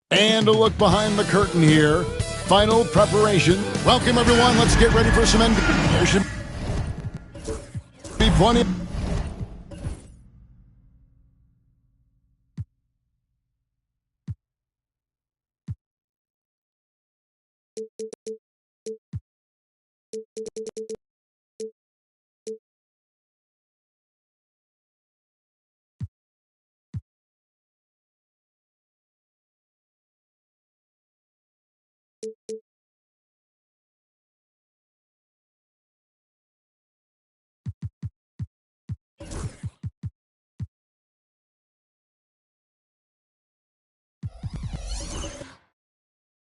And a look behind the curtain here. Final preparation. Welcome, everyone. Let's get ready for some NBA. There should be plenty.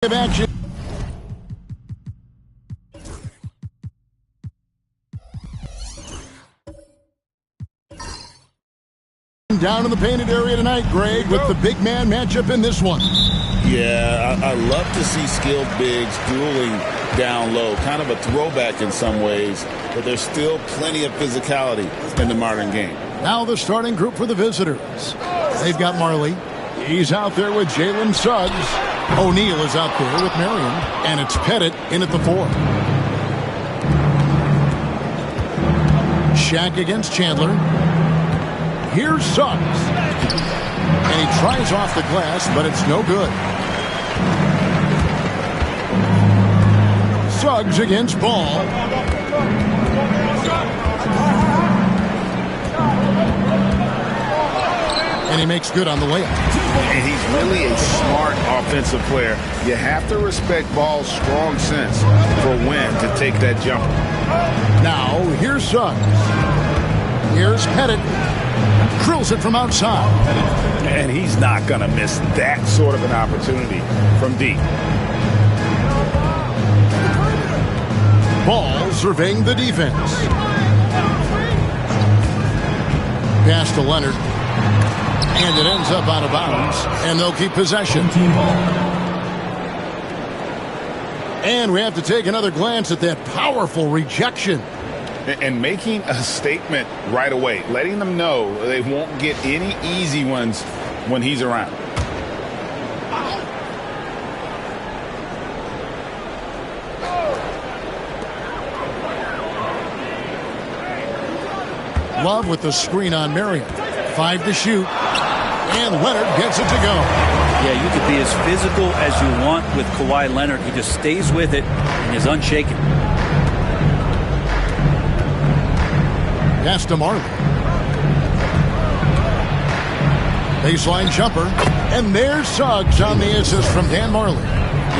Action. Down in the painted area tonight, Greg, with the big man matchup in this one. Yeah, I love to see skilled bigs dueling down low. Kind of a throwback in some ways, but there's still plenty of physicality in the modern game. Now the starting group for the visitors. They've got Marley. He's out there with Jalen Suggs. O'Neal is out there with Marion. And it's Pettit in at the 4. Shaq against Chandler. Here's Suggs. And he tries off the glass, but it's no good. Suggs against Ball. And he makes good on the layup. And he's really a smart offensive player. You have to respect Ball's strong sense for when to take that jumper. Now, here's Suggs. Here's Pettit. Drills it from outside. And he's not going to miss that sort of an opportunity from deep. Ball surveying the defense. Pass to Leonard. And it ends up out of bounds. And they'll keep possession. And we have to take another glance at that powerful rejection. And making a statement right away, letting them know they won't get any easy ones when he's around. Love with the screen on Marion. 5 to shoot. And Leonard gets it to go. Yeah, you could be as physical as you want with Kawhi Leonard. He just stays with it and is unshaken. Pass to Marley. Baseline jumper. And there's Suggs on the assist from Dan Marley.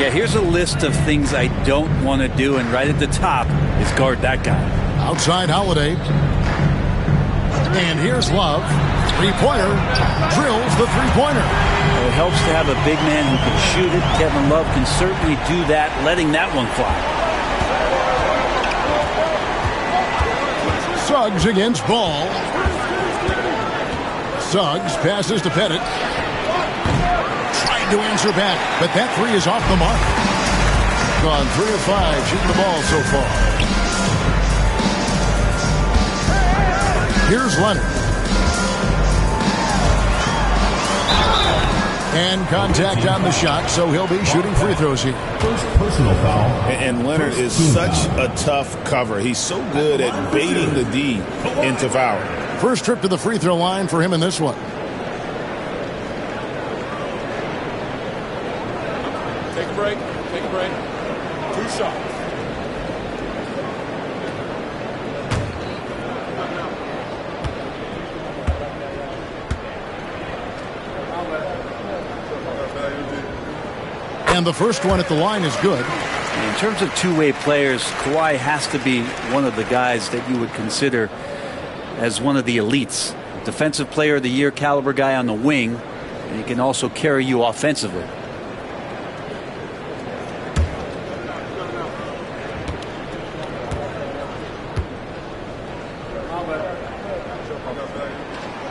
Yeah, here's a list of things I don't want to do, and right at the top is guard that guy. Outside Holiday. And here's Love. Three-pointer. Drills the three-pointer. It helps to have a big man who can shoot it. Kevin Love can certainly do that, letting that one fly. Suggs against Ball. Suggs passes to Pettit. Trying to answer back, but that three is off the mark. Gone 3 of 5 shooting the ball so far. Here's Leonard. contact on the shot, so he'll be shooting free throws here. First personal foul. And Leonard is such a tough cover. He's so good at baiting the D into fouling. First trip to the free throw line for him in this one. Take a break. Take a break. 2 shots. And the first one at the line is good. In terms of two-way players, Kawhi has to be one of the guys that you would consider as one of the elites. Defensive player of the year caliber guy on the wing, and he can also carry you offensively.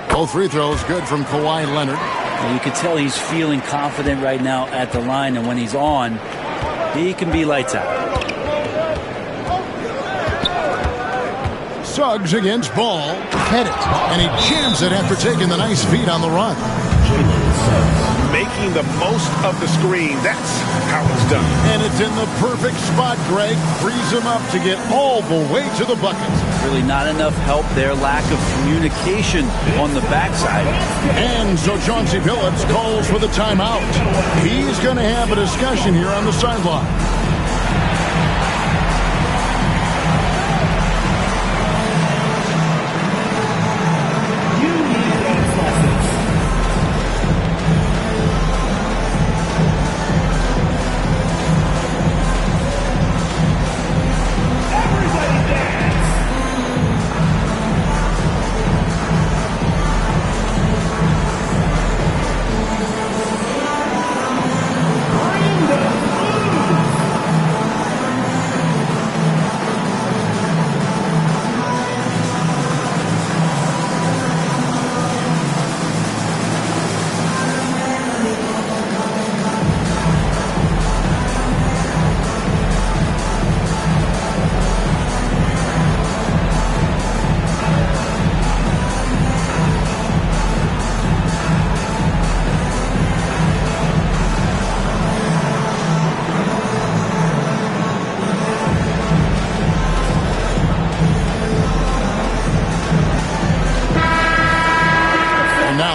Both free throws good from Kawhi Leonard. And you can tell he's feeling confident right now at the line, and when he's on, he can be lights out. Suggs against Ball. Pettit. And he jams it after taking the nice feed on the run. Making the most of the screen. That's how it's done. And it's in the perfect spot, Greg. Frees him up to get all the way to the bucket. Really not enough help there. Lack of communication on the backside. And so Chauncey Billups calls for the timeout. He's going to have a discussion here on the sideline.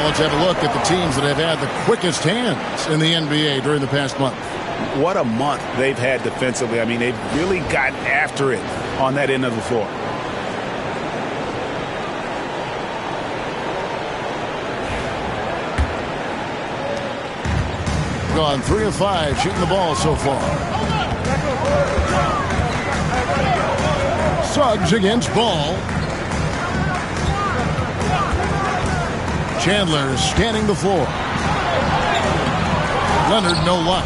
Let's have a look at the teams that have had the quickest hands in the NBA during the past month. What a month they've had defensively. I mean, they've really gotten after it on that end of the floor. Gone 3 of 5 shooting the ball so far. Suggs against Ball. Chandler scanning the floor. Leonard, no luck.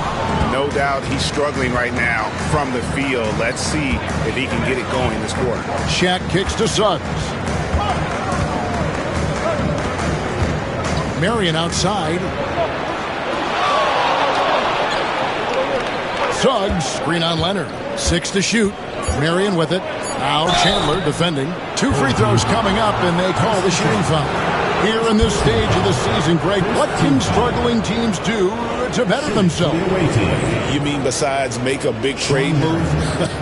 No doubt he's struggling right now from the field. Let's see if he can get it going this quarter. Shaq kicks to Suggs. Marion outside. Suggs, screen on Leonard. 6 to shoot. Marion with it. Now Chandler defending. 2 free throws coming up, and they call the shooting foul. Here in this stage of the season, Greg, what can struggling teams do to better themselves? You mean besides make a big trade move?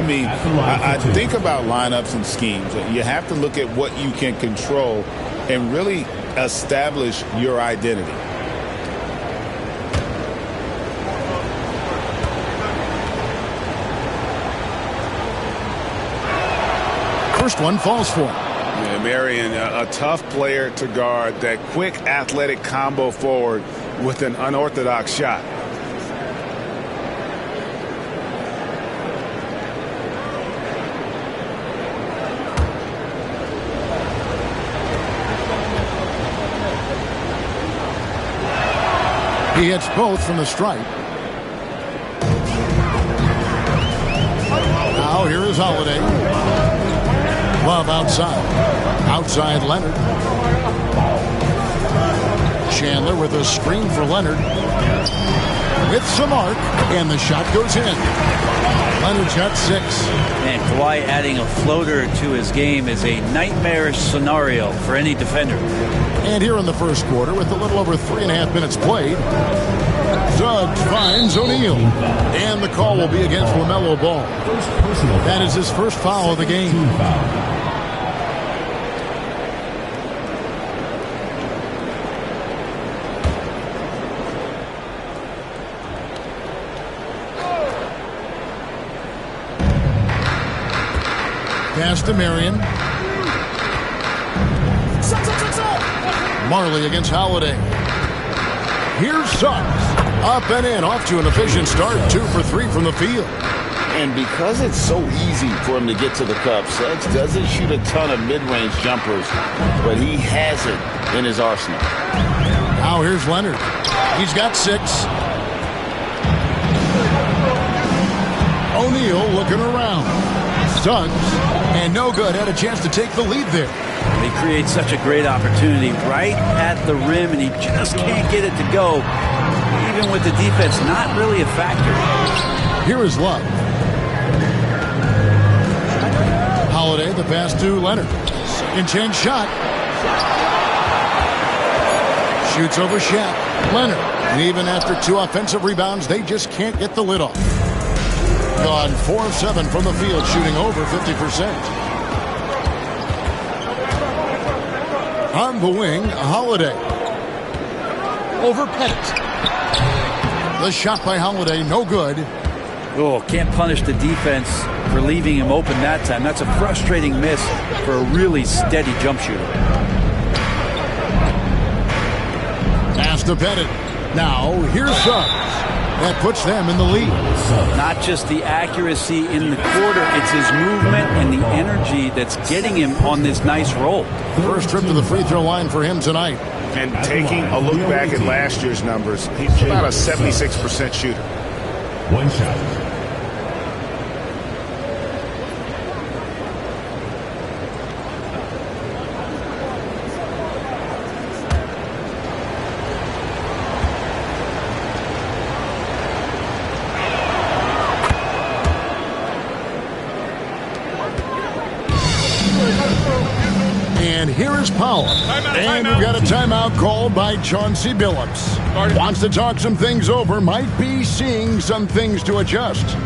I mean, I think about lineups and schemes. You have to look at what you can control and really establish your identity. First one falls for him. Yeah, Marion, a tough player to guard. That quick athletic combo forward with an unorthodox shot. He hits both from the stripe. Now here is Holiday. Love outside. Outside Leonard. Chandler with a screen for Leonard. With some arc, and the shot goes in. Leonard's got 6. And Kawhi adding a floater to his game is a nightmarish scenario for any defender. And here in the first quarter, with a little over 3.5 minutes played, Suggs finds O'Neal. And the call will be against LaMelo Ball. That is his first foul of the game. Pass to Marion. Marley against Holiday. Here's Suggs. Up and in, off to an efficient start. 2 for 3 from the field. And because it's so easy for him to get to the cup, Suggs doesn't shoot a ton of mid-range jumpers, but he has it in his arsenal. Now here's Leonard. He's got 6. O'Neal looking around. Suggs, and no good. Had a chance to take the lead there. He creates such a great opportunity right at the rim, and he just can't get it to go. Even with the defense not really a factor. Here is Love. Holiday, the pass to Leonard. Second chance shot. Shoots over Shaq. Leonard. And even after 2 offensive rebounds, they just can't get the lid off. Gone 4 of 7 from the field, shooting over 50%. On the wing, Holiday. Over Pettit. The shot by Holiday, no good. Oh, can't punish the defense for leaving him open that time. That's a frustrating miss for a really steady jump shooter. Pass to Pettit. Now, here's Suggs. That puts them in the lead. Not just the accuracy in the quarter, it's his movement and the energy that's getting him on this nice roll. First trip to the free throw line for him tonight. And taking a look back at last year's numbers, he's about a 76% shooter. One shot. And here is Powell. And we've got a timeout called by Chauncey Billups. Wants to talk some things over. Might be seeing some things to adjust.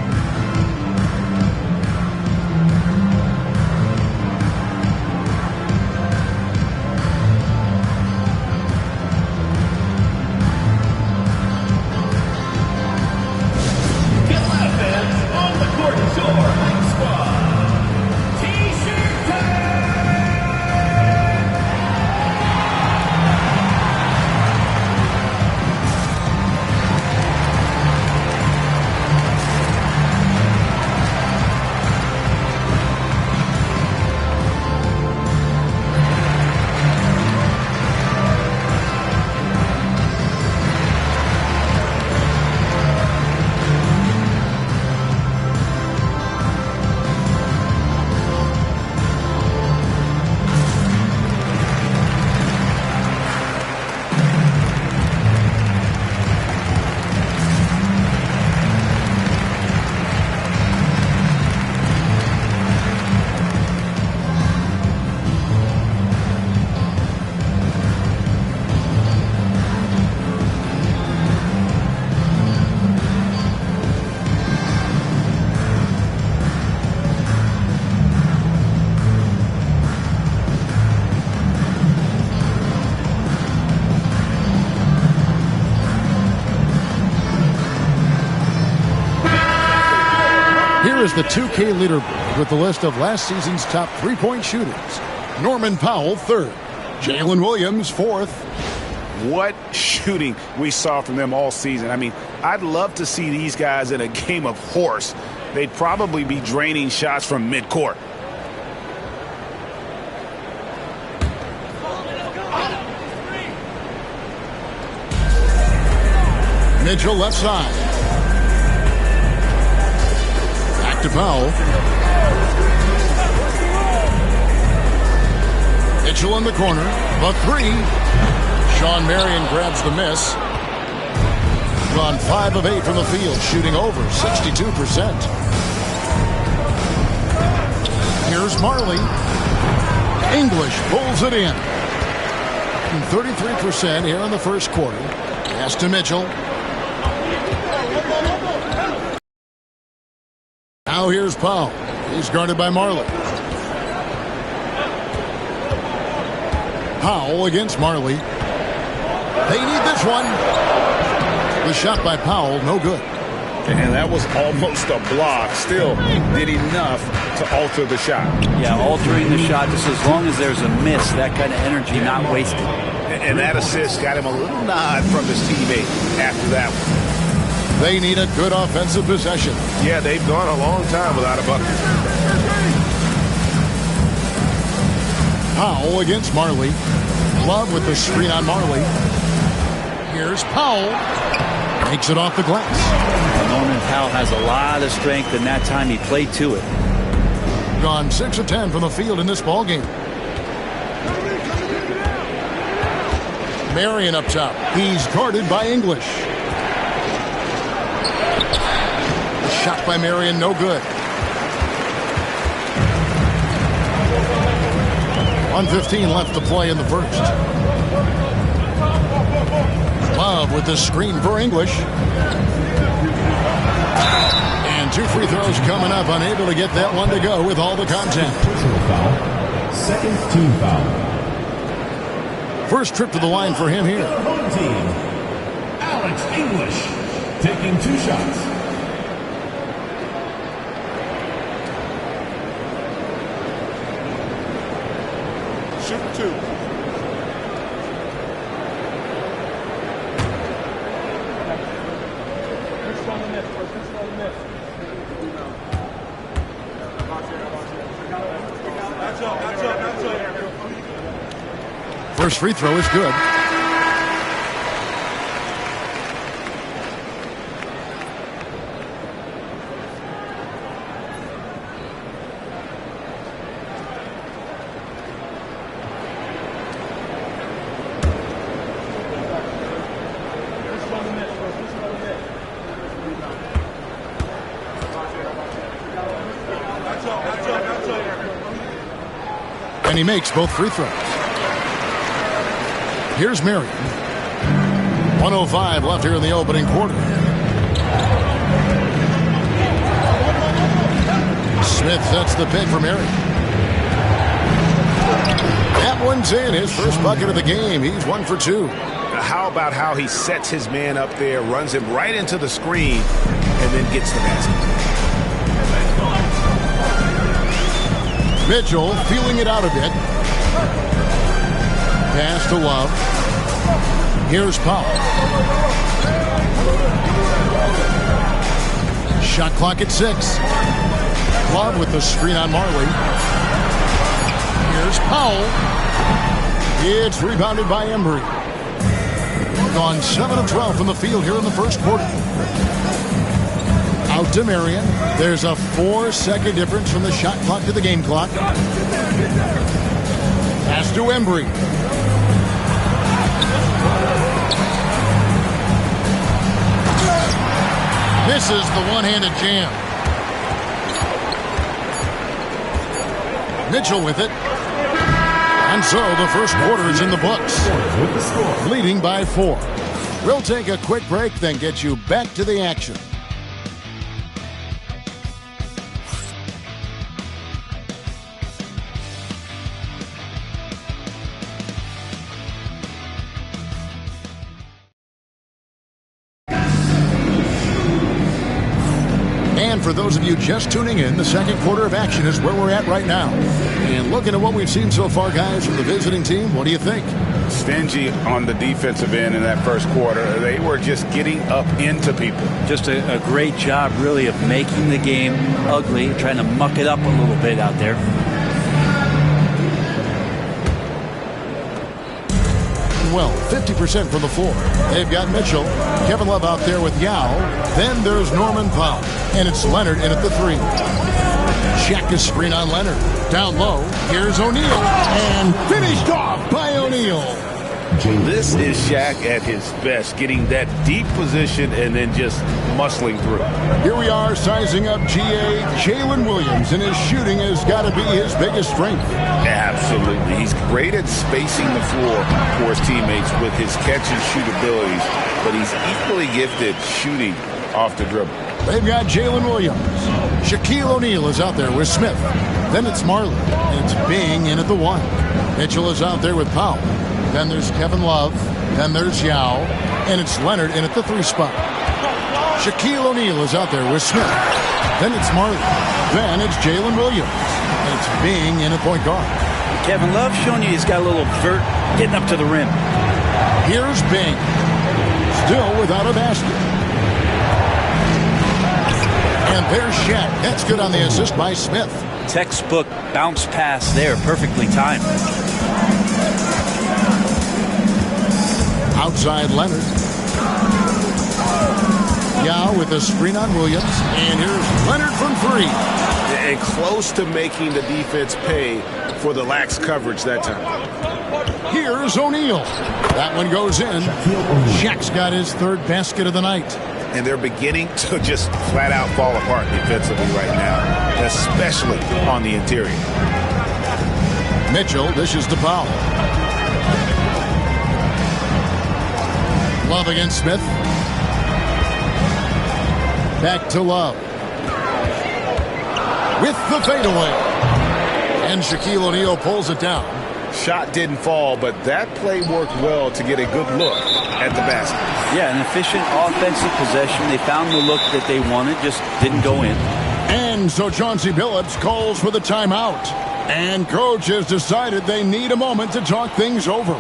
Here is the 2K leaderboard with the list of last season's top three-point shooters. Norman Powell, 3rd. Jalen Williams, 4th. What shooting we saw from them all season. I mean, I'd love to see these guys in a game of horse. They'd probably be draining shots from midcourt. Mitchell left side. Back to Powell. Mitchell in the corner. The 3. Sean Marion grabs the miss. Gone 5 of 8 from the field, shooting over 62%. Here's Marley. English pulls it in. 33% here in the first quarter. Pass to Mitchell. Now here's Powell. He's guarded by Marley. Powell against Marley. They need this one. The shot by Powell, no good. And that was almost a block. Still did enough to alter the shot. Yeah, altering the shot just as long as there's a miss, that kind of energy not wasted. And that assist got him a little nod from his teammate after that one. They need a good offensive possession. Yeah, they've gone a long time without a bucket. Powell against Marley. Love with the screen on Marley. Here's Powell. Takes it off the glass. Norman Powell has a lot of strength, and that time he played to it. Gone 6 of 10 from the field in this ballgame. Marion up top. He's guarded by English. The shot by Marion, no good. 1:15 left to play in the first. Love with the screen for English. And 2 free throws coming up. Unable to get that one to go with all the contact. Second team foul. First trip to the line for him here. Home team. Alex English taking 2 shots. Shoot 2. First free throw is good. And he makes both free throws. Here's Marion. 1:05 left here in the opening quarter. Smith sets the pick for Marion. That one's in. His first bucket of the game. He's 1 for 2. How about how he sets his man up there, runs him right into the screen, and then gets the basket. Mitchell feeling it out a bit. Pass to Love. Here's Powell. Shot clock at 6. Love with the screen on Marley. Here's Powell. It's rebounded by Embry. Gone 7 of 12 from the field here in the first quarter. Out to Marion. There's a 4-second difference from the shot clock to the game clock. Pass to Embry. Misses the one-handed jam. Mitchell with it. And so the first quarter is in the books. Leading by 4. We'll take a quick break, then get you back to the action. And for those of you just tuning in, the second quarter of action is where we're at right now. And looking at what we've seen so far, guys, from the visiting team, what do you think? Stingy on the defensive end in that first quarter. They were just getting up into people. Just a great job, really, of making the game ugly, trying to muck it up a little bit out there. Well, 50% from the floor. They've got Mitchell, Kevin Love out there with Yao. Then there's Norman Powell. And it's Leonard in at the 3. Check his screen on Leonard. Down low, here's O'Neal. And finished off by O'Neal. This is Shaq at his best, getting that deep position and then just muscling through. Here we are sizing up GA. Jalen Williams, and his shooting has got to be his biggest strength. Absolutely. He's great at spacing the floor for his teammates with his catch and shoot abilities, but he's equally gifted shooting off the dribble. They've got Jalen Williams. Shaquille O'Neal is out there with Smith. Then it's Marley, and it's Bing in at the 1. Mitchell is out there with Powell. Then there's Kevin Love. Then there's Yao. And it's Leonard in at the 3 spot. Shaquille O'Neal is out there with Smith. Then it's Marley. Then it's Jalen Williams. And it's Bing in at point guard. Kevin Love showing you he's got a little vert getting up to the rim. Here's Bing. Still without a basket. And there's Shaq. That's good on the assist by Smith. Textbook bounce pass there, perfectly timed. Outside Leonard. Yao with a screen on Williams. And here's Leonard from 3. And close to making the defense pay for the lax coverage that time. Here's O'Neal. That one goes in. Shaq's got his 3rd basket of the night. And they're beginning to just flat out fall apart defensively right now, especially on the interior. Mitchell dishes to Powell. Love against Smith. Back to Love. With the fadeaway. And Shaquille O'Neal pulls it down. Shot didn't fall, but that play worked well to get a good look at the basket. Yeah, an efficient offensive possession. They found the look that they wanted, just didn't go in. And so Chauncey Billups calls for the timeout. And coach has decided they need a moment to talk things over.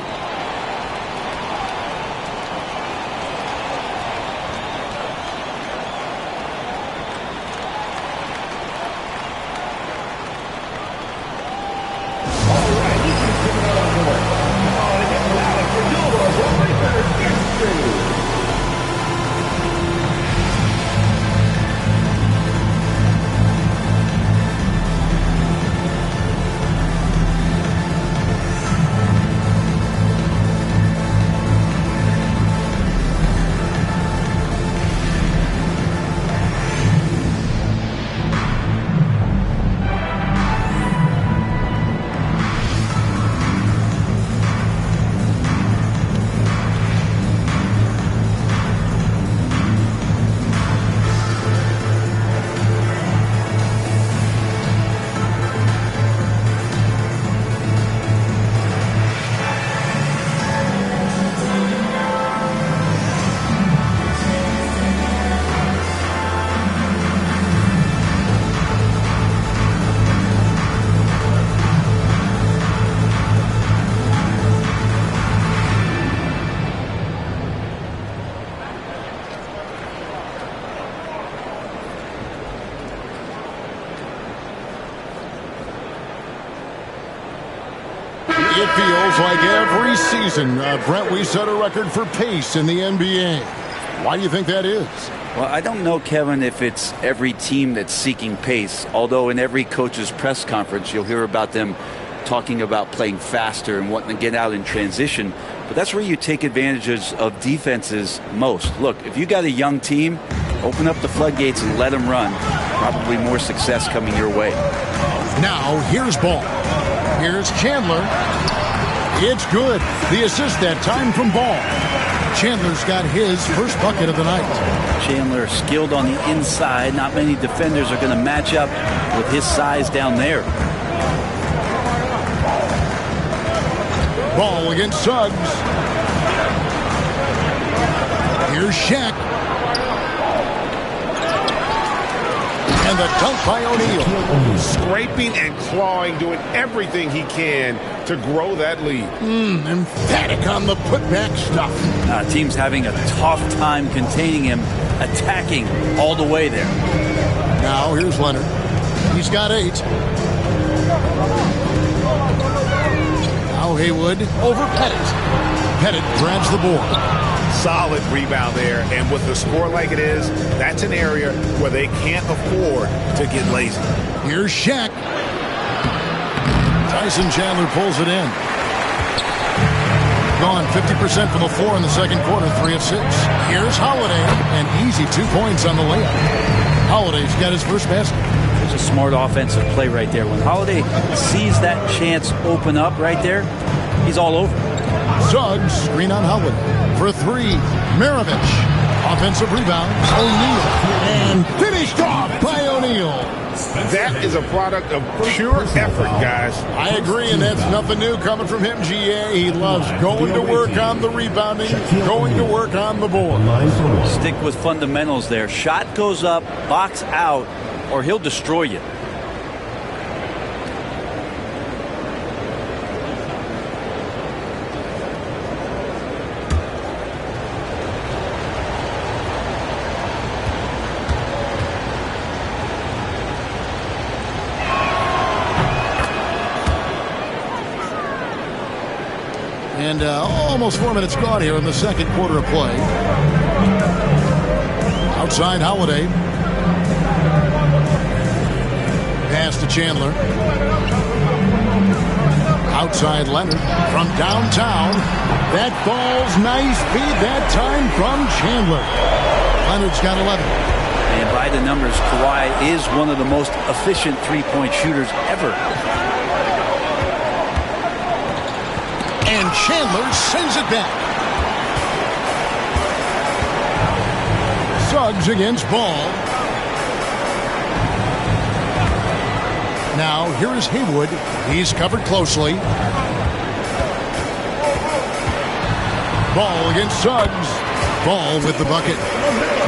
It feels like every season, Brent, we set a record for pace in the NBA. Why do you think that is? Well, I don't know, Kevin, if it's every team that's seeking pace, although in every coach's press conference, you'll hear about them talking about playing faster and wanting to get out in transition. But that's where you take advantages of defenses most. Look, if you got a young team, open up the floodgates and let them run. Probably more success coming your way. Now, here's Ball. Here's Chandler. It's good. The assist that time from Ball. Chandler's got his first bucket of the night. Chandler skilled on the inside. Not many defenders are going to match up with his size down there. Ball against Suggs. Here's Shaq. And the dunk by O'Neal. Scraping and clawing, doing everything he can to grow that lead. Emphatic on the putback stuff. Team's having a tough time containing him, attacking all the way there. Now here's Leonard. He's got 8. Now Haywood over Pettit. Pettit grabs the board. Solid rebound there, and with the score like it is, that's an area where they can't afford to get lazy. Here's Shaq. Tyson Chandler pulls it in. gone 50% from the floor in the second quarter, 3 of 6. Here's Holiday, and easy 2 points on the layup. Holiday's got his first basket. There's a smart offensive play right there. When Holiday sees that chance open up right there, he's all over. Suggs, screen on Holiday. For 3, Maravich. Offensive rebound, O'Neal. And finished off by O'Neal. That is a product of pure effort, guys. I agree, and that's nothing new coming from him, GA. He loves going to work on the rebounding, going to work on the board. Stick with fundamentals there. Shot goes up, box out, or he'll destroy you. And almost 4 minutes gone here in the second quarter of play. Outside Holiday. Pass to Chandler. Outside Leonard from downtown. That ball's nice feed that time from Chandler. Leonard's got 11. And by the numbers, Kawhi is one of the most efficient three-point shooters ever. And Chandler sends it back. Suggs against Ball. Now here is Haywood. He's covered closely. Ball against Suggs. Ball with the bucket.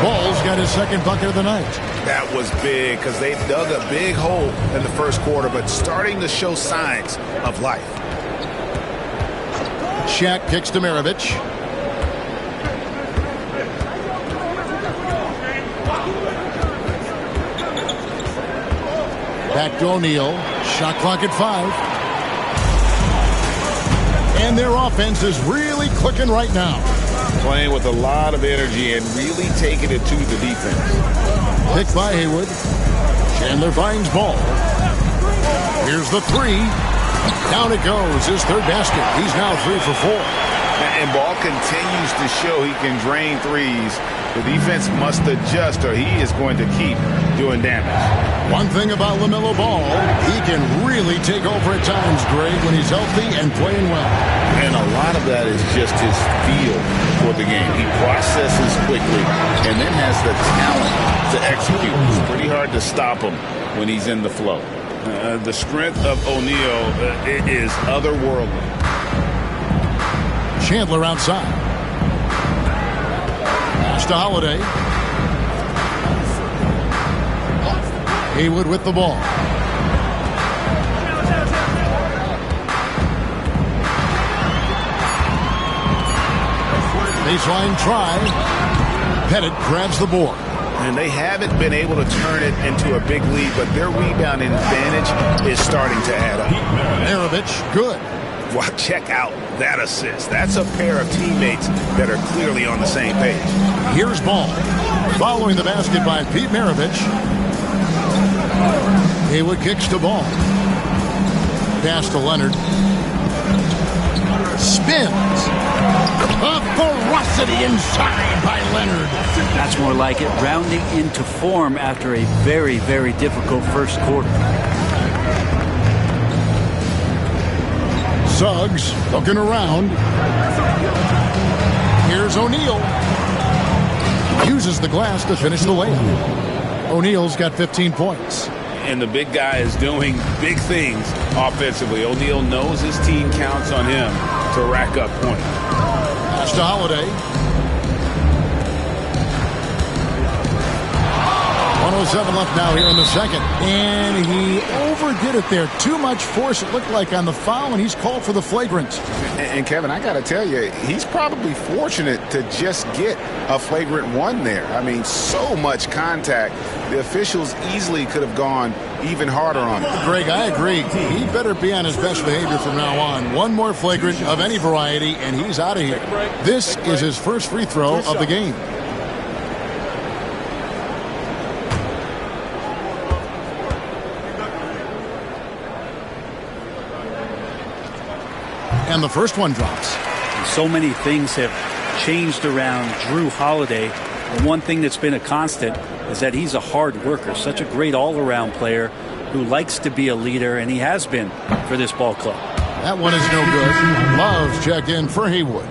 Ball's got his second bucket of the night. That was big because they dug a big hole in the first quarter, but starting to show signs of life. Shaq kicks to Maravich. Back to O'Neal. Shot clock at 5. And their offense is really clicking right now. Playing with a lot of energy and really taking it to the defense. Picked by Haywood. Chandler finds Ball. Here's the 3. Down it goes. His third basket. He's now 3 for 4. And Ball continues to show he can drain threes. The defense must adjust or he is going to keep doing damage. One thing about LaMelo Ball, he can really take over at times, Greg, when he's healthy and playing well. And a lot of that is just his feel for the game. He processes quickly and then has the talent to execute. It's pretty hard to stop him when he's in the flow. The strength of O'Neal is otherworldly. Chandler outside. Pass to Holiday. Haywood with the ball. Baseline try. Pettit grabs the board. And they haven't been able to turn it into a big lead, but their rebounding advantage is starting to add up. Maravich, good. Wow, check out that assist. That's a pair of teammates that are clearly on the same page. Here's Ball. Following the basket by Pete Maravich. Haywood kicks to Ball. Pass to Leonard. Spins. A ferocity inside by Leonard. That's more like it. Rounding into form after a very, very difficult first quarter. Suggs looking around. Here's O'Neal. Uses the glass to finish the layup. O'Neal's got 15 points. And the big guy is doing big things offensively. O'Neal knows his team counts on him to rack up points. Pass to Holiday. 1:07 left now here in the second. And he overdid it there. Too much force, it looked like, on the foul, and he's called for the flagrant. And Kevin, I got to tell you, he's probably fortunate to just get a flagrant 1 there. I mean, so much contact. The officials easily could have gone even harder on him. Greg, I agree. He better be on his best behavior from now on. One more flagrant of any variety, and he's out of here. This is his first free throw of the game. And the first one drops. So many things have changed around Jrue Holiday. The one thing that's been a constant is that he's a hard worker, such a great all-around player who likes to be a leader, and he has been for this ball club. That one is no good. Love checked in for Haywood.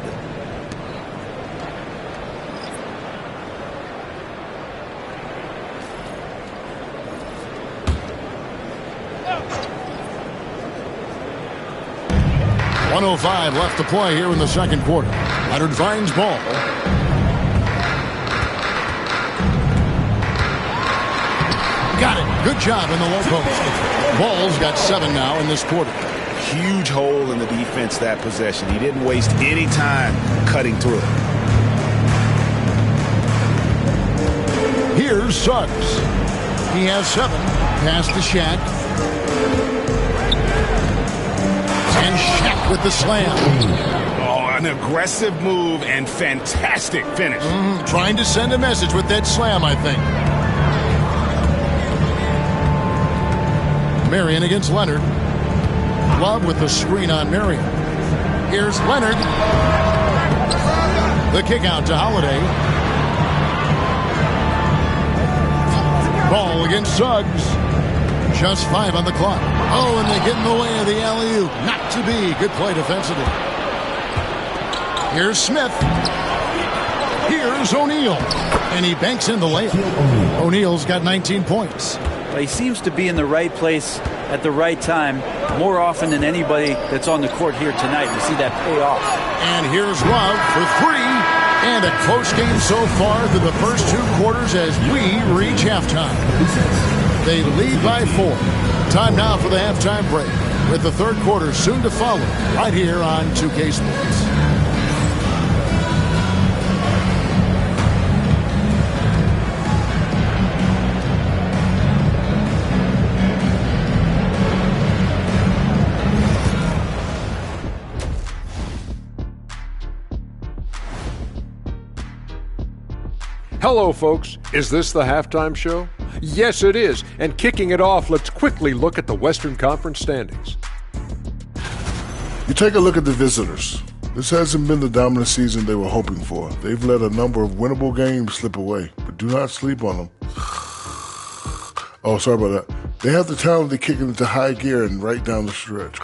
.105 left to play here in the second quarter. Leonard finds ball. Got it. Good job in the low post. Ball's got 7 now in this quarter. Huge hole in the defense that possession. He didn't waste any time cutting through it. Here's Suggs. He has 7. Pass to Shaq. And Shaq with the slam. Oh, an aggressive move and fantastic finish. Trying to send a message with that slam, I think. Marion against Leonard. Love with the screen on Marion. Here's Leonard. The kick out to Holiday. Ball against Suggs. Just 5 on the clock. Oh, and they get in the way of the alley-oop. Not to be. Good play defensively. Here's Smith. Here's O'Neal. And he banks in the layup. O'Neal's got 19 points. He seems to be in the right place at the right time more often than anybody that's on the court here tonight. You see that pay off. And here's Love for 3. And a close game so far through the first 2 quarters as we reach halftime. They lead by 4. Time now for the halftime break, with the third quarter soon to follow right here on 2K Sports. Hello, folks. Is this the halftime show? Yes, it is. And kicking it off, let's quickly look at the Western Conference standings. You take a look at the visitors. This hasn't been the dominant season they were hoping for. They've let a number of winnable games slip away, but do not sleep on them. Oh, sorry about that. They have the talent to kick it into high gear and right down the stretch.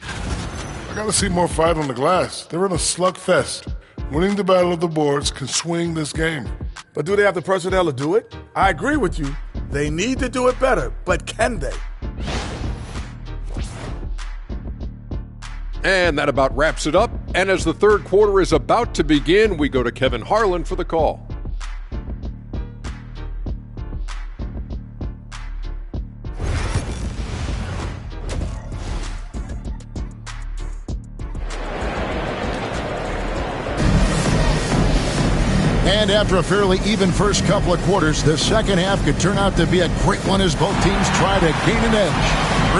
I gotta see more fight on the glass. They're in a slugfest. Winning the battle of the boards can swing this game. But do they have the personnel to do it? I agree with you. They need to do it better, but can they? And that about wraps it up. And as the third quarter is about to begin, we go to Kevin Harlan for the call. And after a fairly even first couple of quarters, the second half could turn out to be a great one as both teams try to gain an edge.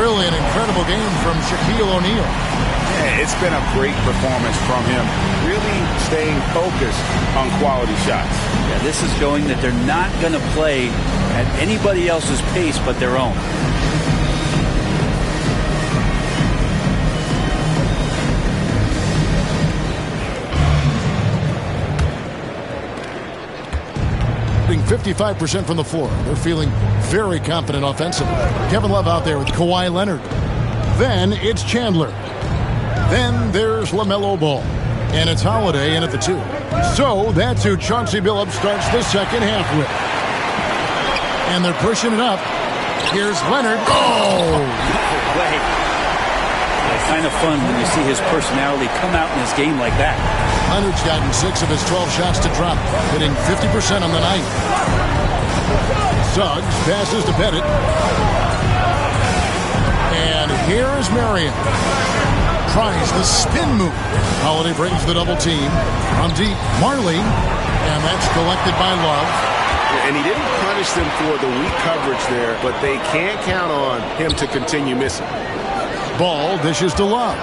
Really an incredible game from Shaquille O'Neal. Yeah, it's been a great performance from him, really staying focused on quality shots. Yeah, this is showing that they're not going to play at anybody else's pace but their own. Shooting 55% from the floor. They're feeling very confident offensively. Kevin Love out there with Kawhi Leonard. Then it's Chandler. Then there's LaMelo Ball. And it's Holiday in at the 2. So that's who Chauncey Billups starts the second half with. And they're pushing it up. Here's Leonard. It's kind of fun when you see his personality come out in his game like that. Leonard's gotten 6 of his 12 shots to drop, hitting 50% on the night. Suggs passes to Pettit. And here is Marion. Tries the spin move. Holiday brings the double team. From deep, Marley. And that's collected by Love. And he didn't punish them for the weak coverage there, but they can't count on him to continue missing. Ball dishes to Love.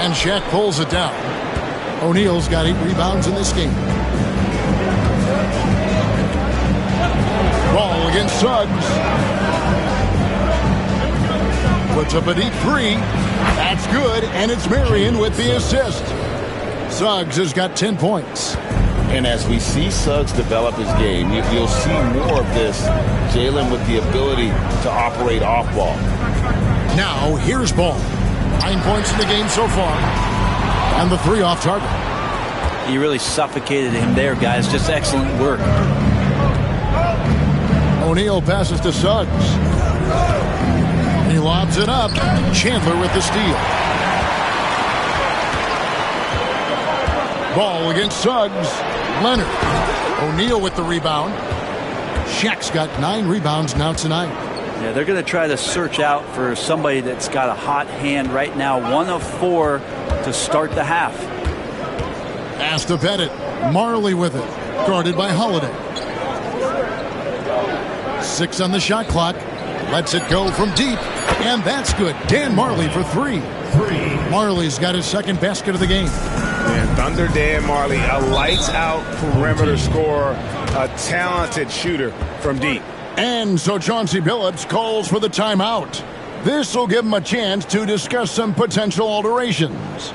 And Shaq pulls it down. O'Neal's got 8 rebounds in this game. Ball against Suggs. puts up a deep three. That's good, and it's Marion with the assist. Suggs has got 10 points. And as we see Suggs develop his game, you'll see more of this. Jalen with the ability to operate off ball. Now, here's Ball. 9 points in the game so far. And the 3 off target. He really suffocated him there, guys. Just excellent work. O'Neal passes to Suggs. He lobs it up. Chandler with the steal. Ball against Suggs. Leonard. O'Neal with the rebound. Shaq's got 9 rebounds now tonight. Yeah, they're going to try to search out for somebody that's got a hot hand right now. 1 of 4 to start the half. Pass to Pettit. Marley with it. Guarded by Holiday. 6 on the shot clock. Lets it go from deep. And that's good. Dan Marley for 3. Marley's got his second basket of the game. And Thunder Dan Marley, a lights-out perimeter scorer, a talented shooter from deep. And so Chauncey Billups calls for the timeout. This will give him a chance to discuss some potential alterations.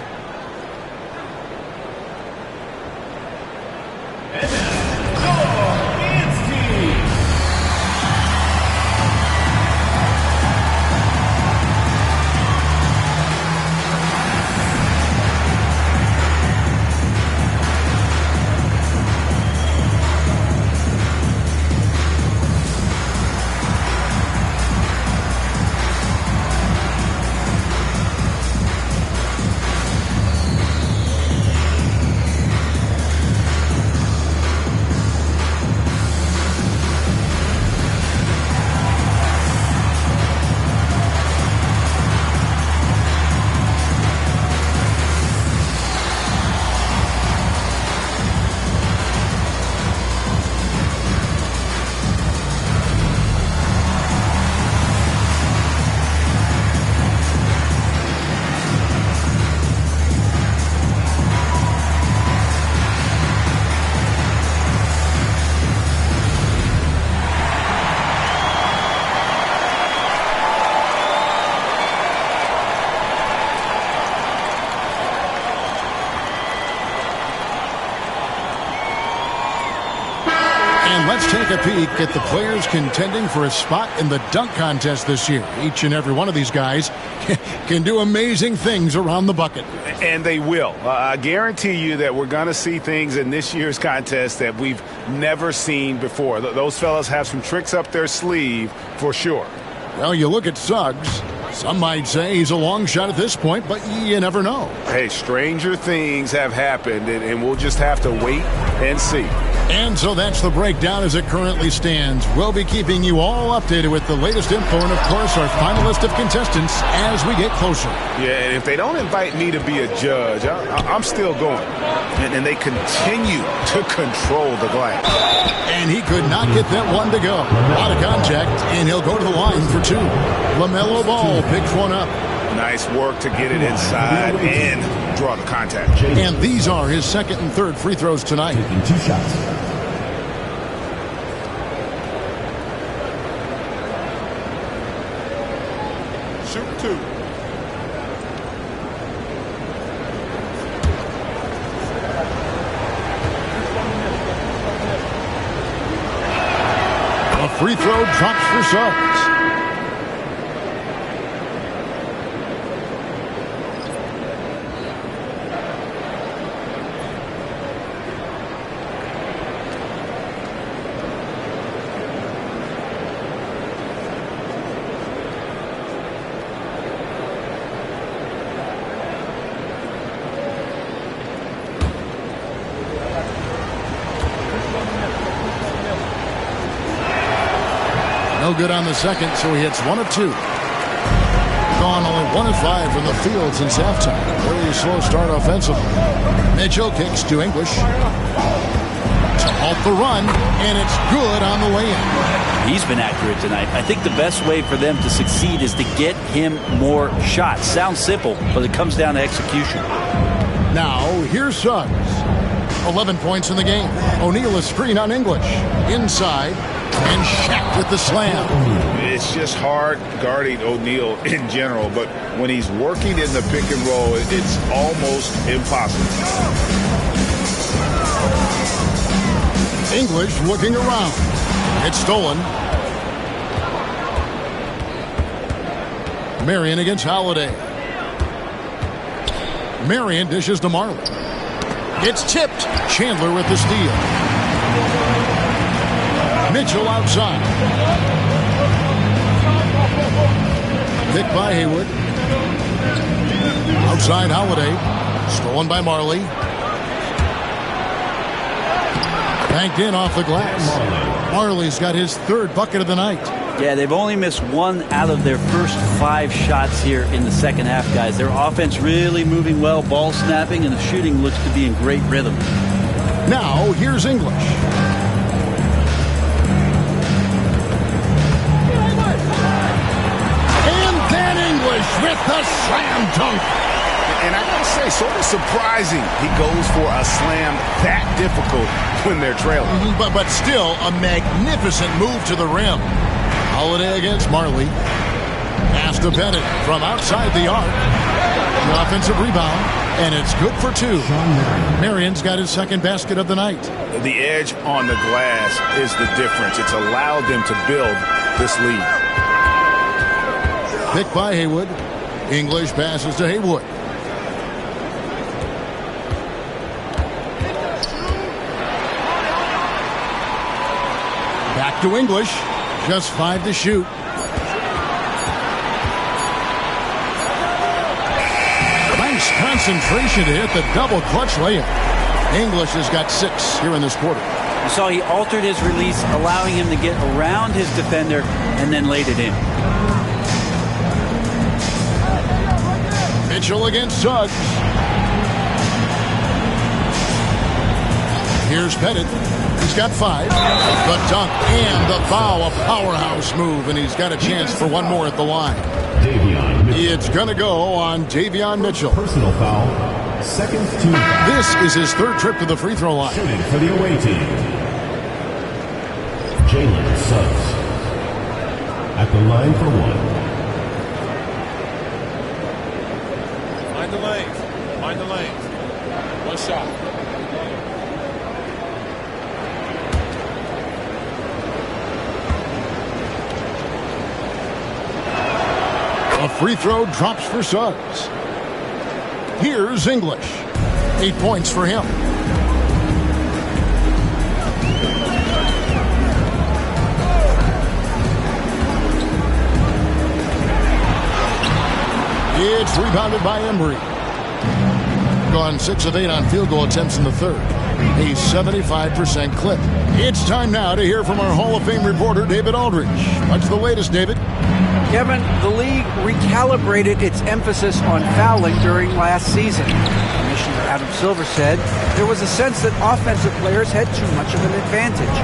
Let's take a peek at the players contending for a spot in the dunk contest this year. Each and every one of these guys can do amazing things around the bucket. And they will. I guarantee you that we're going to see things in this year's contest that we've never seen before. Those fellas have some tricks up their sleeve for sure. Well, you look at Suggs. Some might say he's a long shot at this point, but you never know. Hey, stranger things have happened, and we'll just have to wait and see. And so that's the breakdown as it currently stands. We'll be keeping you all updated with the latest info and, of course, our final list of contestants as we get closer. Yeah, and if they don't invite me to be a judge, I'm still going. And they continue to control the glass. And he could not get that one to go. A lot of contact, and he'll go to the line for 2. LaMelo Ball picks one up. Nice work to get it inside and draw the contact. And these are his second and third free throws tonight. Taking 2 shots. Shoot 2. A free throw drops for Suggs. No good on the second, so he hits 1 of 2. Gone only 1 of 5 from the field since halftime. Very slow start offensively. Mitchell kicks to English to halt the run, and it's good on the way-in. He's been accurate tonight. I think the best way for them to succeed is to get him more shots. Sounds simple, but it comes down to execution. Now, here's Suggs. 11 points in the game. O'Neal is screen on English. Inside. And Shaq with the slam. it's just hard guarding O'Neal in general, but when he's working in the pick and roll, it's almost impossible. English looking around. It's stolen. Marion against Holiday. Marion dishes to Marley. It's tipped. Chandler with the steal. Mitchell outside. Picked by Haywood. Outside Holiday. Stolen by Marley. Banked in off the glass. Marley's got his third bucket of the night. Yeah, they've only missed 1 out of their first 5 shots here in the second half, guys. Their offense really moving well, ball snapping, and the shooting looks to be in great rhythm. Now, here's English. And then English with the slam dunk. And I gotta say, sort of surprising he goes for a slam that difficult when they're trailing. But still a magnificent move to the rim. Holiday against Marley. Pass to Bennett from outside the arc. The offensive rebound, and it's good for 2. Marion's got his second basket of the night. The edge on the glass is the difference. It's allowed them to build this lead. Picked by Haywood. English passes to Haywood. Back to English. Just 5 to shoot. Nice concentration to hit the double clutch layup. English has got 6 here in this quarter. You saw he altered his release, allowing him to get around his defender and then laid it in. Mitchell against Suggs. Here's Pettit. He's got 5. The dunk and the foul, a powerhouse move, and he's got a chance for one more at the line. It's going to go on Davion Mitchell. Personal foul. Seconds to. This is his 3rd trip to the free throw line. Shooting for the away team. Jalen Suggs at the line for 1. Find the lanes. Find the lanes. 1 shot. A free throw drops for Suggs. Here's English. 8 points for him. It's rebounded by Embry. Gone 6 of 8 on field goal attempts in the 3rd. A 75% clip. It's time now to hear from our Hall of Fame reporter, David Aldridge. What's the latest, David? Kevin, the league recalibrated its emphasis on fouling during last season. Commissioner Adam Silver said there was a sense that offensive players had too much of an advantage,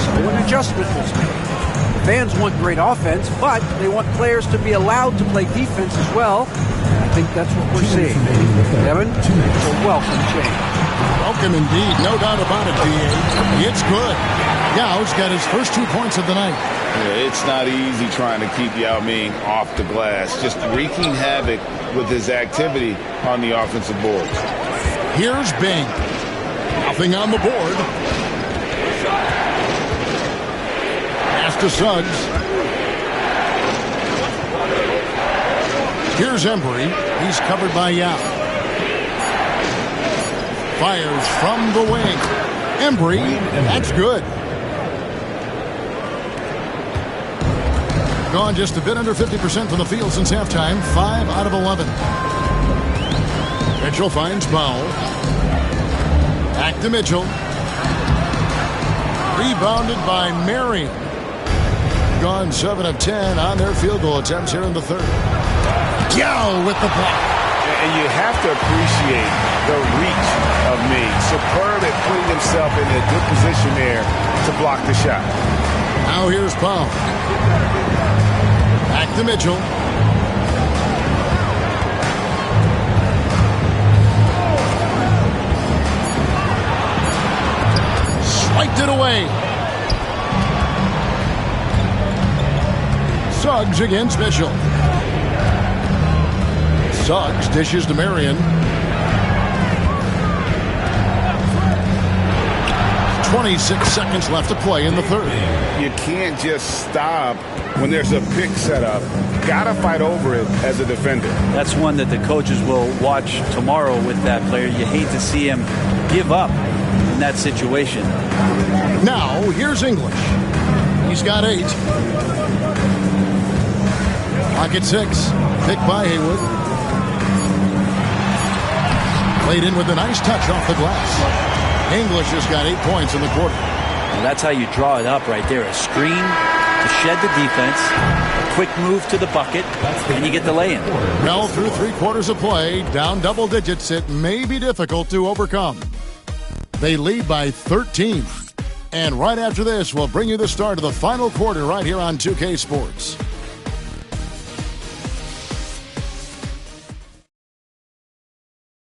so an adjustment was made. The fans want great offense, but they want players to be allowed to play defense as well. I think that's what we're seeing. Kevin, it's a welcome change. Welcome indeed, no doubt about it, D.A. It's good. Yao's got his first 2 points of the night. Yeah, it's not easy trying to keep Yao Ming off the glass. Just wreaking havoc with his activity on the offensive boards. Here's Bing. Nothing on the board. Pass to Suggs. Here's Embry. He's covered by Yao. Fires from the wing. Embry, that's good. Gone just a bit under 50% from the field since halftime. 5 out of 11. Mitchell finds Powell. Back to Mitchell. Rebounded by Marion. Gone 7 of 10 on their field goal attempts here in the 3rd. Yao with the block. And you have to appreciate the reach of Ming. Superb at putting himself in a good position there to block the shot. Now here's Powell. Back to Mitchell. Swiped it away. Suggs against Mitchell. Suggs dishes to Marion. 26 seconds left to play in the third. You can't just stop when there's a pick set up. Gotta fight over it as a defender. That's one that the coaches will watch tomorrow with that player. You hate to see him give up in that situation. Now, here's English. He's got 8. Pocket 6. Picked by Haywood. Played in with a nice touch off the glass. English has got 8 points in the quarter. Well, that's how you draw it up right there. A screen to shed the defense, a quick move to the bucket, and you get the lay-in. Well, through 3 quarters of play, down double digits, it may be difficult to overcome. They lead by 13. And right after this, we'll bring you the start of the final quarter right here on 2K Sports.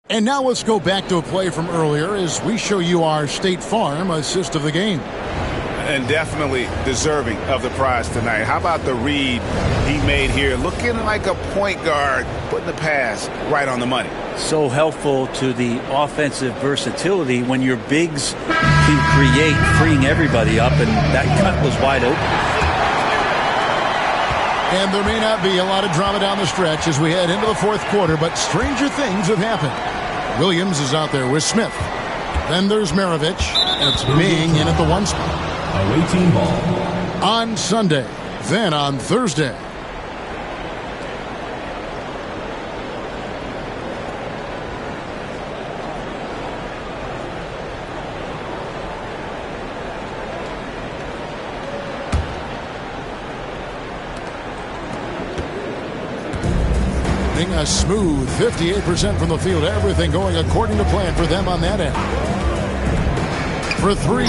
And now let's go back to a play from earlier as we show you our State Farm assist of the game. And definitely deserving of the prize tonight. How about the read he made here? Looking like a point guard, putting the pass right on the money. So helpful to the offensive versatility when your bigs can create, freeing everybody up, and that cut was wide open. And there may not be a lot of drama down the stretch as we head into the fourth quarter, but stranger things have happened. Williams is out there with Smith. Then there's Maravich, and it's Bing in at the 1 spot. Away team ball. On Sunday, then on Thursday. A smooth 58% from the field. Everything going according to plan for them on that end. For 3,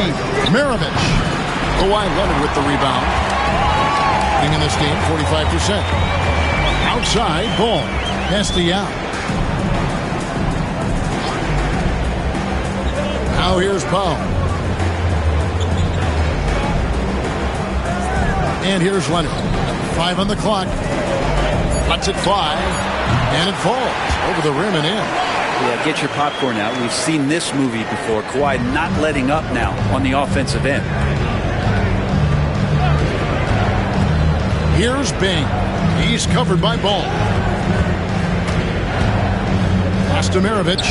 Maravich. Kawhi Leonard with the rebound. In this game, 45%. Outside, Ball. Estia. Now here's Powell. And here's Leonard. 5 on the clock. Lets it fly. And it falls over the rim and in. Yeah, get your popcorn out. We've seen this movie before. Kawhi not letting up now on the offensive end. Here's Bing. He's covered by Ball. Pass to Maravich.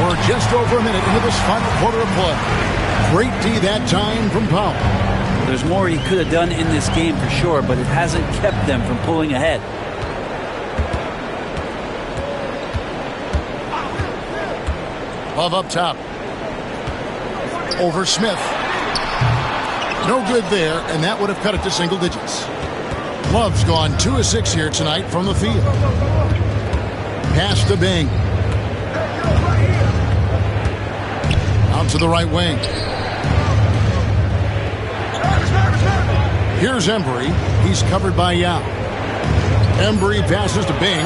We're just over a minute into this final quarter of play. Great D that time from Powell. There's more he could have done in this game for sure, but it hasn't kept them from pulling ahead. Love up top. Over Smith. No good there, and that would have cut it to single digits. Love's gone 2 of 6 here tonight from the field. Pass to Bing. Out to the right wing. Here's Embry. He's covered by Yao. Embry passes to Bing.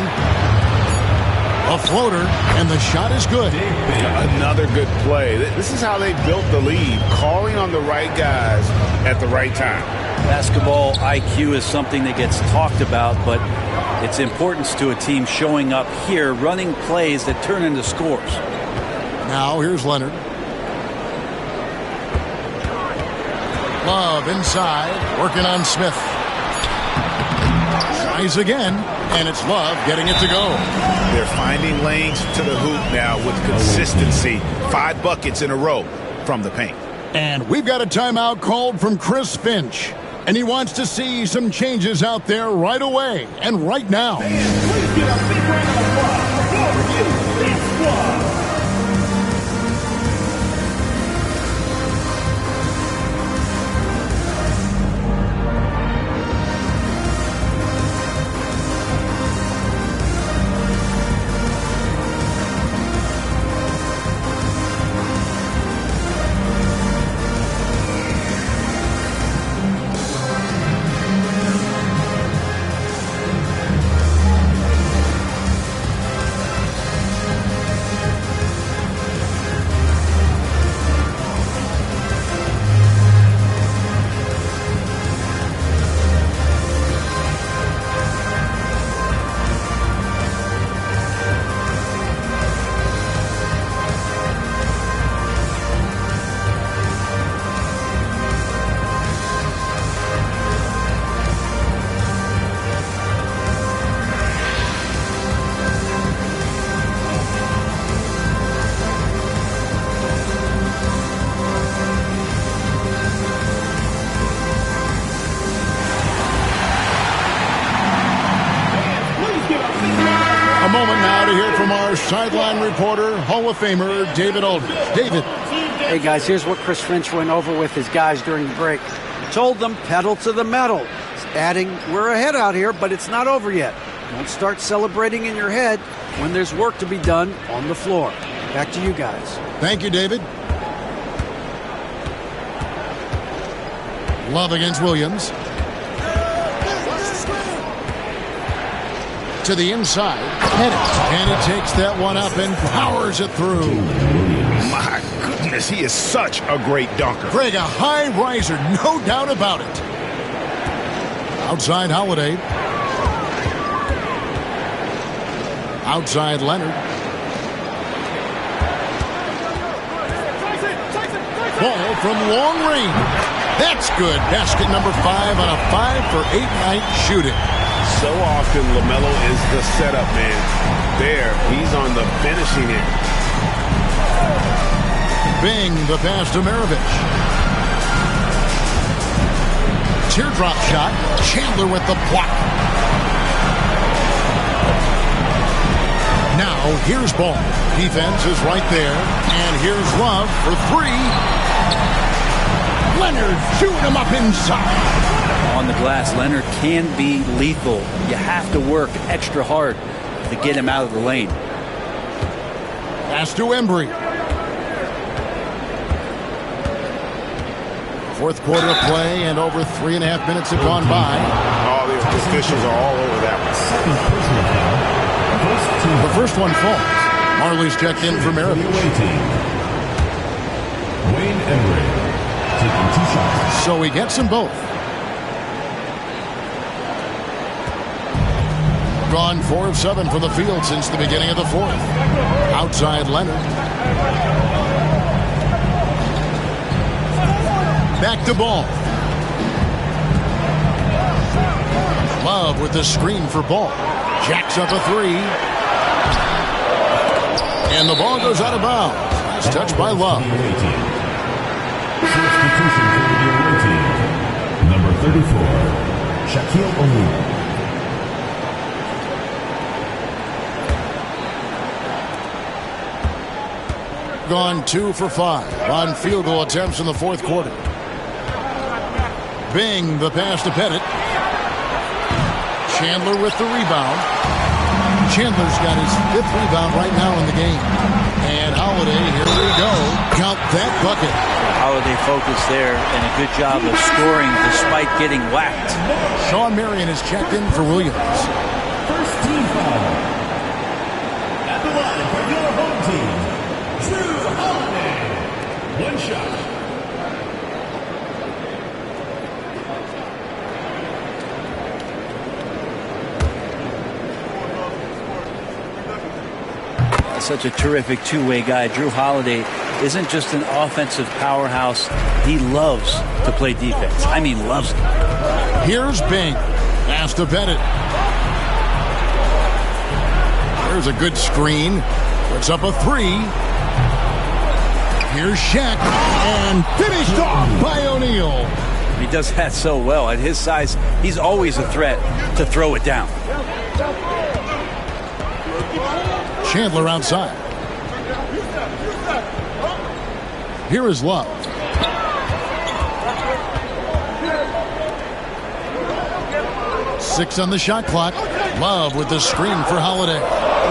A floater, and the shot is good. Another good play. This is how they built the lead, calling on the right guys at the right time. Basketball IQ is something that gets talked about, but its importance to a team showing up here, running plays that turn into scores. Now here's Leonard. Love inside, working on Smith. Tries again, and it's Love getting it to go. They're finding lanes to the hoop now with consistency. 5 buckets in a row from the paint. And we've got a timeout called from Chris Finch. And he wants to see some changes out there right away and right now. Please get a big round of applause for you. It's one. A moment now to hear from our sideline reporter, Hall of Famer David Aldridge. David. Hey, guys, here's what Chris Finch went over with his guys during the break. He told them, pedal to the metal. He's adding, we're ahead out here, but it's not over yet. Don't start celebrating in your head when there's work to be done on the floor. Back to you guys. Thank you, David. Love against Williams. To the inside. And he takes that one up and powers it through. My goodness, he is such a great dunker. Greg, a high riser, no doubt about it. Outside Holiday. Outside Leonard. Ball from long range. That's good. Basket number 5 on a 5-for-8 night shooting. So often LaMelo is the setup man. There, he's on the finishing end. Bing, the pass to Maravich. Teardrop shot. Chandler with the block. Now, here's Ball. Defense is right there. And here's Love for 3. Leonard shooting him up inside. On the glass, Leonard can be lethal. You have to work extra hard to get him out of the lane. Pass to Embry. Fourth quarter of play, and over 3.5 minutes have gone by. Oh, the officials are all over that one. The first one falls. Marley's checked in for Maravich. Wayne Embry taking 2 shots. So he gets them both. Gone 4 of 7 from the field since the beginning of the fourth. Outside Leonard. Back to Ball. Love with the screen for Ball. Jacks up a 3. And the ball goes out of bounds. Nice touch by Love. Substitution for the away team. Number 34, Shaquille O'Neal. Gone 2 for 5 on field goal attempts in the fourth quarter. Bing, the pass to Pettit. Chandler with the rebound. Chandler's got his 5th rebound right now in the game. And Holiday, here we go. Count that bucket. Holiday focus there and a good job of scoring despite getting whacked. Sean Marion is checked in for Williams. First team foul. At the line for your home team, Drew Holiday. 1 shot. Such a terrific two-way guy. Drew Holiday isn't just an offensive powerhouse. He loves to play defense. I mean, loves it. Here's Bing. Pass to Pettit. There's a good screen. Puts up a 3. Here's Shaq. And finished off by O'Neal. He does that so well. At his size, he's always a threat to throw it down. Chandler outside. Here is Love. Six on the shot clock. Love with the screen for Holiday.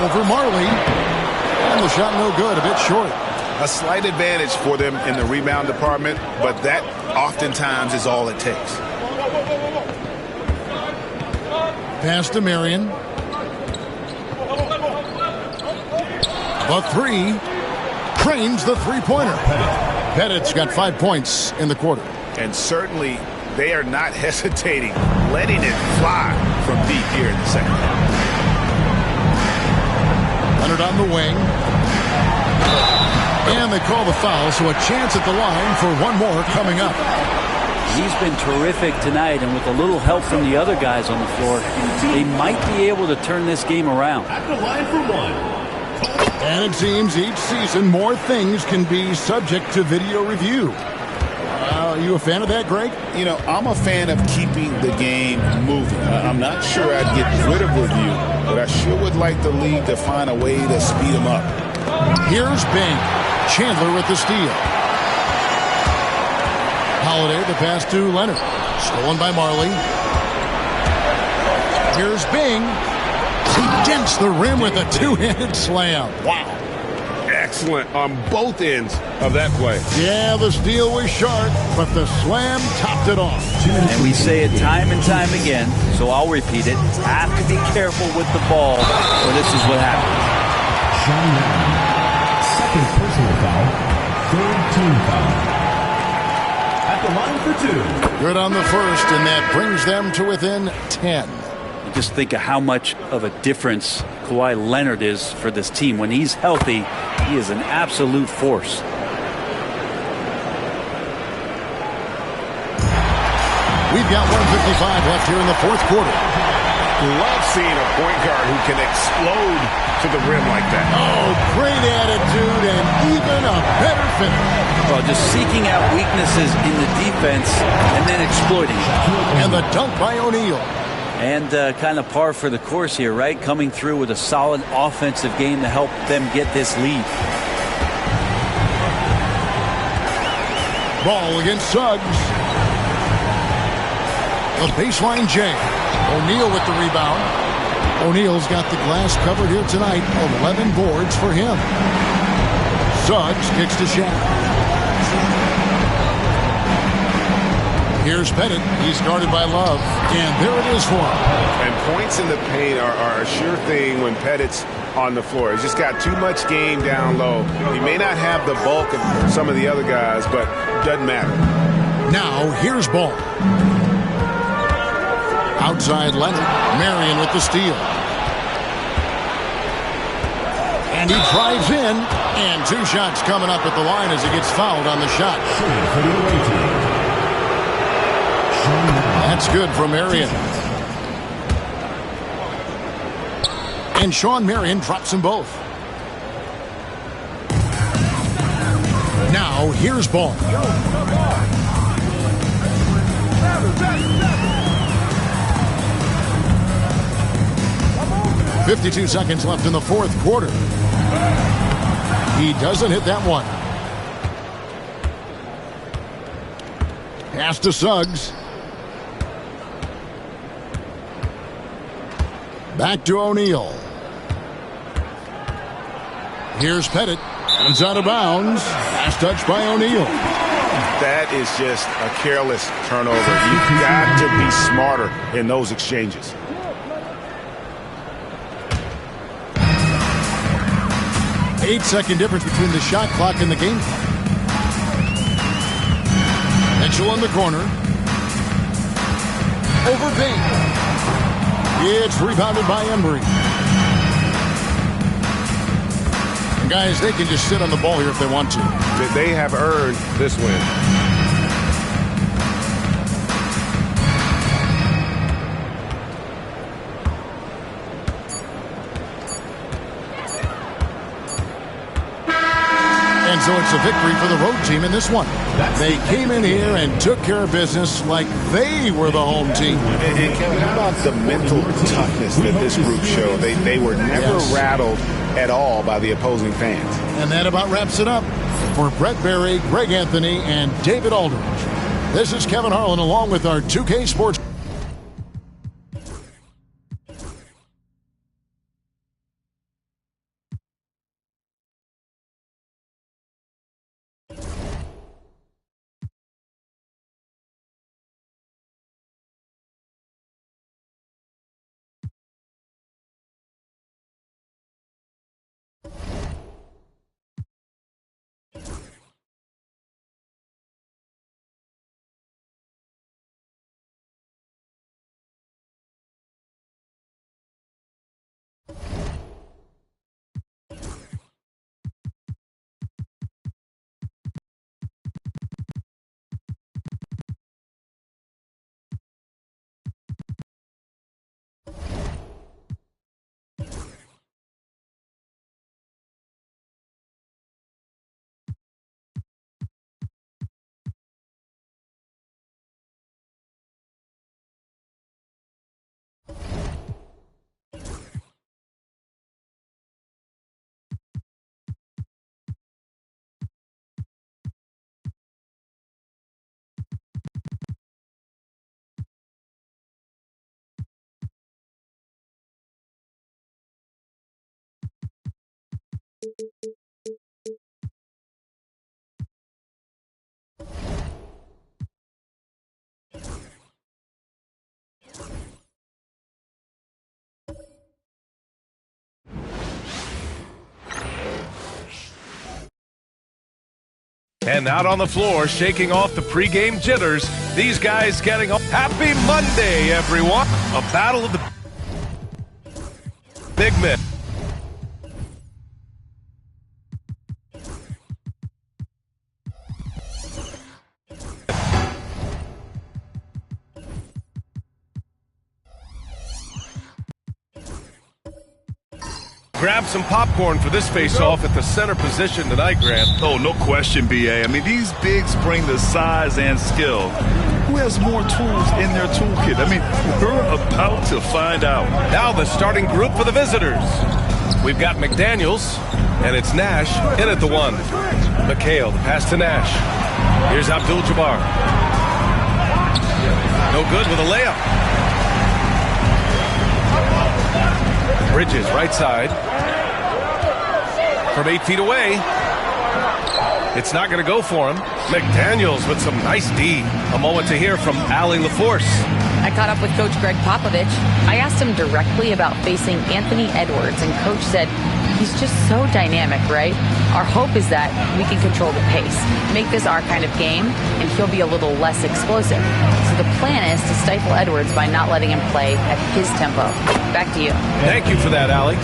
Over Marley. And the shot no good, a bit short. A slight advantage for them in the rebound department, but that oftentimes is all it takes. Pass to Marion. The 3. Cranes the three-pointer. Pettit's got 5 points in the quarter. And certainly they are not hesitating, letting it fly from deep here in the second half. Leonard on the wing. And they call the foul, so a chance at the line for one more coming up. He's been terrific tonight, and with a little help from the other guys on the floor, they might be able to turn this game around. At the line for 1. And it seems each season more things can be subject to video review. Well, Are you a fan of that, Greg? You know, I'm a fan of keeping the game moving. I'm not sure I'd get rid of review, but I sure would like the league to find a way to speed them up. Here's Bing. Chandler with the steal. Holiday, the pass to Leonard. Stolen by Marley. Here's Bing. He dents the rim with a two-handed slam. Wow. Excellent on both ends of that play. Yeah, the steal was sharp, but the slam topped it off. And we say it time and time again, so I'll repeat it. Have to be careful with the ball, or this is what happens. Sean Young, second personal foul, third team foul. At the line for two. Good on the first, and that brings them to within 10. You just think of how much of a difference Kawhi Leonard is for this team. When he's healthy, he is an absolute force. We've got 1:55 left here in the fourth quarter. Love seeing a point guard who can explode to the rim like that. Oh, great attitude and even a better finish. Well, just seeking out weaknesses in the defense and then exploiting it. And the dunk by O'Neal. And kind of par for the course here, right? Coming through with a solid offensive game to help them get this lead. Ball against Suggs. The baseline J. O'Neal with the rebound. O'Neal's got the glass covered here tonight. 11 boards for him. Suggs kicks to Shaq. Here's Pettit. He's guarded by Love. And there it is for him. And points in the paint are a sure thing when Pettit's on the floor. He's just got too much game down low. He may not have the bulk of some of the other guys, but doesn't matter. Now, here's Ball. Outside Leonard. Marion with the steal. And he drives in. And two shots coming up at the line as he gets fouled on the shot. That's good for Marion. And Shawn Marion drops them both. Now, here's Ball. 52 seconds left in the fourth quarter. He doesn't hit that one. Pass to Suggs. Back to O'Neal. Here's Pettit. Comes out of bounds. Last touch by O'Neal. That is just a careless turnover. You've got to be smarter in those exchanges. Eight-second difference between the shot clock and the game clock. Mitchell in the corner. Over Bing. It's rebounded by Embry. And guys, they can just sit on the ball here if they want to. They have earned this win. And so it's a victory for the road team in this one. They came in here and took care of business like they were the home team. And Kevin, how about the mental toughness that this group showed? They were never rattled at all by the opposing fans. And that about wraps it up. For Brett Berry, Greg Anthony, and David Aldridge, this is Kevin Harlan along with our 2K Sports And out on the floor, shaking off the pregame jitters, these guys getting up. Happy Monday, everyone. A battle of the big men. Grab some popcorn for this face-off at the center position tonight, Grant. Oh, no question, B.A. I mean, these bigs bring the size and skill. Who has more tools in their toolkit? I mean, we're about to find out. Now the starting group for the visitors. We've got McDaniels, and it's Nash in at the one. McHale, the pass to Nash. Here's Abdul-Jabbar. No good with a layup. Bridges, right side. From 8 feet away. It's not going to go for him. McDaniels with some nice D. A moment to hear from Allie LaForce. I caught up with Coach Greg Popovich. I asked him directly about facing Anthony Edwards, and Coach said he's just so dynamic, right? Our hope is that we can control the pace, make this our kind of game, and he'll be a little less explosive. So the plan is to stifle Edwards by not letting him play at his tempo. Back to you. Thank you for that, Alex.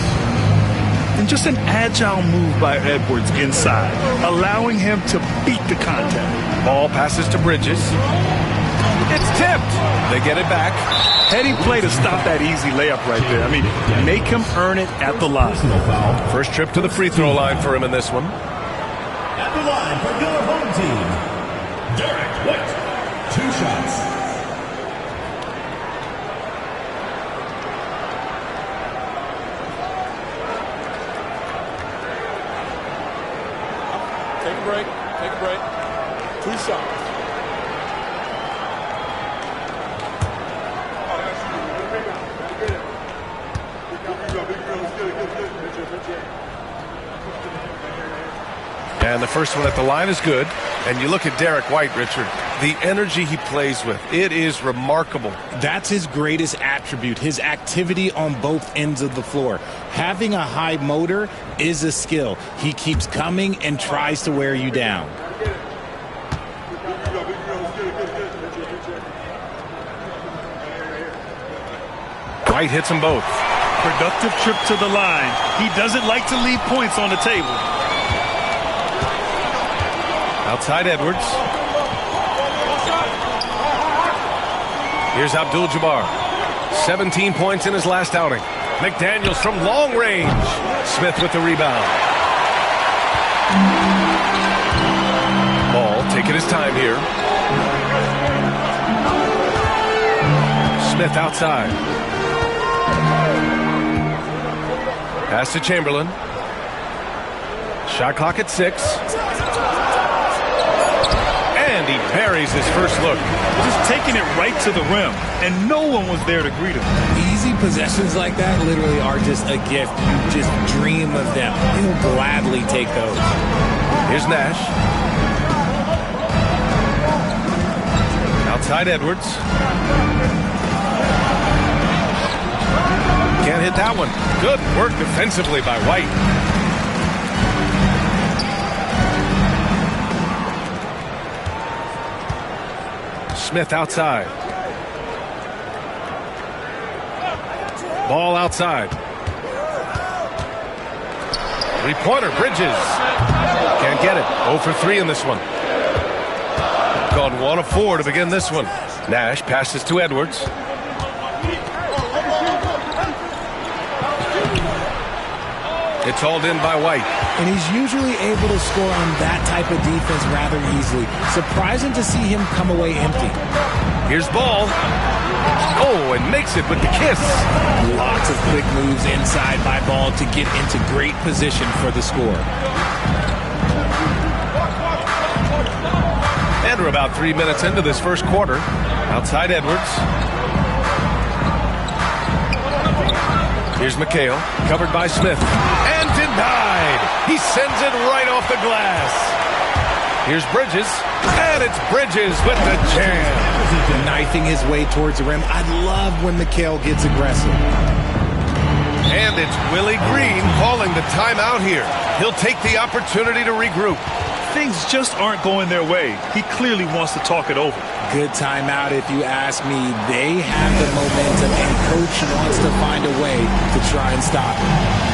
And just an agile move by Edwards inside, allowing him to beat the contact. Ball passes to Bridges. It's tipped. They get it back. Heady play to stop that easy layup right there. I mean, make him earn it at the line. First trip to the free throw line for him in this one. At the line for your home team, Derek White. 2 shots. Take a break. Take a break. 2 shots. And the first one at the line is good. And you look at Derek White, Richard, the energy he plays with, it is remarkable. That's his greatest attribute, his activity on both ends of the floor. Having a high motor is a skill. He keeps coming and tries to wear you down. White hits them both. Productive trip to the line. He doesn't like to leave points on the table. Outside Edwards. Here's Abdul-Jabbar. 17 points in his last outing. McDaniels from long range. Smith with the rebound. Ball taking his time here. Smith outside. Pass to Chamberlain. Shot clock at 6. And he buries his first look. Just taking it right to the rim, and no one was there to greet him. Easy possessions like that literally are just a gift. You just dream of them. He'll gladly take those. Here's Nash. Outside Edwards. Can't hit that one. Good work defensively by White. Smith outside. Ball outside. Three-pointer, Bridges. Can't get it. 0 for 3 in this one. Gone 1 of 4 to begin this one. Nash passes to Edwards. It's hauled in by White. And he's usually able to score on that type of defense rather easily. Surprising to see him come away empty. Here's Ball. Oh, and makes it with the kiss. Lots of quick moves inside by Ball to get into great position for the score. And we're about 3 minutes into this first quarter. Outside Edwards. Here's McHale, covered by Smith, and denied. He sends it right off the glass. Here's Bridges, and it's Bridges with the jam. Knifing his way towards the rim. I love when McHale gets aggressive. And it's Willie Green calling the timeout here. He'll take the opportunity to regroup. Things just aren't going their way. He clearly wants to talk it over. Good timeout if you ask me. They have the momentum, and coach wants to find a way to try and stop it.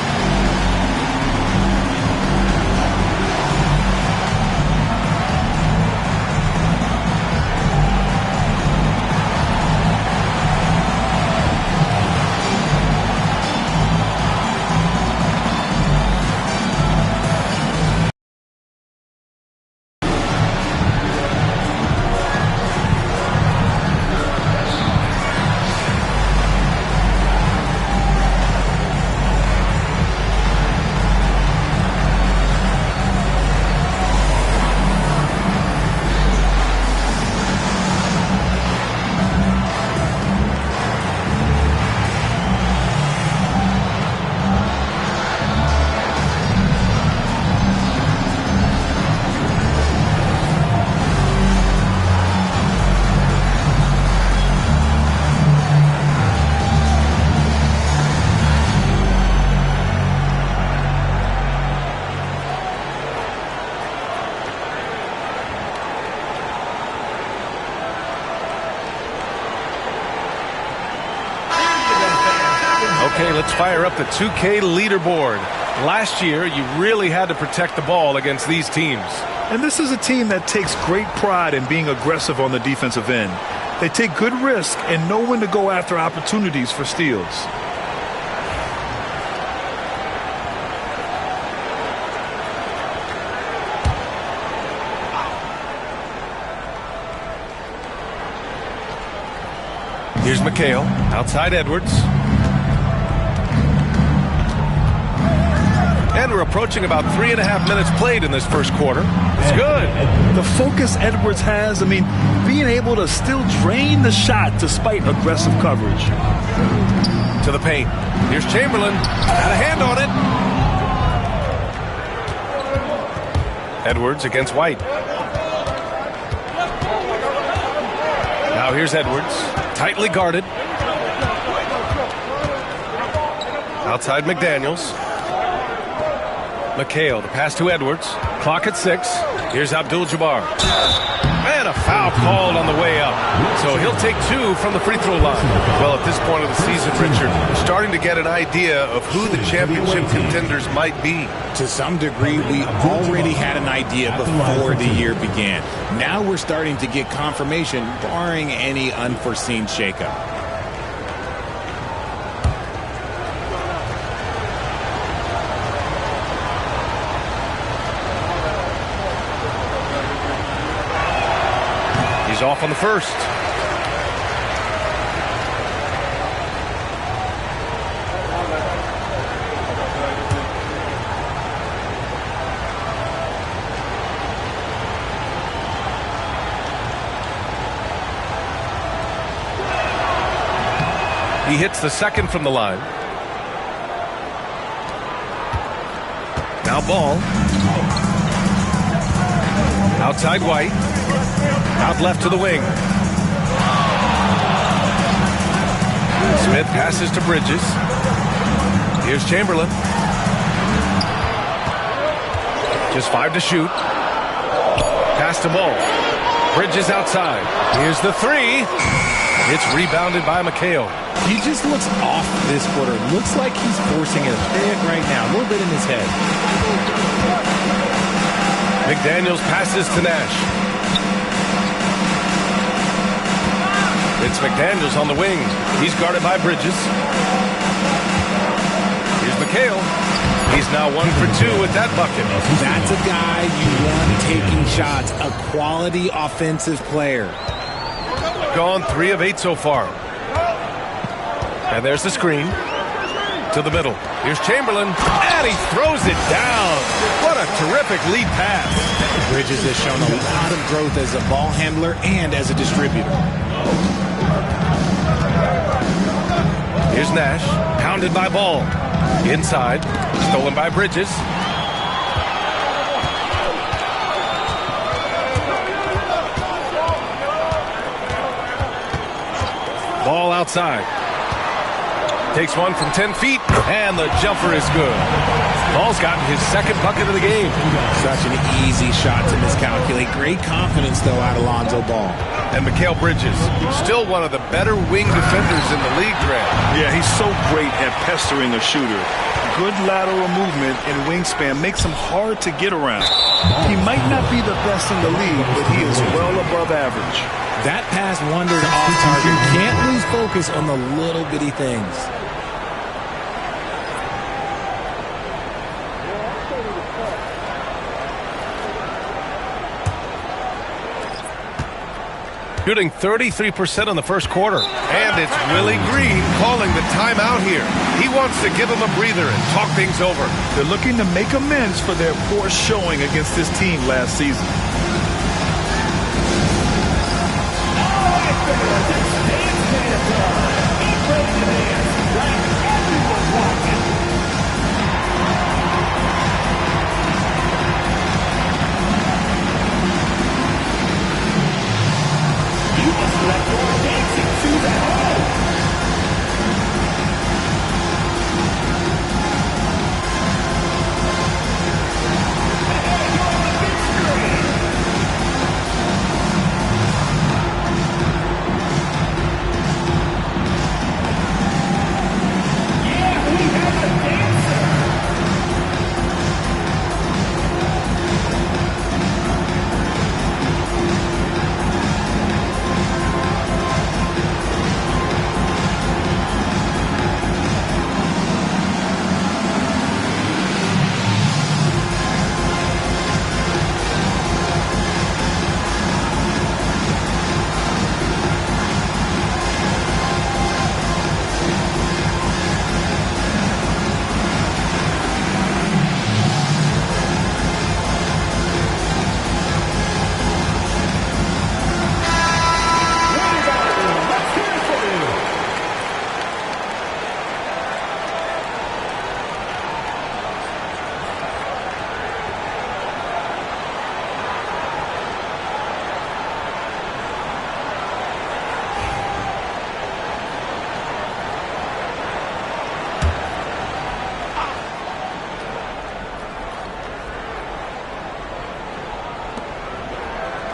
Okay, let's fire up the 2K leaderboard. Last year, you really had to protect the ball against these teams. And this is a team that takes great pride in being aggressive on the defensive end. They take good risk and know when to go after opportunities for steals. Here's McHale, outside Edwards. And we're approaching about 3.5 minutes played in this first quarter. It's good. The focus Edwards has, being able to still drain the shot despite aggressive coverage. To the paint. Here's Chamberlain. Had a hand on it. Edwards against White. Now here's Edwards. Tightly guarded. Outside McDaniels. McHale, the pass to Edwards. Clock at 6. Here's Abdul-Jabbar. And a foul called on the way up. So he'll take 2 from the free throw line. Well, at this point of the season, Richard, we're starting to get an idea of who the championship contenders might be. To some degree, we already had an idea before the year began. Now we're starting to get confirmation, barring any unforeseen shakeup. He's off on the first. He hits the second from the line. Now Ball. Outside White. Out left to the wing. Smith passes to Bridges. Here's Chamberlain. Just 5 to shoot. Pass to Ball. Bridges outside. Here's the 3. It's rebounded by McHale. He just looks off this quarter. Looks like he's forcing it a bit right now. A little bit in his head. McDaniels passes to Nash. It's McDaniels on the wing. He's guarded by Bridges. Here's McHale. He's now 1 for 2 with that bucket. That's a guy you want taking shots. A quality offensive player. Gone 3 of 8 so far. And there's the screen. To the middle. Here's Chamberlain. And he throws it down. What a terrific lead pass. Bridges has shown a lot of growth as a ball handler and as a distributor. Here's Nash, pounded by Ball. Inside, stolen by Bridges. Ball outside. Takes one from 10 feet, and the jumper is good. Ball's gotten his second bucket of the game. Such an easy shot to miscalculate. Great confidence, though, out of Lonzo Ball. And Mikal Bridges, still one of the better wing defenders in the league, Grant. Yeah, he's so great at pestering a shooter. Good lateral movement and wingspan makes him hard to get around. He might not be the best in the league, but he is well above average. That pass wandered off target. Can't lose focus on the little bitty things. Shooting 33% in the first quarter. And it's Willie Green calling the timeout here. He wants to give him a breather and talk things over. They're looking to make amends for their poor showing against this team last season.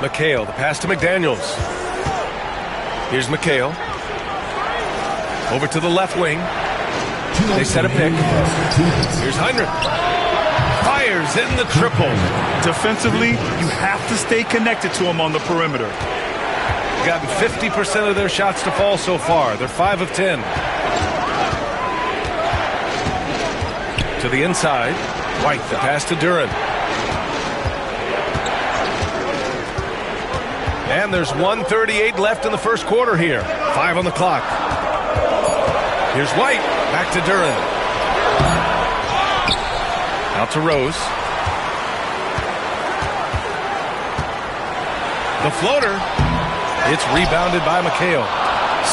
Mikal, the pass to McDaniels. Here's Mikal. Over to the left wing. They set a pick. Here's Heinrich. Fires in the triple. Defensively, you have to stay connected to him on the perimeter. Gotten 50% of their shots to fall so far. They're 5 of 10. To the inside. White, the pass to Duren. And there's 1:38 left in the first quarter here. 5 on the clock. Here's White. Back to Duren. Out to Rose. The floater. It's rebounded by Mikal.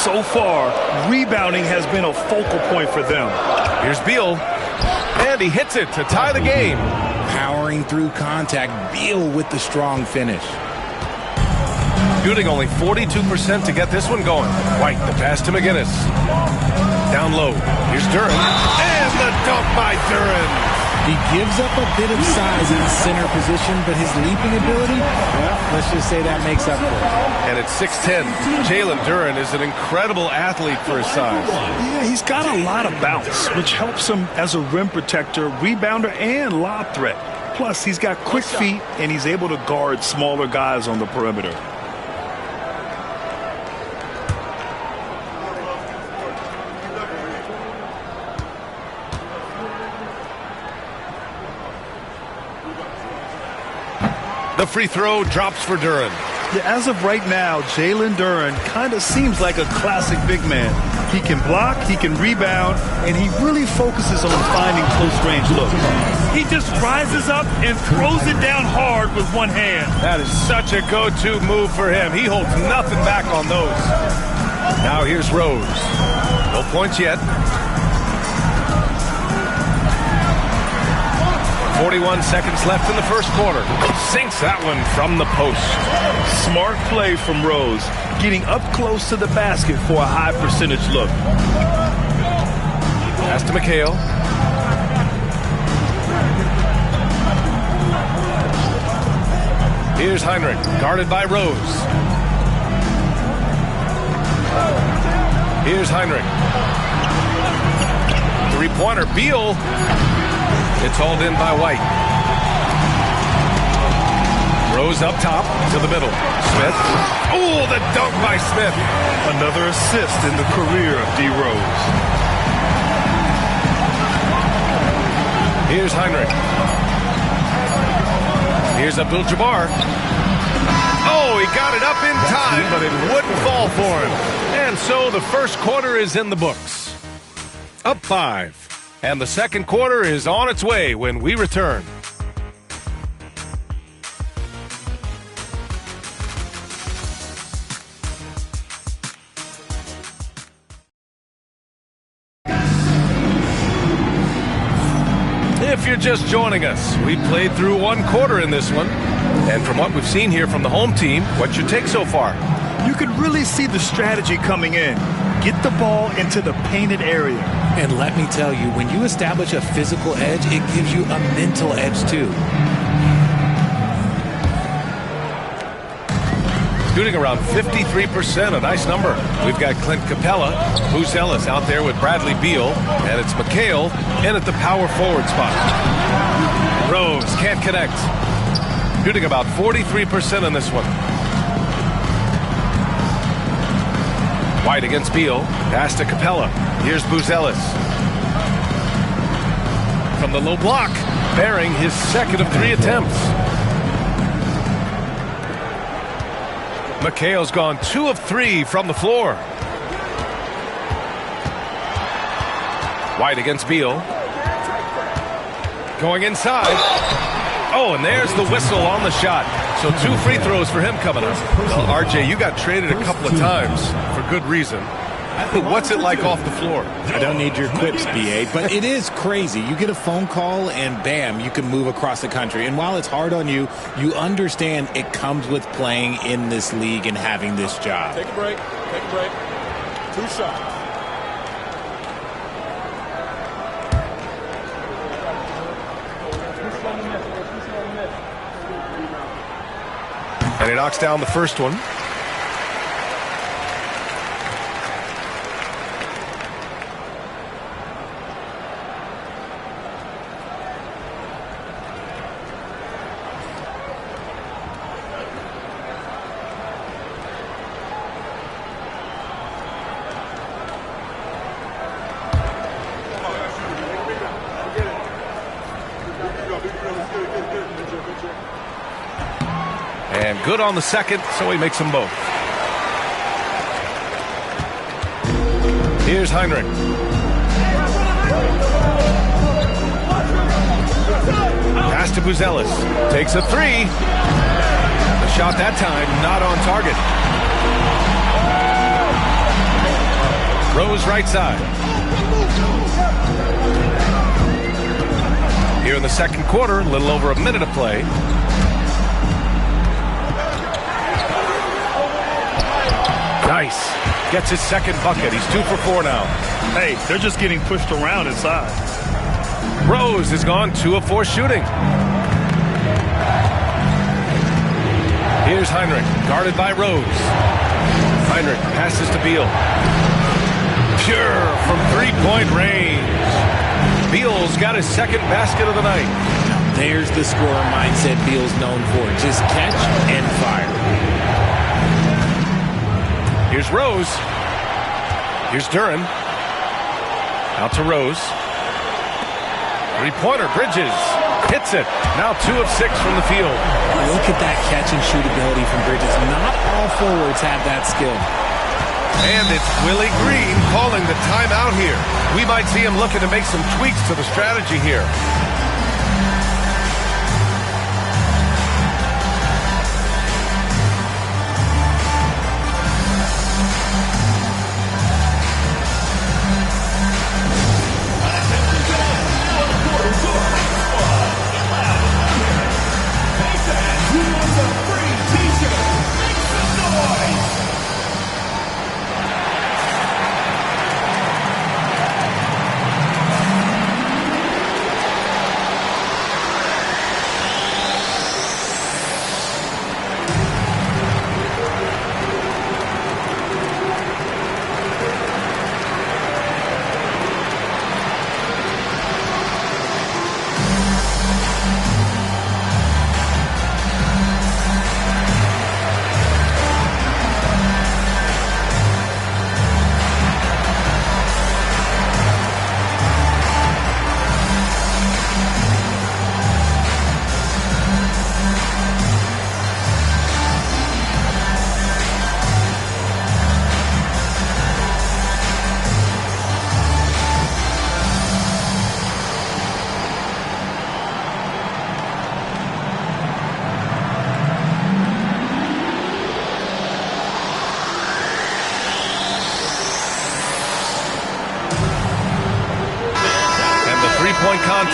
So far, rebounding has been a focal point for them. Here's Beal. And he hits it to tie the game. Powering through contact. Beal with the strong finish. Shooting only 42% to get this one going. White, the pass to McGinnis. Down low. Here's Duren. And the dunk by Duren. He gives up a bit of size in the center position, but his leaping ability, well, let's just say that makes up for it. And at 6'10", Jalen Duren is an incredible athlete for his size. Yeah, he's got a lot of bounce, which helps him as a rim protector, rebounder, and lob threat. Plus, he's got quick feet, and he's able to guard smaller guys on the perimeter. The free throw drops for Duren. Yeah, as of right now, Jalen Duren kind of seems like a classic big man. He can block, he can rebound, and he really focuses on finding close-range looks. He just rises up and throws it down hard with one hand. That is such a go-to move for him. He holds nothing back on those. Now here's Rose. No points yet. 41 seconds left in the first quarter. Sinks that one from the post. Smart play from Rose, getting up close to the basket for a high percentage look. Pass to McHale. Here's Heinrich, guarded by Rose. Here's Heinrich. Three-pointer, Beal. It's hauled in by White. Rose up top to the middle. Smith. Oh, the dunk by Smith. Another assist in the career of D. Rose. Here's Heinrich. Here's Abdul-Jabbar. Oh, he got it up in time, but it wouldn't fall for him. And so the first quarter is in the books. Up 5. And the second quarter is on its way when we return. If you're just joining us, we played through one quarter in this one. And from what we've seen here from the home team, what's your take so far? You can really see the strategy coming in. Get the ball into the painted area. And let me tell you, when you establish a physical edge, it gives you a mental edge too. Shooting around 53%, a nice number. We've got Clint Capella, Buzelis out there with Bradley Beal, and it's McHale in at the power forward spot. Rose can't connect. Shooting about 43% in this one. White against Beal. Pass to Capella. Here's Buzelis. From the low block, bearing his second of 3 attempts. McHale's gone 2 of 3 from the floor. White against Beal. Going inside. Oh, and there's the whistle on the shot. So 2 free throws for him coming up. Well, RJ, you got traded a couple of times for good reason. What's it like off the floor? I don't need your quips, BA, but it is crazy. You get a phone call and bam, you can move across the country. And while it's hard on you, you understand it comes with playing in this league and having this job. Take a break. Take a break. 2 shots. And he knocks down the first one. And good on the second, so he makes them both. Here's Heinrich. Pass to Buzelis. Takes a 3. The shot that time not on target. Rose right side. Here in the second quarter, a little over a minute of play. Nice. Gets his second bucket. He's 2 for 4 now. Hey, they're just getting pushed around inside. Rose has gone 2 of 4 shooting. Here's Heinrich, guarded by Rose. Heinrich passes to Beal. Pure from 3-point range. Beal's got his second basket of the night. There's the scorer mindset Beal's known for. Just catch and fire. Here's Rose. Here's Duren. Out to Rose. 3-pointer, Bridges. Hits it. Now 2 of 6 from the field. Look at that catch and shoot ability from Bridges. Not all forwards have that skill. And it's Willie Green calling the timeout here. We might see him looking to make some tweaks to the strategy here.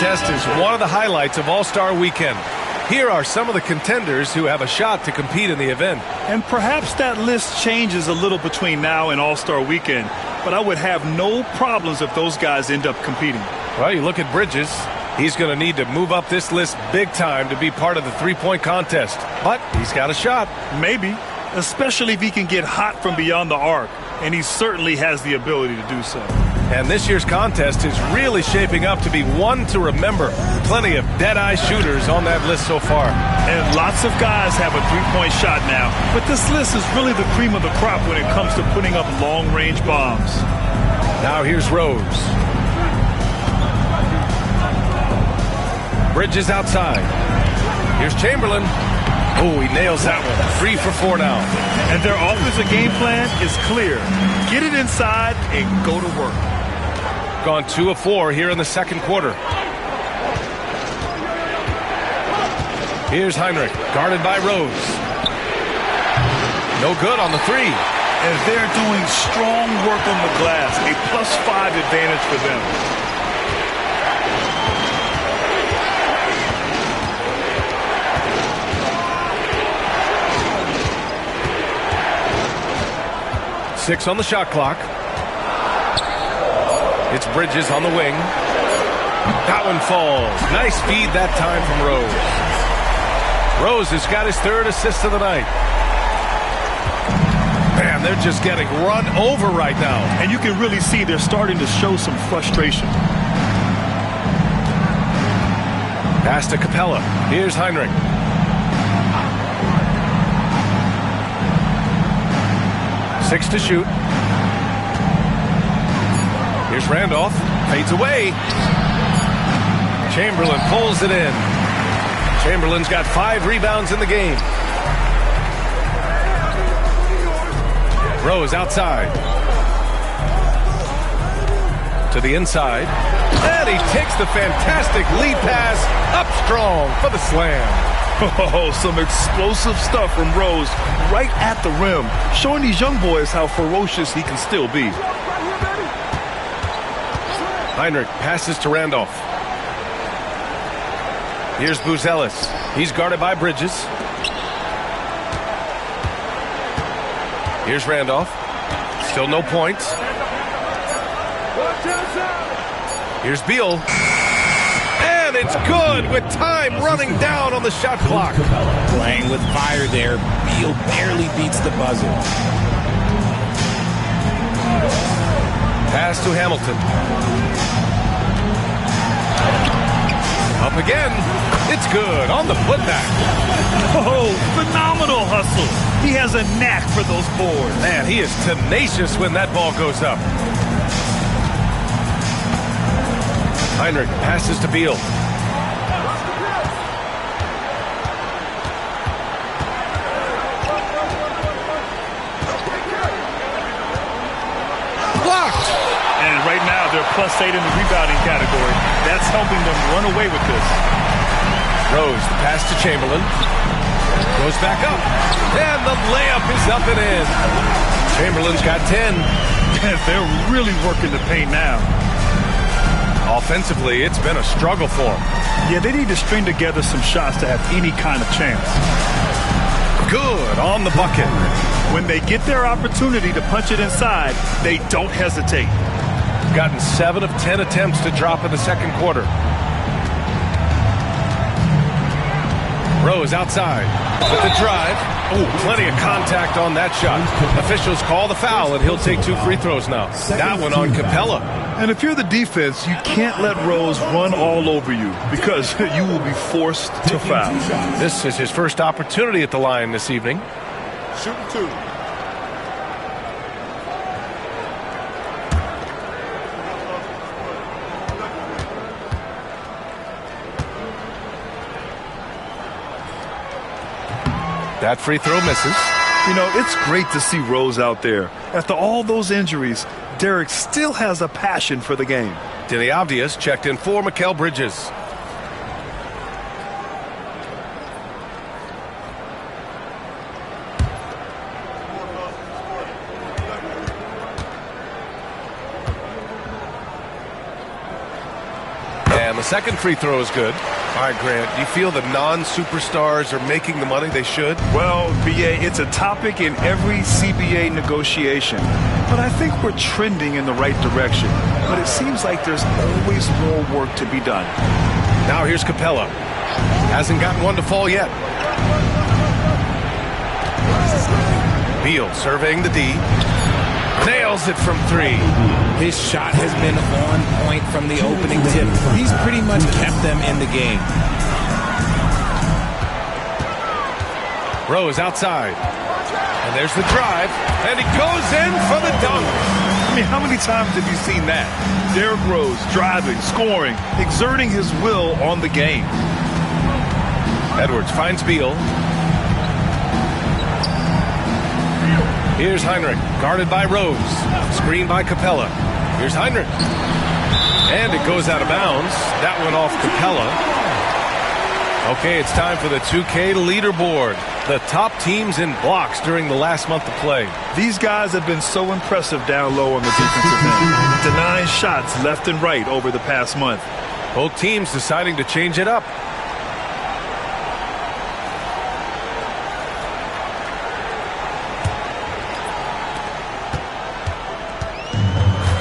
contest is one of the highlights of All-Star Weekend. Here are some of the contenders who have a shot to compete in the event. And perhaps that list changes a little between now and All-Star Weekend, but I would have no problems if those guys end up competing. Well, you look at Bridges. He's going to need to move up this list big time to be part of the three-point contest. But he's got a shot. Maybe, especially if he can get hot from beyond the arc, and he certainly has the ability to do so. And this year's contest is really shaping up to be one to remember. Plenty of dead-eye shooters on that list so far. And lots of guys have a three-point shot now. But this list is really the cream of the crop when it comes to putting up long-range bombs. Now here's Rose. Bridges outside. Here's Chamberlain. Oh, he nails that one. 3 for 4 now. And their offensive game plan is clear. Get it inside and go to work. Gone 2 of 4 here in the second quarter. Here's Heinrich, guarded by Rose. No good on the 3. And they're doing strong work on the glass. A +5 advantage for them. Six on the shot clock. It's Bridges on the wing. That one falls. Nice feed that time from Rose. Rose has got his 3rd assist of the night. Man, they're just getting run over right now. And you can really see they're starting to show some frustration. Pass to Capella. Here's Heinrich. Six to shoot. Here's Randolph. Fades away. Chamberlain pulls it in. Chamberlain's got 5 rebounds in the game. Rose outside. To the inside. And he takes the fantastic lead pass up strong for the slam. Oh, some explosive stuff from Rose right at the rim, showing these young boys how ferocious he can still be. Heinrich passes to Randolph. Here's Buzelis. He's guarded by Bridges. Here's Randolph. Still no points. Here's Beal. And it's good with time running down on the shot clock. Playing with fire there. Beal barely beats the buzzer. Pass to Hamilton. Up again. It's good on the putback. Oh, phenomenal hustle. He has a knack for those boards. Man, he is tenacious when that ball goes up. Heinrich passes to Beal. Blocked. And right now they're +8 in the rebounding category. That's helping them run away with this. Rose, the pass to Chamberlain. Goes back up. And the layup is up and in. Chamberlain's got 10. They're really working the paint now. Offensively, it's been a struggle for them. Yeah, they need to string together some shots to have any kind of chance. Good on the bucket. When they get their opportunity to punch it inside, they don't hesitate. Gotten 7 of 10 attempts to drop in the second quarter. Rose outside with the drive. Oh, plenty of contact on that shot. Officials call the foul, and he'll take 2 free throws now. That one on Capella. And if you're the defense, you can't let Rose run all over you because you will be forced to foul. This is his first opportunity at the line this evening. Shooting 2. That free throw misses. You know, it's great to see Rose out there. After all those injuries, Derek still has a passion for the game. Denny Avdias checked in for Mikal Bridges. second free throw is good. All right, Grant, do you feel the non-superstars are making the money they should? Well, BA, it's a topic in every CBA negotiation. But I think we're trending in the right direction. But it seems like there's always more work to be done. Now here's Capella. Hasn't gotten one to fall yet. Beal surveying the D. Nails it from three. His shot has been on point from the opening tip. He's pretty much kept them in the game. Rose outside. And there's the drive. And he goes in for the dunk. I mean, how many times have you seen that? Derrick Rose driving, scoring, exerting his will on the game. Edwards finds Beal. Here's Heinrich, guarded by Rose. Screened by Capella. Here's Heinrich. And it goes out of bounds. That went off Capella. Okay, it's time for the 2K leaderboard. The top teams in blocks during the last month of play. These guys have been so impressive down low on the defensive end, denying shots left and right over the past month. Both teams deciding to change it up.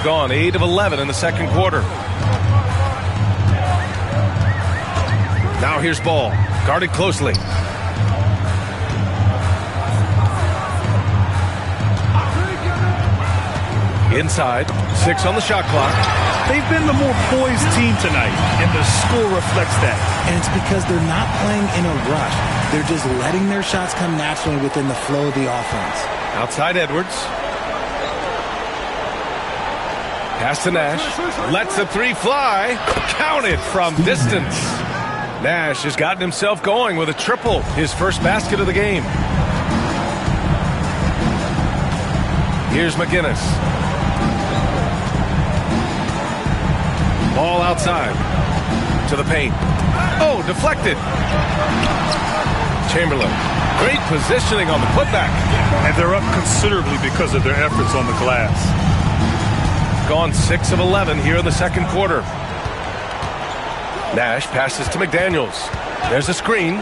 Gone 8 of 11 in the second quarter. Now here's Ball, guarded closely. Inside, 6 on the shot clock. They've been the more poised team tonight, and the score reflects that. And it's because they're not playing in a rush. They're just letting their shots come naturally within the flow of the offense. Outside Edwards. Pass to Nash. Lets the three fly. Counted from distance. Nash has gotten himself going with a triple. His first basket of the game. Here's McGinnis. Ball outside. To the paint. Oh, deflected. Chamberlain. Great positioning on the putback. And they're up considerably because of their efforts on the glass. Gone 6 of 11 here in the second quarter. Nash passes to McDaniels. There's a screen.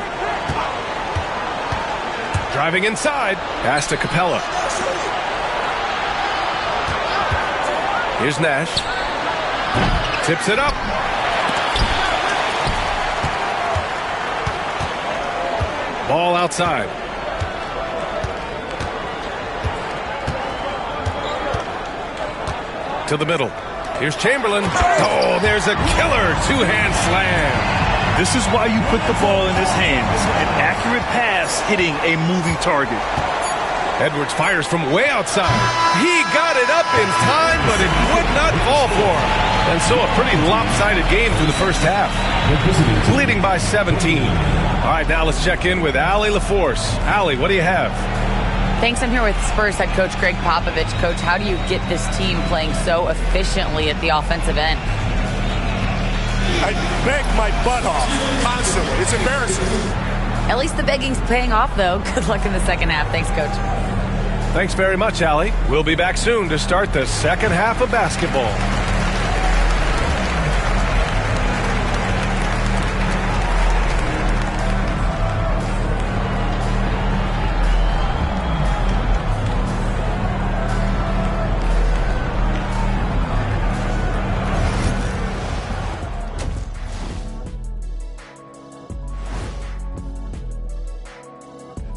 Driving inside. Pass to Capella. Here's Nash. Tips it up. Ball outside. To the middle. Here's Chamberlain. Oh, there's a killer two-hand slam. This is why you put the ball in his hands. An accurate pass hitting a moving target. Edwards fires from way outside. He got it up in time, but it would not fall for him. And so a pretty lopsided game through the first half. Leading by 17. All right, now let's check in with Allie LaForce. Allie, what do you have? Thanks. I'm here with Spurs head coach Greg Popovich. Coach, how do you get this team playing so efficiently at the offensive end? I beg my butt off constantly. It's embarrassing. At least the begging's paying off, though. Good luck in the second half. Thanks, Coach. Thanks very much, Allie. We'll be back soon to start the second half of basketball.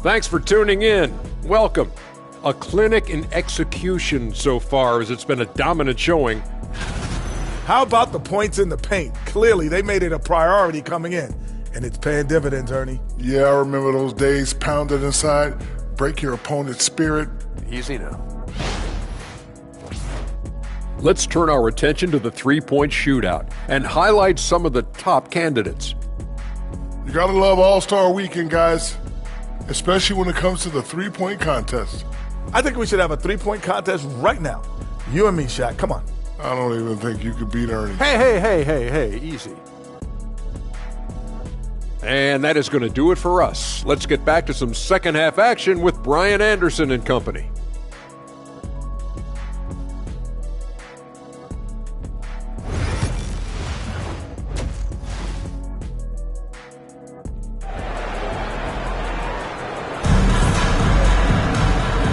Thanks for tuning in. Welcome. A clinic in execution so far, as it's been a dominant showing. How about the points in the paint? Clearly, they made it a priority coming in, and it's paying dividends, Ernie. Yeah, I remember those days pounded inside. Break your opponent's spirit. Easy now. Let's turn our attention to the three-point shootout and highlight some of the top candidates. You gotta love All-Star Weekend, guys, especially when it comes to the three-point contest. I think we should have a three-point contest right now. You and me, Shaq. Come on. I don't even think you could beat Ernie. Hey, easy. And that is going to do it for us. Let's get back to some second half action with Brian Anderson and company.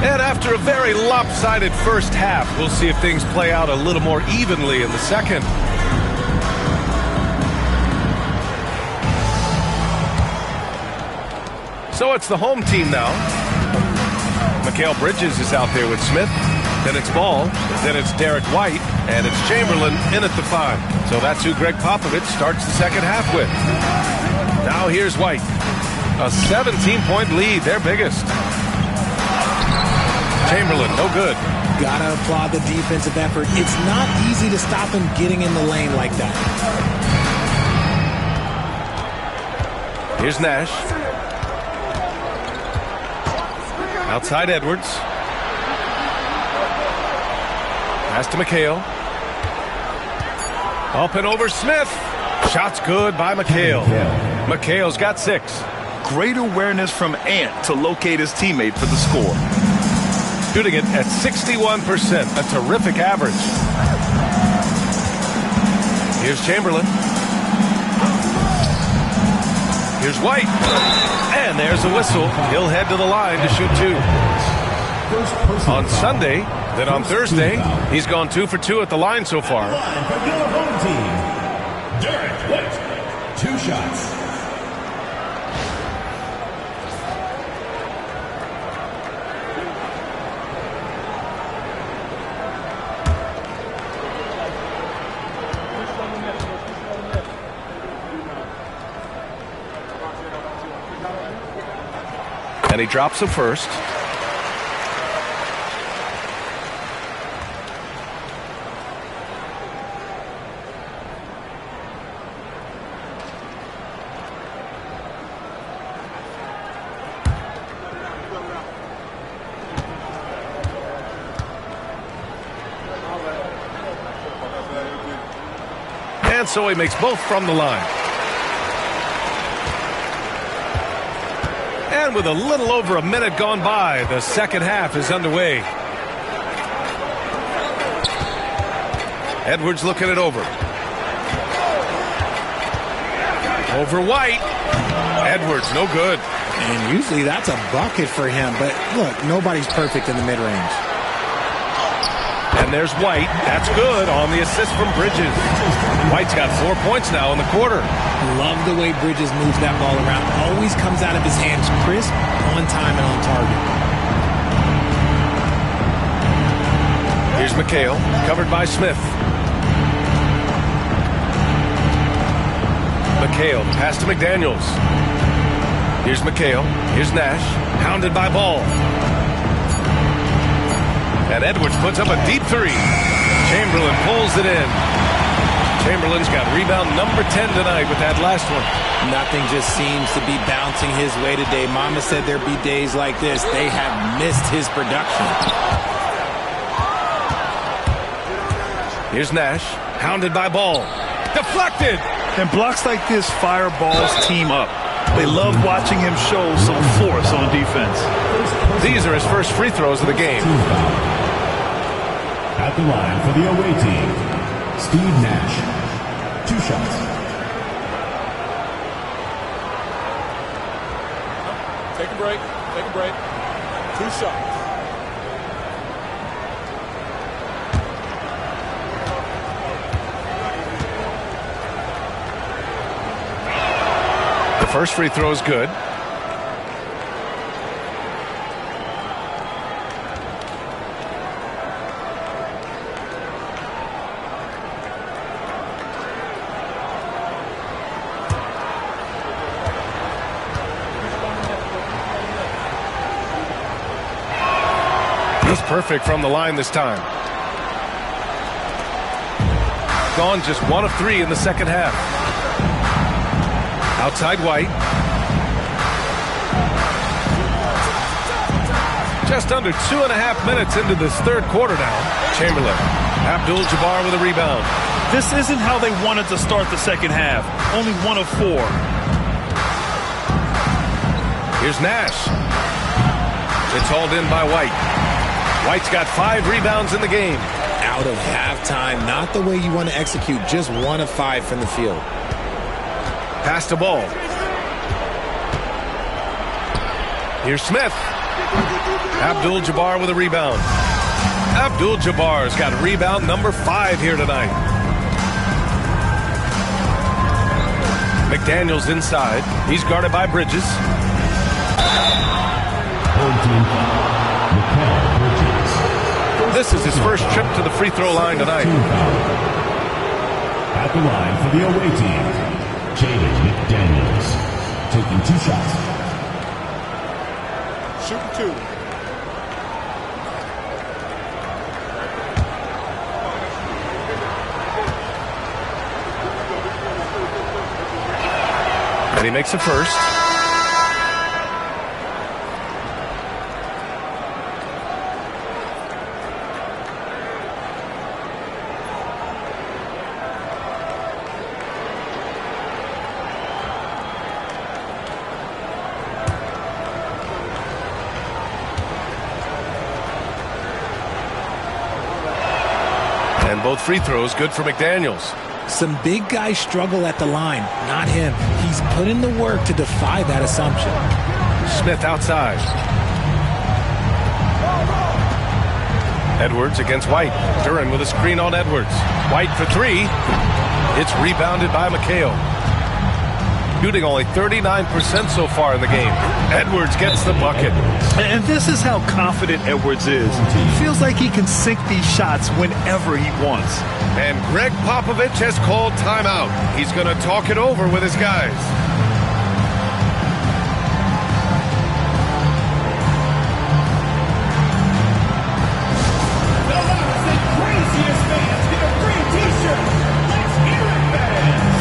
And after a very lopsided first half, we'll see if things play out a little more evenly in the second. So it's the home team now. Mikal Bridges is out there with Smith. Then it's Ball. Then it's Derek White. And it's Chamberlain in at the 5. So that's who Greg Popovich starts the second half with. Now here's White. A 17-point lead, their biggest. Chamberlain, no good. Gotta applaud the defensive effort. It's not easy to stop him getting in the lane like that. Here's Nash. Outside Edwards. Pass to McHale. Up and over Smith. Shot's good by McHale. McHale's got 6. Great awareness from Ant to locate his teammate for the score. Shooting it at 61%, a terrific average. Here's Chamberlain. Here's White. And there's a whistle. He'll head to the line to shoot 2. On Sunday, then on Thursday, he's gone 2 for 2 at the line so far. Derek White, 2 shots. And he drops him first. And so he makes both from the line. And with a little over a minute gone by, the second half is underway. Edwards looking it over. Over White. Edwards, no good. And usually that's a bucket for him. But look, nobody's perfect in the mid-range. And there's White. That's good on the assist from Bridges. White's got 4 points now in the quarter. Love the way Bridges moves that ball around. Always comes out of his hands crisp, on time, and on target. Here's McHale, covered by Smith. McHale, pass to McDaniels. Here's McHale. Here's Nash, hounded by Ball. And Edwards puts up a deep 3. Chamberlain pulls it in. Chamberlain's got rebound number 10 tonight with that last one. Nothing just seems to be bouncing his way today. Mama said there'd be days like this. They have missed his production. Here's Nash, hounded by Ball. Deflected! And blocks like this fire Ball's team up. They love watching him show some force on defense. These are his first free throws of the game. At the line for the away team, Steve Nash. 2 shots. Take a break. Take a break. 2 shots. The first free throw is good. He's perfect from the line this time. Gone just 1 of 3 in the second half. Outside White. Just under 2.5 minutes into this third quarter now. Chamberlain. Abdul-Jabbar with a rebound. This isn't how they wanted to start the second half. Only 1 of 4. Here's Nash. It's hauled in by White. White's got 5 rebounds in the game. Out of halftime, not the way you want to execute, just 1 of 5 from the field. Pass to Ball. Here's Smith. Abdul-Jabbar with a rebound. Abdul-Jabbar's got rebound number 5 here tonight. McDaniels inside. He's guarded by Bridges. This is his first trip to the free throw line tonight. At the line for the away team, Jaden McDaniels, taking 2 shots. Shooting 2. And he makes the first. And both free throws good for McDaniels. Some big guys struggle at the line, not him. He's put in the work to defy that assumption. Smith outside. Edwards against White. Duren with a screen on Edwards. White for 3. It's rebounded by McHale. Shooting only 39% so far in the game. Edwards gets the bucket. And this is how confident Edwards is. He feels like he can sink these shots whenever he wants. And Greg Popovich has called timeout. He's going to talk it over with his guys. The loudest and craziest fans get a free t-shirt. Let's hear it, fans.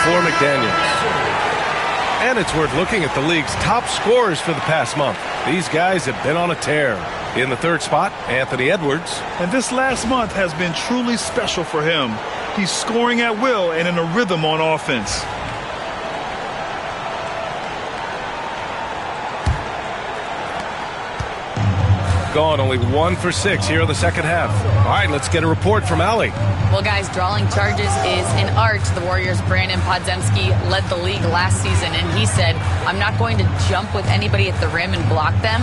For McDaniels. And it's worth looking at the league's top scorers for the past month. These guys have been on a tear. In the 3rd spot, Anthony Edwards. And this last month has been truly special for him. He's scoring at will and in a rhythm on offense. Gone only 1 for 6 here in the second half. All right, let's get a report from Allie. Well, guys, drawing charges is an art. The Warriors' Brandon Podziemski led the league last season, and he said, I'm not going to jump with anybody at the rim and block them.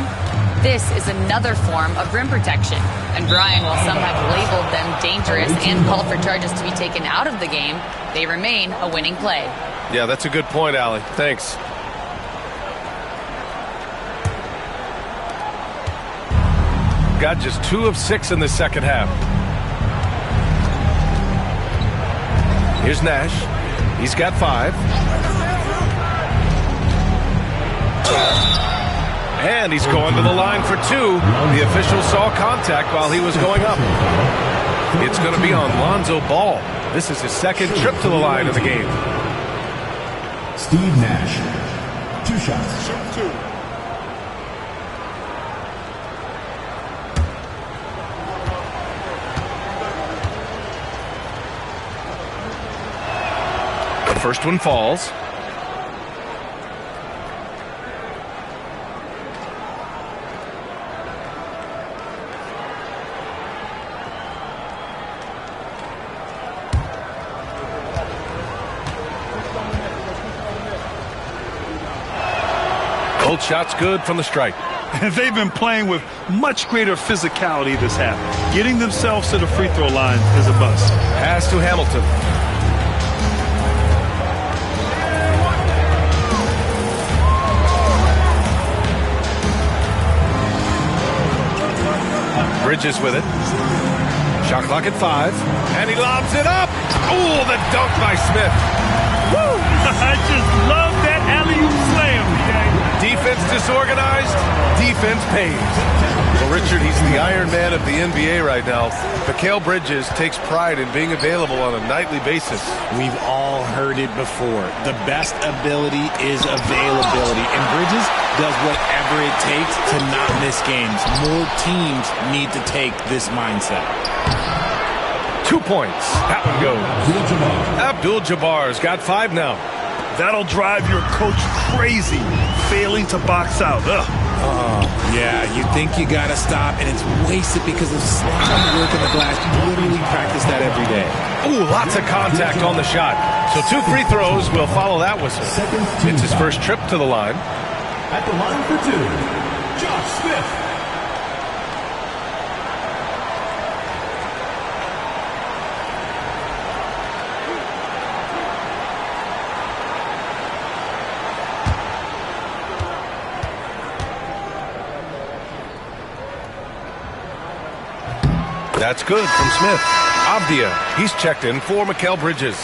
This is another form of rim protection. And Brian, while some have labeled them dangerous and called for charges to be taken out of the game, they remain a winning play. Yeah, that's a good point, Allie. Thanks. Got just 2 of 6 in the second half. Here's Nash. He's got 5. And he's going to the line for 2. The official saw contact while he was going up. It's going to be on Lonzo Ball. This is his 2nd trip to the line of the game. Steve Nash, 2 shots. Shoot 2. The first one falls. Both shots good from the stripe. And they've been playing with much greater physicality this half. Getting themselves to the free throw line is a bust. Pass to Hamilton. Bridges with it. Shot clock at 5. And he lobs it up. Oh, the dunk by Smith. Woo! I just love that alley-oop slam. Defense disorganized. Defense pays. Well, Richard, he's the Iron Man of the NBA right now. Mikal Bridges takes pride in being available on a nightly basis. We've all heard it before. The best ability is availability. And Bridges does whatever it takes to not miss games. More teams need to take this mindset. 2 points. That one goes. Abdul-Jabbar's got 5 now. That'll drive your coach crazy, failing to box out. Yeah, you think you got to stop, and it's wasted because of sloppy work in the glass. You literally practice that every day. Ooh, lots of contact on the shot. So 2 free throws will follow that whistle. It's his first trip to the line. At the line for 2, Josh Smith. That's good from Smith. Avdia, he's checked in for Mikal Bridges.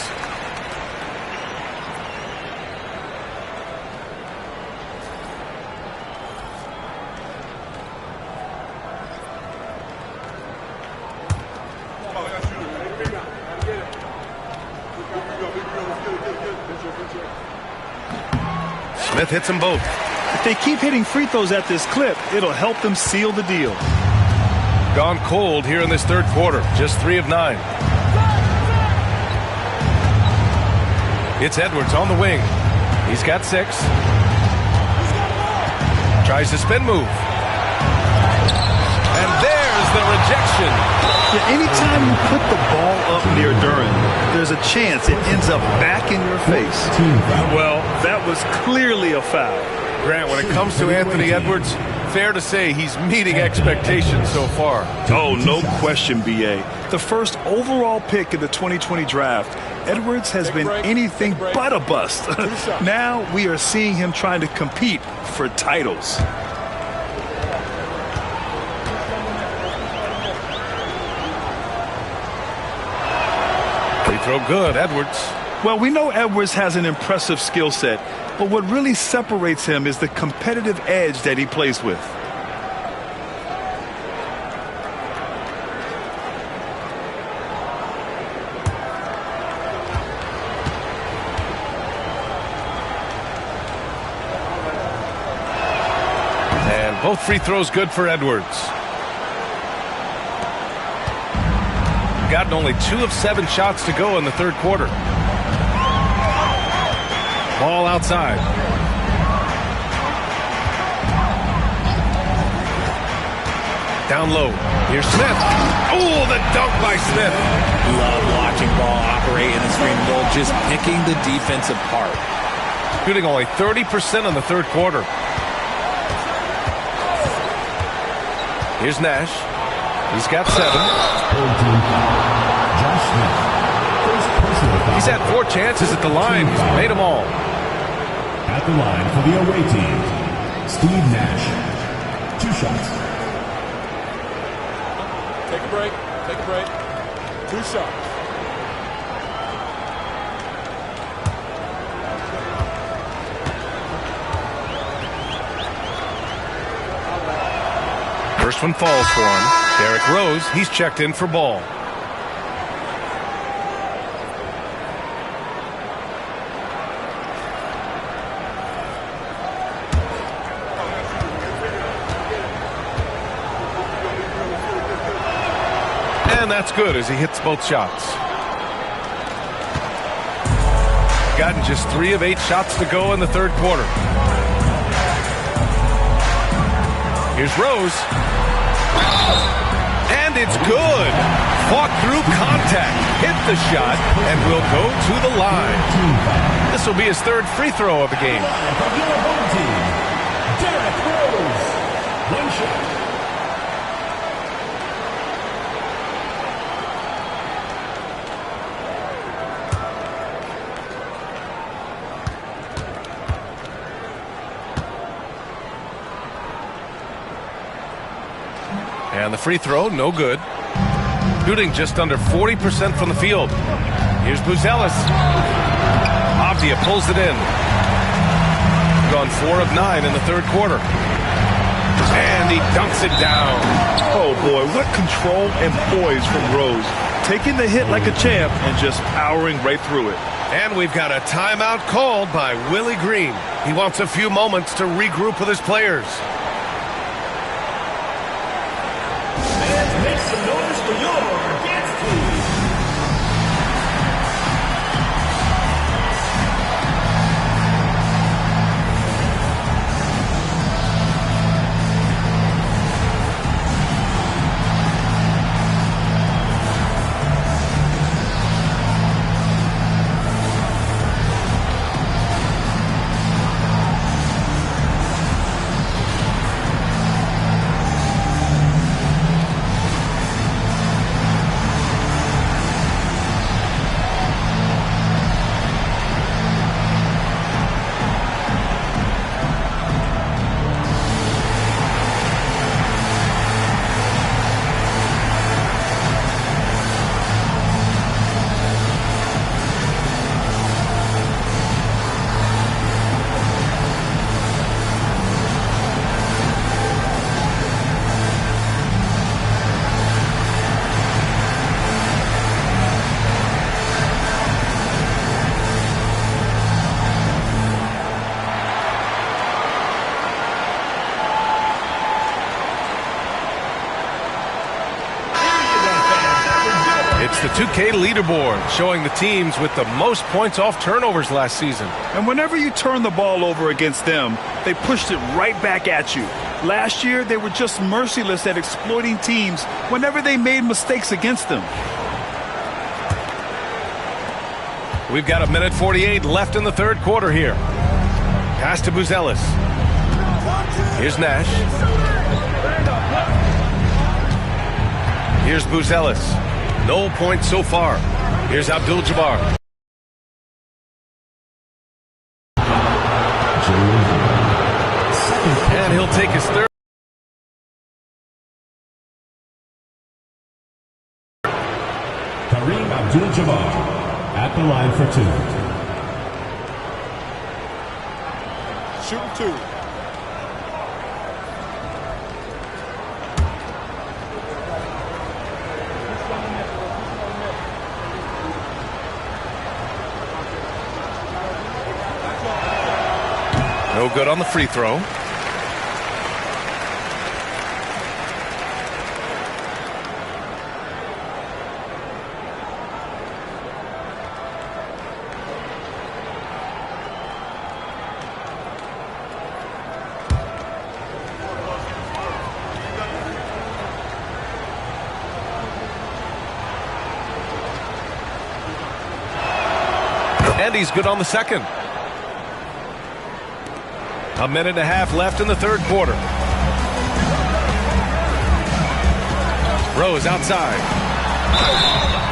Smith hits them both. If they keep hitting free throws at this clip, it'll help them seal the deal. Gone cold here in this third quarter. Just 3 of 9. It's Edwards on the wing. He's got 6. Tries to spin move. And there's the rejection. Yeah, anytime you put the ball up near Duren, there's a chance it ends up back in your face. Well, that was clearly a foul. Grant, when it comes to Anthony Edwards, fair to say he's meeting expectations so far. Oh, no question, B.A. The first overall pick in the 2020 draft, Edwards has been anything but a bust. Now we are seeing him trying to compete for titles. Free throw good, Edwards. Well, we know Edwards has an impressive skill set, but what really separates him is the competitive edge that he plays with. And both free throws good for Edwards. Gotten only 2 of 7 shots to go in the third quarter. Ball outside. Down low. Here's Smith. Oh, the dunk by Smith. Love watching ball operate in the screen and roll, just picking the defense apart. Shooting only 30% in the third quarter. Here's Nash. He's got 7. He's had 4 chances at the line. He's made them all. At the line for the away team, Steve Nash. 2 shots. Take a break. Take a break. 2 shots. First one falls for him. Derrick Rose, he's checked in for ball. And that's good as he hits both shots. Gotten just 3 of 8 shots to go in the third quarter. Here's Rose. And it's good. Fought through contact, hit the shot, and will go to the line. This will be his 3rd free throw of the game. One shot. And the free throw, no good. Shooting just under 40% from the field. Here's Buzelis. Avdia pulls it in. Gone 4 of 9 in the third quarter. And he dunks it down. Oh, boy, what control and poise from Rose. Taking the hit like a champ and just powering right through it. And we've got a timeout called by Willie Green. He wants a few moments to regroup with his players. Make some noise for your dance team. The 2K leaderboard showing the teams with the most points off turnovers last season. And whenever you turn the ball over against them, they pushed it right back at you. Last year, they were just merciless at exploiting teams whenever they made mistakes against them. We've got 1:48 left in the third quarter here. Pass to Buzelis. Here's Nash. Here's Buzelis. No points so far. Here's Abdul-Jabbar. And he'll take his third. Kareem Abdul-Jabbar at the line for 2. Shooting 2. No good on the free throw. And he's good on the second. 1.5 minutes left in the third quarter. Rose outside.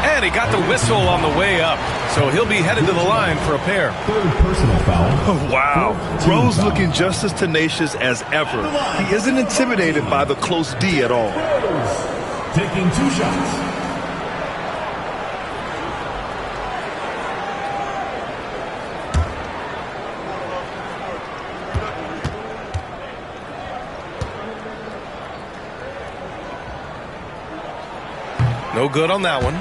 And he got the whistle on the way up. So he'll be headed to the line for a pair. Third personal foul. Oh, wow. Rose looking just as tenacious as ever. He isn't intimidated by the close D at all. Rose taking 2 shots. No good on that one.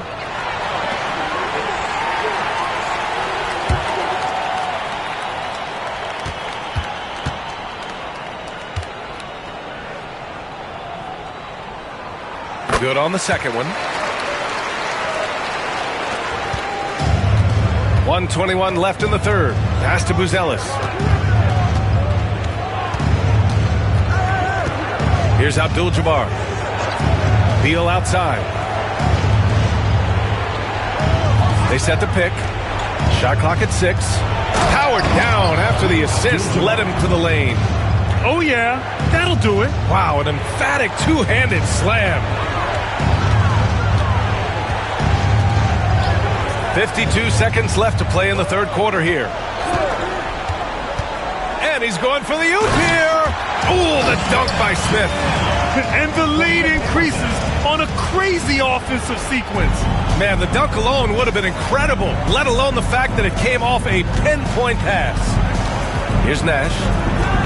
Good on the second one. 1:21 left in the third. Pass to Buzelis. Here's Abdul-Jabbar. Beal outside. They set the pick. Shot clock at 6. Powered down after the assist led him to the lane. Oh, yeah. That'll do it. Wow, an emphatic two-handed slam. 52 seconds left to play in the third quarter here. And he's going for the oop here. Ooh, the dunk by Smith. And the lead increases on a crazy offensive sequence. Man, the dunk alone would have been incredible, let alone the fact that it came off a pinpoint pass. Here's Nash.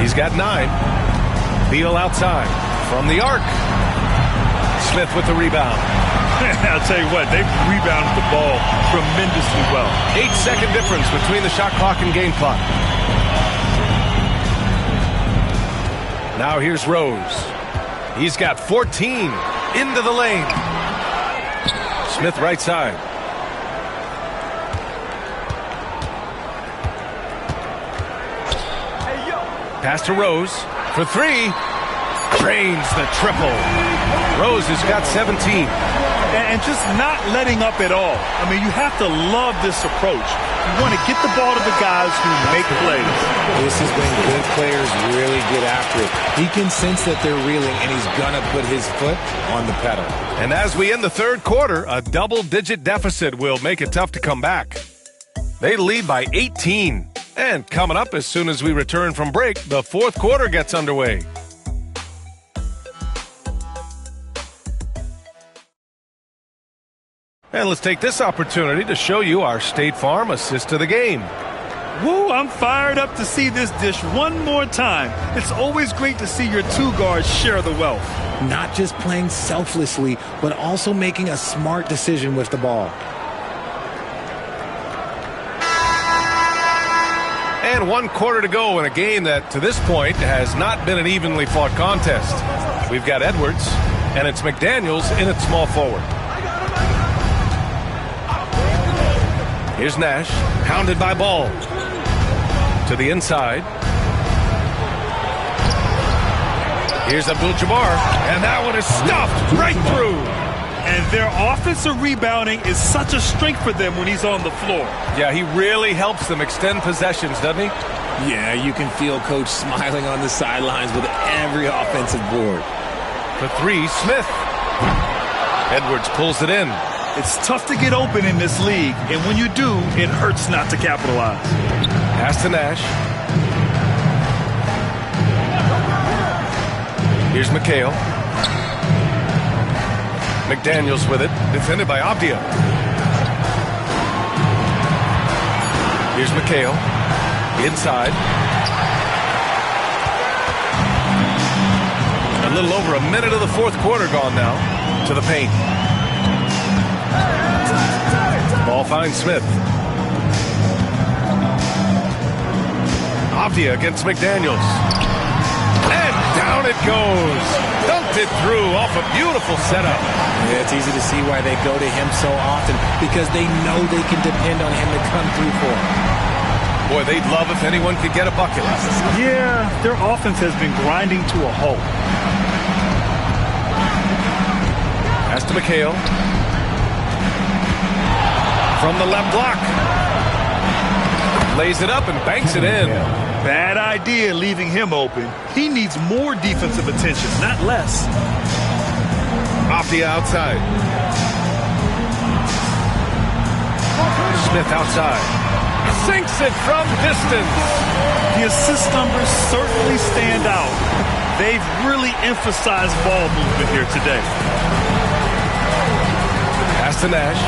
He's got 9. Beal outside from the arc. Smith with the rebound. I'll tell you what, they've rebounded the ball tremendously well. 8-second difference between the shot clock and game clock. Now here's Rose. He's got 14 into the lane. Smith right side. Pass to Rose for 3. Drains the triple. Rose has got 17. And just not letting up at all. I mean, you have to love this approach. You want to get the ball to the guys who make plays. This is when good players really get after it. He can sense that they're reeling, and he's going to put his foot on the pedal. And as we end the third quarter, a double-digit deficit will make it tough to come back. They lead by 18. And coming up as soon as we return from break, the fourth quarter gets underway. And let's take this opportunity to show you our State Farm assist to the game. Woo, I'm fired up to see this dish one more time. It's always great to see your two guards share the wealth. Not just playing selflessly, but also making a smart decision with the ball. And 1 quarter to go in a game that, to this point, has not been an evenly fought contest. We've got Edwards, and it's McDaniels in at small forward. Here's Nash, hounded by Ball. To the inside. Here's Abdul-Jabbar, and that one is stuffed right through. And their offensive rebounding is such a strength for them when he's on the floor. Yeah, he really helps them extend possessions, doesn't he? Yeah, you can feel Coach smiling on the sidelines with every offensive board. For 3, Smith. Edwards pulls it in. It's tough to get open in this league, and when you do, it hurts not to capitalize. Pass to Nash. Here's McHale. McDaniels with it, defended by Avdia. Here's McHale. Inside. A little over a minute of the fourth quarter gone now. To the paint. Ball finds Smith. Avdia against McDaniels. And down it goes. Dunked it through off a beautiful setup. Yeah, it's easy to see why they go to him so often, because they know they can depend on him to come through for them. Boy, they'd love if anyone could get a bucket. Yeah, their offense has been grinding to a halt. Pass to McHale. From the left block. Lays it up and banks it in. Bad idea leaving him open. He needs more defensive attention, not less. Off the outside. Smith outside. Sinks it from distance. The assist numbers certainly stand out. They've really emphasized ball movement here today. Pass to Nash.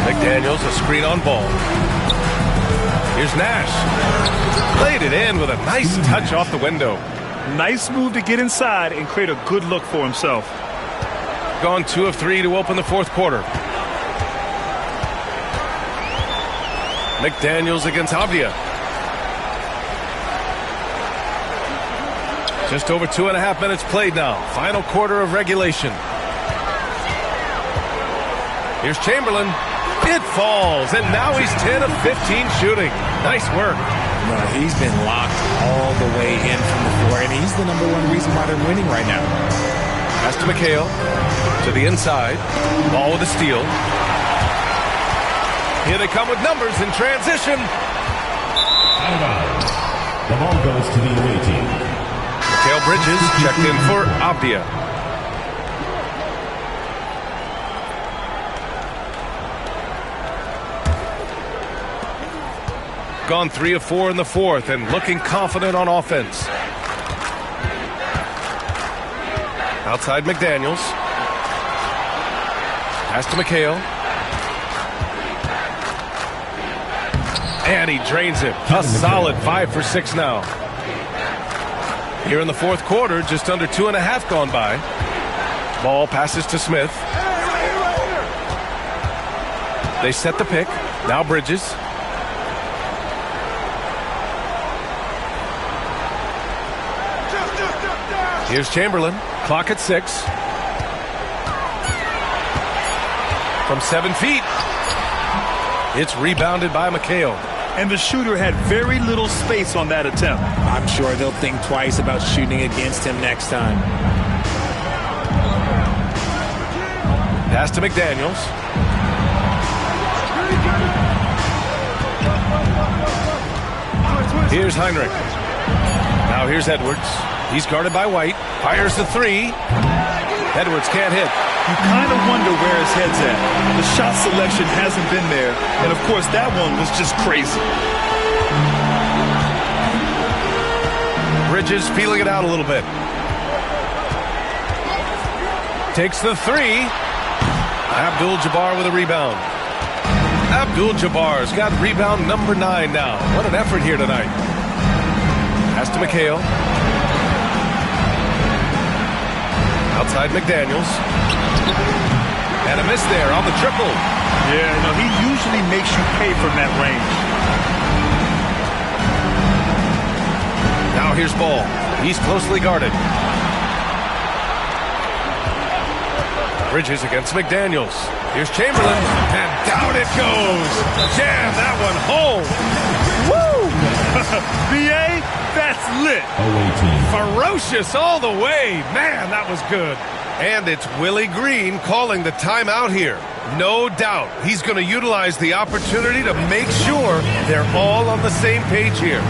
McDaniels, a screen on Ball. Here's Nash. Played it in with a nice touch off the window. Nice move to get inside and create a good look for himself. Gone 2 of 3 to open the fourth quarter. McDaniels against Avdia. Just over 2.5 minutes played now. Final quarter of regulation. Here's Chamberlain. It falls, and now he's 10 of 15 shooting. Nice work. No, he's been locked all the way in from the floor, and he's the #1 reason why they're winning right now. Pass to McHale. To the inside. Ball with a steal. Here they come with numbers in transition. The ball goes to the away team. Mikal Bridges checked in for Avdia. Gone 3 of 4 in the fourth and looking confident on offense. Outside McDaniels. Pass to Mikal. And he drains it. A solid 5 for 6 now. Here in the fourth quarter, just under 2.5 gone by. Ball passes to Smith. They set the pick. Now Bridges. Here's Chamberlain. Clock at 6. From 7 feet. It's rebounded by Mikal. And the shooter had very little space on that attempt. I'm sure they'll think twice about shooting against him next time. Pass to McDaniels. Here's Heinrich. Now here's Edwards. He's guarded by White. Fires the 3. Edwards can't hit. You kind of wonder where his head's at. The shot selection hasn't been there. And, of course, that one was just crazy. Bridges feeling it out a little bit. Takes the 3. Abdul-Jabbar with a rebound. Abdul-Jabbar's got rebound number 9 now. What an effort here tonight. Pass to Mikal. Outside McDaniels. And a miss there on the triple. Yeah, no, he usually makes you pay from that range. Now here's Ball. He's closely guarded. Bridges against McDaniels. Here's Chamberlain. And down it goes. Jam that one home. Woo! B.A., that's lit. Ferocious all the way. Man, that was good. And it's Willie Green calling the timeout here. No doubt he's going to utilize the opportunity to make sure they're all on the same page here.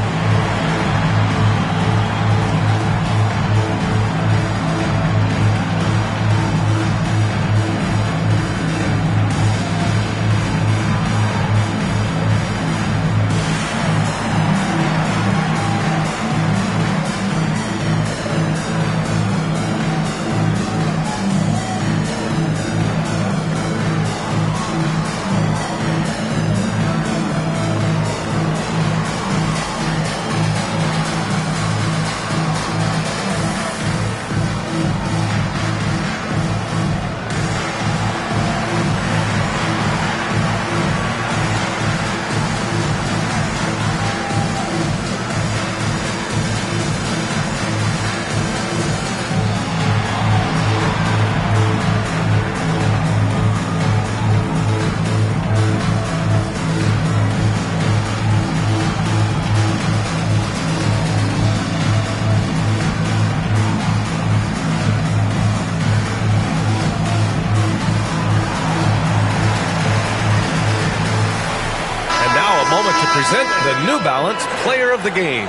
Present the New Balance Player of the Game.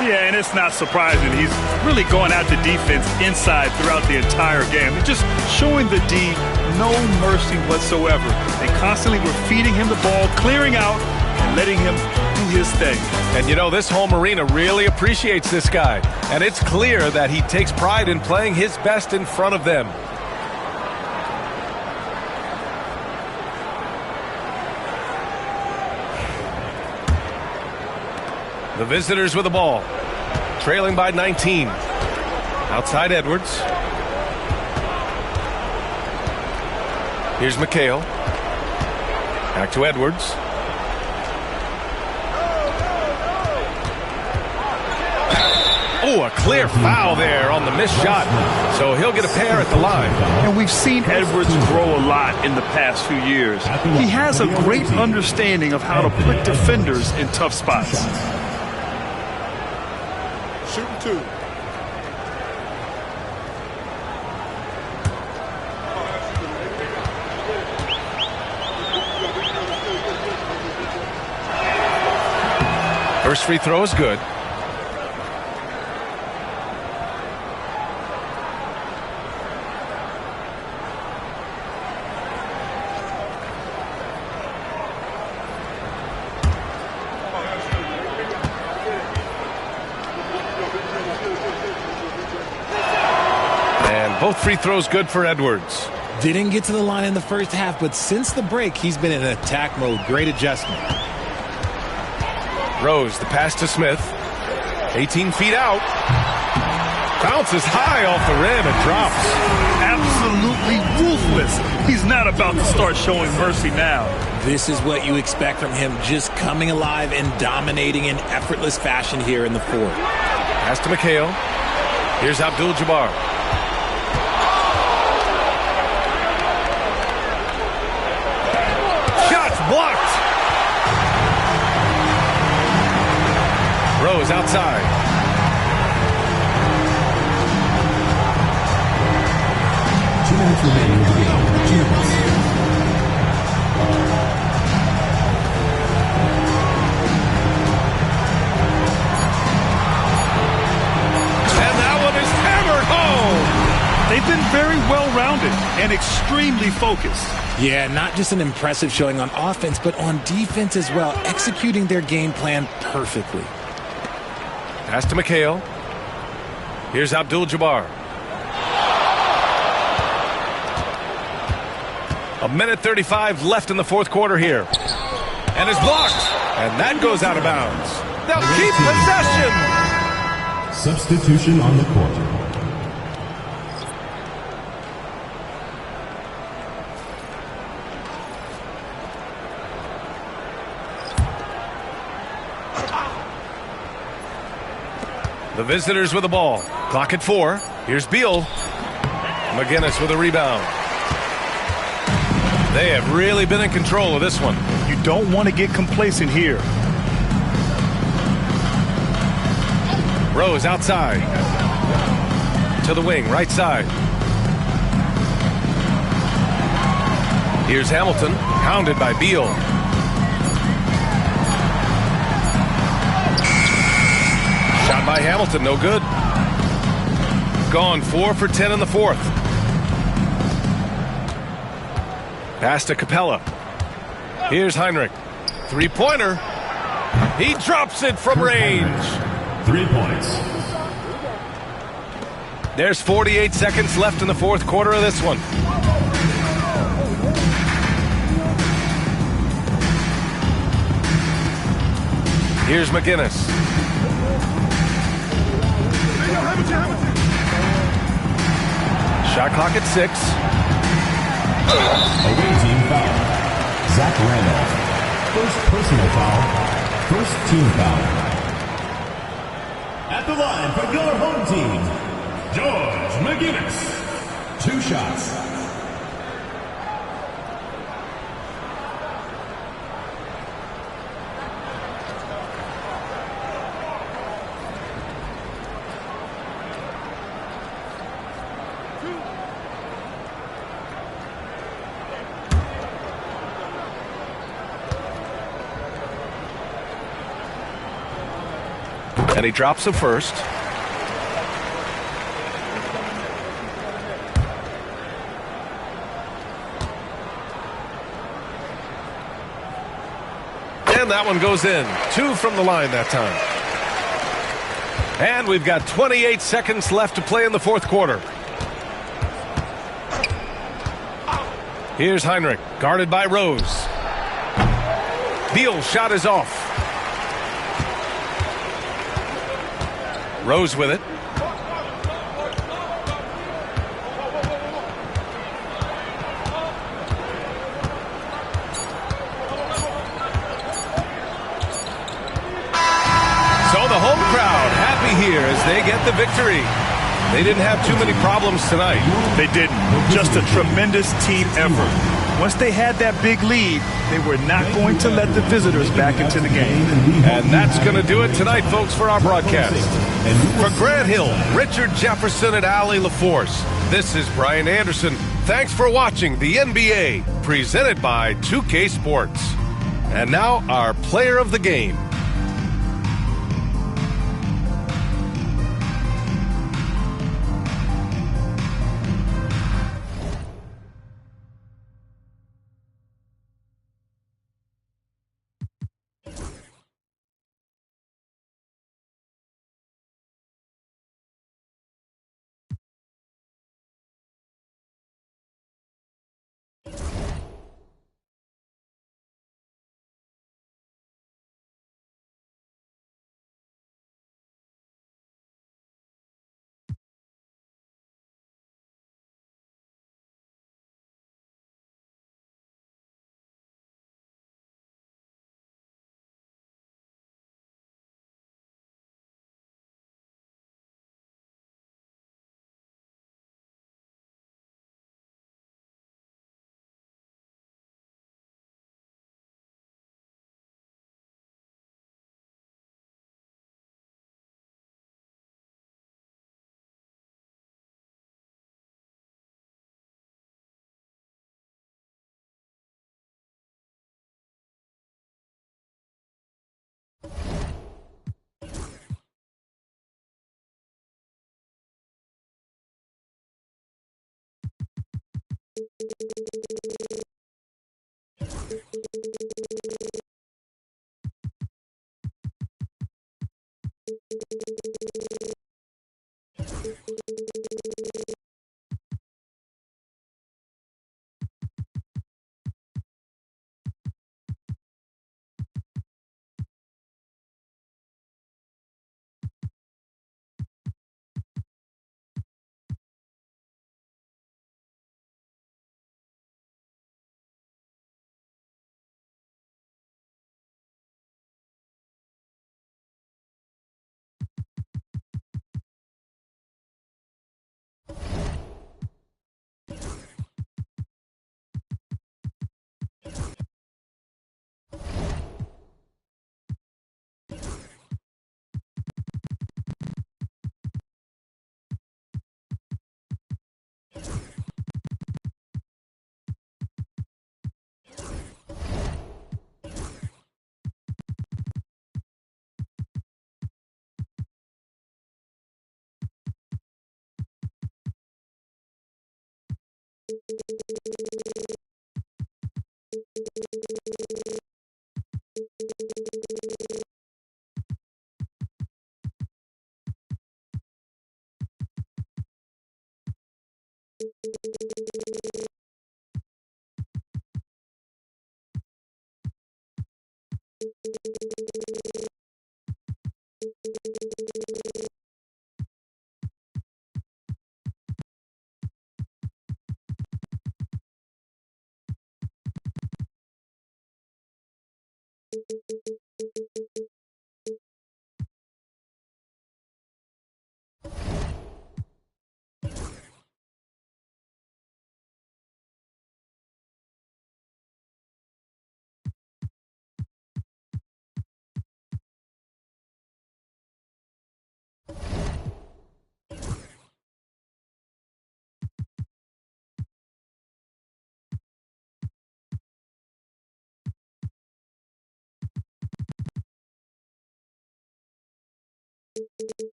Yeah, and it's not surprising. He's really going after defense inside throughout the entire game. They're just showing the D no mercy whatsoever. They constantly were feeding him the ball, clearing out, and letting him do his thing. And you know, this home arena really appreciates this guy. And it's clear that he takes pride in playing his best in front of them. The visitors with the ball, trailing by 19. Outside Edwards. Here's Mikal. Back to Edwards. Oh, a clear foul there on the missed shot. So he'll get a pair at the line. And we've seen Edwards grow a lot in the past few years. He has a great understanding of how to put defenders in tough spots. Shooting 2. First free throw is good. And both free throws good for Edwards. Didn't get to the line in the first half, but since the break, he's been in attack mode. Great adjustment. Rose, the pass to Smith. 18 feet out. Bounces high off the rim and drops. Absolutely ruthless. He's not about to start showing mercy now. This is what you expect from him, just coming alive and dominating in effortless fashion here in the fourth. Pass to McHale. Here's Abdul-Jabbar. Blocked. Rose outside. Two minutes remaining in the game. 2 minutes. And that one is hammered home. They've been very well-rounded and extremely focused. Yeah, not just an impressive showing on offense, but on defense as well, executing their game plan perfectly. Pass to McHale. Here's Abdul-Jabbar. 1:35 left in the fourth quarter here. And it's blocked. And that goes out of bounds. They'll keep possession. Substitution on the court. The visitors with the ball. Clock at 4. Here's Beal. McGinnis with a rebound. They have really been in control of this one. You don't want to get complacent here. Rose outside. To the wing, right side. Here's Hamilton, hounded by Beal. Shot by Hamilton, no good. Gone 4 for 10 in the fourth. Pass to Capella. Here's Heinrich. Three-pointer. He drops it from range. 3 points. There's 48 seconds left in the fourth quarter of this one. Here's McGinnis. Shot clock at 6. Away team foul. Zach Randolph. First personal foul. First team foul. At the line for your home team, George McGinnis. 2 shots. And he drops the first. And that one goes in. 2 from the line that time. And we've got 28 seconds left to play in the fourth quarter. Here's Heinrich, guarded by Rose. Beal's shot is off. Rose with it. So the home crowd happy here as they get the victory. They didn't have too many problems tonight. They didn't. Just a tremendous team effort. Once they had that big lead, they were not going to let the visitors back into the game. And that's going to do it tonight, folks, for our broadcast. For Grant Hill, Richard Jefferson, and Allie LaForce, this is Brian Anderson. Thanks for watching the NBA, presented by 2K Sports. And now, our player of the game.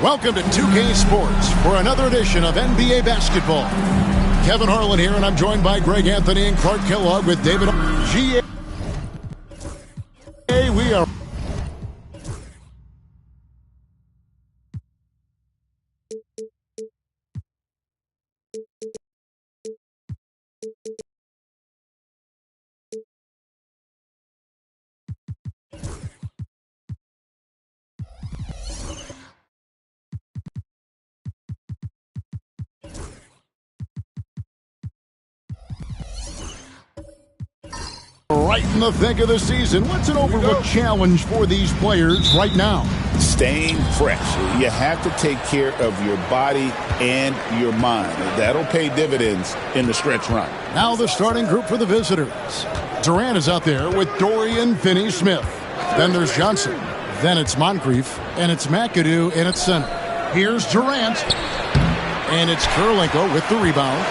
Welcome to 2K Sports for another edition of NBA Basketball. Kevin Harlan here, and I'm joined by Greg Anthony and Clark Kellogg with David G. We are right in the thick of the season. What's an overlooked challenge for these players right now? Staying fresh. You have to take care of your body and your mind. That'll pay dividends in the stretch run. Now the starting group for the visitors. Durant is out there with Dorian Finney-Smith. Then there's Johnson. Then it's Moncrief. And it's McAdoo in at center. Here's Durant. And it's Kirilenko with the rebound.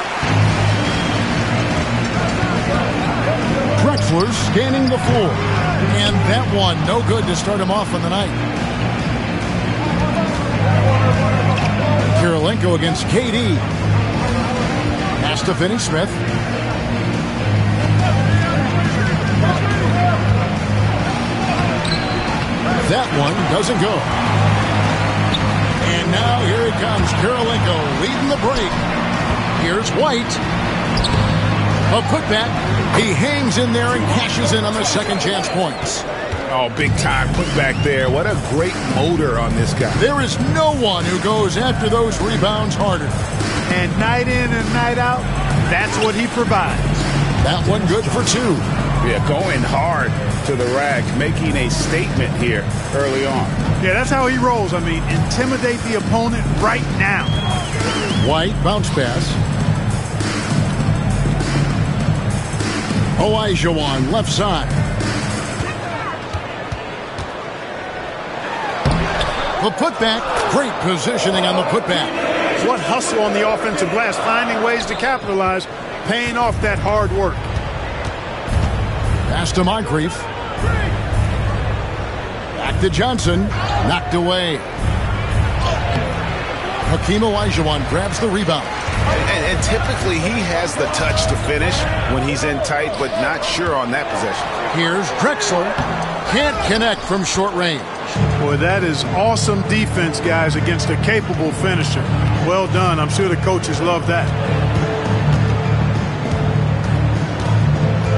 Drexler scanning the floor. And that one, no good to start him off on the night. Kirilenko against KD. Pass to Finney-Smith. That one doesn't go. And now here he comes. Kirilenko leading the break. Here's White. A putback. He hangs in there and cashes in on the second chance points. Oh, big time putback there. What a great motor on this guy. There is no one who goes after those rebounds harder. And night in and night out, that's what he provides. That one good for two. Yeah, going hard to the rack, making a statement here early on. Yeah, that's how he rolls. I mean, intimidate the opponent right now. White bounce pass. Olajuwon left side. The putback, great positioning on the putback. What hustle on the offensive glass, finding ways to capitalize, paying off that hard work. Pass to Moncrief. Back to Johnson. Knocked away. Hakeem Olajuwon grabs the rebound. And typically he has the touch to finish when he's in tight, but not sure on that possession. Here's Drexler. Can't connect from short range. Boy, that is awesome defense, guys, against a capable finisher. Well done. I'm sure the coaches love that.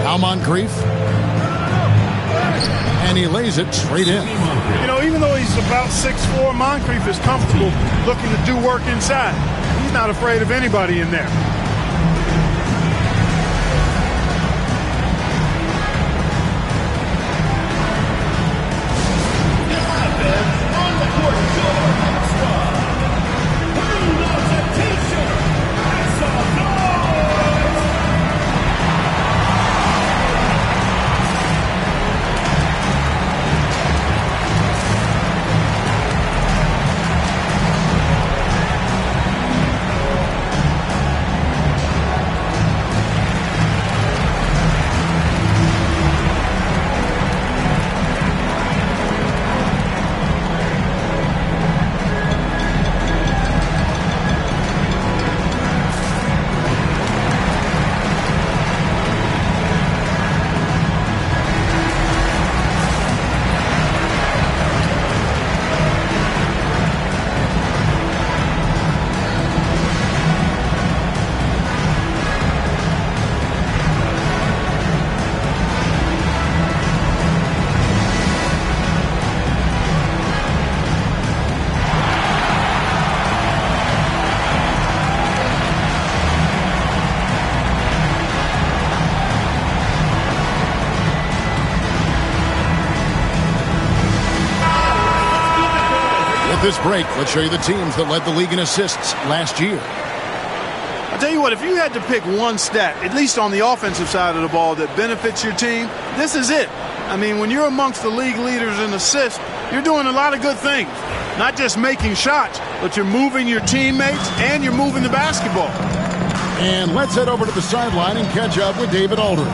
Now Moncrief. And he lays it straight in. You know, even though he's about 6'4", Moncrief is comfortable looking to do work inside. He's not afraid of anybody in there. This break, let's show you the teams that led the league in assists last year. I'll tell you what, if you had to pick one stat, at least on the offensive side of the ball, that benefits your team, this is it. I mean, when you're amongst the league leaders in assists, you're doing a lot of good things. Not just making shots, but you're moving your teammates and you're moving the basketball. And let's head over to the sideline and catch up with David Aldridge.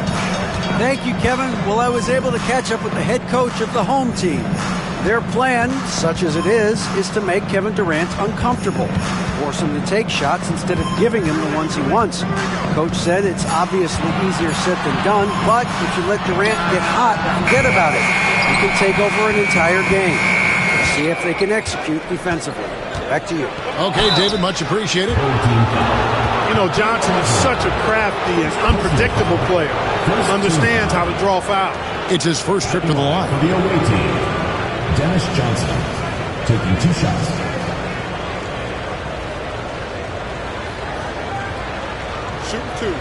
Thank you, Kevin. Well, I was able to catch up with the head coach of the home team. Their plan, such as it is to make Kevin Durant uncomfortable, force him to take shots instead of giving him the ones he wants. Coach said it's obviously easier said than done, but if you let Durant get hot, forget about it. You can take over an entire game. Let's see if they can execute defensively. Back to you. Okay, David, much appreciated. You know, Johnson is such a crafty and unpredictable player. Understands how to draw fouls. It's his first trip to the line. For the away team, Dennis Johnson taking 2 shots. Shoot 2.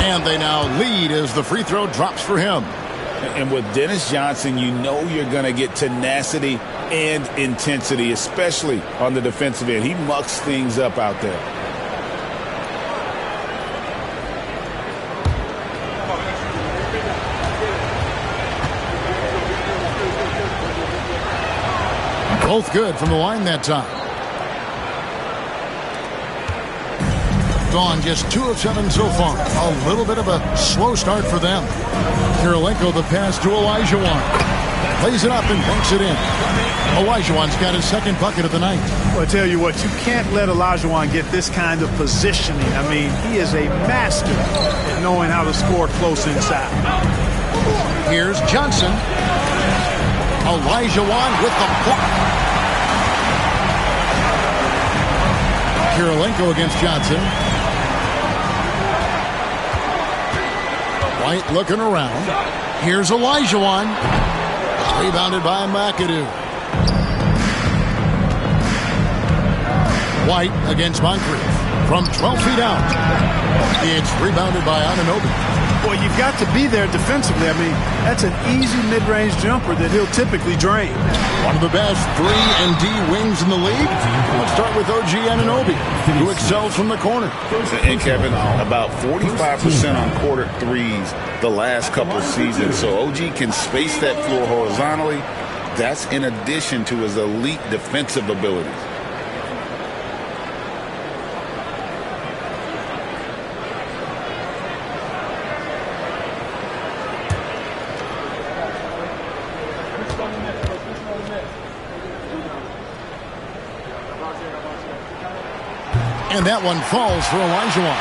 And they now lead as the free throw drops for him. And with Dennis Johnson, you know you're going to get tenacity and intensity, especially on the defensive end. He mucks things up out there. Both good from the line that time. Gone just 2 of 7 so far. A little bit of a slow start for them. Kirilenko the pass to Olajuwon. Lays it up and banks it in. Olajuwon's got his second bucket of the night. Well, I tell you what, you can't let Olajuwon get this kind of positioning. I mean, he is a master at knowing how to score close inside. Here's Johnson. Olajuwon with the block. Kirilenko against Johnson. White looking around. Here's Olajuwon. Rebounded by McAdoo. White against Moncrief. From 12 feet out. It's rebounded by Anunoby. Boy, you've got to be there defensively. I mean, that's an easy mid-range jumper that he'll typically drain. One of the best 3-and-D wings in the league. Let's start with OG Anunoby, who excels from the corner. And Kevin, about 45% on quarter threes the last couple of seasons. So OG can space that floor horizontally. That's in addition to his elite defensive abilities. And that one falls for Olajuwon.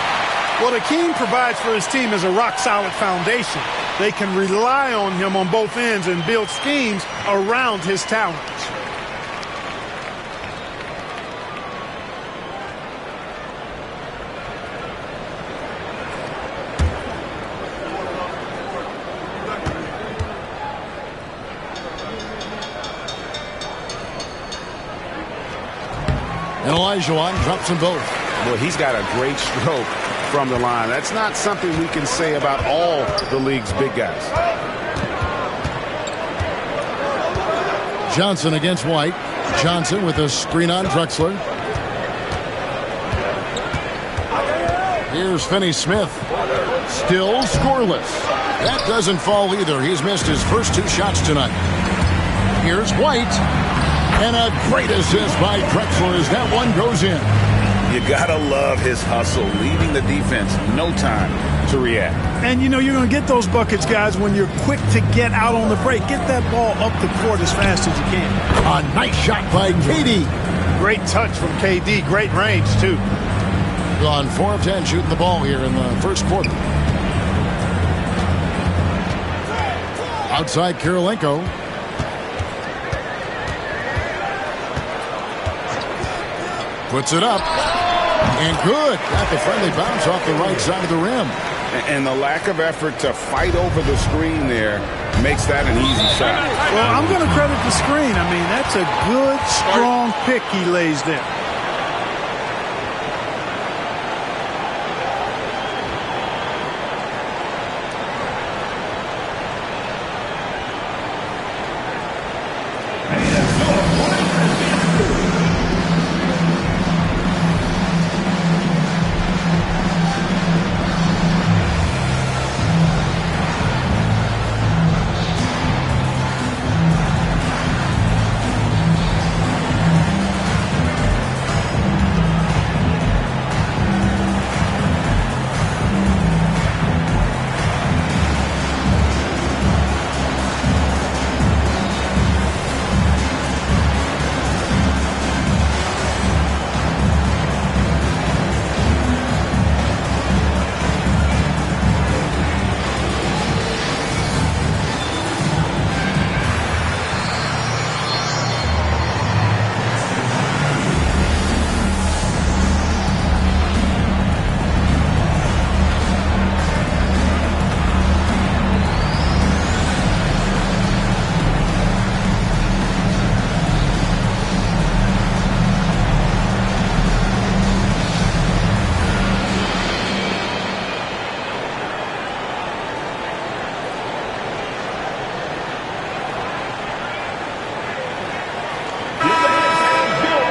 What Hakeem provides for his team is a rock-solid foundation. They can rely on him on both ends and build schemes around his talents. And Olajuwon drops them both. Well, he's got a great stroke from the line. That's not something we can say about all the league's big guys. Johnson against White. Johnson with a screen on Drexler. Here's Finney-Smith. Still scoreless. That doesn't fall either. He's missed his first 2 shots tonight. Here's White. And a great assist by Drexler as that one goes in. You gotta love his hustle, leaving the defense no time to react. And, you know, you're going to get those buckets, guys, when you're quick to get out on the break. Get that ball up the court as fast as you can. A nice shot by KD. Great touch from KD. Great range, too. On 4 of 10 shooting the ball here in the first quarter. Outside Kirilenko. Puts it up. And good. Got the friendly bounce off the right side of the rim. And the lack of effort to fight over the screen there makes that an easy shot. Well, I'm going to credit the screen. I mean, that's a good, strong pick he lays there.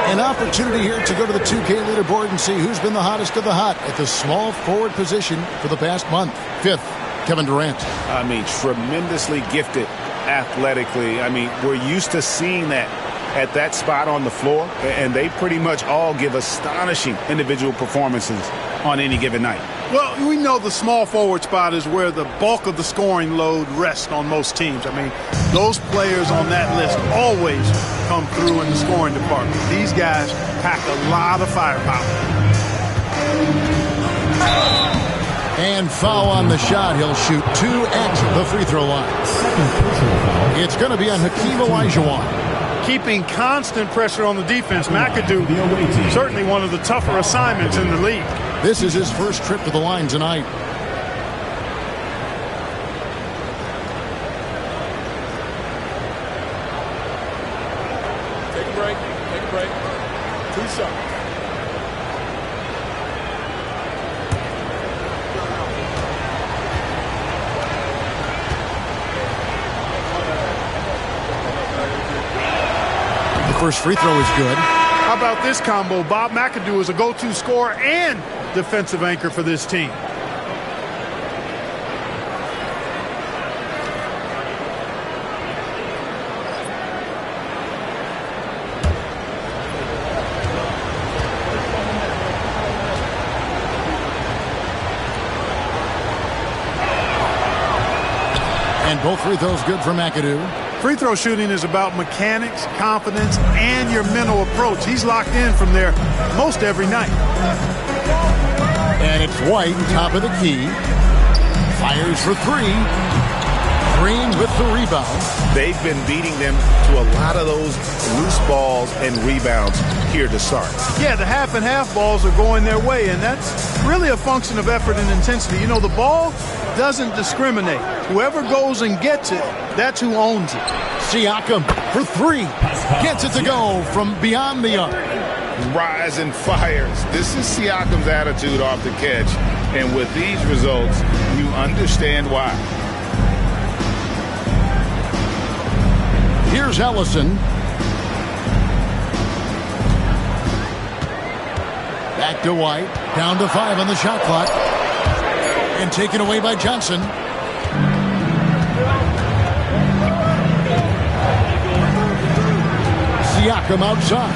An opportunity here to go to the 2K leaderboard and see who's been the hottest of the hot at the small forward position for the past month. 5th, Kevin Durant. I mean, tremendously gifted athletically. I mean, we're used to seeing that at that spot on the floor, and they pretty much all give astonishing individual performances on any given night. Well, we know the small forward spot is where the bulk of the scoring load rests on most teams. I mean, those players on that list always come through in the scoring department. These guys pack a lot of firepower. And foul on the shot. He'll shoot 2 at the free throw line. It's going to be on Hakeem Olajuwon. Keeping constant pressure on the defense. McAdoo, certainly one of the tougher assignments in the league. This is his first trip to the line tonight. Take a break. Take a break. 2 shots. first free throw is good. How about this combo? Bob McAdoo is a go-to scorer and defensive anchor for this team. And both free throws good for McAdoo. Free throw shooting is about mechanics, confidence, and your mental approach. He's locked in from there most every night. And it's White, top of the key. Fires for three. Green with the rebound. They've been beating them to a lot of those loose balls and rebounds here to start. Yeah, the half and half balls are going their way, and that's really a function of effort and intensity. You know, the ball doesn't discriminate. Whoever goes and gets it, that's who owns it. Siakam for three. Gets it to go from beyond the arc. Rise and fires. This is Siakam's attitude off the catch. And with these results, you understand why. Here's Ellison. Back to White. Down to 5 on the shot clock. And taken away by Johnson. Siakam outside.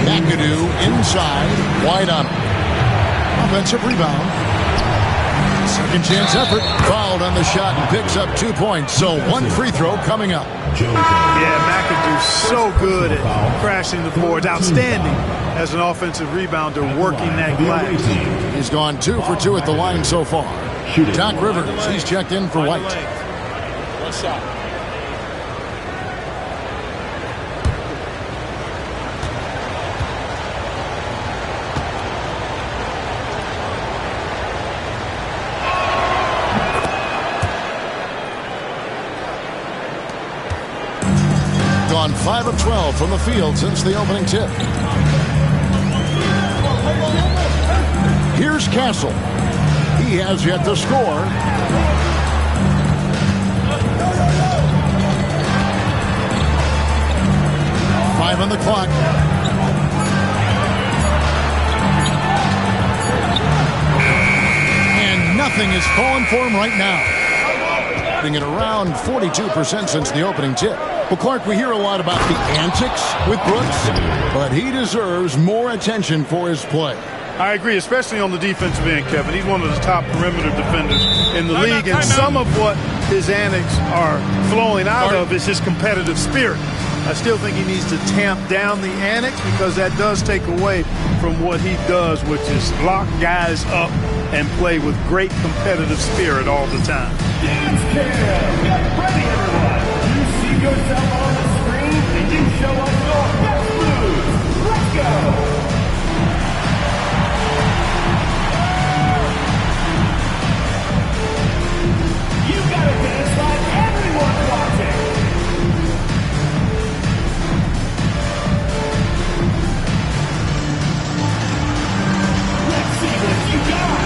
McAdoo inside. White on offensive rebound. Second chance effort. Fouled on the shot and picks up 2 points. So one free throw coming up. Yeah, McAdoo's so good at crashing the boards. Outstanding as an offensive rebounder working that glass. He's gone 2 for 2 at the line so far. Doc Rivers, he's checked in for White. One shot. Gone 5 of 12 from the field since the opening tip. Here's Castle. He has yet to score. Five on the clock. And nothing is falling for him right now. Putting it around 42% since the opening tip. Well, Clark, we hear a lot about the antics with Brooks, but he deserves more attention for his play. I agree, especially on the defensive end, Kevin. He's one of the top perimeter defenders in the league, and some of what his antics are flowing out of is his competitive spirit. I still think he needs to tamp down the antics because that does take away from what he does, which is lock guys up and play with great competitive spirit all the time. Get ready, everyone. You see yourself on the screen, and you show us your best moves. Let's go. You gotta dance like everyone's watching. Let's see what you got.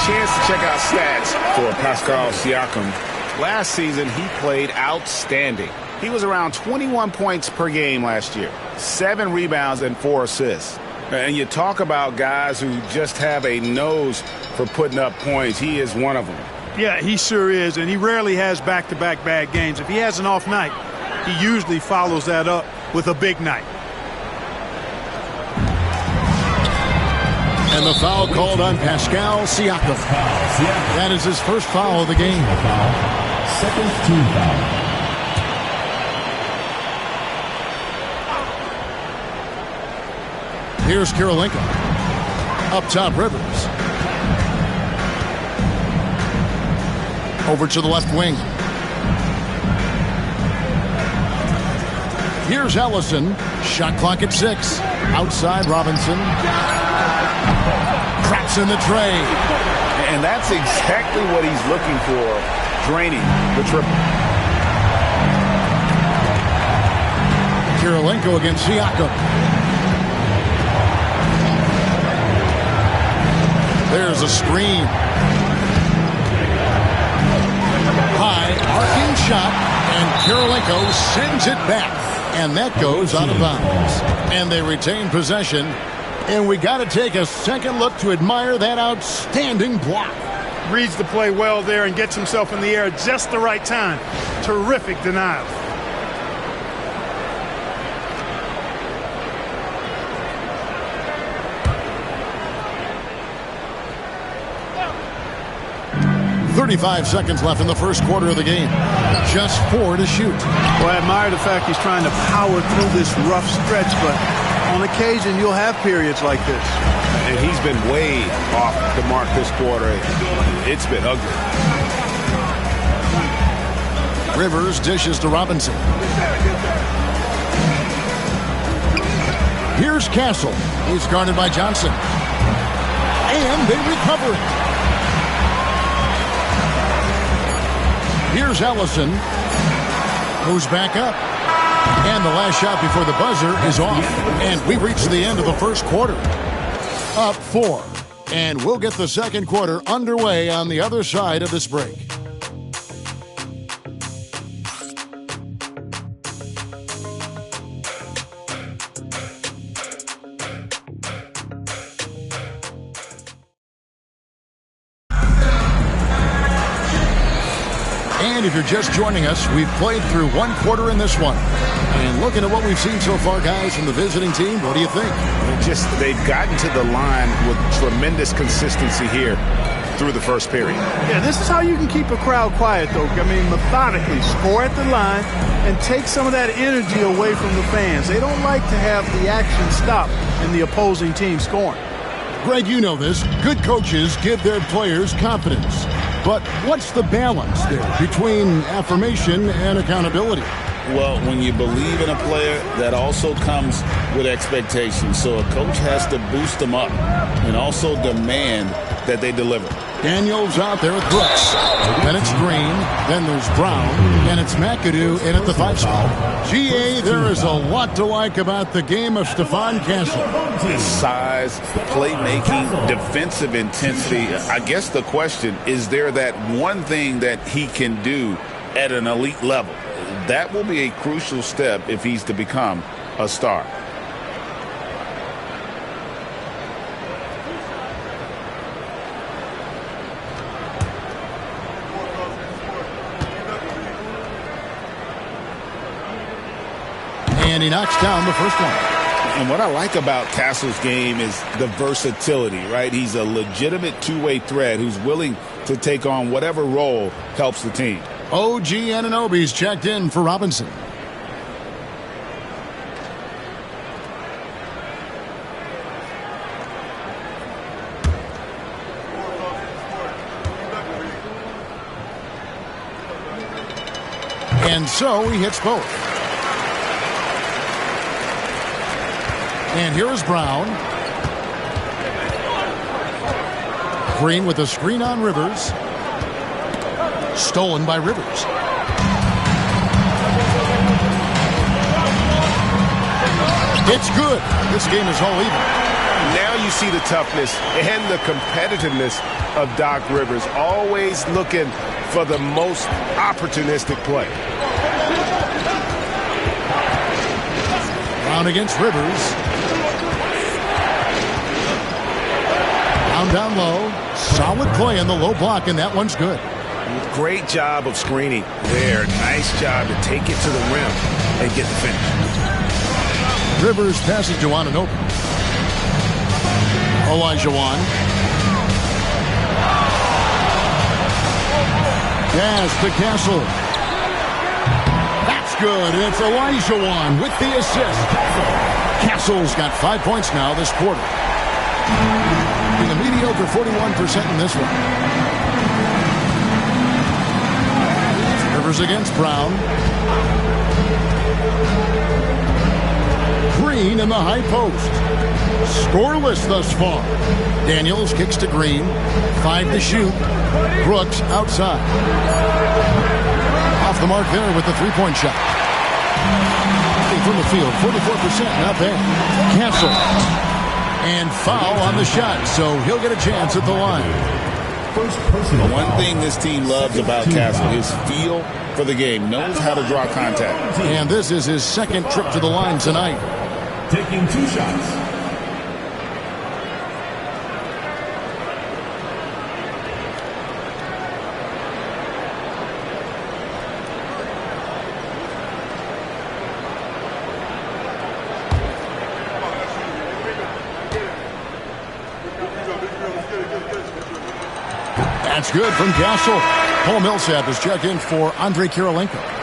Chance to check out stats for Pascal Siakam. Last season, he played outstanding. He was around 21 points per game last year, 7 rebounds and 4 assists. And you talk about guys who just have a nose for putting up points. He is one of them. Yeah, he sure is, and he rarely has back-to-back bad games. If he has an off night, he usually follows that up with a big night. And the foul called on Pascal Siakam. That is his first foul of the game. Second team foul. Here's Kirilenko. Up top, Rivers. Over to the left wing. Here's Ellison. Shot clock at 6. Outside, Robinson. Cracks in the tray. And that's exactly what he's looking for, draining the triple. Kirilenko against Siakam. There's a screen. High, arcing shot, and Kirilenko sends it back. And that goes out of bounds. And they retain possession. And we got to take a second look to admire that outstanding block. Reads the play well there and gets himself in the air at just the right time. Terrific denial. .35 seconds left in the first quarter of the game. Just 4 to shoot. Well, I admire the fact he's trying to power through this rough stretch, but on occasion you'll have periods like this. And he's been way off the mark this quarter. It's been ugly. Rivers dishes to Robinson. Here's Castle. He's guarded by Johnson. And they recover it. Here's Ellison, who's back up. And the last shot before the buzzer is off. And we reach the end of the first quarter. Up 4. And we'll get the second quarter underway on the other side of this break. And if you're just joining us, we've played through one quarter in this one. And looking at what we've seen so far, guys, from the visiting team, what do you think? They've gotten to the line with tremendous consistency here through the first period. Yeah, this is how you can keep a crowd quiet, though. I mean, methodically score at the line and take some of that energy away from the fans. They don't like to have the action stop in the opposing team scoring. Greg, you know this. Good coaches give their players confidence. But what's the balance there between affirmation and accountability? Well, when you believe in a player, that also comes with expectations. So a coach has to boost them up and also demand that they deliver. Daniels out there with Brooks. Then it's Green. Then there's Brown. And it's McAdoo in at the 5 spot. GA, there is a lot to like about the game of Stephon Castle. His size, playmaking, defensive intensity. I guess the question, is there that one thing that he can do at an elite level? That will be a crucial step if he's to become a star. And he knocks down the first one. And what I like about Castle's game is the versatility, right? He's a legitimate two-way threat who's willing to take on whatever role helps the team. OG Anunoby's checked in for Robinson. And so he hits both. And here is Brown. Green with a screen on Rivers. Stolen by Rivers. It's good. This game is all even. Now you see the toughness and the competitiveness of Doc Rivers, always looking for the most opportunistic play. Brown against Rivers. Down low. Solid play in the low block, and that one's good. Great job of screening there. Nice job to take it to the rim and get the finish. Rivers passes to Anunoby. Olajuwon. Pass to Castle. That's good. And it's Olajuwon with the assist. Castle's got 5 points now this quarter. In a mediocre 41% in this one. Rivers against Brown. Green in the high post. Scoreless thus far. Daniels kicks to Green. 5 to shoot. Brooks outside. Off the mark there with the three-point shot. From the field, 44%, not bad. Castle. And foul on the shot, so he'll get a chance at the line. One thing this team loves about Castle, his feel for the game, knows how to draw contact. And this is his second trip to the line tonight. Taking 2 shots. That's good from Castle. Paul Millsap has checked in for Andrei Kirilenko.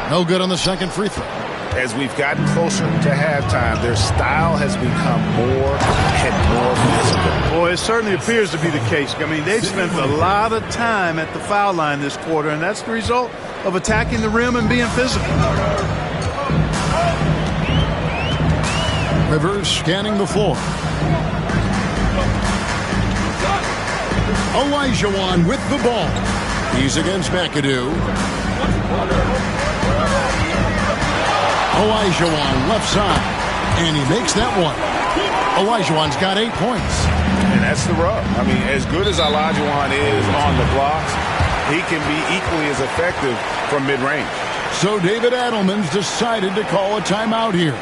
No good on the second free throw. As we've gotten closer to halftime, their style has become more and more physical. Boy, it certainly appears to be the case. I mean, they've spent a lot of time at the foul line this quarter, and that's the result of attacking the rim and being physical. Rivers scanning the floor. Olajuwon with the ball. He's against McAdoo. Olajuwon left side, and he makes that one. Olajuwon's got 8 points. And that's the rub. I mean, as good as Olajuwon is on the blocks, he can be equally as effective from mid-range. So David Adelman's decided to call a timeout here.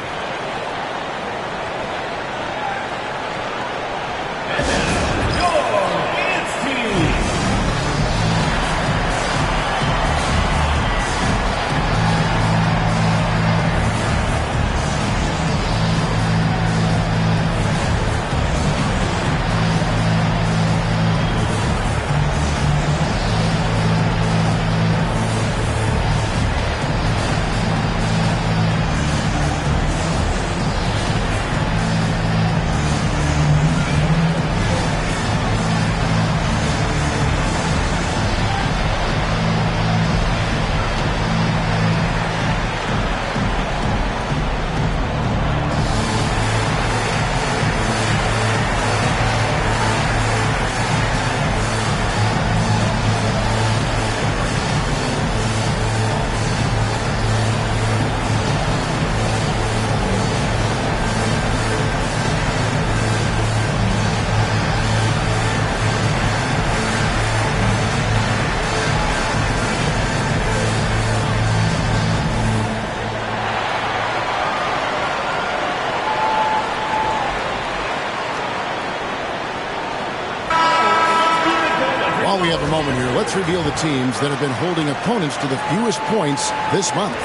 We have a moment here. Let's reveal the teams that have been holding opponents to the fewest points this month.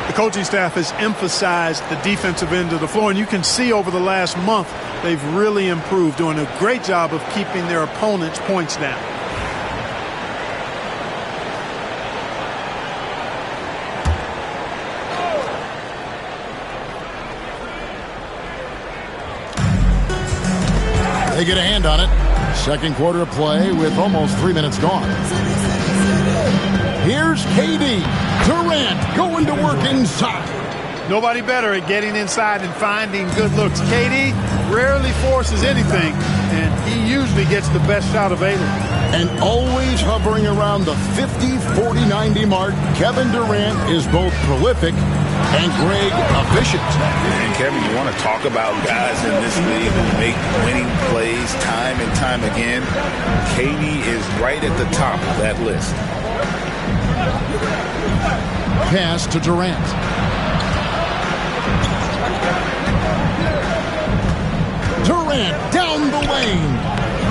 The coaching staff has emphasized the defensive end of the floor, and you can see over the last month they've really improved, doing a great job of keeping their opponents' points down. They get a hand on it. Second quarter of play with almost 3 minutes gone. Here's KD. Durant going to work inside. Nobody better at getting inside and finding good looks. KD rarely forces anything, and he usually gets the best shot available. And always hovering around the 50, 40, 90 mark, Kevin Durant is both prolific and Greg efficient. And Kevin, you want to talk about guys in this league who make winning plays time and time again? KD is right at the top of that list. Pass to Durant. Durant down the lane.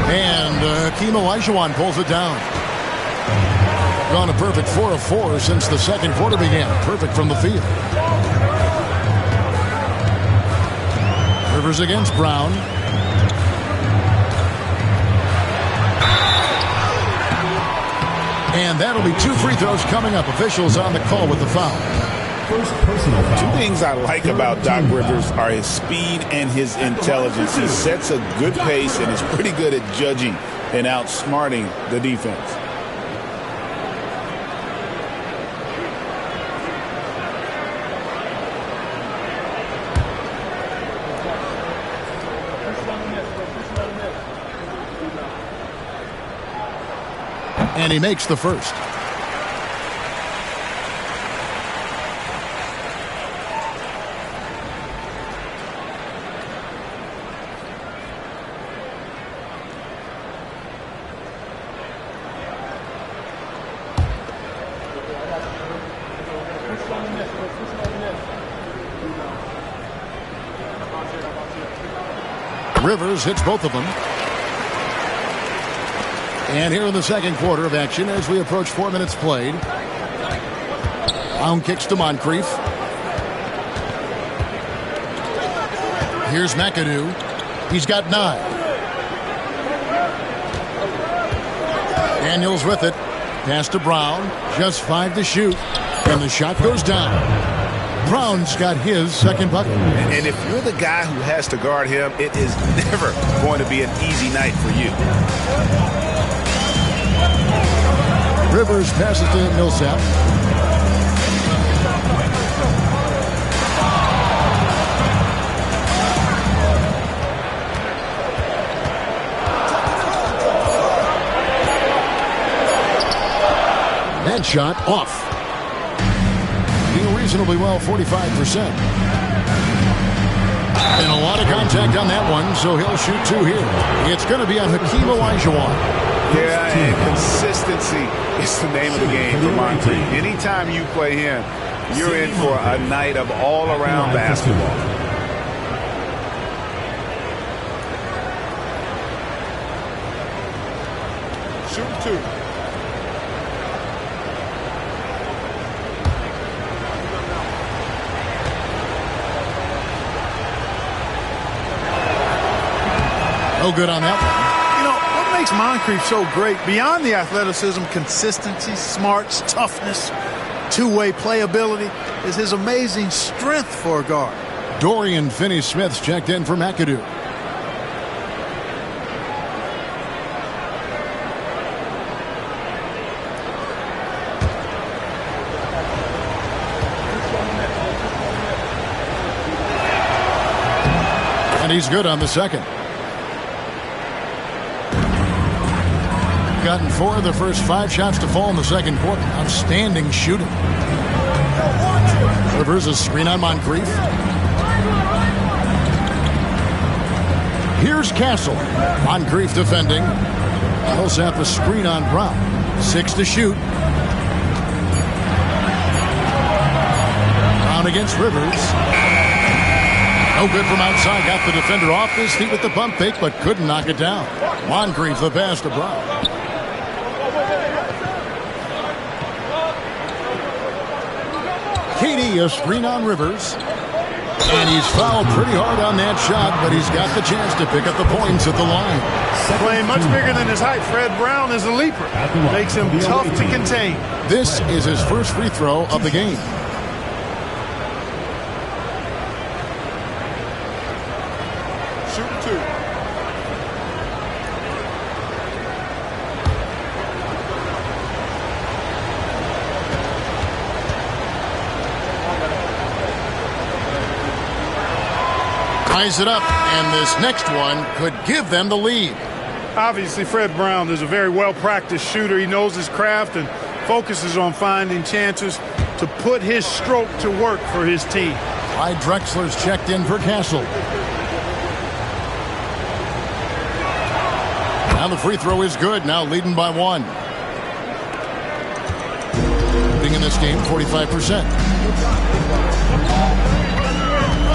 And Hakeem Olajuwon pulls it down. Gone a perfect 4 of 4 since the second quarter began. Perfect from the field. Rivers against Brown. And that'll be 2 free throws coming up. Officials on the call with the foul. First personal foul. Two things I like about Doc Rivers are his speed and his intelligence. He sets a good pace and is pretty good at judging and outsmarting the defense. And he makes the first. Rivers hits both of them. And here in the second quarter of action as we approach 4 minutes played. Brown kicks to Moncrief. Here's McAdoo. He's got 9. Daniels with it. Pass to Brown. Just 5 to shoot. And the shot goes down. Brown's got his second bucket. And if you're the guy who has to guard him, it is never going to be an easy night for you. Rivers passes to Millsap. That shot off. Doing reasonably well, 45%. And a lot of contact on that one, so he'll shoot 2 here. It's going to be on Hakeem Olajuwon. Yeah, and consistency is the name of the game for Moncrief. Anytime you play him, you're in for a night of all-around basketball. Shoot 2. No good on that one. What makes Moncrief so great, beyond the athleticism, consistency, smarts, toughness, two-way playability, is his amazing strength for a guard. Dorian Finney-Smith's checked in for McAdoo. And he's good on the second. Gotten 4 of the first 5 shots to fall in the second quarter. Outstanding shooting. Rivers a screen on Moncrief. Here's Castle. Moncrief defending. Millsap a screen on Brown. 6 to shoot. Brown against Rivers. No good from outside. Got the defender off his feet with the pump fake, but couldn't knock it down. Moncrief the pass to Brown. Katie a screen on Rivers. And he's fouled pretty hard on that shot, but he's got the chance to pick up the points at the line. Playing much bigger than his height, Fred Brown is a leaper. Makes him tough to contain. This is his first free throw of the game. Shoot 2. Ties it up, and this next one could give them the lead. Obviously, Fred Brown is a very well-practiced shooter. He knows his craft and focuses on finding chances to put his stroke to work for his team. Clyde Drexler's checked in for Castle. Now the free throw is good, now leading by 1. this game, 45%.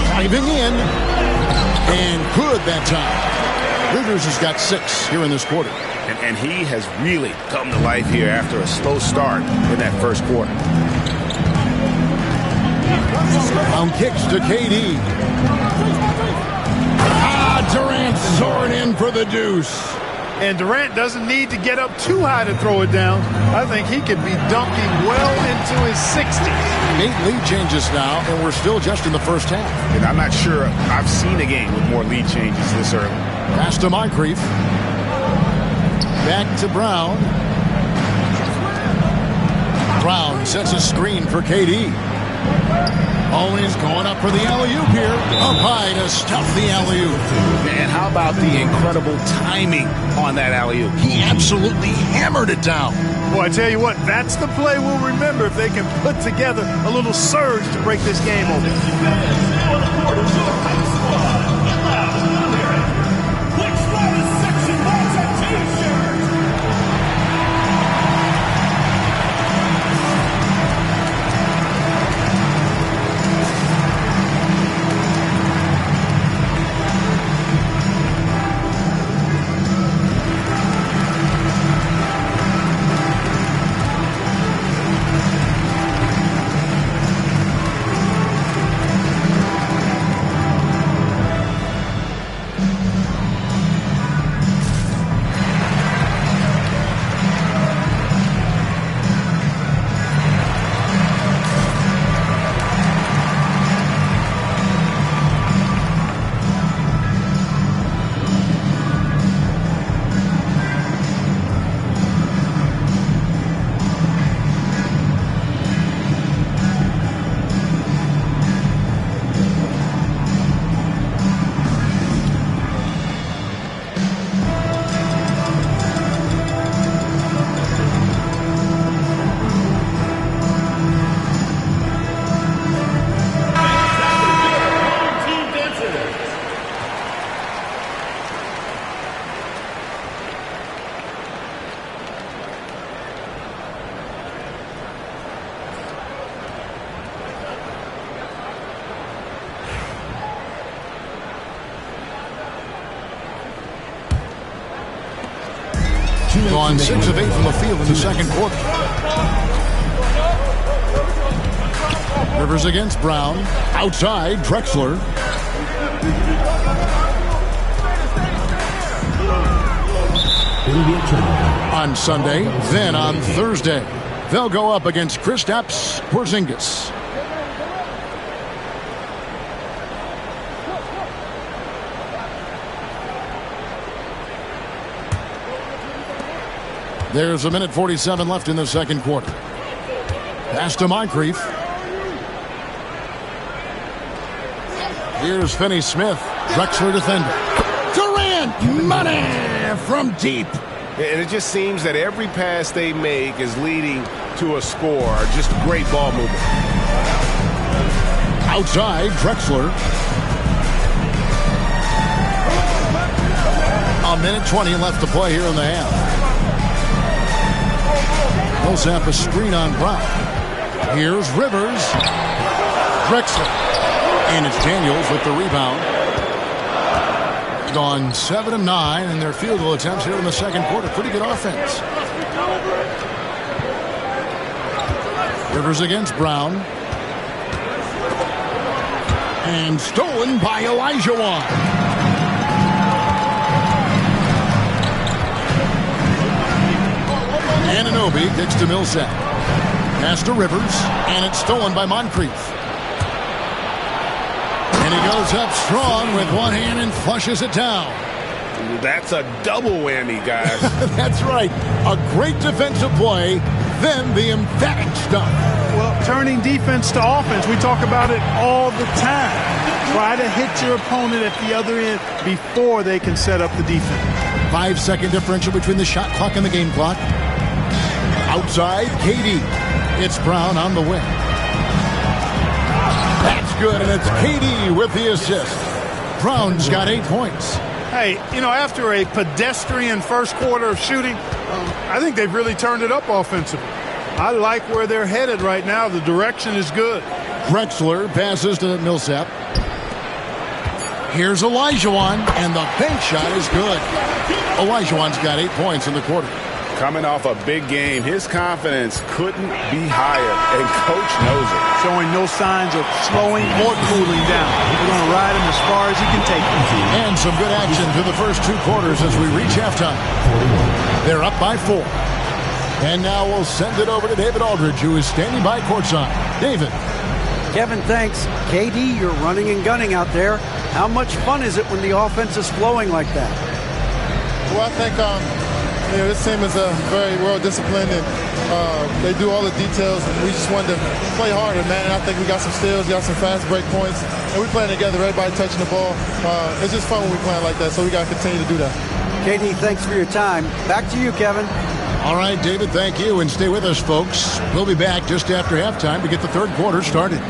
Driving in, and good that time. Rivers has got 6 here in this quarter. And he has really come to life here after a slow start in that first quarter. On kicks to KD. Durant soaring in for the deuce. And Durant doesn't need to get up too high to throw it down. I think he could be dunking well into his 60s. 8 lead changes now, and we're still just in the first half. And I'm not sure I've seen a game with more lead changes this early. Pass to Moncrief. Back to Brown. Brown sets a screen for KD. Always going up for the alley-oop here. Up high to stuff the alley-oop. And how about the incredible timing on that alley-oop? He absolutely hammered it down. Boy, I tell you what, that's the play we'll remember if they can put together a little surge to break this game open. Gone 6 of 8 from the field in the second quarter. Rivers against Brown. Outside, Drexler. On Sunday, then on Thursday, they'll go up against Kristaps Porzingis. There's 1:47 left in the second quarter. Pass to Moncrief. Here's Finney-Smith. Drexler defender. Durant, money from deep. And it just seems that every pass they make is leading to a score. Just great ball movement. Outside, Drexler. 1:20 left to play here in the half. Millsap a screen on Brown. Here's Rivers. Drexler. And it's Daniels with the rebound. Gone 7 of 9 in their field goal attempts here in the second quarter. Pretty good offense. Rivers against Brown. And stolen by Olajuwon. Anunoby kicks to Millsap. Pass to Rivers, and it's stolen by Moncrief. And he goes up strong with one hand and flushes it down. That's a double whammy, guys. That's right. A great defensive play, then the emphatic stuff. Well, turning defense to offense, we talk about it all the time. Try to hit your opponent at the other end before they can set up the defense. 5-second differential between the shot clock and the game clock. Outside, KD. It's Brown on the wing. That's good, and it's KD with the assist. Brown's got 8 points. Hey, you know, after a pedestrian first quarter of shooting, I think they've really turned it up offensively. I like where they're headed right now. The direction is good. Drexler passes to Millsap. Here's Olajuwon, and the bank shot is good. Olajuwon's got 8 points in the quarter. Coming off a big game, his confidence couldn't be higher, and Coach knows it. Showing no signs of slowing or cooling down. We're going to ride him as far as he can take him. And some good action through the first 2 quarters as we reach halftime. They're up by 4. And now we'll send it over to David Aldridge, who is standing by courtside. David. Kevin, thanks. KD, you're running and gunning out there. How much fun is it when the offense is flowing like that? Well, I think this team is very well disciplined, and they do all the details, and we just wanted to play harder, man. And I think we got some steals, got some fast break points, and we're playing together, everybody touching the ball. It's just fun when we playing like that, so we got to continue to do that. KD, thanks for your time. Back to you, Kevin. All right, David, thank you, and stay with us, folks. We'll be back just after halftime to get the third quarter started.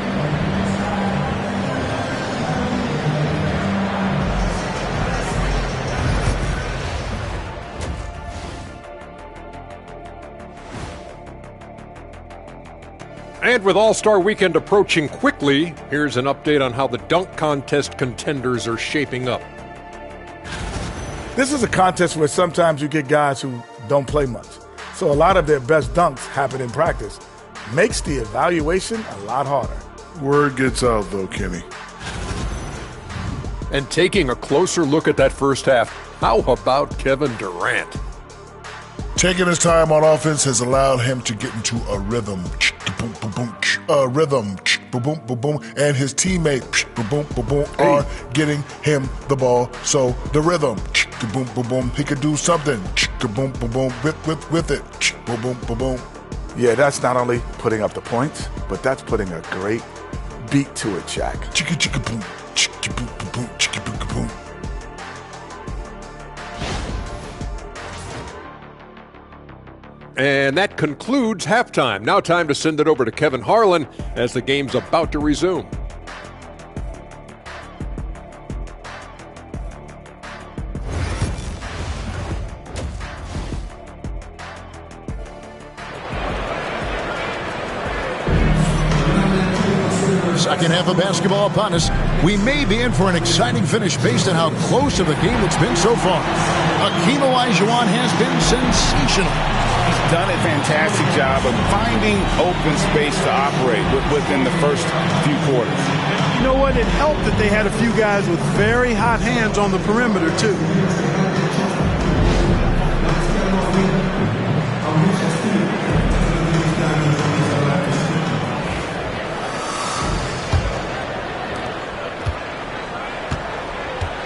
And with All-Star Weekend approaching quickly, here's an update on how the dunk contest contenders are shaping up. This is a contest where sometimes you get guys who don't play much. So a lot of their best dunks happen in practice. Makes the evaluation a lot harder. Word gets out, though, Kenny. And taking a closer look at that first half, how about Kevin Durant? Taking his time on offense has allowed him to get into a rhythm. And his teammate are getting him the ball. So the rhythm, he could do something with it. Yeah, that's not only putting up the points, but that's putting a great beat to it, Shaq. And that concludes halftime. Now time to send it over to Kevin Harlan as the game's about to resume. Second half of basketball upon us. We may be in for an exciting finish based on how close of a game it's been so far. Hakeem Olajuwon has been sensational. He's done a fantastic job of finding open space to operate within the first few quarters. You know what? It helped that they had a few guys with very hot hands on the perimeter, too.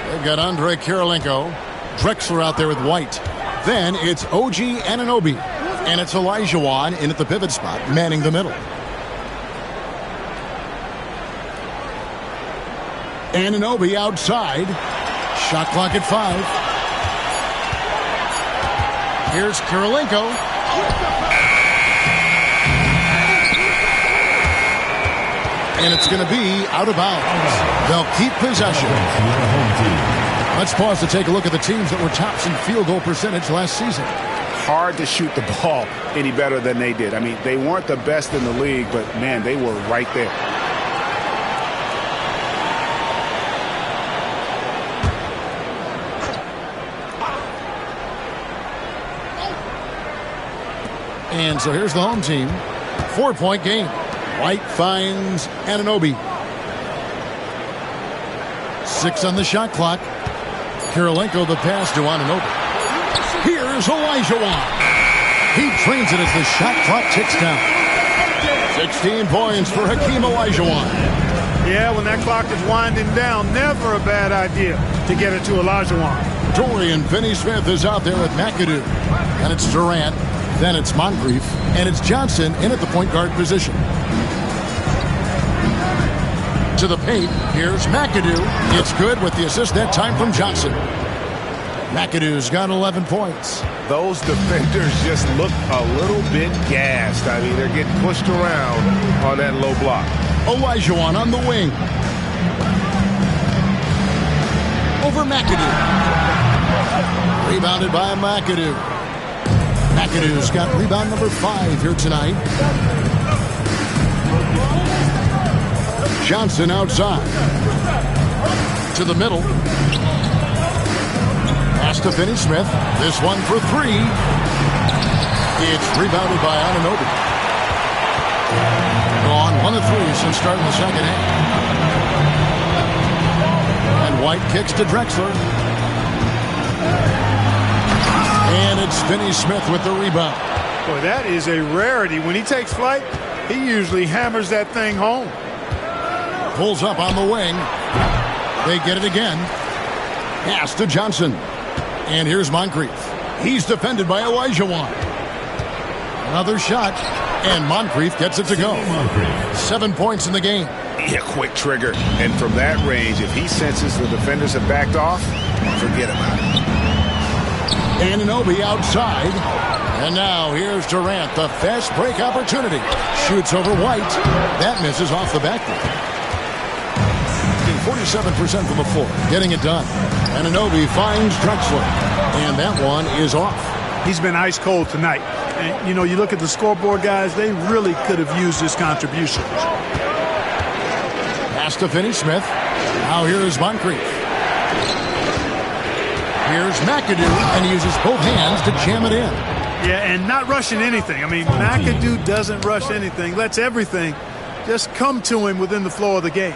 They've got Andrei Kirilenko. Drexler out there with White. Then it's OG Anunoby. And it's Olajuwon in at the pivot spot, manning the middle. Anunoby outside. Shot clock at 5. Here's Kirilenko. And it's going to be out of bounds. They'll keep possession. Let's pause to take a look at the teams that were tops in field goal percentage last season. Hard to shoot the ball any better than they did. I mean, they weren't the best in the league, but, man, they were right there. And so here's the home team. 4-point game. White finds Anunoby. 6 on the shot clock. Kirilenko the pass to Anunoby. Here's Olajuwon. He trains it as the shot clock ticks down. 16 points for Hakeem Olajuwon. Yeah, when that clock is winding down, never a bad idea to get it to Olajuwon. Dorian Finney-Smith is out there with McAdoo. And it's Durant. Then it's Moncrief. And it's Johnson in at the point guard position. To the paint. Here's McAdoo. It's good with the assist that time from Johnson. McAdoo's got 11 points. Those defenders just look a little bit gassed. I mean, they're getting pushed around on that low block. Olajuwon on the wing. Over McAdoo. Rebounded by McAdoo. McAdoo's got rebound number 5 here tonight. Johnson outside. To the middle. Pass to Finney-Smith. This one for 3. It's rebounded by Anunoby. Gone 1 of 3 since starting the second half. And White kicks to Drexler. And it's Finney-Smith with the rebound. Boy, that is a rarity. When he takes flight, he usually hammers that thing home. Pulls up on the wing. They get it again. Pass to Johnson. And here's Moncrief. He's defended by Olajuwon. Another shot. And Moncrief gets it to go. 7 points in the game. Yeah, quick trigger. And from that range, if he senses the defenders have backed off, forget about it. Anunoby outside. And now here's Durant, the fast break opportunity. Shoots over White. That misses off the backboard. 47% from the floor. Getting it done. Anunoby finds Drexler. And that one is off. He's been ice cold tonight. And, you know, you look at the scoreboard, guys, they really could have used his contributions. Pass to Finney-Smith. Now here's Moncrief. Here's McAdoo, and he uses both hands to jam it in. Yeah, and not rushing anything. I mean, McAdoo doesn't rush anything. Lets everything just come to him within the flow of the game.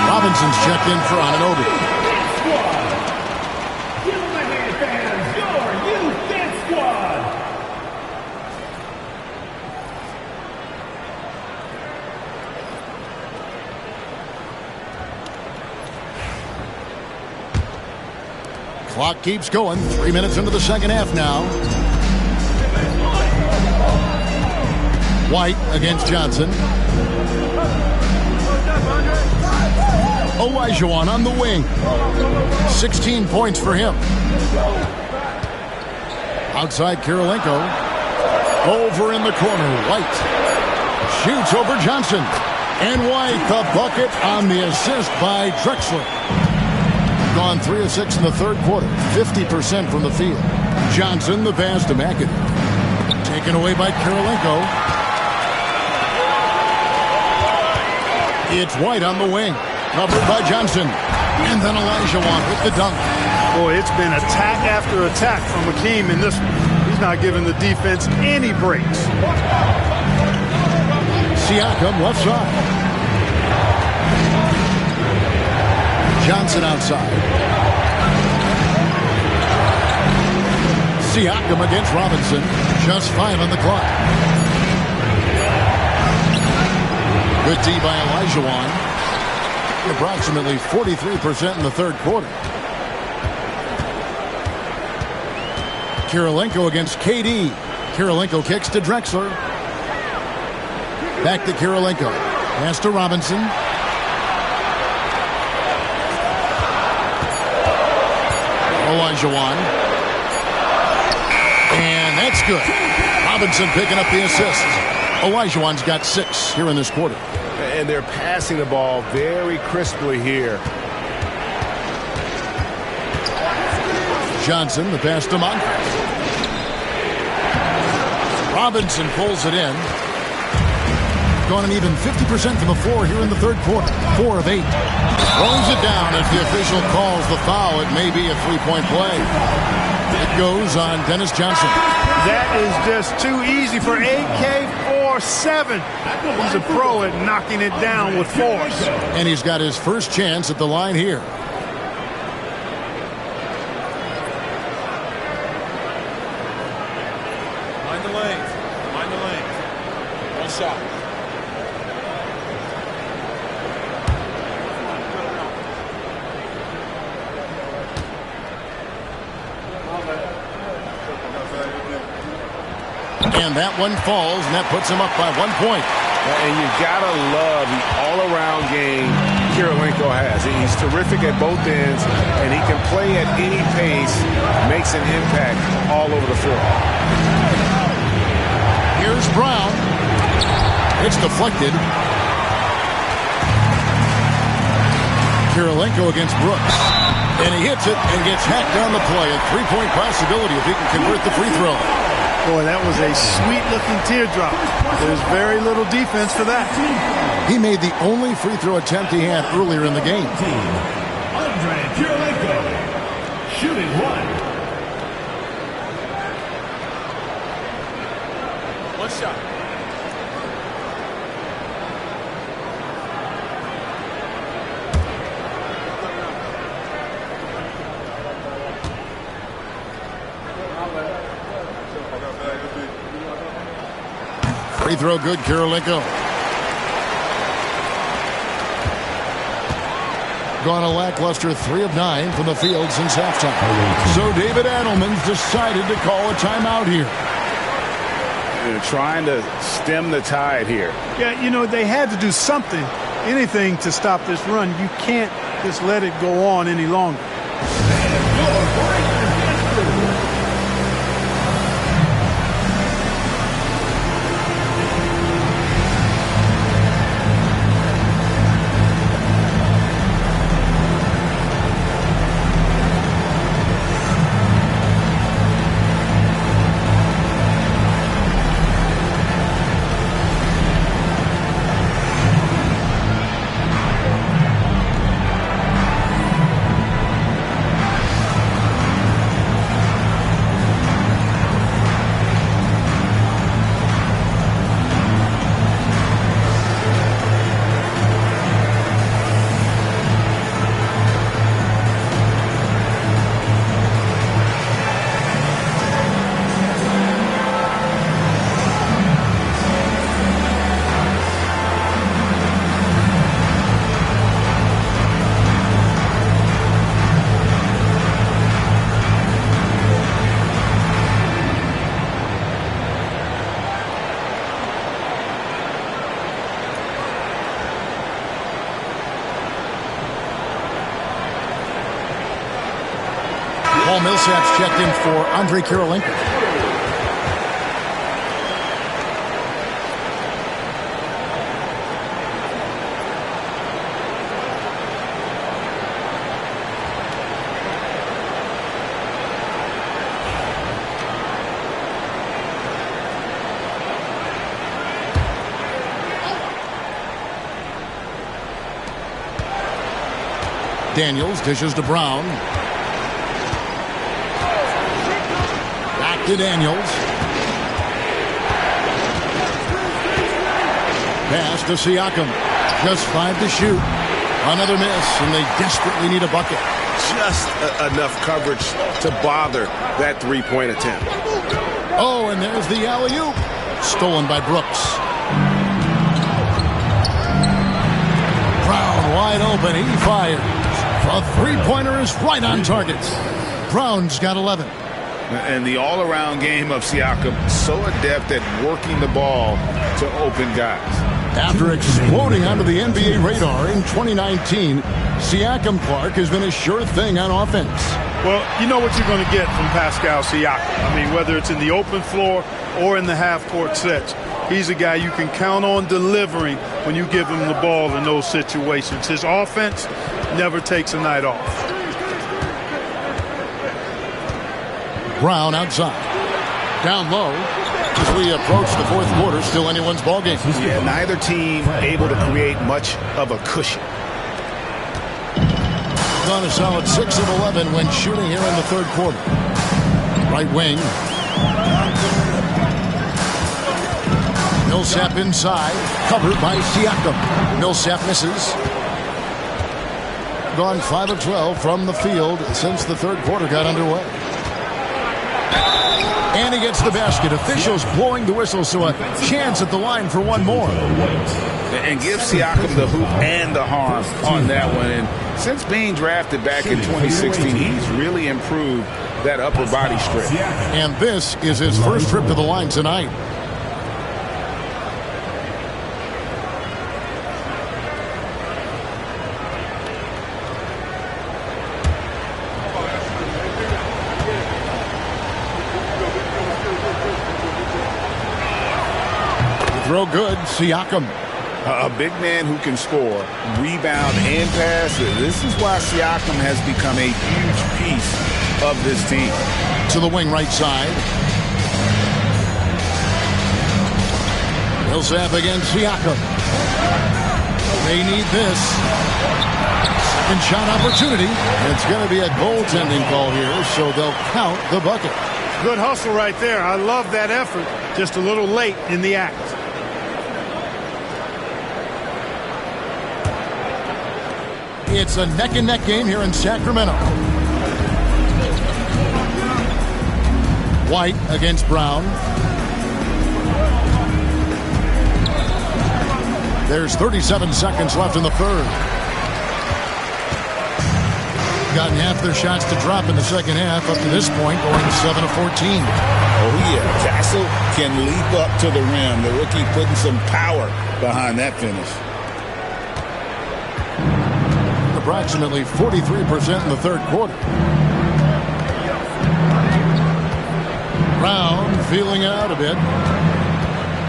Robinson's checked in for Anunoby. Clock keeps going. 3 minutes into the second half now. White against Johnson. Olajuwon on the wing. 16 points for him. Outside Kirilenko. Over in the corner. White shoots over Johnson. And White the bucket on the assist by Drexler. Gone 3 of 6 in the third quarter. 50% from the field. Johnson the pass to McAdoo. Taken away by Kirilenko. It's White on the wing. Covered by Johnson. And then Olajuwon with the dunk. Boy, it's been attack after attack from Hakeem in this one. He's not giving the defense any breaks. Siakam left side. Johnson outside. Siakam against Robinson. Just 5 on the clock. Good D by Olajuwon. Approximately 43% in the third quarter. Kirilenko against KD. Kirilenko kicks to Drexler. Back to Kirilenko. Pass to Robinson. Olajuwon. And that's good. Robinson picking up the assist. Olajuwon's got 6 here in this quarter. And they're passing the ball very crisply here. Johnson, the pass to Moncrief. Robinson pulls it in. Gone an even 50% from the floor here in the third quarter. 4 of 8. Throws it down as the official calls the foul. It may be a three-point play. It goes on Dennis Johnson. That is just too easy for AK-47. He's a pro at knocking it down with force. And he's got his first chance at the line here. Mind the lanes. Mind the lanes. One shot. And that one falls, and that puts him up by 1 point. And you gotta love the all-around game Kirilenko has. He's terrific at both ends, and he can play at any pace, makes an impact all over the floor. Here's Brown. It's deflected. Kirilenko against Brooks. And he hits it and gets hacked down the play. A three-point possibility if he can convert the free throw. Boy, that was a sweet-looking teardrop. There's very little defense for that. He made the only free throw attempt he had earlier in the game. Andre Kirilenko, shooting one. One shot. Free throw good, Kirilenko. Gone a lackluster 3 of 9 from the field since halftime. So David Adelman's decided to call a timeout here. They're trying to stem the tide here. Yeah, you know, they had to do something, anything to stop this run. You can't just let it go on any longer. Paul Millsap's checked in for Andre Kirilenko. Daniels dishes to Brown. Back to Daniels. Pass to Siakam. Just 5 to shoot. Another miss, and they desperately need a bucket. Just enough coverage to bother that three-point attempt. Oh, and there's the alley-oop. Stolen by Brooks. Brown wide open. He fires. A three-pointer is right on target. Brown's got 11. And the all-around game of Siakam, so adept at working the ball to open guys. After exploding onto the NBA radar in 2019, Siakam Clark has been a sure thing on offense. Well, you know what you're going to get from Pascal Siakam. I mean, whether it's in the open floor or in the half-court sets. He's a guy you can count on delivering when you give him the ball in those situations. His offense never takes a night off. Brown outside. Down low. As we approach the fourth quarter, still anyone's ball game. Yeah, neither team able to create much of a cushion. On a solid 6 of 11 when shooting here in the third quarter. Right wing. Millsap inside. Covered by Siakam. Millsap misses. Gone 5 of 12 from the field since the third quarter got underway. And he gets the basket. Officials blowing the whistle, so a chance at the line for one more. And give Siakam the hoop and the harm on that one. And since being drafted back in 2016, he's really improved that upper body strength. And this is his first trip to the line tonight. Throw good, Siakam. A big man who can score, rebound, and pass. This is why Siakam has become a huge piece of this team. To the wing right side. Millsap against Siakam. They need this. Second shot opportunity. It's going to be a goaltending call here, so they'll count the bucket. Good hustle right there. I love that effort. Just a little late in the act. It's a neck-and-neck game here in Sacramento. White against Brown. There's 37 seconds left in the third. Gotten half their shots to drop in the second half up to this point, going 7 of 14. Oh, yeah. Castle can leap up to the rim. The rookie putting some power behind that finish. Approximately 43% in the third quarter. Brown feeling it out a bit.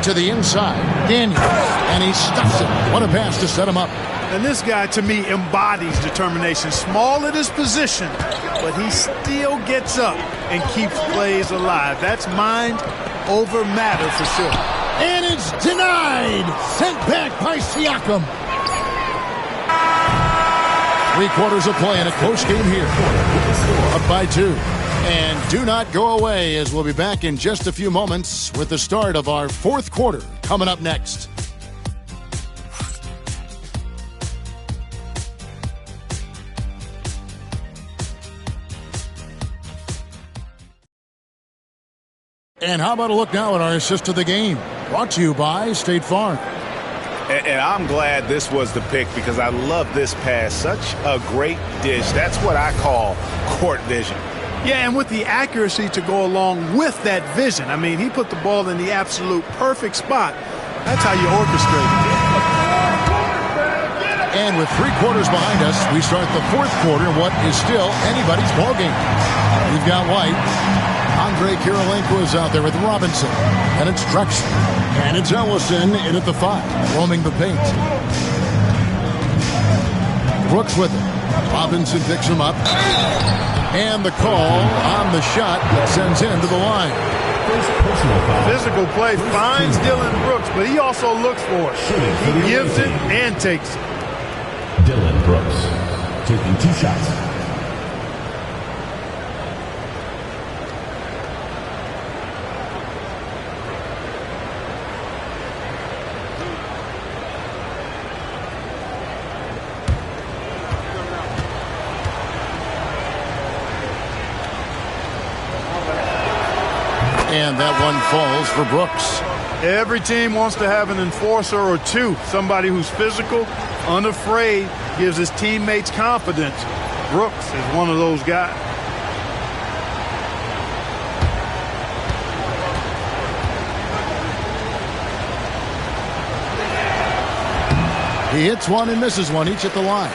To the inside. Daniels. And he stuffs it. What a pass to set him up. And this guy, to me, embodies determination. Small at his position, but he still gets up and keeps plays alive. That's mind over matter for sure. And it's denied. Sent back by Siakam. 3 quarters of play in a close game here. Up by 2. And do not go away, as we'll be back in just a few moments with the start of our fourth quarter coming up next. And how about a look now at our assist of the game? Brought to you by State Farm. And I'm glad this was the pick because I love this pass. Such a great dish. That's what I call court vision. Yeah, and with the accuracy to go along with that vision. I mean, he put the ball in the absolute perfect spot. That's how you orchestrate it. And with 3 quarters behind us, we start the fourth quarter, what is still anybody's ball game. We've got White. Andre Kirilenko is out there with Robinson. And it's Drexler. And it's Ellison in at the 5, roaming the paint. Brooks with it. Robinson picks him up. And the call on the shot that sends him to the line. Physical play finds Dillon Brooks, but he also looks for it. He gives it and takes it. Dillon Brooks taking 2 shots. And that one falls for Brooks. Every team wants to have an enforcer or 2. Somebody who's physical, unafraid, gives his teammates confidence. Brooks is one of those guys. He hits one and misses one, each at the line.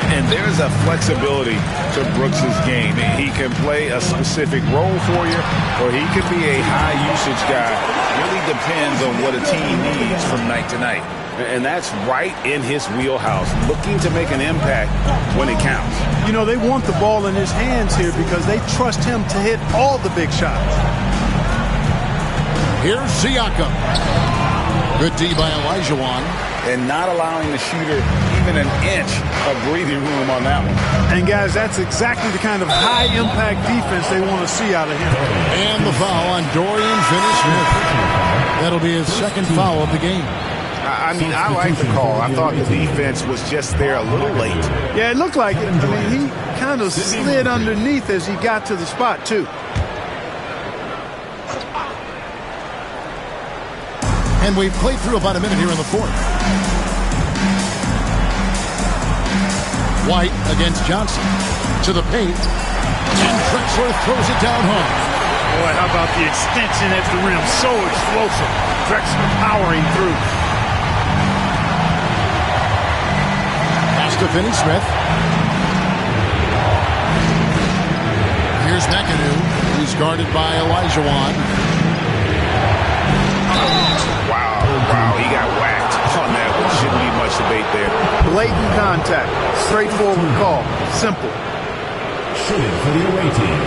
And there's a flexibility to Brooks's game. He can play a specific role for you, or he can be a high-usage guy. Really depends on what a team needs from night to night. And that's right in his wheelhouse, looking to make an impact when it counts. You know, they want the ball in his hands here because they trust him to hit all the big shots. Here's Siakam. Good D by Olajuwon. And not allowing the shooter even an inch of breathing room on that one. And, guys, that's exactly the kind of high-impact defense they want to see out of him. And the foul on Dorian Finney-Smith. That'll be his second foul of the game. I mean, I like the call. I thought the defense was just there a little late. Yeah, it looked like it. I mean, he kind of slid underneath as he got to the spot, too. And we've played through about a minute here in the fourth. White against Johnson. To the paint. And Drexler throws it down home. Boy, how about the extension at the rim? So explosive. Drexler powering through. Pass to Finney-Smith. Here's McAdoo. He's guarded by Olajuwon. Wow, he got whacked on that one. Shouldn't be much debate there. Blatant contact. Straightforward call. Simple. Shooting for the away team,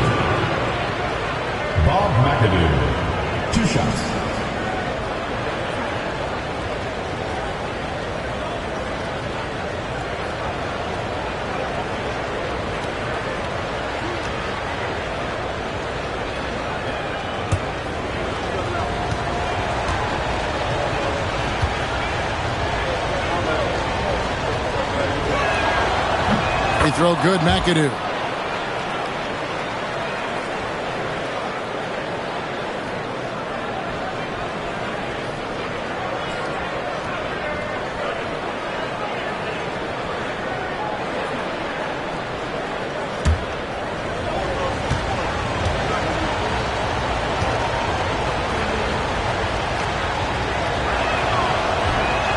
Bob McAdoo. 2 shots. Free throw good, McAdoo.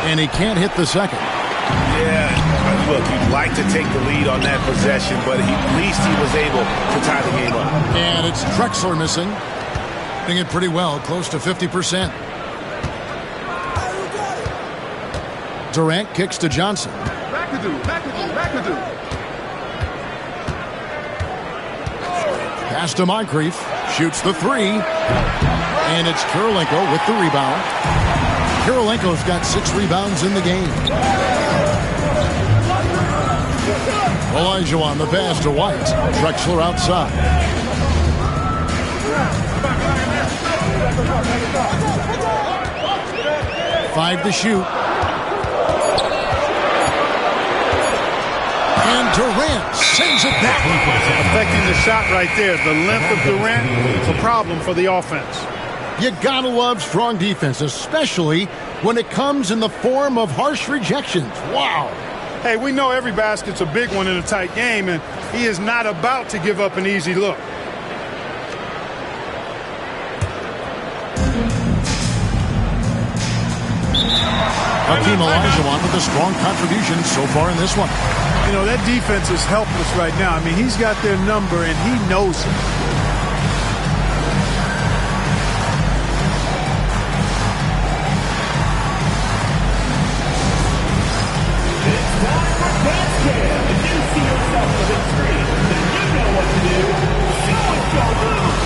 And he can't hit the second. Yeah, look, you'd like to take the lead on that possession, but at least he was able to tie the game up. And it's Drexler missing. Doing it pretty well, close to 50%. Durant kicks to Johnson. McAdoo. Pass to Moncrief. Shoots the three. And it's Kirilenko with the rebound. Kirilenko's got 6 rebounds in the game. Olajuwon the pass to White. Drexler outside. Five to shoot. And Durant sends it back. Affecting the shot right there. The length of Durant, a problem for the offense. You gotta love strong defense, especially when it comes in the form of harsh rejections. Wow. Hey, we know every basket's a big one in a tight game, and he is not about to give up an easy look. Hakeem Olajuwon with a strong contribution so far in this one. You know, that defense is helpless right now. I mean, he's got their number, and he knows it. If you see yourself on the screen, then you know what to do. Show us your moves.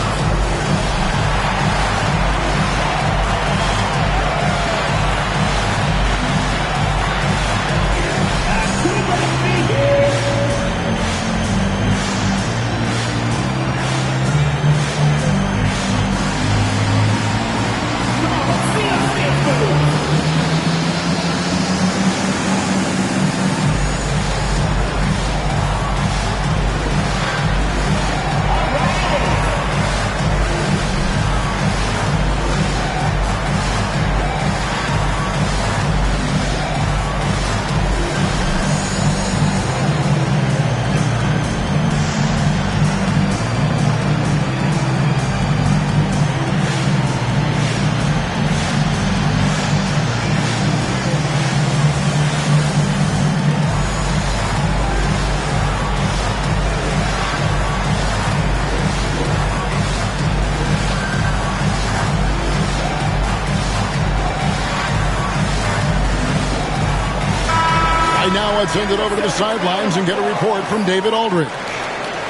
send it over to the sidelines and get a report from David Aldridge.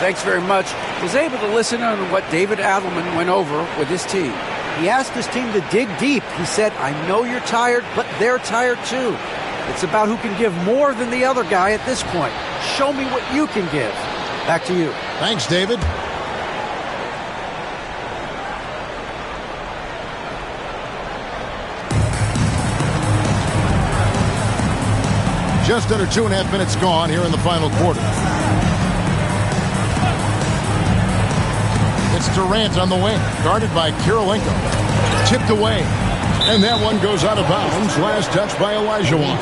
Thanks very much. Was able to listen on what David Adelman went over with his team. He asked his team to dig deep. He said, I know you're tired, but they're tired too. It's about who can give more than the other guy at this point. Show me what you can give. Back to you. Thanks, David. Just under 2.5 minutes gone here in the final quarter. It's Durant on the wing, guarded by Kirilenko. Tipped away. And that one goes out of bounds. Last touch by Olajuwon.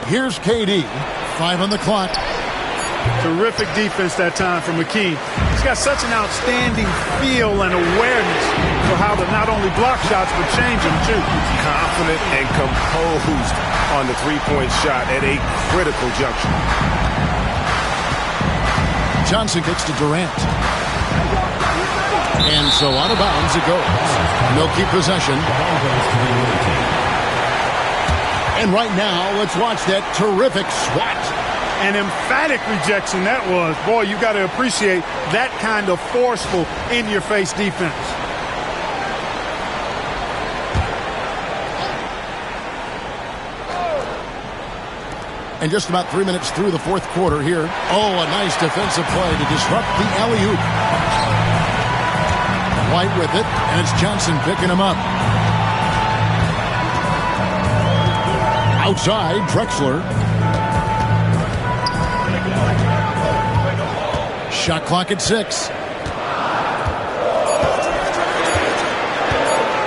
Here's KD. 5 on the clock. Terrific defense that time from McKee. He's got such an outstanding feel and awareness for how to not only block shots, but change them, too. Confident and composed on the three-point shot at a critical juncture. Johnson kicks to Durant. And so out of bounds it goes. They'll keep possession. And right now, let's watch that terrific swat. An emphatic rejection that was. Boy, you got to appreciate that kind of forceful, in-your-face defense. And just about 3 minutes through the fourth quarter here. Oh, a nice defensive play to disrupt the alley-oop. White with it, and it's Johnson picking him up. Outside, Drexler. Shot clock at 6.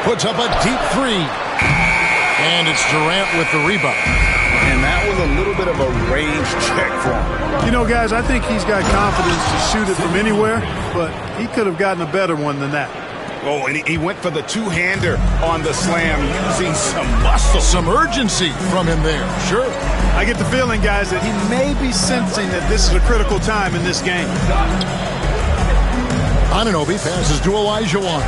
Puts up a deep 3. And it's Durant with the rebound. And that was a little bit of a range check for him. You know, guys, I think he's got confidence to shoot it from anywhere, but he could have gotten a better one than that. Oh, and he went for the two-hander on the slam using some muscle. Some urgency from him there, sure. I get the feeling, guys, that he may be sensing that this is a critical time in this game. Anunoby passes to Olajuwon.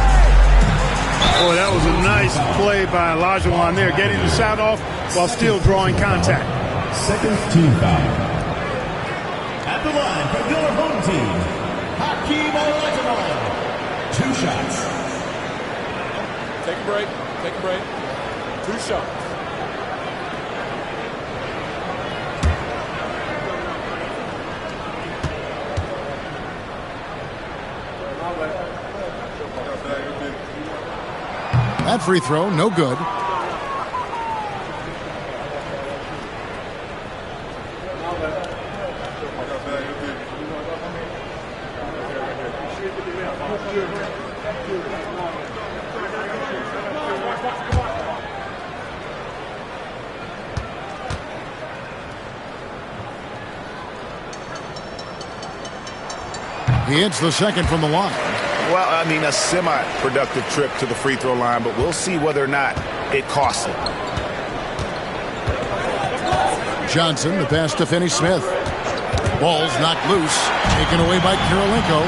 Boy, that was a nice play by Olajuwon there, getting the shot off while still drawing contact. Second team foul. At the line for your home team, Hakeem Olajuwon. 2 shots. Take a break. Take a break. 2 shots. That free throw, no good. He hits the second from the line. Well, I mean, a semi-productive trip to the free throw line, but we'll see whether or not it costs him. Johnson, the pass to Finney-Smith. Ball's knocked loose, taken away by Kirilenko.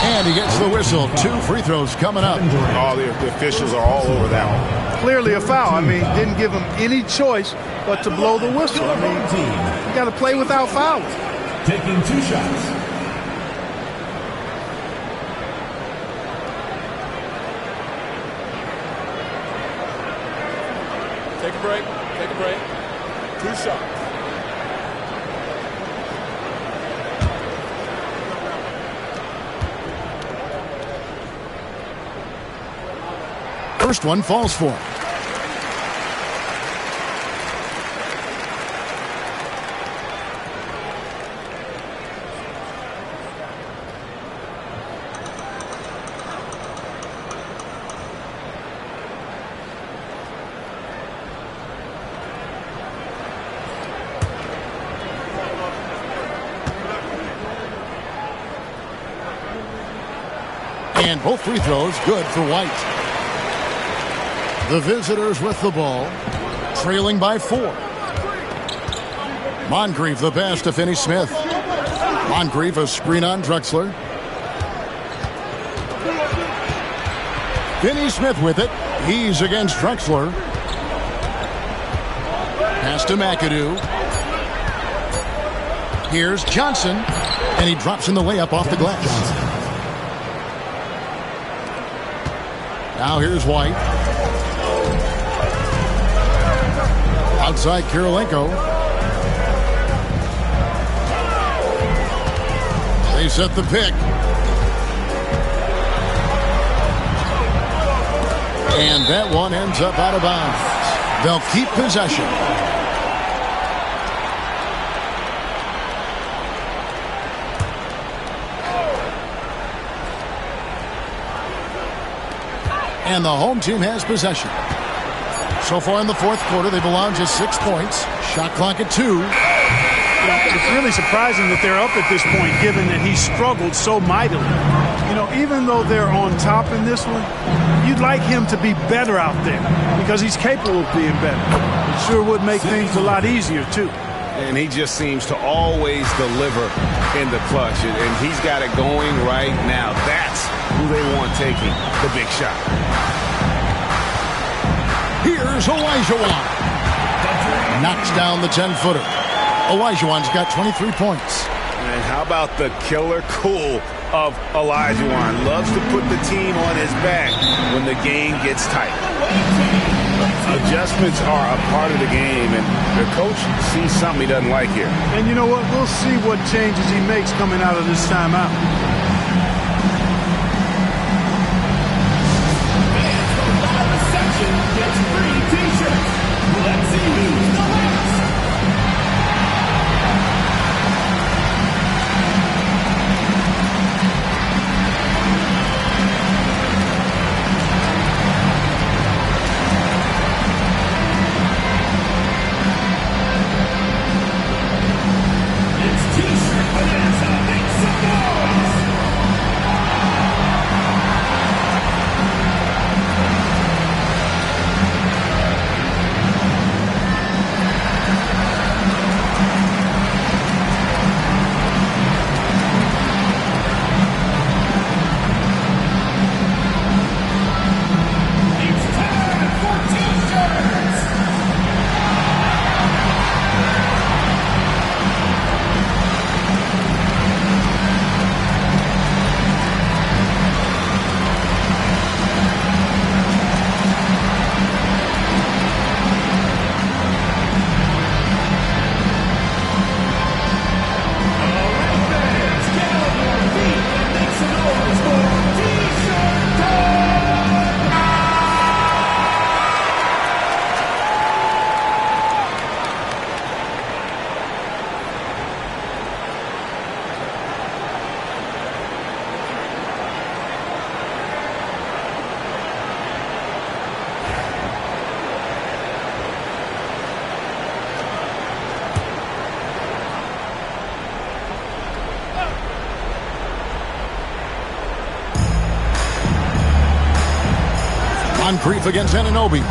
And he gets the whistle. 2 free throws coming up. Oh, the officials are all over that one. Clearly a foul. I mean, didn't give him any choice but to blow the whistle. I mean, you got to play without fouls. Taking 2 shots. Take a break. Take a break. 2 shots. First one falls for him. And both free throws good for White. The visitors with the ball, trailing by 4. Moncrief the pass to Finney-Smith. Moncrief, a screen on Drexler. Finney Smith with it. He's against Drexler. Pass to McAdoo. Here's Johnson, and he drops in the layup off the glass. Now here's White. Outside Kirilenko. They set the pick. And that one ends up out of bounds. They'll keep possession. And the home team has possession. So far in the fourth quarter, they've allowed just 6 points. Shot clock at 2. It's really surprising that they're up at this point, given that he struggled so mightily. You know, even though they're on top in this one, you'd like him to be better out there because he's capable of being better. It sure would make things a lot easier, too. And he just seems to always deliver in the clutch. And he's got it going right now. That's who they want taking the big shot. Here's Olajuwon. Knocks down the 10-footer. Olajuwon's got 23 points. And how about the killer cool of Olajuwon? Loves to put the team on his back when the game gets tight. Adjustments are a part of the game, and the coach sees something he doesn't like here. And you know what? We'll see what changes he makes coming out of this timeout. Gets free t-shirts. Let's see who's the last. It's t-shirt bonanza. Make some noise. Moncrief against Anunoby.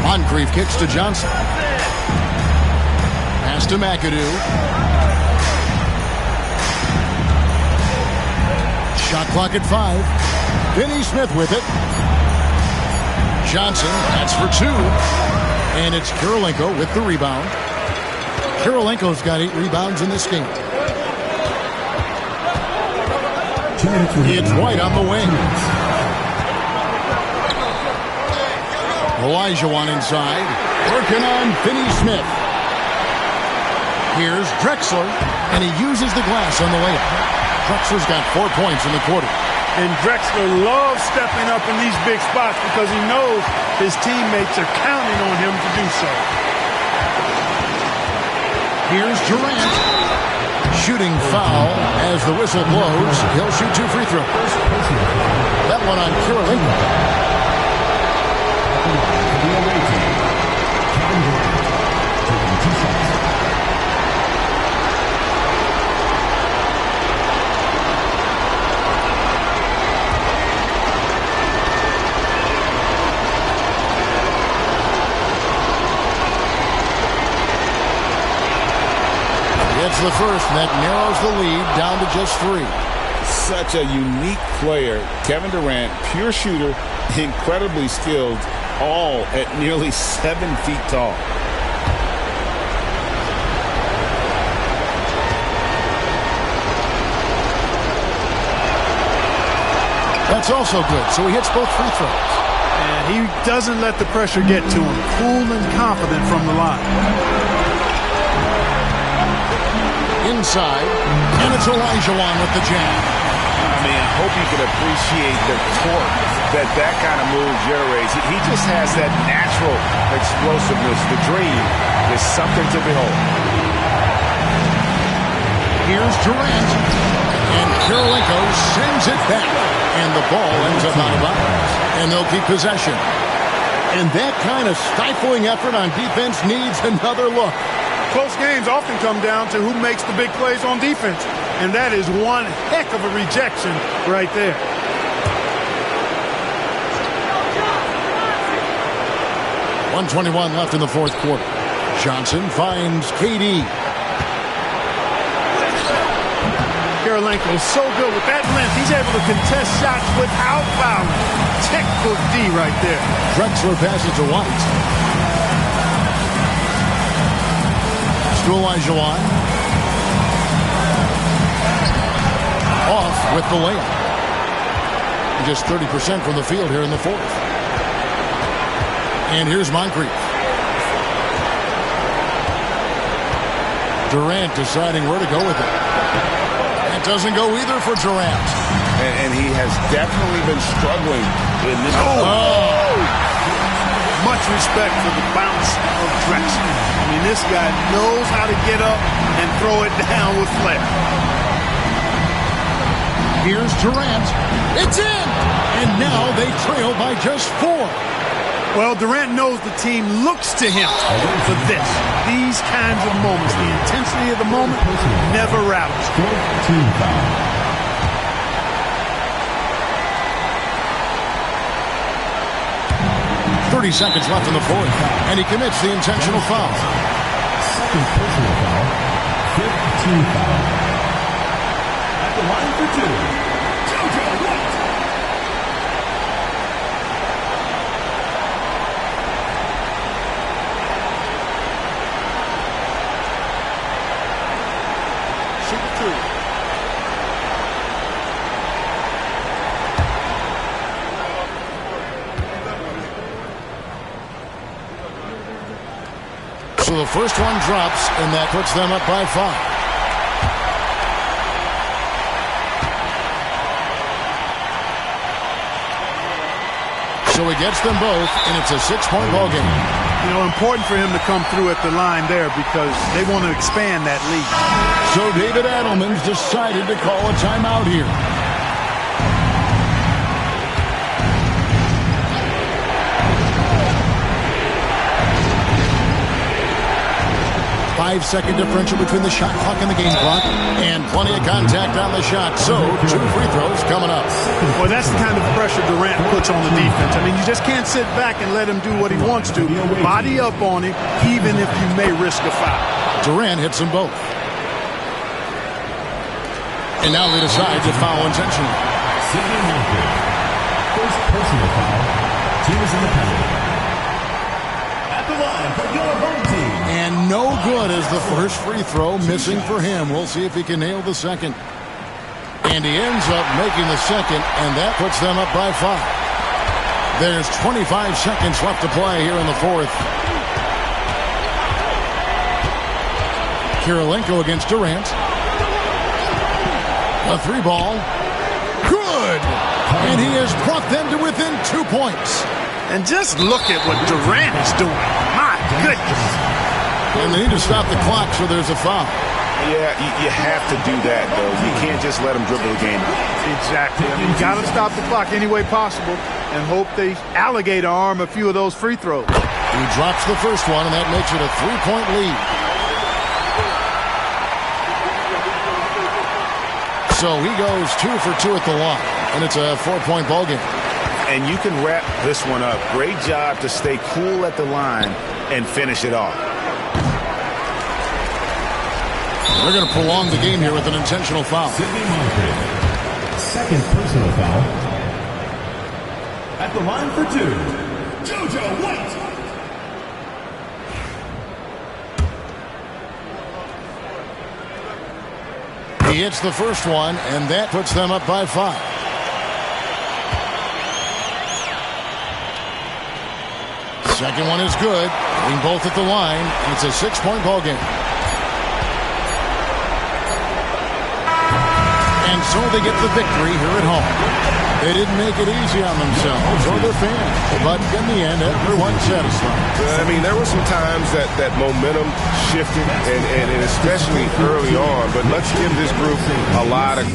Moncrief kicks to Johnson. Pass to McAdoo. Shot clock at 5. Finney Smith with it. Johnson, that's for 2. And it's Kirilenko with the rebound. Kirilenko's got 8 rebounds in this game. It's White on the wing. Olajuwon inside, working on Finney Smith. Here's Drexler, and he uses the glass on the layup. Drexler's got 4 points in the quarter. And Drexler loves stepping up in these big spots because he knows his teammates are counting on him to do so. Here's Durant. Shooting foul as the whistle blows. He'll shoot 2 free throws. That one on Kirilenko. Hits the first, and that narrows the lead down to just 3. Such a unique player. Kevin Durant, pure shooter, incredibly skilled, all at nearly 7 feet tall. That's also good, so he hits both free throws. And he doesn't let the pressure get to him. Cool and confident from the line. Inside, and it's Olajuwon with the jam. I mean, I hope you can appreciate the torque that kind of move generates. He just has that natural explosiveness. The dream is something to behold. Here's Durant, and Kirilenko sends it back, and the ball ends up out of bounds, and they'll keep possession. And that kind of stifling effort on defense needs another look. Close games often come down to who makes the big plays on defense. And that is one heck of a rejection right there. .121 left in the fourth quarter. Johnson finds KD. Kirilenko is so good with that length. He's able to contest shots without fouling. Textbook D right there. Drexler passes to White. To Olajuwon. Off with the layup. Just 30% from the field here in the fourth. And here's Moncrief. Durant deciding where to go with it. That doesn't go either for Durant. And he has definitely been struggling in this. Much respect for the bounce of Drexler. I mean, this guy knows how to get up and throw it down with flair. Here's Durant. It's in! And now they trail by just 4. Well, Durant knows the team looks to him for this. These kinds of moments, the intensity of the moment never rattles. 30 seconds left in the fourth, and he commits the intentional foul. Second personal foul, 5th team foul. At the line for 2, JoJo White. So the first one drops, and that puts them up by 5. So he gets them both, and it's a 6-point ball game. You know, important for him to come through at the line there because they want to expand that lead. So David Adelman's decided to call a timeout here. 5-second differential between the shot clock and the game clock, and plenty of contact on the shot. So 2 free throws coming up. Well, that's the kind of pressure Durant puts on the defense. I mean, you just can't sit back and let him do what he wants to. Body up on him, even if you may risk a foul. Durant hits them both. And now they decide to foul intentionally. First personal foul. Team is in the penalty. At the line for your home team. And no good as the first free throw missing for him. We'll see if he can nail the second. And he ends up making the second, and that puts them up by 5. There's 25 seconds left to play here in the fourth. Kirilenko against Durant. A 3-ball. Good! And he has brought them to within 2 points. And just look at what Durant is doing. My goodness. And they need to stop the clock, so there's a foul. Yeah, you have to do that, though. You can't just let them dribble the game. Exactly. I mean, you got to stop the clock any way possible and hope they alligator arm a few of those free throws. He drops the first one, and that makes it a 3-point lead. So he goes 2 for 2 at the line, and it's a 4-point ball game. And you can wrap this one up. Great job to stay cool at the line and finish it off. They're going to prolong the game here with an intentional foul. Sidney Moncrief, second personal foul. At the line for two, JoJo White. He hits the first one, and that puts them up by 5. Second one is good. Hitting both at the line. It's a 6-point ball game. And so they get the victory here at home. They didn't make it easy on themselves or their fans, but in the end, everyone's satisfied. I mean, there were some times that momentum shifted, and especially early on, but let's give this group a lot of...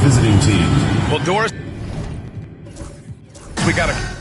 Visiting team. Well, Doris, we got to...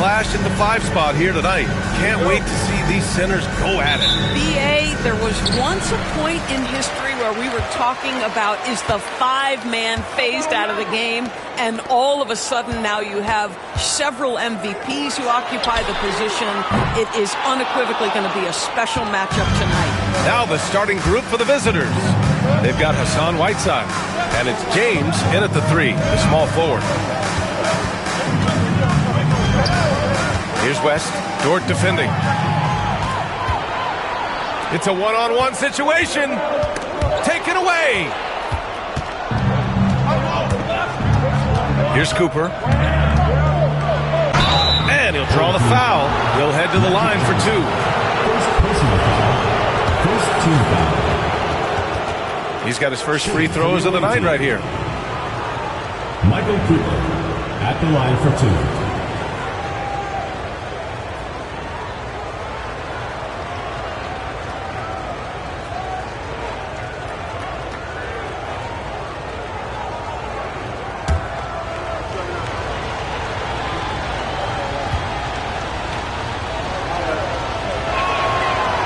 clash in the 5 spot here tonight. Can't wait to see these centers go at it. B.A., there was once a point in history where we were talking about is the 5-man phased out of the game, and all of a sudden now you have several MVPs who occupy the position. It is unequivocally going to be a special matchup tonight. Now the starting group for the visitors. They've got Hassan Whiteside, and it's James in at the 3, the small forward. Here's West, Dort defending. It's a one-on-one situation. Taken away. Here's Cooper. And he'll draw the foul. He'll head to the line for 2. First team foul. He's got his first free throws of the night right here. Michael Cooper at the line for 2.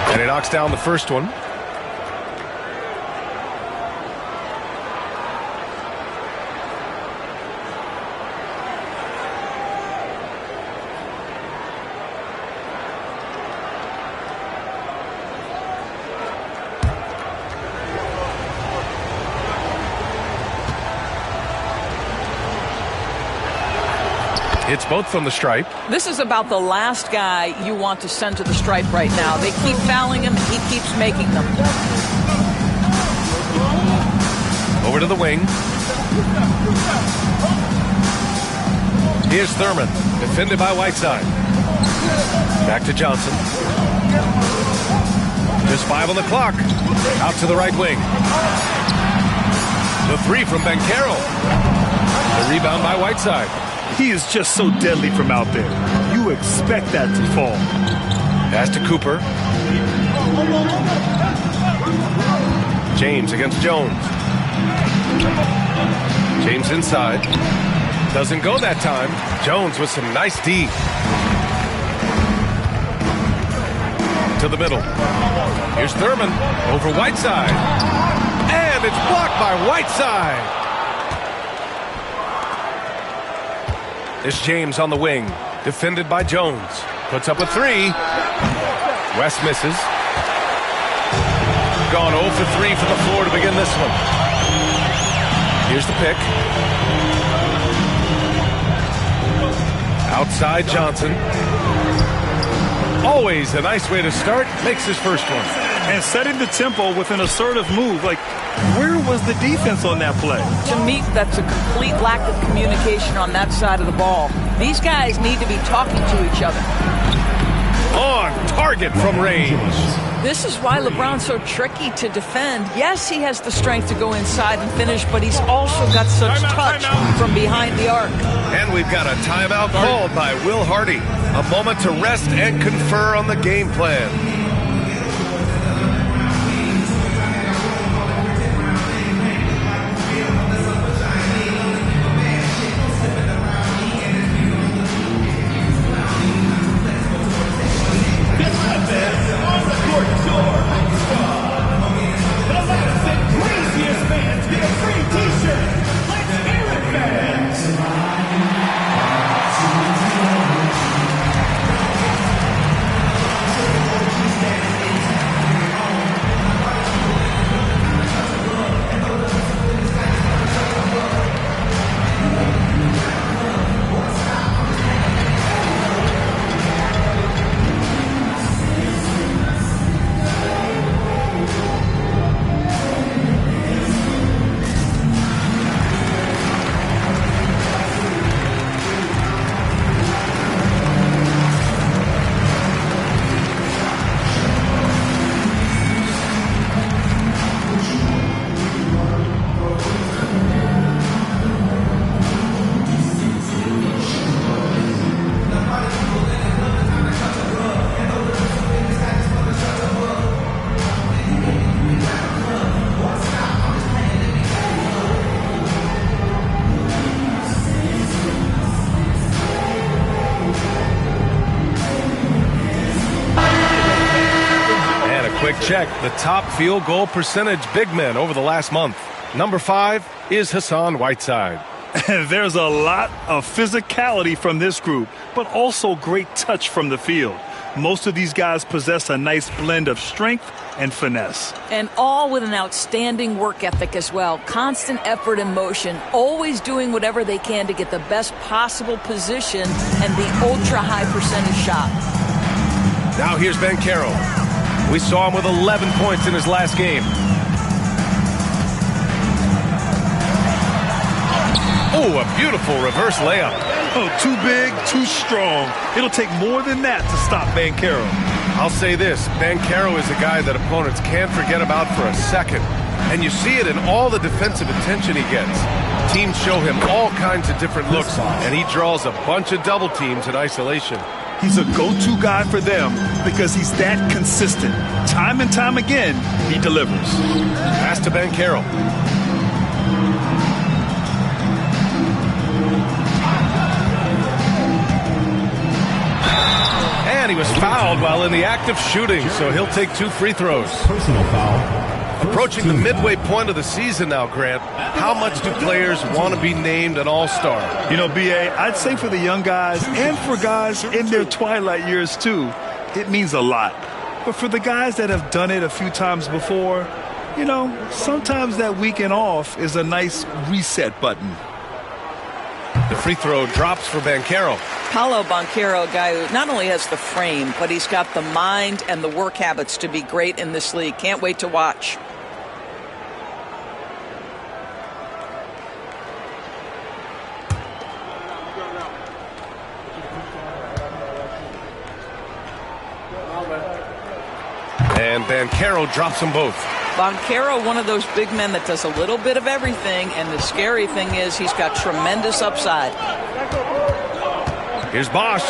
And he knocks down the first one. It's both from the stripe. This is about the last guy you want to send to the stripe right now. They keep fouling him. He keeps making them. Over to the wing. Here's Thurman, defended by Whiteside. Back to Johnson. Just 5 on the clock. Out to the right wing. The 3 from Banchero. The rebound by Whiteside. He is just so deadly from out there. You expect that to fall. Pass to Cooper. James against Jones. James inside. Doesn't go that time. Jones with some nice D. To the middle. Here's Thurman over Whiteside. And it's blocked by Whiteside. It's James on the wing, defended by Jones. Puts up a 3. West misses. Gone 0 for 3 from the floor to begin this one. Here's the pick. Outside Johnson. Always a nice way to start. Makes his first one. And setting the tempo with an assertive move. Like, where was the defense on that play? To me, that's a complete lack of communication on that side of the ball. These guys need to be talking to each other. On target from range. This is why LeBron's so tricky to defend. Yes, he has the strength to go inside and finish, but he's also got such touch from behind the arc. And we've got a timeout called by Will Hardy. A moment to rest and confer on the game plan. quick check. The top field goal percentage big men over the last month. Number 5 is Hassan Whiteside. There's a lot of physicality from this group, but also great touch from the field. Most of these guys possess a nice blend of strength and finesse. And all with an outstanding work ethic as well. Constant effort and motion, always doing whatever they can to get the best possible position and the ultra-high percentage shot. Now here's Banchero. We saw him with 11 points in his last game. Oh, a beautiful reverse layup. Oh, too big, too strong. It'll take more than that to stop Banchero. I'll say this, Banchero is a guy that opponents can't forget about for a second. And you see it in all the defensive attention he gets. Teams show him all kinds of different looks, and he draws a bunch of double teams in isolation. He's a go-to guy for them because he's that consistent. Time and time again, he delivers. Pass to Banchero. And he was fouled while in the act of shooting, so he'll take 2 free throws. Personal foul. Approaching the midway point of the season now, Grant, how much do players want to be named an all-star? You know, B.A., I'd say for the young guys and for guys in their twilight years too, it means a lot. But for the guys that have done it a few times before, you know, sometimes that weekend off is a nice reset button. The free throw drops for Banchero. Paolo Banchero, a guy who not only has the frame, but he's got the mind and the work habits to be great in this league. Can't wait to watch. And Banchero drops them both. Banchero, one of those big men that does a little bit of everything, and the scary thing is he's got tremendous upside. Here's Bosch.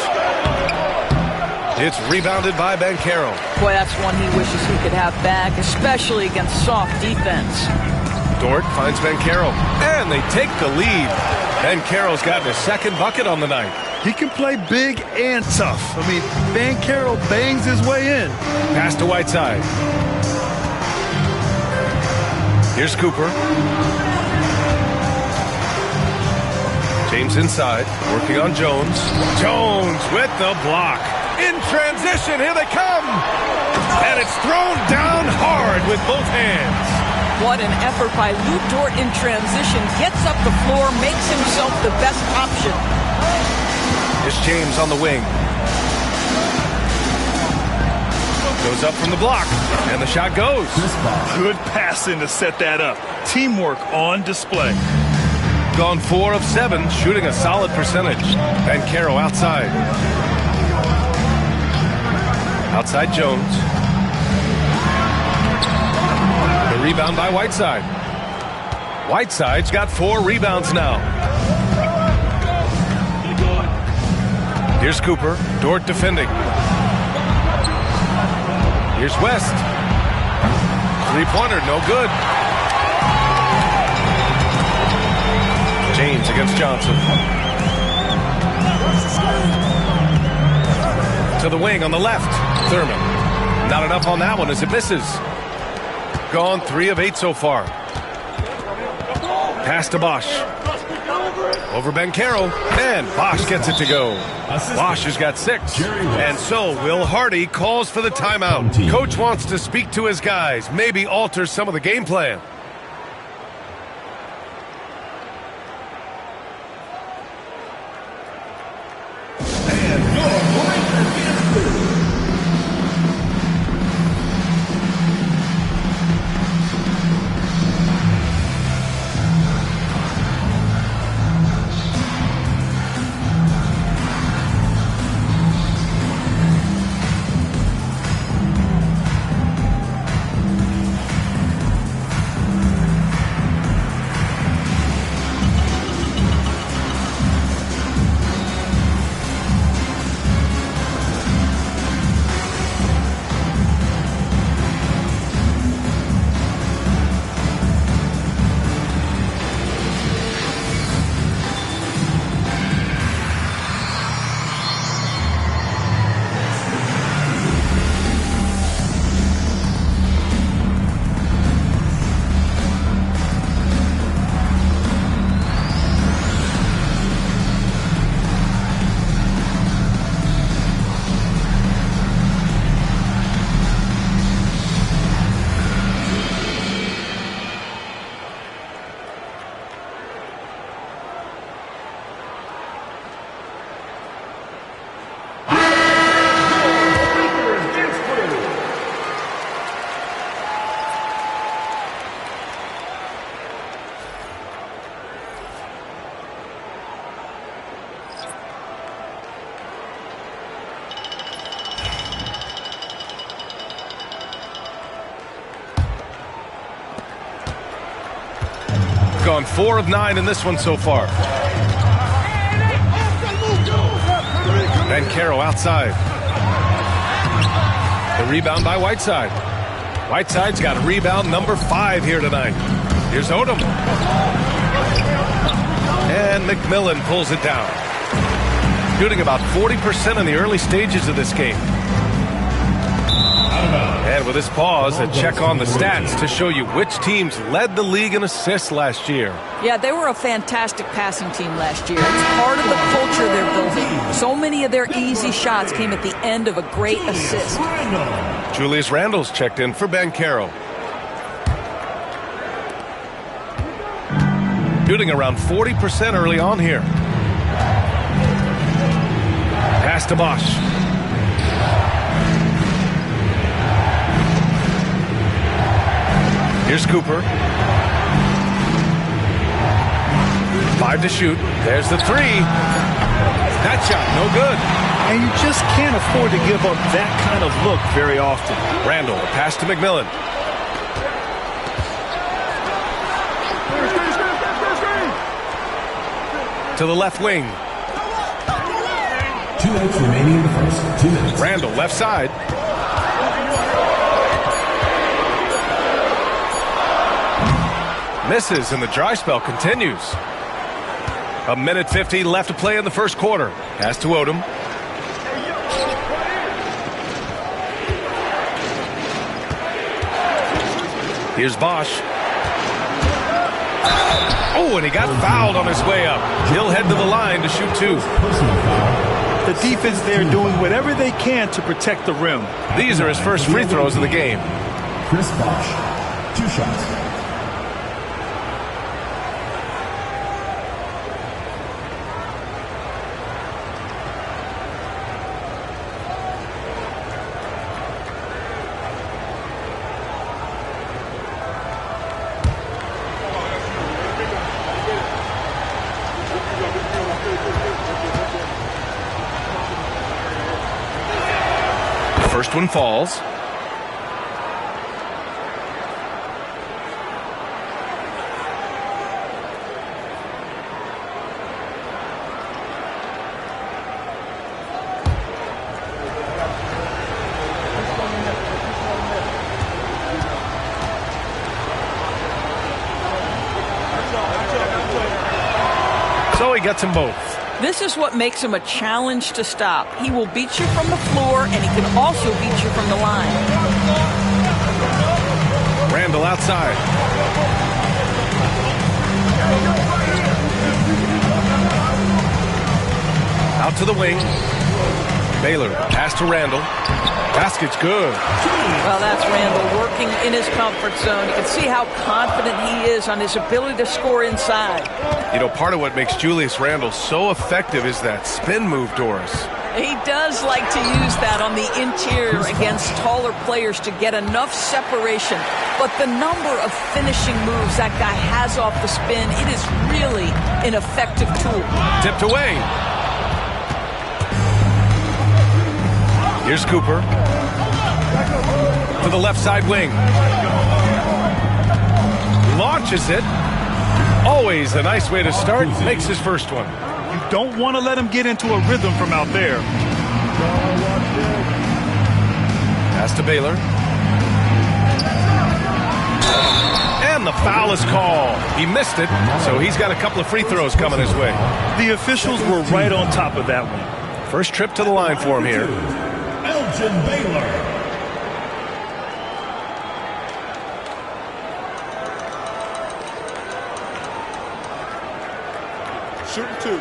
It's rebounded by Banchero. Boy, that's one he wishes he could have back, especially against soft defense. Dort finds Banchero, and they take the lead. Banchero's gotten his second bucket on the night. He can play big and tough. I mean, Banchero bangs his way in. Pass to Whiteside. Here's Cooper. James inside, working on Jones. Jones with the block. In transition, here they come. And it's thrown down hard with both hands. What an effort by Lou Dort in transition. Gets up the floor, makes himself the best option. Here's James on the wing. Goes up from the block, and the shot goes. Good passing to set that up. Teamwork on display. Gone 4 of 7, shooting a solid percentage. Banchero outside. Outside Jones. The rebound by Whiteside. Whiteside's got 4 rebounds now. Here's Cooper. Dort defending. Here's West. Three-pointer, no good. James against Johnson. To the wing on the left. Thurman. Not enough on that one as it misses. Gone 3 of 8 so far. Pass to Bosch. Over Banchero, and Bosch gets it to go. Bosch has got 6. And so Will Hardy calls for the timeout. Coach wants to speak to his guys, maybe alter some of the game plan. gone 4 of 9 in this one so far. Banchero outside. The rebound by Whiteside. Whiteside's got rebound number 5 here tonight. Here's Odom. And McMillan pulls it down. Shooting about 40% in the early stages of this game. And with this pause, a check on the stats to show you which teams led the league in assists last year. Yeah, they were a fantastic passing team last year. It's part of the culture they're building. So many of their easy shots came at the end of a great assist. Julius Randle's checked in for Banchero. Shooting around 40% early on here. Pass to Bosch. Here's Cooper. 5 to shoot. There's the 3. That shot, no good. And you just can't afford to give up that kind of look very often. Randle, the pass to McMillan. To the left wing. 2 minutes remaining in the first. 2 minutes. Randle, left side. Misses, and the dry spell continues. 1:50 left to play in the first quarter. Pass to Odom. Here's Bosch. Oh, and he got fouled on his way up. He'll head to the line to shoot 2. The defense there doing whatever they can to protect the rim. These are his first free throws of the game. Chris Bosch, 2 shots. First one falls. So he gets them both. This is what makes him a challenge to stop. He will beat you from the floor, and he can also beat you from the line. Randle outside. Out to the wing. Baylor, pass to Randle. Basket's good. Well, that's Randle working in his comfort zone. You can see how confident he is on his ability to score inside. You know, part of what makes Julius Randle so effective is that spin move, Doris. He does like to use that on the interior against taller players to get enough separation. But the number of finishing moves that guy has off the spin, it is really an effective tool. Tipped away. Here's Cooper. To the left side wing. Launches it. Always a nice way to start. Makes his first one. You don't want to let him get into a rhythm from out there. Pass to Baylor. And the foul is called. He missed it, so he's got a couple of free throws coming his way. The officials were right on top of that one. First trip to the line for him here. Elgin Baylor. Shooting 2.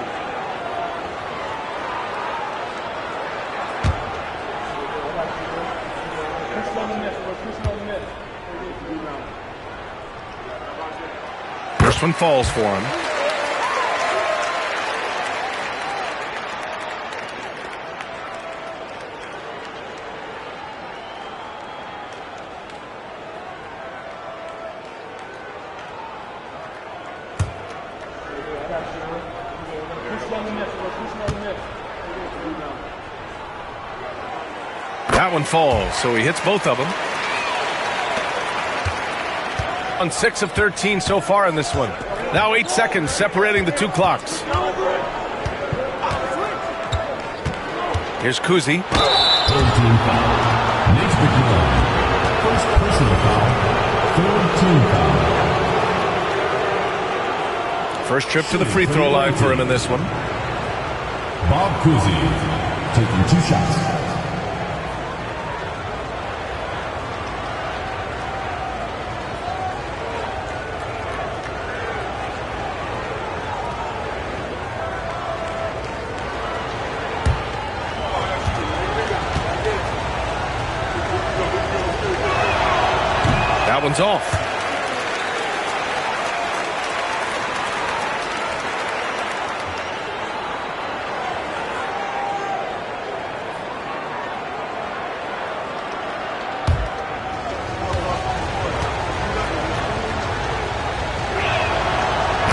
First one falls for him. That one falls, so he hits both of them. On 6 of 13 so far in this one. Now 8 seconds separating the two clocks. Here's Kuzi. Third team foul. Nate McMillan. First personal foul. Third team foul. First trip to the free throw line for him in this one. Bob Cousy taking 2 shots. That one's off.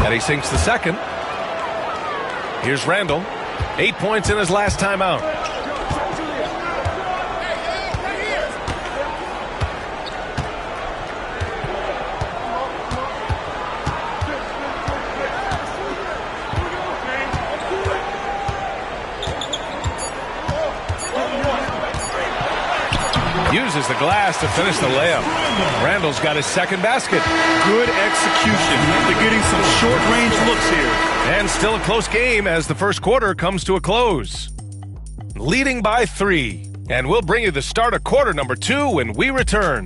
And he sinks the second. Here's Randall. 8 points in his last timeout. Uses the glass to finish the layup. Randall's got his second basket. Good execution. They're getting some short-range looks here. And still a close game as the first quarter comes to a close. Leading by 3. And we'll bring you the start of quarter number 2 when we return.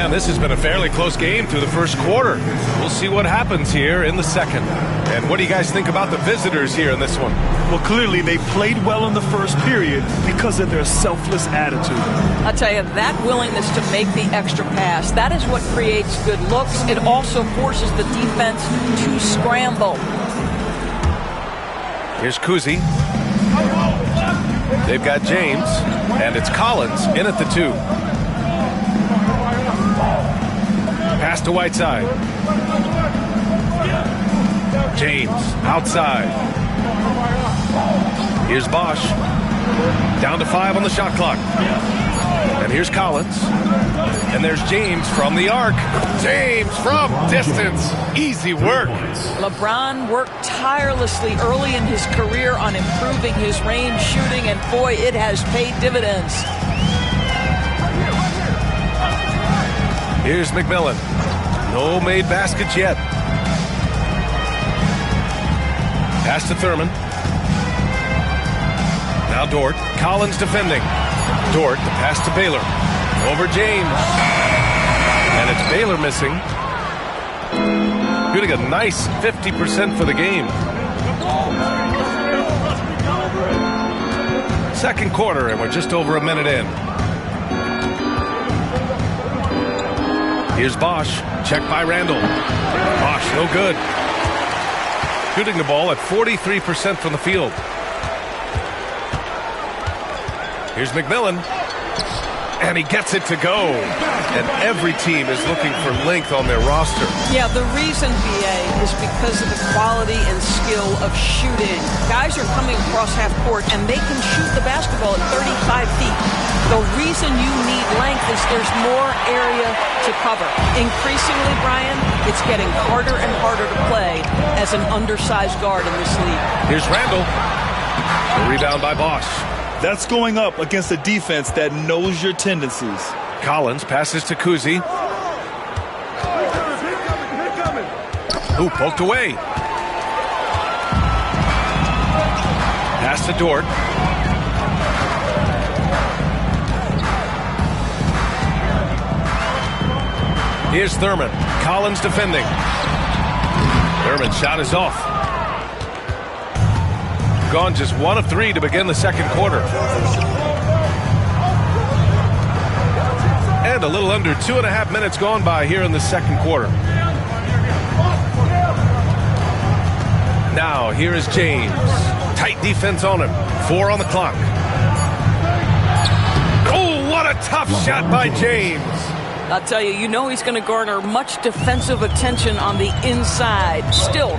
This has been a fairly close game through the first quarter. We'll see what happens here in the second. And what do you guys think about the visitors here in this one? Well, clearly they played well in the first period because of their selfless attitude. I'll tell you, that willingness to make the extra pass, that is what creates good looks. It also forces the defense to scramble. Here's Kuzi. They've got James, and it's Collins in at the 2. Pass to Whiteside. James outside. Here's Bosch. Down to 5 on the shot clock. And here's Collins. And there's James from the arc. James from distance. Easy work. LeBron worked tirelessly early in his career on improving his range shooting, and boy, it has paid dividends. Here's McMillan. No made baskets yet. Pass to Thurman. Now Dort. Collins defending. Dort, the pass to Baylor. Over James. And it's Baylor missing. Shooting a nice 50% for the game. Second quarter, and we're just over a minute in. Here's Bosch. Check by Randall. Bosch, no good. Shooting the ball at 43% from the field. Here's McMillan. And he gets it to go. And every team is looking for length on their roster. Yeah, the reason, BA, is because of the quality and skill of shooting. Guys are coming across half court, and they can shoot the basketball at 35 feet. The reason you need length is there's more area to cover. Increasingly, Brian, it's getting harder and harder to play as an undersized guard in this league. Here's Randall. A rebound by Bosch. That's going up against a defense that knows your tendencies. Collins passes to Kuzi. Ooh, poked away. Pass to Dort. Here's Thurman. Collins defending. Thurman's shot is off. Gone just 1 of 3 to begin the second quarter. And a little under 2.5 minutes gone by here in the second quarter. Now, here is James. Tight defense on him. 4 on the clock. Oh, what a tough shot by James. I'll tell you, you know he's going to garner much defensive attention on the inside. Still,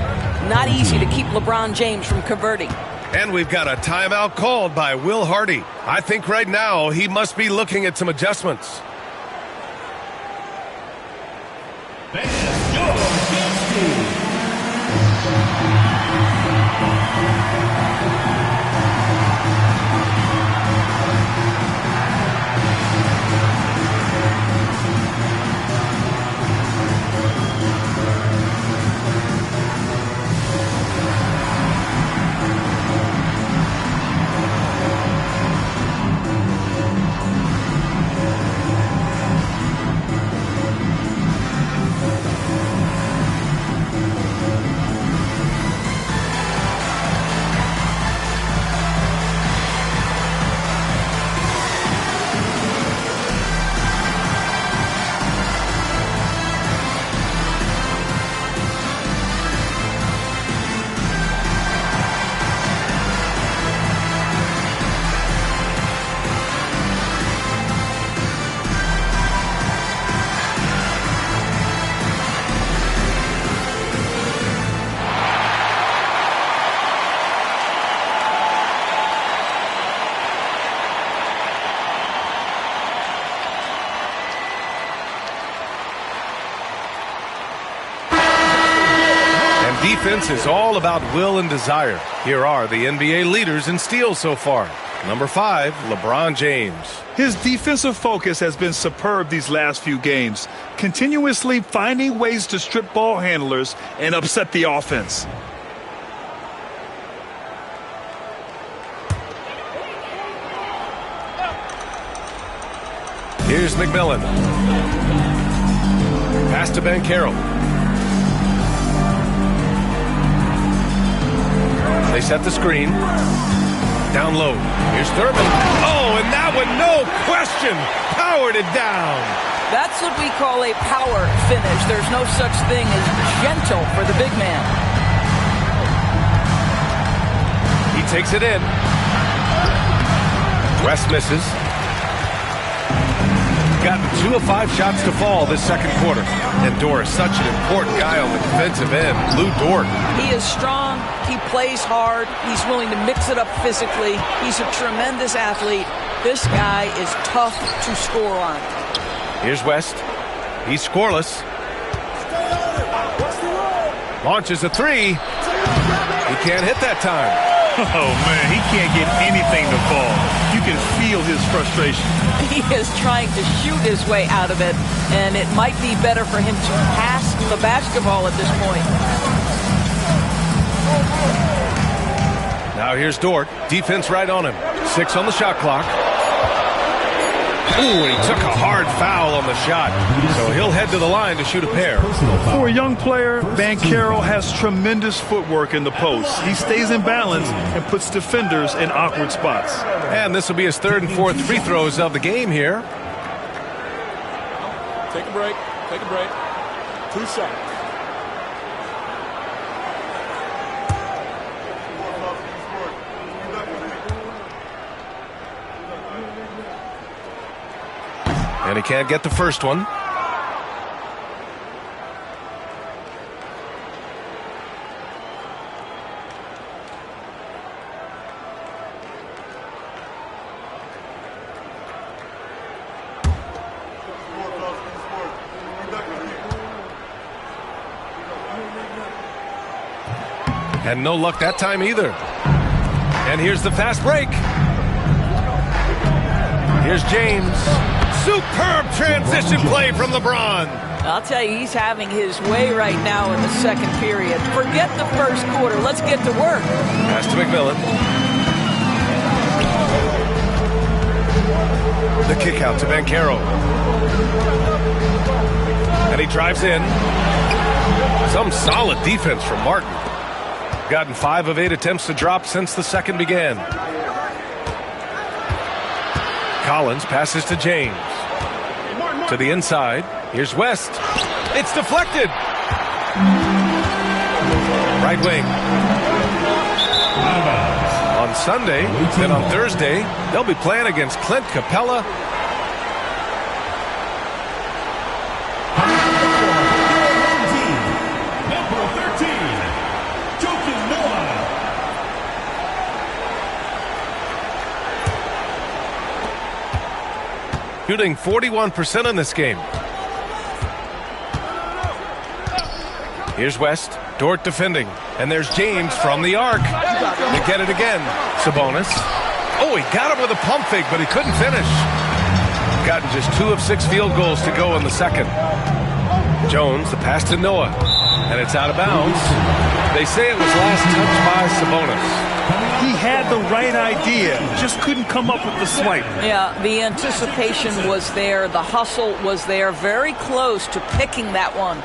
Not easy to keep LeBron James from converting. And we've got a timeout called by Will Hardy. I think right now he must be looking at some adjustments. Defense is all about will and desire. Here are the NBA leaders in steals so far. Number 5, LeBron James. His defensive focus has been superb these last few games, continuously finding ways to strip ball handlers and upset the offense. Here's McMillan. Pass to Banchero. They set the screen. Down low. Here's Thurman. Oh, and that one, no question, powered it down. That's what we call a power finish. There's no such thing as gentle for the big man. He takes it in. West misses. Gotten 2 of 5 shots to fall this second quarter. And Dort is such an important guy on the defensive end. Lou Dort. He is strong. He plays hard. He's willing to mix it up physically. He's a tremendous athlete. This guy is tough to score on. Here's West. He's scoreless. Launches a 3. He can't hit that time. Oh, man, he can't get anything to fall. You can feel his frustration. He is trying to shoot his way out of it, and it might be better for him to pass the basketball at this point. Now here's Dort. Defense right on him. 6 on the shot clock. Ooh, and he took a hard foul on the shot. So he'll head to the line to shoot a pair. For a young player, Banchero has tremendous footwork in the post. He stays in balance and puts defenders in awkward spots. And this will be his 3rd and 4th free throws of the game here. Take a break. Take a break. 2 shots. And he can't get the first one. And no luck that time either. And here's the fast break. Here's James. Superb transition play from LeBron. I'll tell you, he's having his way right now in the second period. Forget the first quarter. Let's get to work. Pass to McMillan. The kick out to Banchero. And he drives in. Some solid defense from Martin. Gotten 5 of 8 attempts to drop since the second began. Collins passes to James. To the inside. Here's West. It's deflected. Right wing. On Sunday, then on Thursday, they'll be playing against Clint Capella. Shooting 41% in this game. Here's West. Dort defending. And there's James from the arc. They get it again. Sabonis. Oh, he got him with a pump fake, but he couldn't finish. Gotten just 2 of 6 field goals to go in the second. Jones, the pass to Noah. And it's out of bounds. They say it was last touched by Sabonis. He had the right idea, just couldn't come up with the swipe. Yeah, the anticipation was there. The hustle was there. Very close to picking that one.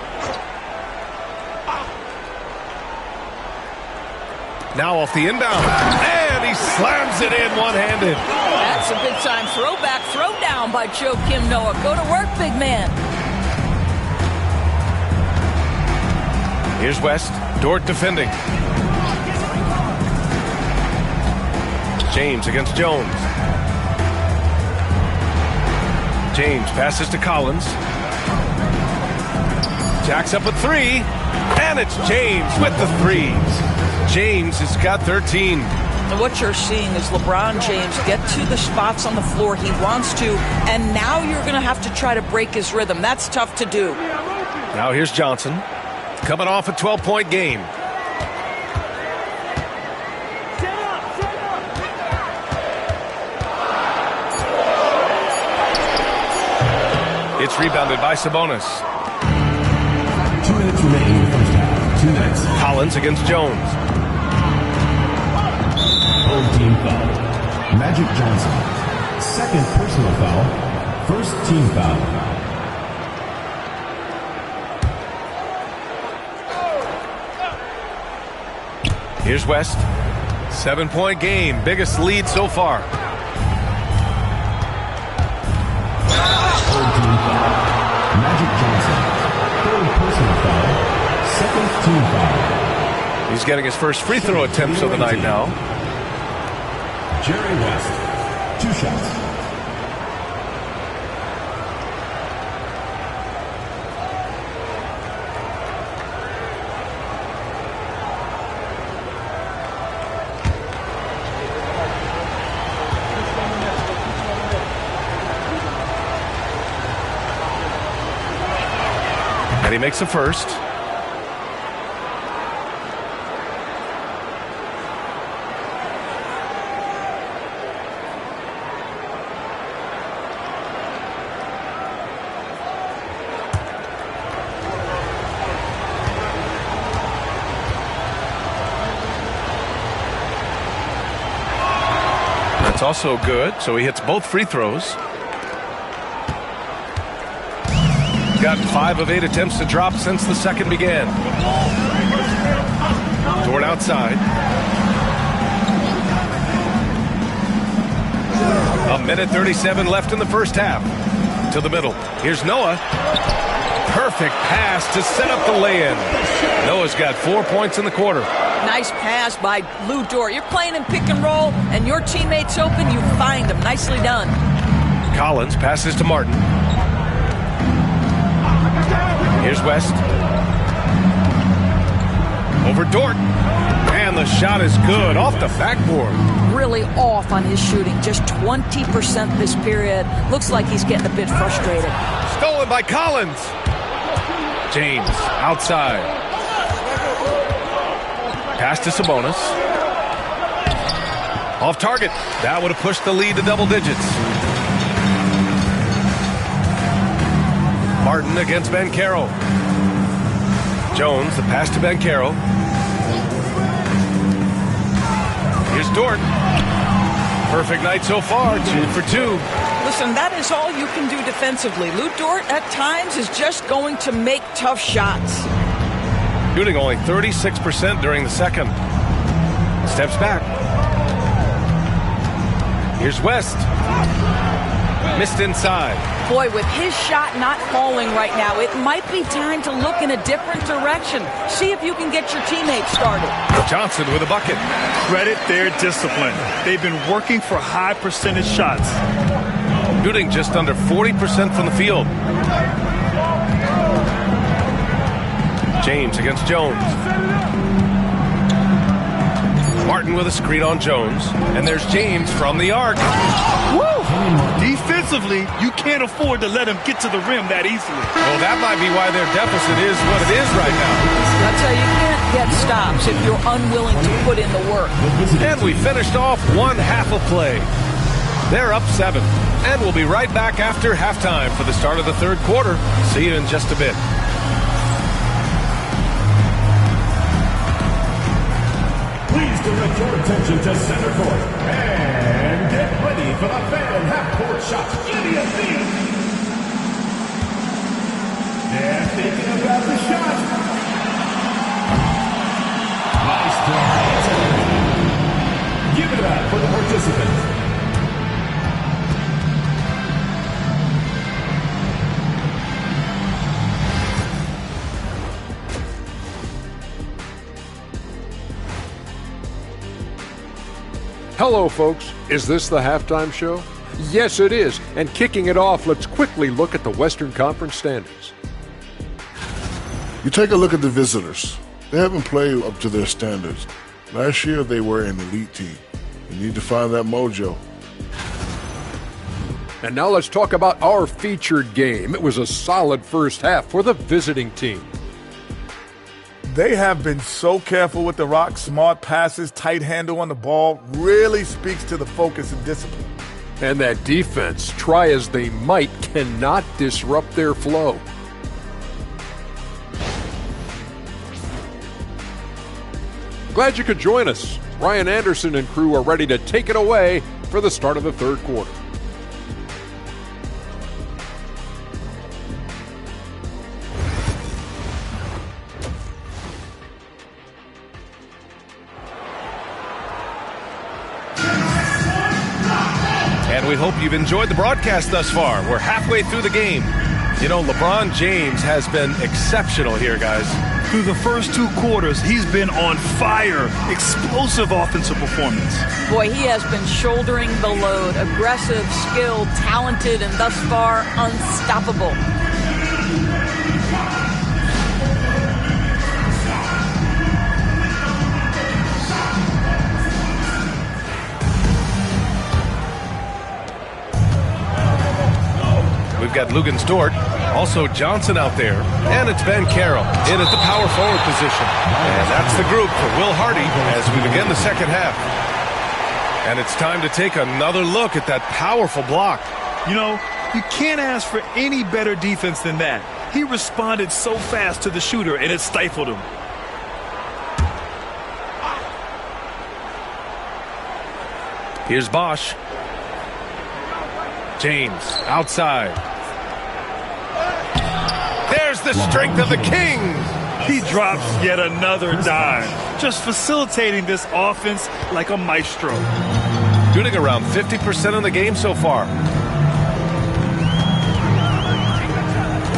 Now off the inbound, and he slams it in one-handed. That's a big-time throwback, throwdown by Joakim Noah. Go to work, big man. Here's West, Dort defending. James against Jones. James passes to Collins. Jacks up a 3, and it's James with the threes. James has got 13. And what you're seeing is LeBron James get to the spots on the floor he wants to, and now you're going to have to try to break his rhythm. That's tough to do. Now here's Johnson, coming off a 12-point game. It's rebounded by Sabonis. 2 minutes remaining in the first half. 2 minutes. Collins against Jones. Old team foul. Magic Johnson. Second personal foul. First team foul. Here's West. 7-point game. Biggest lead so far. Old team foul. Magic Johnson. Third personal foul. Second team foul. He's getting his first free throw attempts of the night now. Jerry West. 2 shots. And he makes the first. That's also good, so he hits both free throws. Got 5 of 8 attempts to drop since the second began. Dort outside. A minute 37 left in the first half. To the middle. Here's Noah. Perfect pass to set up the lay-in. Noah's got 4 points in the quarter. Nice pass by Lou Dort. You're playing in pick and roll, and your teammate's open, you find him. Nicely done. Collins passes to Martin. Here's West. Over Dort. And the shot is good off the backboard. Really off on his shooting. Just 20% this period. Looks like he's getting a bit frustrated. Stolen by Collins. James outside. Pass to Sabonis. Off target. That would have pushed the lead to double digits. Martin against Banchero. Jones, the pass to Banchero. Here's Dort. Perfect night so far, 2 for 2. Listen, that is all you can do defensively. Lou Dort, at times, is just going to make tough shots. Shooting only 36% during the second. Steps back. Here's West. Missed inside. Boy, with his shot not falling right now, it might be time to look in a different direction. See if you can get your teammates started. Johnson with a bucket. Credit their discipline. They've been working for high percentage shots. Shooting just under 40% from the field. James against Jones. Martin with a screen on Jones. And there's James from the arc. Woo! Defense defensively, you can't afford to let him get to the rim that easily. Well, that might be why their deficit is what it is right now. That's how you can't get stops if you're unwilling to put in the work. And we finished off one half of play. They're up 7. And we'll be right back after halftime for the start of the third quarter. See you in just a bit. Please direct your attention to center court and get ready for the fan half-court shots. Idiot Thief. They're thinking about the shot. Nice play. Give it up for the participants. Hello, folks. Is this the halftime show? Yes, it is. And kicking it off, let's quickly look at the Western Conference standings. You take a look at the visitors. They haven't played up to their standards. Last year, they were an elite team. You need to find that mojo. And now let's talk about our featured game. It was a solid first half for the visiting team. They have been so careful with the rock. Smart passes, tight handle on the ball, really speaks to the focus and discipline. And that defense, try as they might, cannot disrupt their flow. Glad you could join us. Ryan Anderson and crew are ready to take it away for the start of the third quarter. And we hope you've enjoyed the broadcast thus far. We're halfway through the game. You know, LeBron James has been exceptional here, guys. Through the first 2 quarters, he's been on fire. Explosive offensive performance. Boy, he has been shouldering the load. Aggressive, skilled, talented, and thus far unstoppable. We've got Luguentz Dort, also Johnson out there, and it's Ben Carroll in at the power forward position. And that's the group for Will Hardy as we begin the second half. And it's time to take another look at that powerful block. You know, you can't ask for any better defense than that. He responded so fast to the shooter, and it stifled him. Here's Bosch. James outside. There's the strength of the Kings. He drops yet another dime, just facilitating this offense like a maestro. Shooting around 50% of the game so far.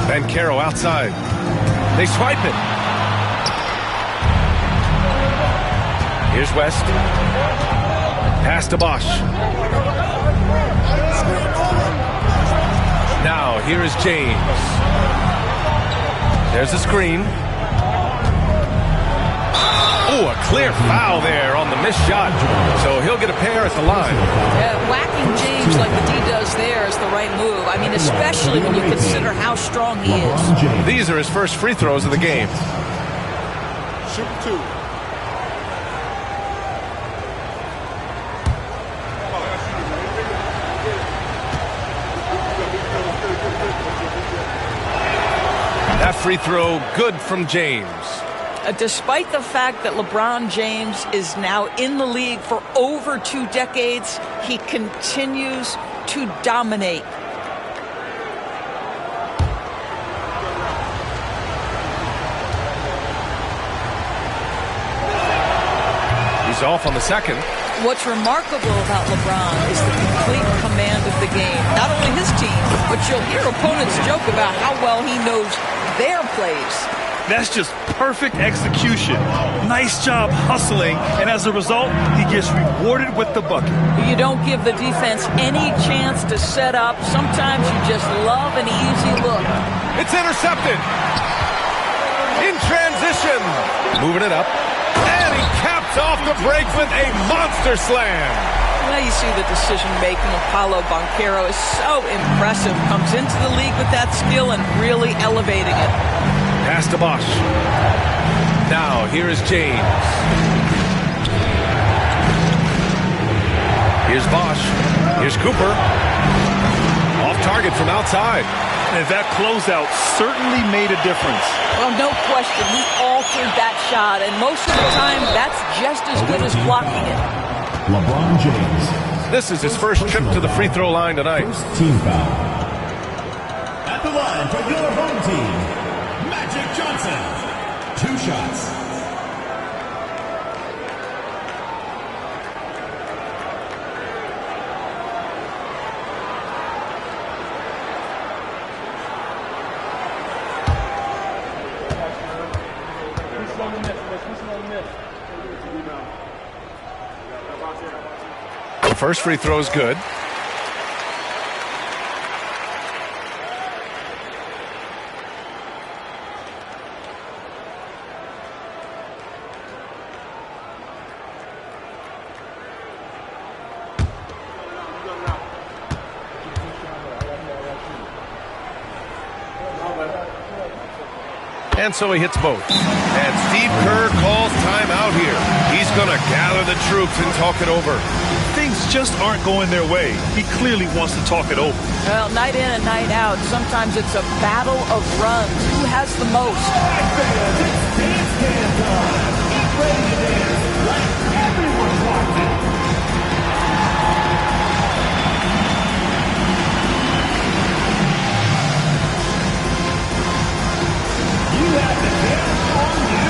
Ben Carroll outside. They swipe it. Here's West. Pass to Bosch. Now, here is James. There's a screen. Oh, a clear foul there on the missed shot. So he'll get a pair at the line. Whacking James like the D does there is the right move. I mean, especially when you consider how strong he is. These are his first free throws of the game. Shoot 2. That free throw good from James. Despite the fact that LeBron James is now in the league for over 2 decades, he continues to dominate. He's off on the second. What's remarkable about LeBron is the complete command of the game. Not only his team, but you'll hear opponents joke about how well he knows their plays. That's just perfect execution. Nice job hustling, and as a result, he gets rewarded with the bucket. You don't give the defense any chance to set up. Sometimes you just love an easy look. It's intercepted. In transition. Moving it up. And he caps off the break with a monster slam. Now you see the decision-making of Paolo Banchero is so impressive. Comes into the league with that skill and really elevating it. Pass to Bosch. Now, here is James. Here's Bosch. Here's Cooper. Off target from outside. And that closeout certainly made a difference. Well, no question. He altered that shot, and most of the time, that's just as good as blocking it. LeBron James. This is his first trip to the free throw line tonight. First team foul. At the line for your home team, Magic Johnson. 2 shots. First free throw is good. And so he hits both. And Steve Kerr calls timeout here. He's going to gather the troops and talk it over. Things just aren't going their way. He clearly wants to talk it over. Well, night in and night out, sometimes it's a battle of runs. Who has the most? Everyone's watching. You have the dance on you.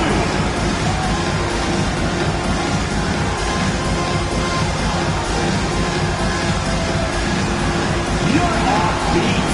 You're offbeat.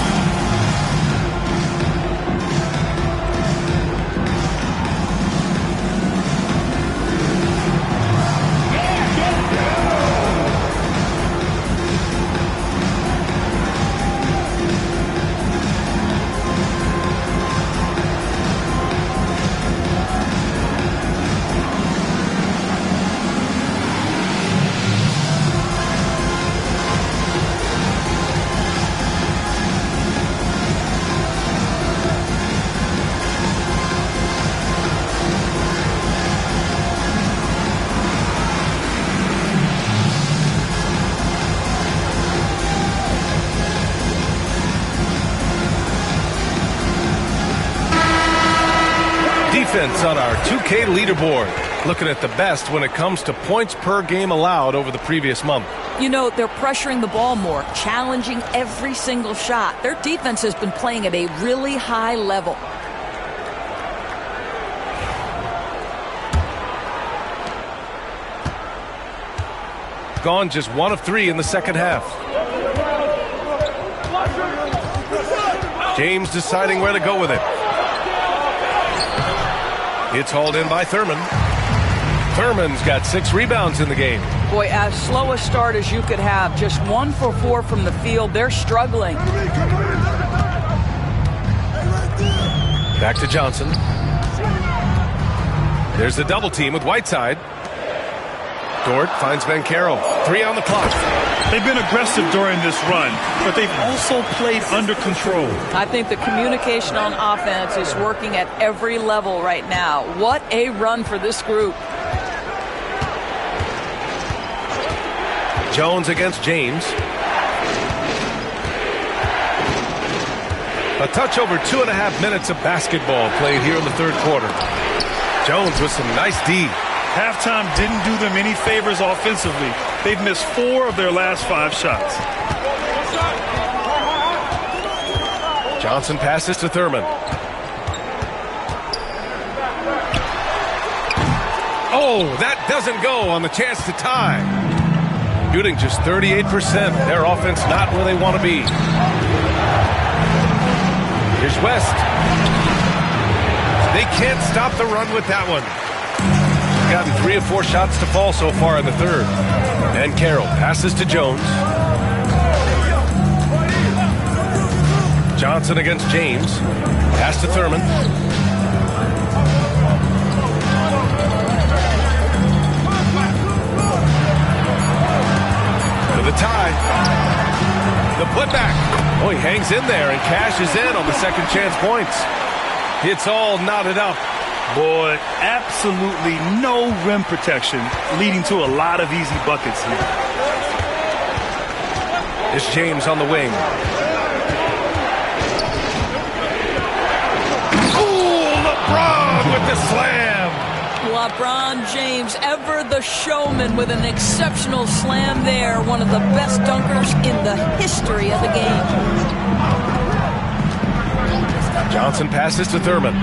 Defense on our 2K leaderboard. Looking at the best when it comes to points per game allowed over the previous month. You know, they're pressuring the ball more, challenging every single shot. Their defense has been playing at a really high level. Gone just 1 of 3 in the second half. James deciding where to go with it. It's hauled in by Thurman. Thurman's got 6 rebounds in the game. Boy, as slow a start as you could have. Just 1 for 4 from the field. They're struggling. Back to Johnson. There's the double team with Whiteside. Dort finds Banchero. 3 on the clock. They've been aggressive during this run, but they've also played under control. I think the communication on offense is working at every level right now. What a run for this group. Jones against James. A touch over 2.5 minutes of basketball played here in the third quarter. Jones with some nice D. Halftime didn't do them any favors offensively. They've missed 4 of their last 5 shots. Johnson passes to Thurman. Oh, that doesn't go on the chance to tie. Shooting just 38%. Their offense not where they want to be. Here's West. They can't stop the run with that one. Gotten 3 of 4 shots to fall so far in the third. And Carroll passes to Jones. Johnson against James. Pass to Thurman. the tie. The putback. Oh, he hangs in there and cashes in on the second chance points. It's all knotted up. Boy, absolutely no rim protection, leading to a lot of easy buckets here. It's James on the wing. Ooh, LeBron with the slam. LeBron James, ever the showman, with an exceptional slam there. One of the best dunkers in the history of the game. Johnson passes to Thurman.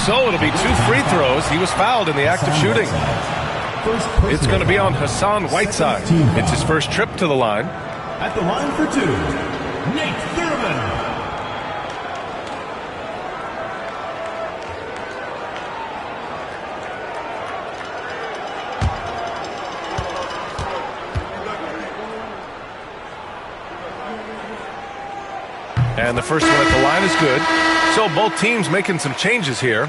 So it'll be 2 free throws. He was fouled in the act of shooting. It's going to be on Hassan Whiteside. It's his first trip to the line. At the line for 2, Nate Thurman. And the first one at the line is good. So both teams making some changes here.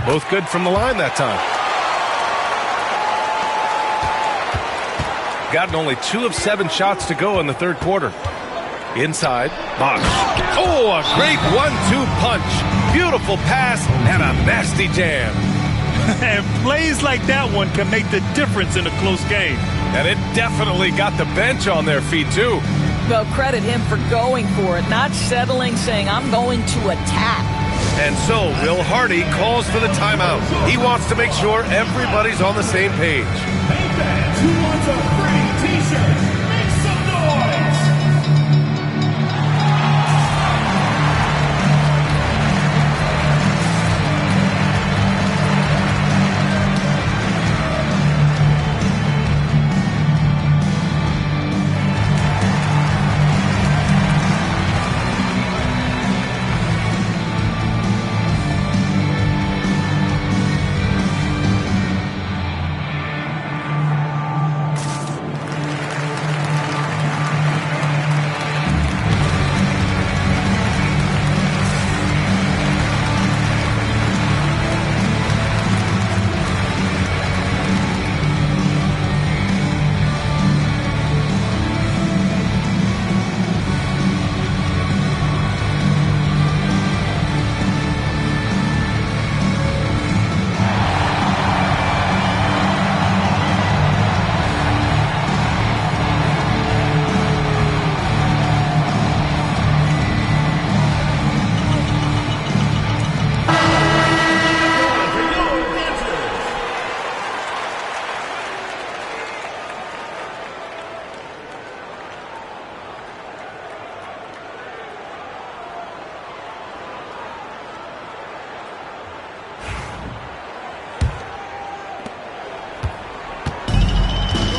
Both good from the line that time. Gotten only 2 of 7 shots to go in the third quarter. Inside, Bosh. Oh, a great 1-2 punch. Beautiful pass and a nasty jam. And plays like that one can make the difference in a close game. And it definitely got the bench on their feet, too. Well, credit him for going for it, not settling, saying, I'm going to attack. And so, Will Hardy calls for the timeout. He wants to make sure everybody's on the same page. Hey fans, who wants a free t-shirt? Make some noise!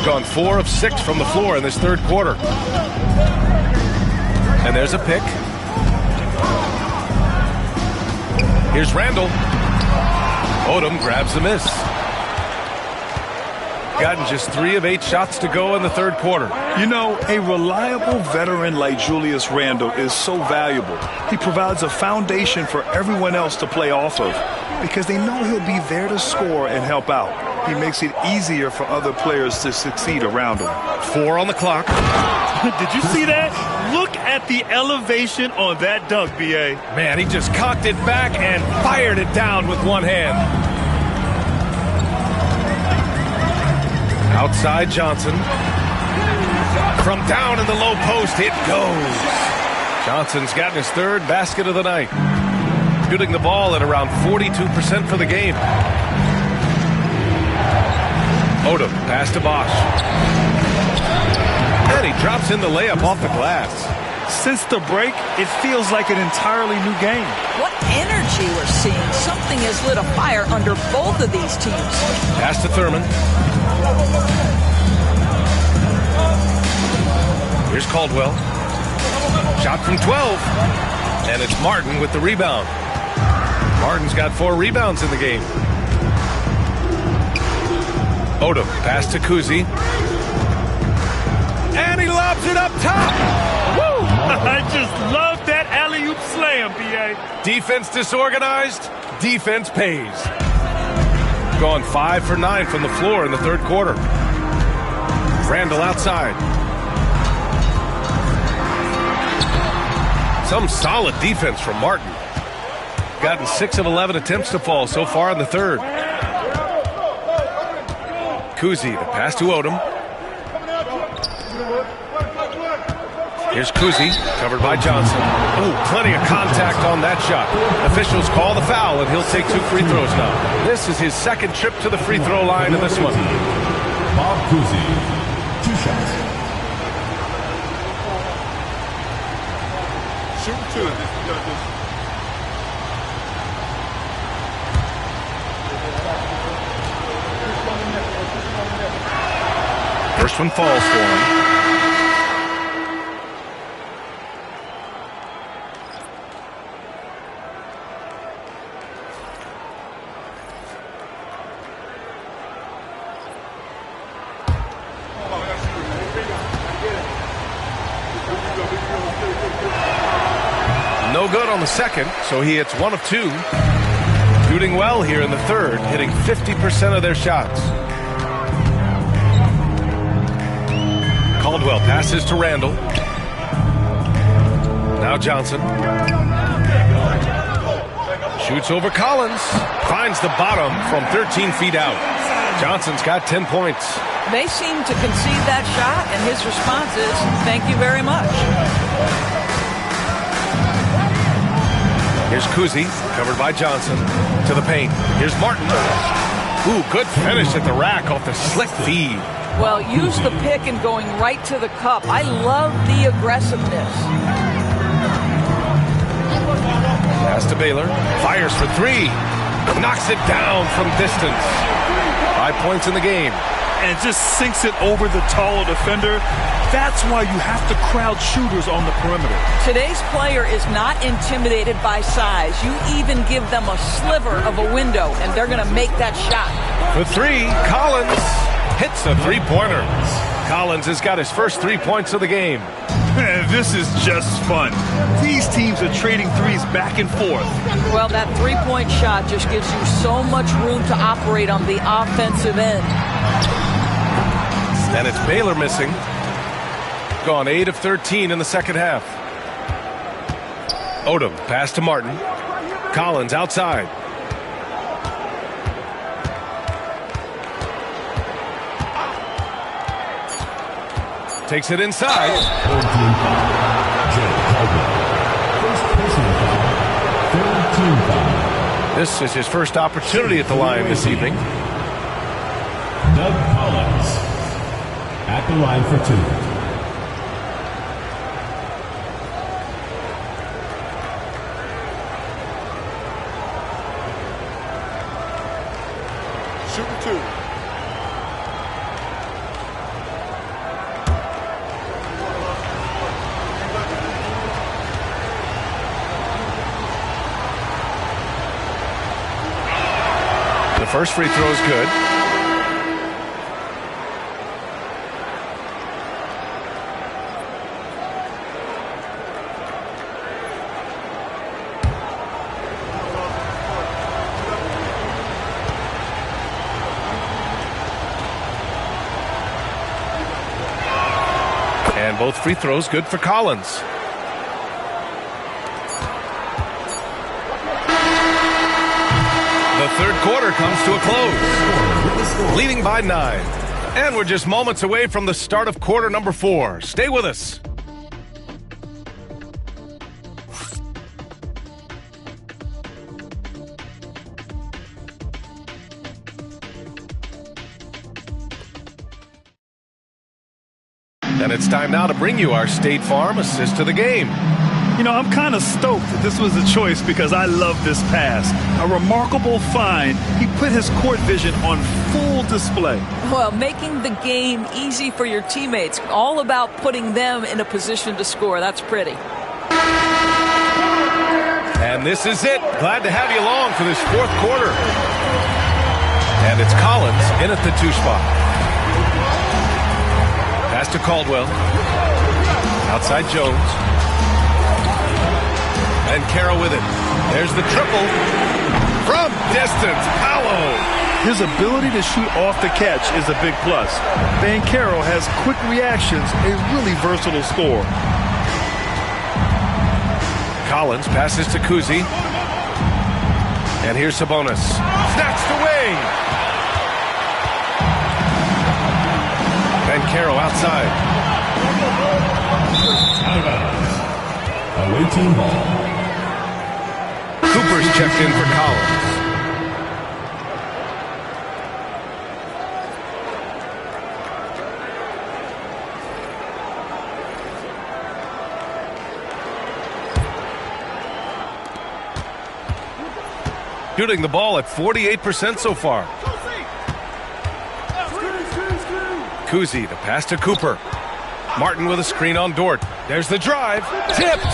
Gone 4 of 6 from the floor in this third quarter. And there's a pick. Here's Randall. Odom grabs the miss. Gotten just 3 of 8 shots to go in the third quarter. You know, a reliable veteran like Julius Randle is so valuable. He provides a foundation for everyone else to play off of because they know he'll be there to score and help out. He makes it easier for other players to succeed around him. 4 on the clock. Did you see that? Look at the elevation on that dunk, B.A. Man, he just cocked it back and fired it down with one hand. Outside Johnson. From down in the low post, it goes. Johnson's gotten his 3rd basket of the night. Shooting the ball at around 42% for the game. Odom, pass to Bosh. And he drops in the layup off the glass. Since the break, it feels like an entirely new game. What energy we're seeing. Something has lit a fire under both of these teams. Pass to Thurman. Here's Caldwell. Shot from 12. And it's Martin with the rebound. Martin's got 4 rebounds in the game. Odom, pass to Kuzi. And he lobs it up top. Woo! I just love that alley-oop slam, B.A. Defense disorganized, defense pays. Gone 5 for 9 from the floor in the third quarter. Randall outside. Some solid defense from Martin. Gotten 6 of 11 attempts to fall so far in the third. Kuzi, the pass to Odom. Here's Kuzi, covered by Johnson. Oh, plenty of contact on that shot. Officials call the foul, and he'll take 2 free throws now. This is his second trip to the free throw line in this one. Bob Cousy, 2 shots. Shoot 2. First one falls for him. No good on the second, so he hits 1 of 2. Shooting well here in the third, hitting 50% of their shots. Caldwell passes to Randall. Now Johnson. Shoots over Collins. Finds the bottom from 13 feet out. Johnson's got 10 points. They seem to concede that shot, and his response is, thank you very much. Here's Kuzi, covered by Johnson, to the paint. Here's Martin. Ooh, good finish at the rack off the slick feed. Well, use the pick and going right to the cup. I love the aggressiveness. Pass to Baylor. Fires for 3. Knocks it down from distance. 5 points in the game. And just sinks it over the taller defender. That's why you have to crowd shooters on the perimeter. Today's player is not intimidated by size. You even give them a sliver of a window, and they're going to make that shot. For 3, Collins hits a 3-pointer. Collins has got his first 3 points of the game. Man, this is just fun. These teams are trading threes back and forth. Well, that 3-point shot just gives you so much room to operate on the offensive end. And it's Baylor missing. Gone 8 of 13 in the second half. Odom, pass to Martin. Collins outside. Takes it inside. This is his first opportunity at the line this evening. Doug Collins at the line for 2. First free throw is good. And both free throws good for Collins. The third quarter comes to a close, leading by 9. And we're just moments away from the start of quarter number 4. Stay with us. And it's time now to bring you our State Farm assist to the game. You know, I'm kind of stoked that this was a choice because I love this pass. A remarkable find. He put his court vision on full display. Well, making the game easy for your teammates. All about putting them in a position to score. That's pretty. And this is it. Glad to have you along for this fourth quarter. And it's Collins in at the 2 spot. Pass to Caldwell. Outside Jones. And Carroll with it. There's the triple. From distance, Paolo. His ability to shoot off the catch is a big plus. Banchero has quick reactions, a really versatile scorer. Collins passes to Kuzi. And here's Sabonis. Snatched away. Banchero outside. Out of bounds. Away team ball. Cooper's checked in for Collins. Shooting the ball at 48% so far. Kuzi, the pass to Cooper. Martin with a screen on Dort. There's the drive. Tipped.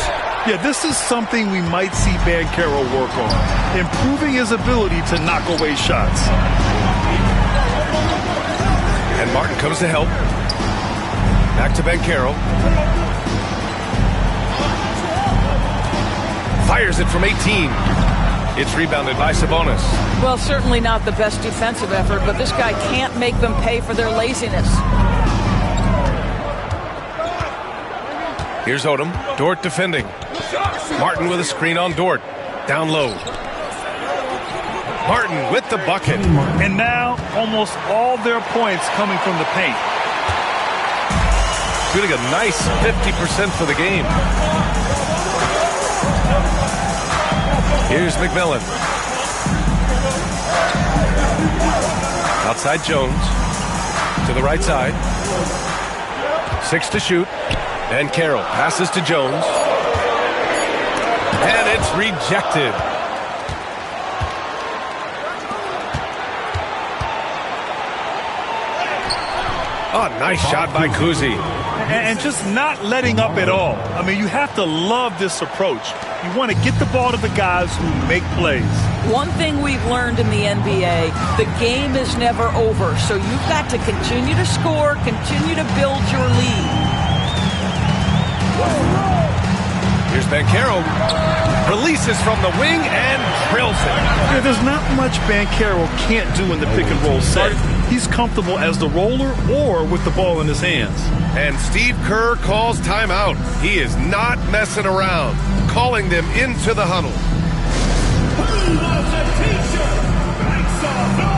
Yeah, this is something we might see Banchero work on. Improving his ability to knock away shots. And Martin comes to help. Back to Banchero. Fires it from 18. It's rebounded by Sabonis. Well, certainly not the best defensive effort, but this guy can't make them pay for their laziness. Here's Odom. Dort defending. Martin with a screen on Dort. Down low. Martin with the bucket. And now almost all their points coming from the paint. Shooting a nice 50% for the game. Here's McMillan. Outside Jones. To the right side. 6 to shoot. And Carroll passes to Jones. And it's rejected. Oh, nice shot by Kuzi. And just not letting up at all. I mean, you have to love this approach. You want to get the ball to the guys who make plays. One thing we've learned in the NBA, the game is never over. So you've got to continue to score, continue to build your lead. Here's Banchero. Releases from the wing and drills it. Yeah, there's not much Banchero can't do in the pick and roll set. He's comfortable as the roller or with the ball in his hands. And Steve Kerr calls timeout. He is not messing around, calling them into the huddle. Who loves a t-shirt? Make some noise!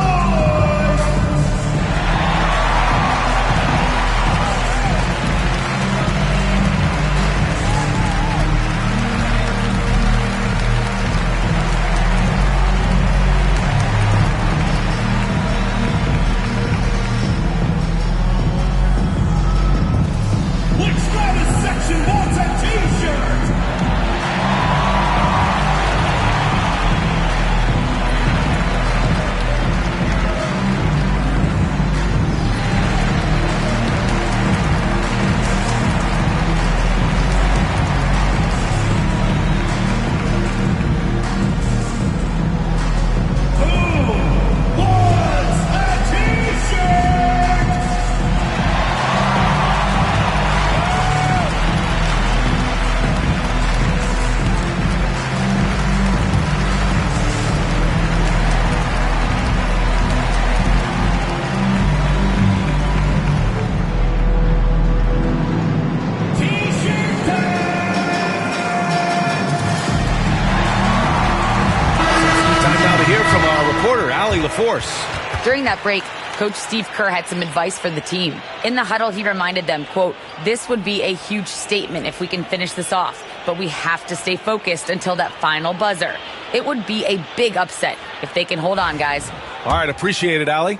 During that break, Coach Steve Kerr had some advice for the team. In the huddle, he reminded them, quote, "This would be a huge statement if we can finish this off, but we have to stay focused until that final buzzer. It would be a big upset if they can hold on, guys." All right, appreciate it, Allie.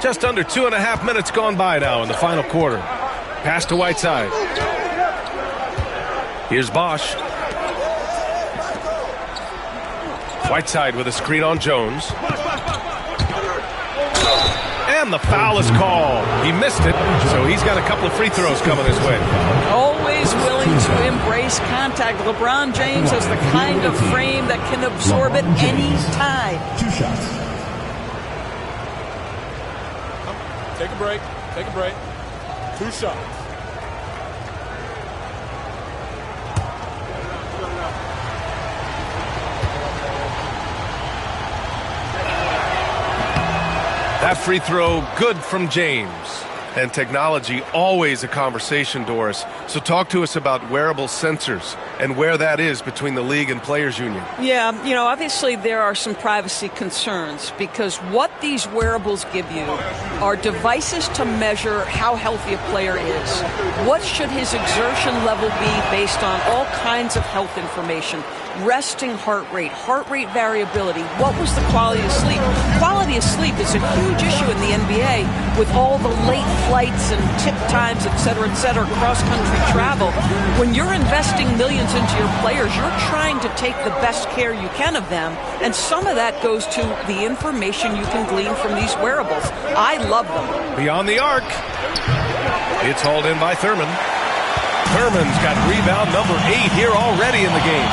Just under 2.5 minutes gone by now in the final quarter. Pass to Whiteside. Here's Bosch. Whiteside with a screen on Jones. And the foul is called. He missed it, so he's got a couple of free throws coming his way. Always willing to embrace contact. LeBron James has the kind of frame that can absorb it any time. 2 shots. Take a break. Take a break. 2 shots. That free throw, good from James. And technology, always a conversation, Doris. So talk to us about wearable sensors and where that is between the league and players union. Yeah, obviously there are some privacy concerns because what these wearables give you are devices to measure how healthy a player is. What should his exertion level be based on all kinds of health information? Resting heart rate variability. What was the quality of sleep? Quality of sleep is a huge issue in the NBA with all the late flights and tip times, et cetera, cross-country travel. When you're investing millions into your players, you're trying to take the best care you can of them, and some of that goes to the information you can glean from these wearables. I love them. Beyond the arc. It's hauled in by Thurman. Thurman's got rebound number 8 here already in the game.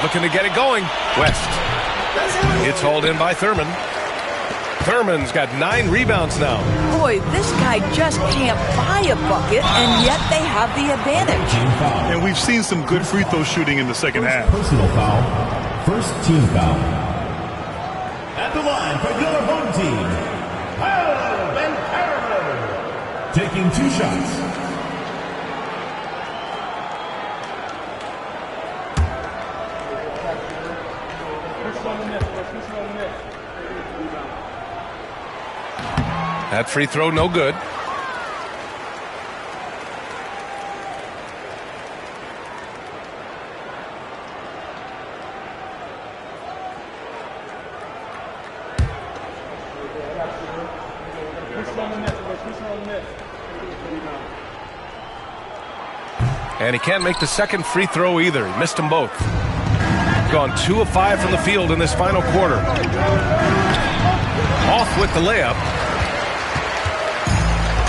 Looking to get it going. West. It's hauled in by Thurman. Thurman's got 9 rebounds now. Boy, this guy just can't buy a bucket, and yet they have the advantage. And we've seen some good free throw shooting in the second half. Personal foul. First team foul. At the line for your home team, Paolo Banchero. Taking 2 shots. That free throw, no good. And he can't make the second free throw either. He missed them both. Gone 2 of 5 from the field in this final quarter. Off with the layup.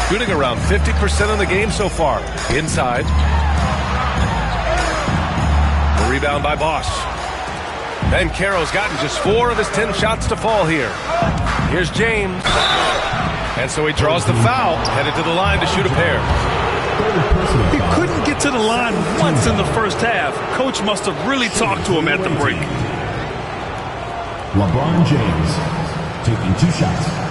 Shooting around 50% of the game so far. Inside. The rebound by Bosch. Banchero's gotten just 4 of his 10 shots to fall here. Here's James. And so he draws the foul. Headed to the line to shoot a pair. He couldn't get to the line once in the first half. Coach must have really talked to him at the break. LeBron James taking 2 shots.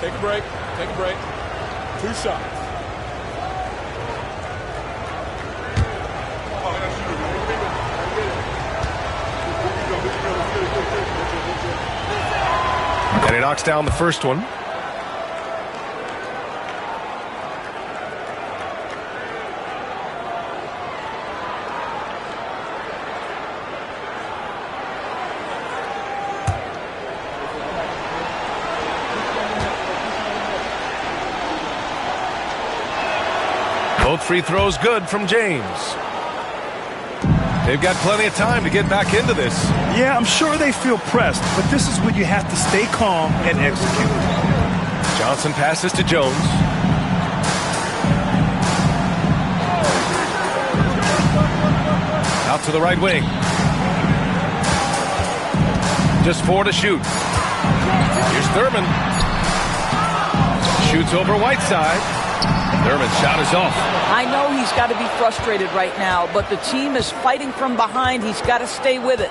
Take a break. Take a break. 2 shots. And he knocks down the first one. Both free throws good from James. They've got plenty of time to get back into this. Yeah, I'm sure they feel pressed, but this is when you have to stay calm and execute. Johnson passes to Jones. Out to the right wing. Just 4 to shoot. Here's Thurman. Shoots over Whiteside. Thurman's shot is off. I know he's got to be frustrated right now, but the team is fighting from behind. He's got to stay with it.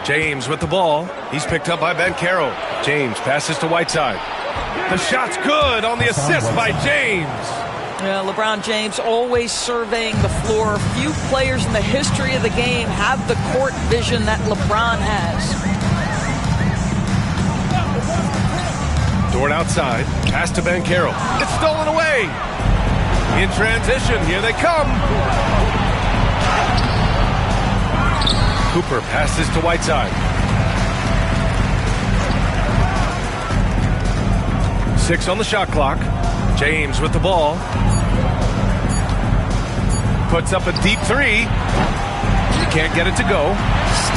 James with the ball. He's picked up by Banchero. James passes to Whiteside. The shot's good on the assist by James. Yeah, LeBron James always surveying the floor. Few players in the history of the game have the court vision that LeBron has. Dort outside. Pass to Banchero. It's stolen away. In transition, here they come. Cooper passes to Whiteside. 6 on the shot clock. James with the ball. Puts up a deep 3. He can't get it to go.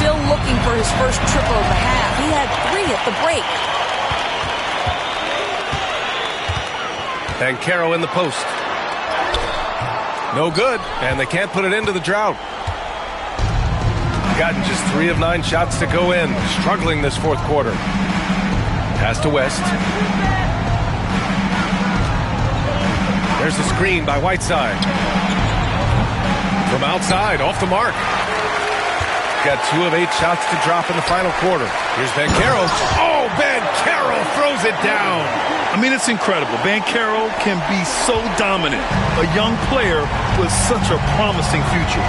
Still looking for his first triple of the half. He had 3 at the break. Banchero in the post. No good, and they can't put it into the drought. gotten just 3 of 9 shots to go in. Struggling this fourth quarter. Pass to West. There's the screen by Whiteside. From outside, off the mark. Got 2 of 8 shots to drop in the final quarter. Here's Banchero. Oh, Banchero throws it down. I mean, it's incredible. Banchero can be so dominant. A young player with such a promising future.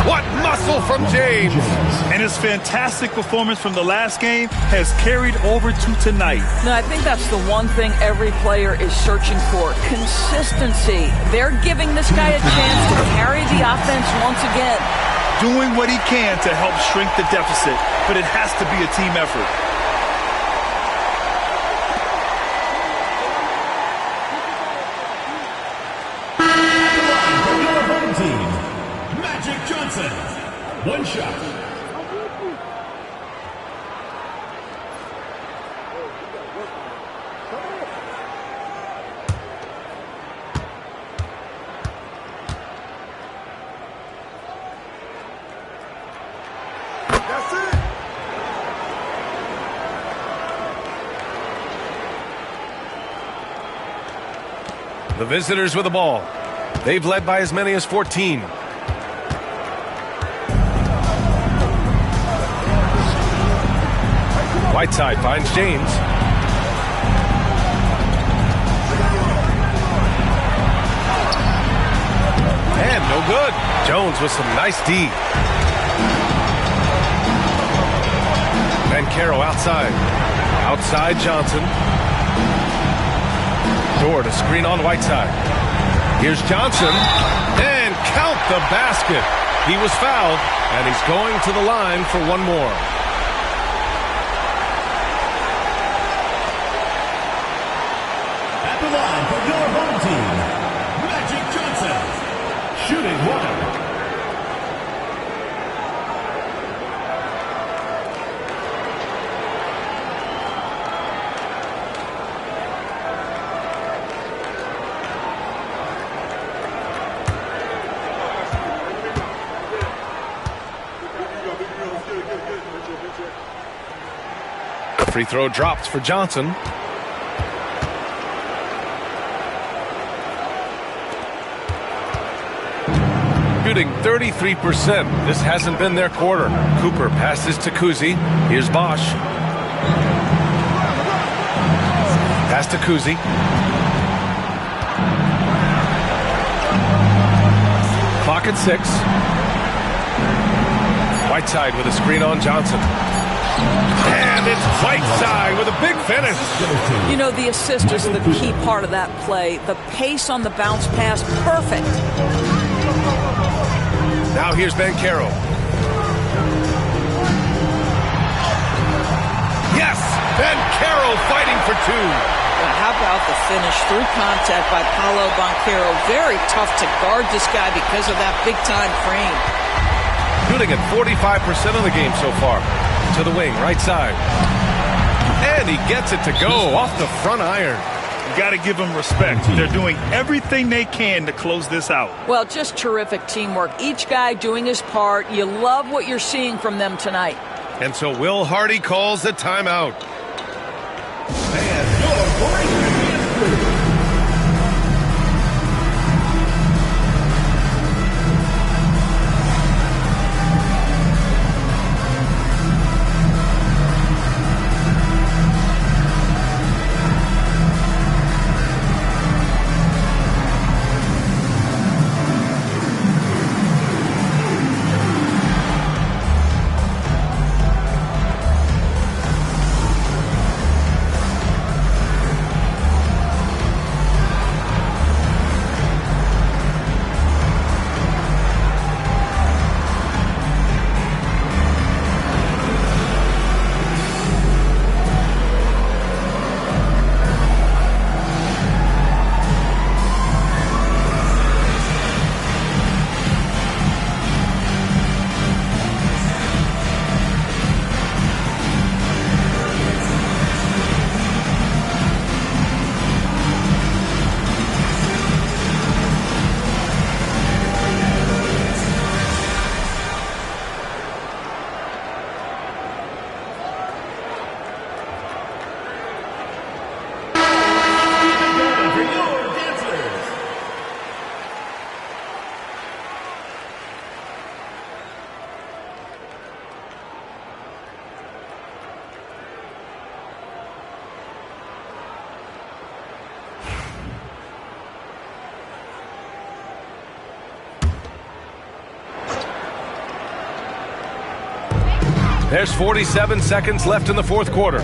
What muscle from James. And his fantastic performance from the last game has carried over to tonight. No, I think that's the one thing every player is searching for. Consistency. They're giving this guy a chance to carry the offense once again. Doing what he can to help shrink the deficit, but it has to be a team effort. One shot. That's it. The visitors with the ball. They've led by as many as 14. Whiteside finds James. And no good. Jones with some nice D. Banchero outside. Outside Johnson. Dort to screen on Whiteside. Here's Johnson. And count the basket. He was fouled, and he's going to the line for one more. At the line for your home team, Magic Johnson, shooting 1. Free throw dropped for Johnson. Shooting 33%. This hasn't been their quarter. Cooper passes to Kuzi. Here's Bosch. Pass to Kuzi. Clock at 6. Whiteside with a screen on Johnson. And it's Whiteside with a big finish. You know, the assist is the key part of that play. The pace on the bounce pass, perfect. Now here's Banchero. Yes! Banchero fighting for 2. Well, how about the finish through contact by Paolo Banchero? Very tough to guard this guy because of that big-time frame. Shooting at 45% of the game so far. To the wing, right side. And he gets it to go off the front iron. You got to give them respect. They're doing everything they can to close this out. Well, just terrific teamwork. Each guy doing his part. You love what you're seeing from them tonight. And so Will Hardy calls the timeout. And your break. There's 47 seconds left in the fourth quarter.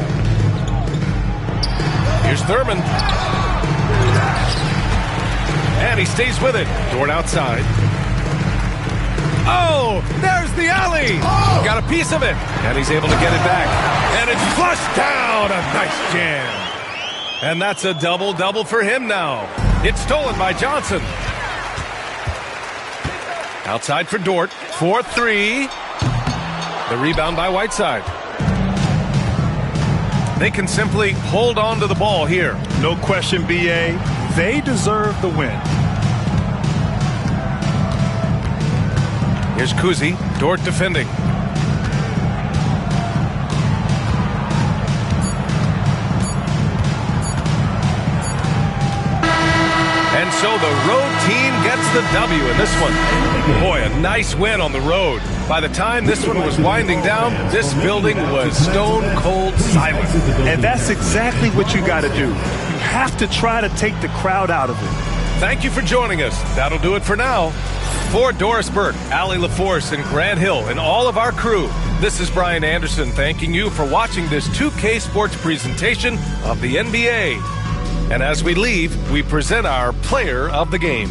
Here's Thurman. And he stays with it. Dort outside. Oh, there's the alley. Got a piece of it. And he's able to get it back. And it's flushed down. A nice jam. And that's a double-double for him now. It's stolen by Johnson. Outside for Dort. 4-3. The rebound by Whiteside. They can simply hold on to the ball here. No question, B.A. They deserve the win. Here's Kuzi. Dort defending. And so the road team gets the W in this one. Boy, a nice win on the road. By the time this one was winding down, this building was stone cold silent. And that's exactly what you got to do. You have to try to take the crowd out of it. Thank you for joining us. That'll do it for now. For Doris Burke, Allie LaForce, and Grant Hill, and all of our crew, this is Brian Anderson thanking you for watching this 2K Sports presentation of the NBA. And as we leave, we present our player of the game.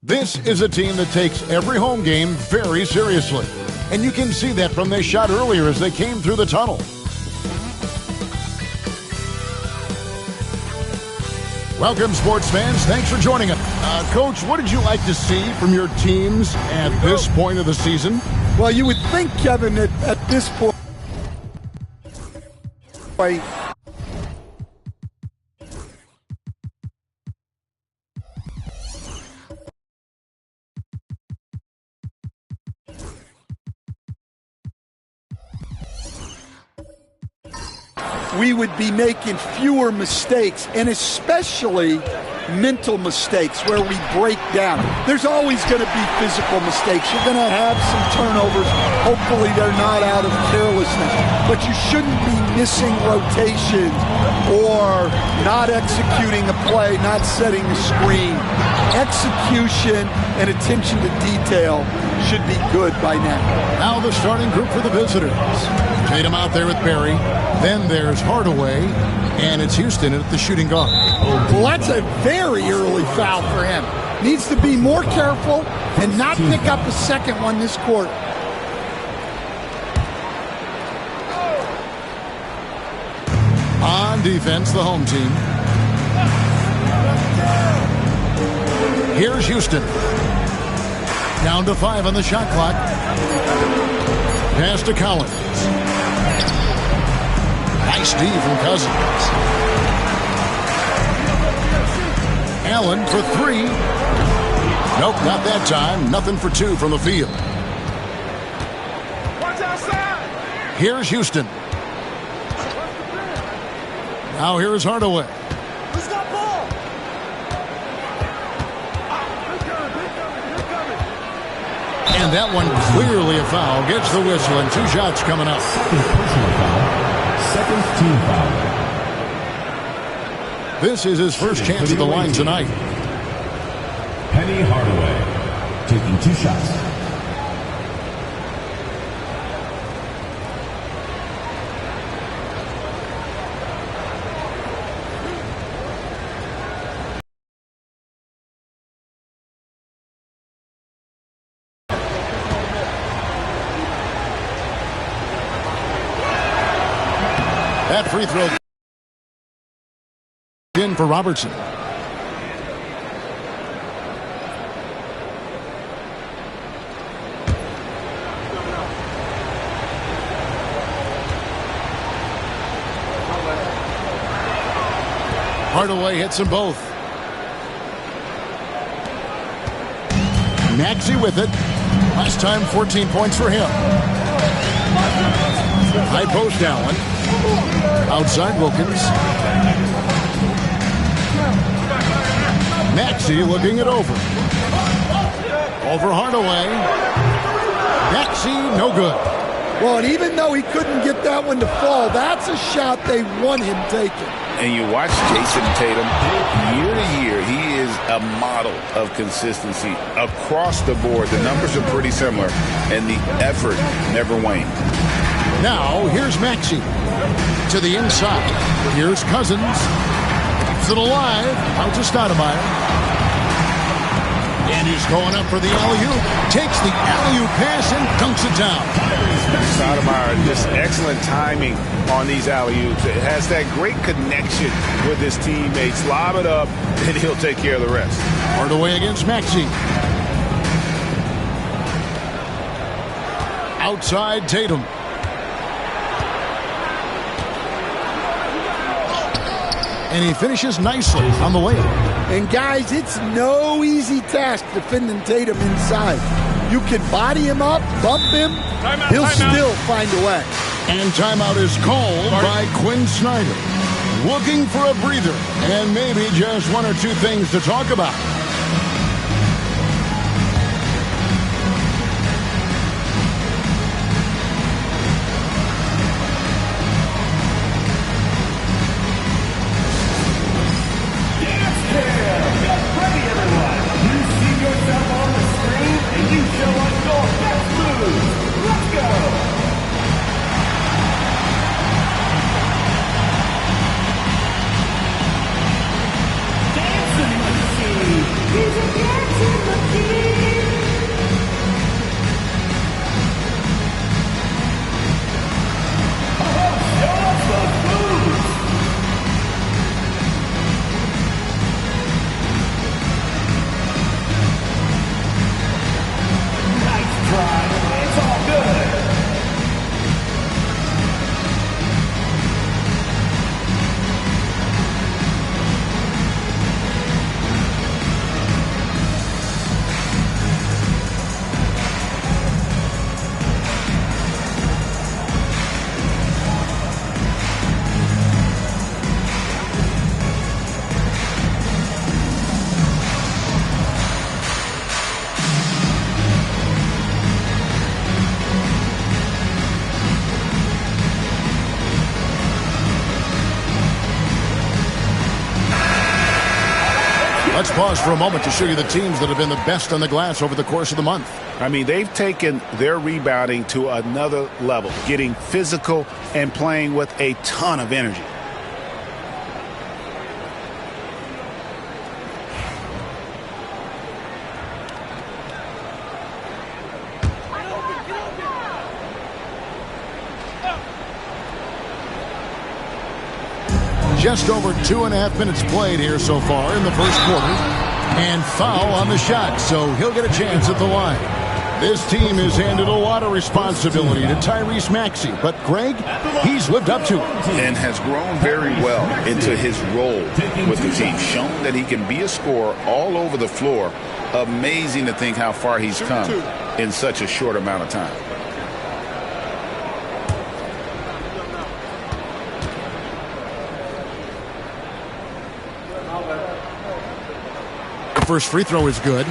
This is a team that takes every home game very seriously. And you can see that from their shot earlier as they came through the tunnel. Welcome, sports fans. Thanks for joining us. Coach, what did you like to see from your teams at this point of the season? Well, you would think, Kevin, that at this point, we would be making fewer mistakes, and especially mental mistakes where we break down. There's always going to be physical mistakes. You're going to have some turnovers. Hopefully they're not out of carelessness. But you shouldn't be missing rotations or not executing a play, not setting a screen. Execution and attention to detail should be good by now. Now the starting group for the visitors. Tatum out there with Barry. Then there's Hardaway. And it's Houston at the shooting guard. Well, that's a very early foul for him. Needs to be more careful and not pick up a second one this quarter. On defense, the home team. Here's Houston. Down to 5 on the shot clock. Pass to Collins. Nice D from Cousins. Allen for 3. Nope, not that time. Nothing for 2 from the field. Here's Houston. Now here's Hardaway. And that one clearly a foul. Gets the whistle and 2 shots coming up. Second team foul. This is his first chance at the line tonight. Penny Hardaway taking 2 shots. That free throw in for Robertson. Hardaway hits them both. Maxey with it. Last time 14 points for him. High post Allen. Outside Wilkins. Maxey looking it over. Over Hardaway. Maxey, no good. Well, and even though he couldn't get that one to fall, that's a shot they want him taking. And you watch Jason Tatum, year to year, he is a model of consistency across the board. The numbers are pretty similar, and the effort never waned. Now, here's Maxey to the inside. Here's Cousins. Keeps it alive. Out to Stoudemire. And he's going up for the alley-oop. Takes the alley-oop pass and dunks it down. Stoudemire, just excellent timing on these alley-oops. It has that great connection with his teammates. Lob it up, and he'll take care of the rest. Hardaway against Maxey. Outside Tatum. And he finishes nicely on the layup. And guys, it's no easy task defending Tatum inside. You can body him up, bump him, he'll still find a way. And timeout is called by Quinn Snyder. Looking for a breather and maybe just 1 or 2 things to talk about. Let's pause for a moment to show you the teams that have been the best on the glass over the course of the month. I mean, they've taken their rebounding to another level, getting physical and playing with a ton of energy. Just over 2.5 minutes played here so far in the first quarter. And foul on the shot, so he'll get a chance at the line. This team has handed a lot of responsibility to Tyrese Maxey, but Greg, he's lived up to it. And has grown very well into his role with the team. Shown that he can be a scorer all over the floor. Amazing to think how far he's come in such a short amount of time. The first free throw is good.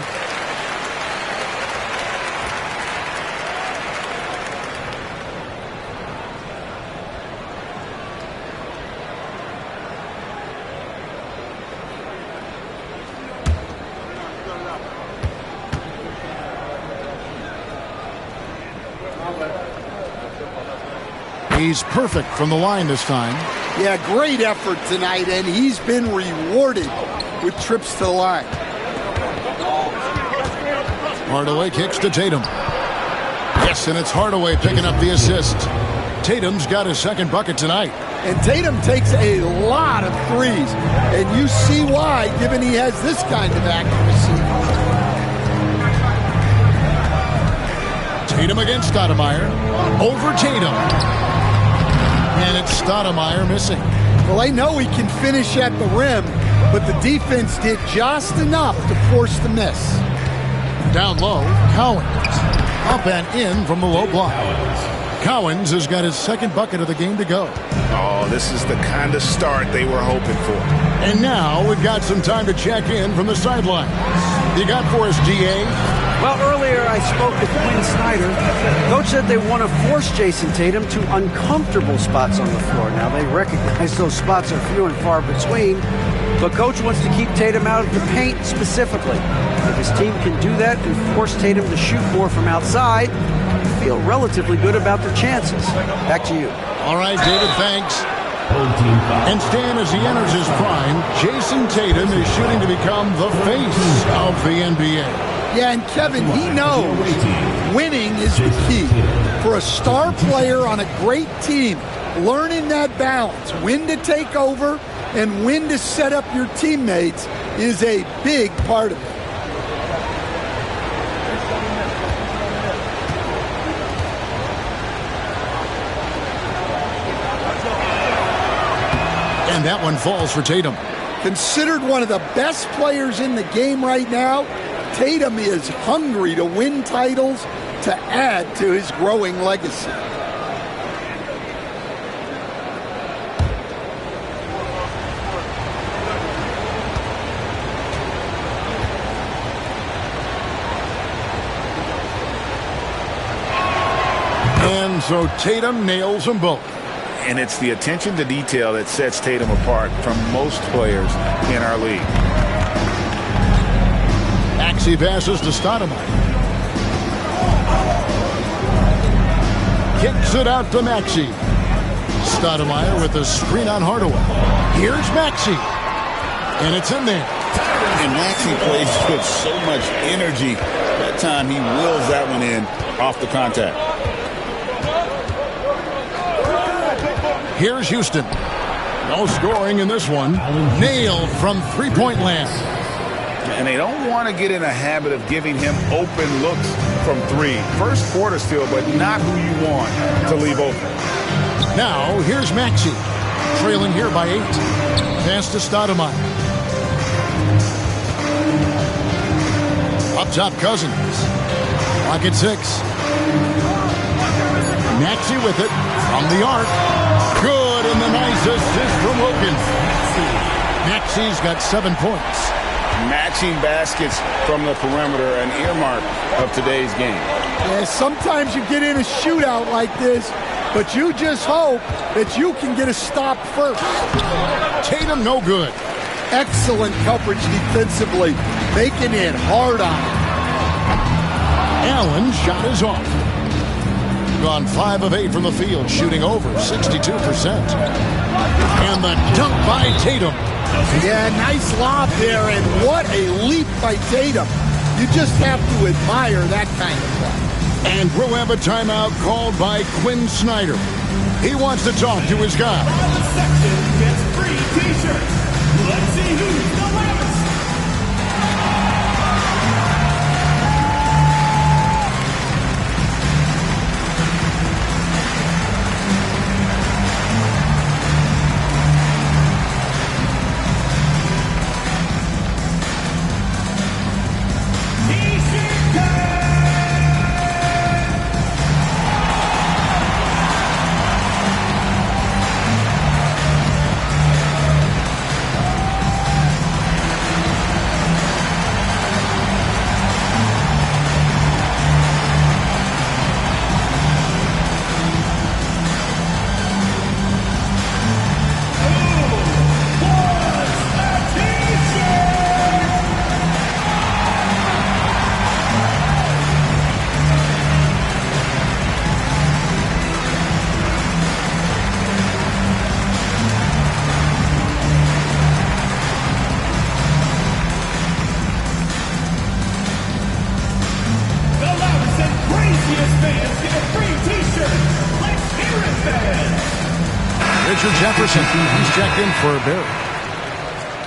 He's perfect from the line this time. Yeah, great effort tonight, and he's been rewarded with trips to the line. Hardaway kicks to Tatum. Yes, and it's Hardaway picking up the assist. Tatum's got his second bucket tonight. And Tatum takes a lot of threes, and you see why, given he has this kind of accuracy. Tatum against Stoudemire. Over Tatum. And it's Stoudemire missing. Well, I know he can finish at the rim, but the defense did just enough to force the miss. Down low, Cowens. Up and in from the low block. Cowens has got his second bucket of the game to go. Oh, this is the kind of start they were hoping for. And now we've got some time to check in from the sideline. You got for us, GA? Well, earlier I spoke with Quinn Snyder. Coach said they want to force Jason Tatum to uncomfortable spots on the floor. Now, they recognize those spots are few and far between, but Coach wants to keep Tatum out of the paint specifically. If his team can do that and force Tatum to shoot more from outside, you feel relatively good about their chances. Back to you. All right, David, thanks. And Stan, as he enters his prime, Jason Tatum is shooting to become the face of the NBA. Yeah, and Kevin, he knows winning is the key. For a star player on a great team, learning that balance, when to take over and when to set up your teammates, is a big part of it. And that one falls for Tatum. Considered one of the best players in the game right now, Tatum is hungry to win titles to add to his growing legacy. And so Tatum nails them both. And it's the attention to detail that sets Tatum apart from most players in our league. Maxey passes to Stoudemire. Kicks it out to Maxey. Stoudemire with the screen on Hardaway. Here's Maxey. And it's in there. And Maxey plays with so much energy. That time he wills that one in off the contact. Here's Houston. No scoring in this one. Nailed from three-point land. And they don't want to get in a habit of giving him open looks from three. First quarter still, but not who you want to leave open. Now, here's Maxey. Trailing here by 8. Pass to Stoudemire. Up top, Cousins. Clock at 6. Maxey with it from the arc. Good, and the nice assist from Wilkins. Maxey's got 7 points. Matching baskets from the perimeter, an earmark of today's game. Yeah, sometimes you get in a shootout like this, but you just hope that you can get a stop first. Tatum no good. Excellent coverage defensively, making it hard on him. Allen's shot is off. Gone 5 of 8 from the field, shooting over 62%. And the dunk by Tatum. Yeah, nice lob there, and what a leap by Tatum. You just have to admire that kind of play. And we'll have a timeout called by Quinn Snyder. He wants to talk to his guy. The section gets free t-shirts. Let's see who's the loudest. Richard Jefferson, he's checked in for Barry.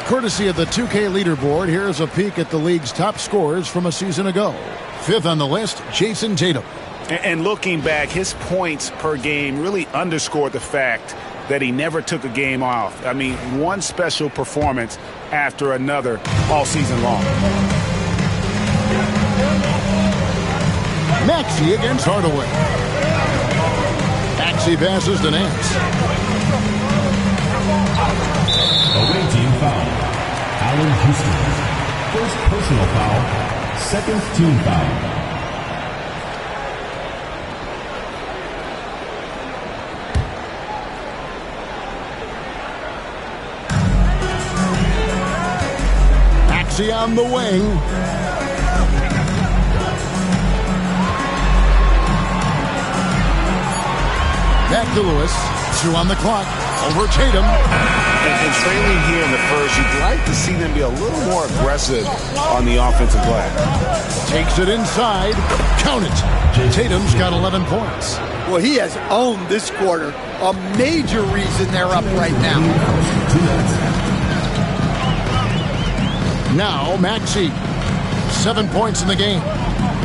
Courtesy of the 2K leaderboard, here's a peek at the league's top scorers from a season ago. 5th on the list, Jason Tatum. And looking back, his points per game really underscored the fact that he never took a game off. I mean, one special performance after another all season long. Maxey against Hardaway. Maxey passes to Nance. Away team foul. Allen Houston. First personal foul. Second team foul. Maxey on the wing. Back to Lewis. 2 on the clock. Over Tatum. And trailing here in the first, you'd like to see them be a little more aggressive on the offensive glass. Takes it inside. Count it. Tatum's got 11 points. Well, he has owned this quarter. A major reason they're up right now. Now Maxey. 7 points in the game.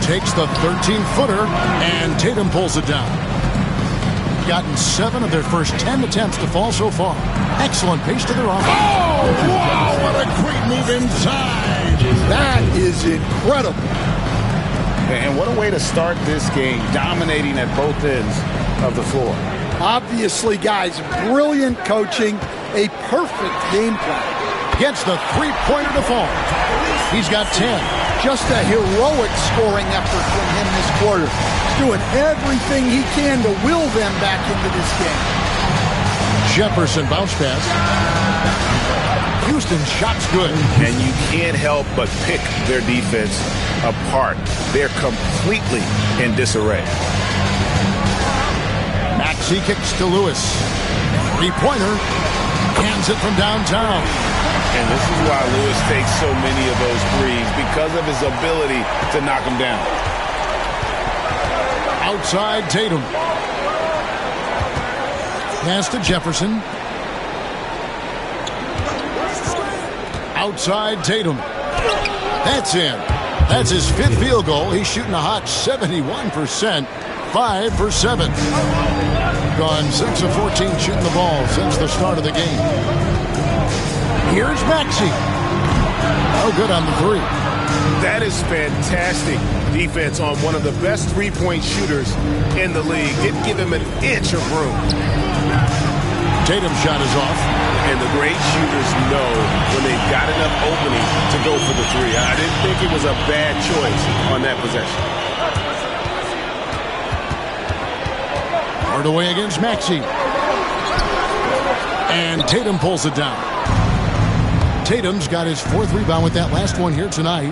Takes the 13-footer, and Tatum pulls it down. Gotten 7 of their first 10 attempts to fall so far. Excellent pace to their offense. Oh, wow, what a great move inside. That is incredible. And what a way to start this game, dominating at both ends of the floor. Obviously, guys, brilliant coaching, a perfect game plan. Gets the three-pointer to fall. He's got 10. Just a heroic scoring effort from him this quarter. He's doing everything he can to will them back into this game. Jefferson bounce pass. Houston's shot's good. And you can't help but pick their defense apart. They're completely in disarray. Maxey kicks to Lewis. Three-pointer. Hands it from downtown. And this is why Lewis takes so many of those threes, because of his ability to knock them down. Outside Tatum. Pass to Jefferson. Outside Tatum. That's in. That's his 5th field goal. He's shooting a hot 71%. 5 for 7. Gone 6 of 14 shooting the ball since the start of the game. Here's Maxey. Oh, good on the 3. That is fantastic defense on one of the best three-point shooters in the league. Didn't give him an inch of room. Tatum's shot is off. And the great shooters know when they've got enough opening to go for the 3. I didn't think it was a bad choice on that possession. Hardaway against Maxey. And Tatum pulls it down. Tatum's got his 4th rebound with that last one here tonight.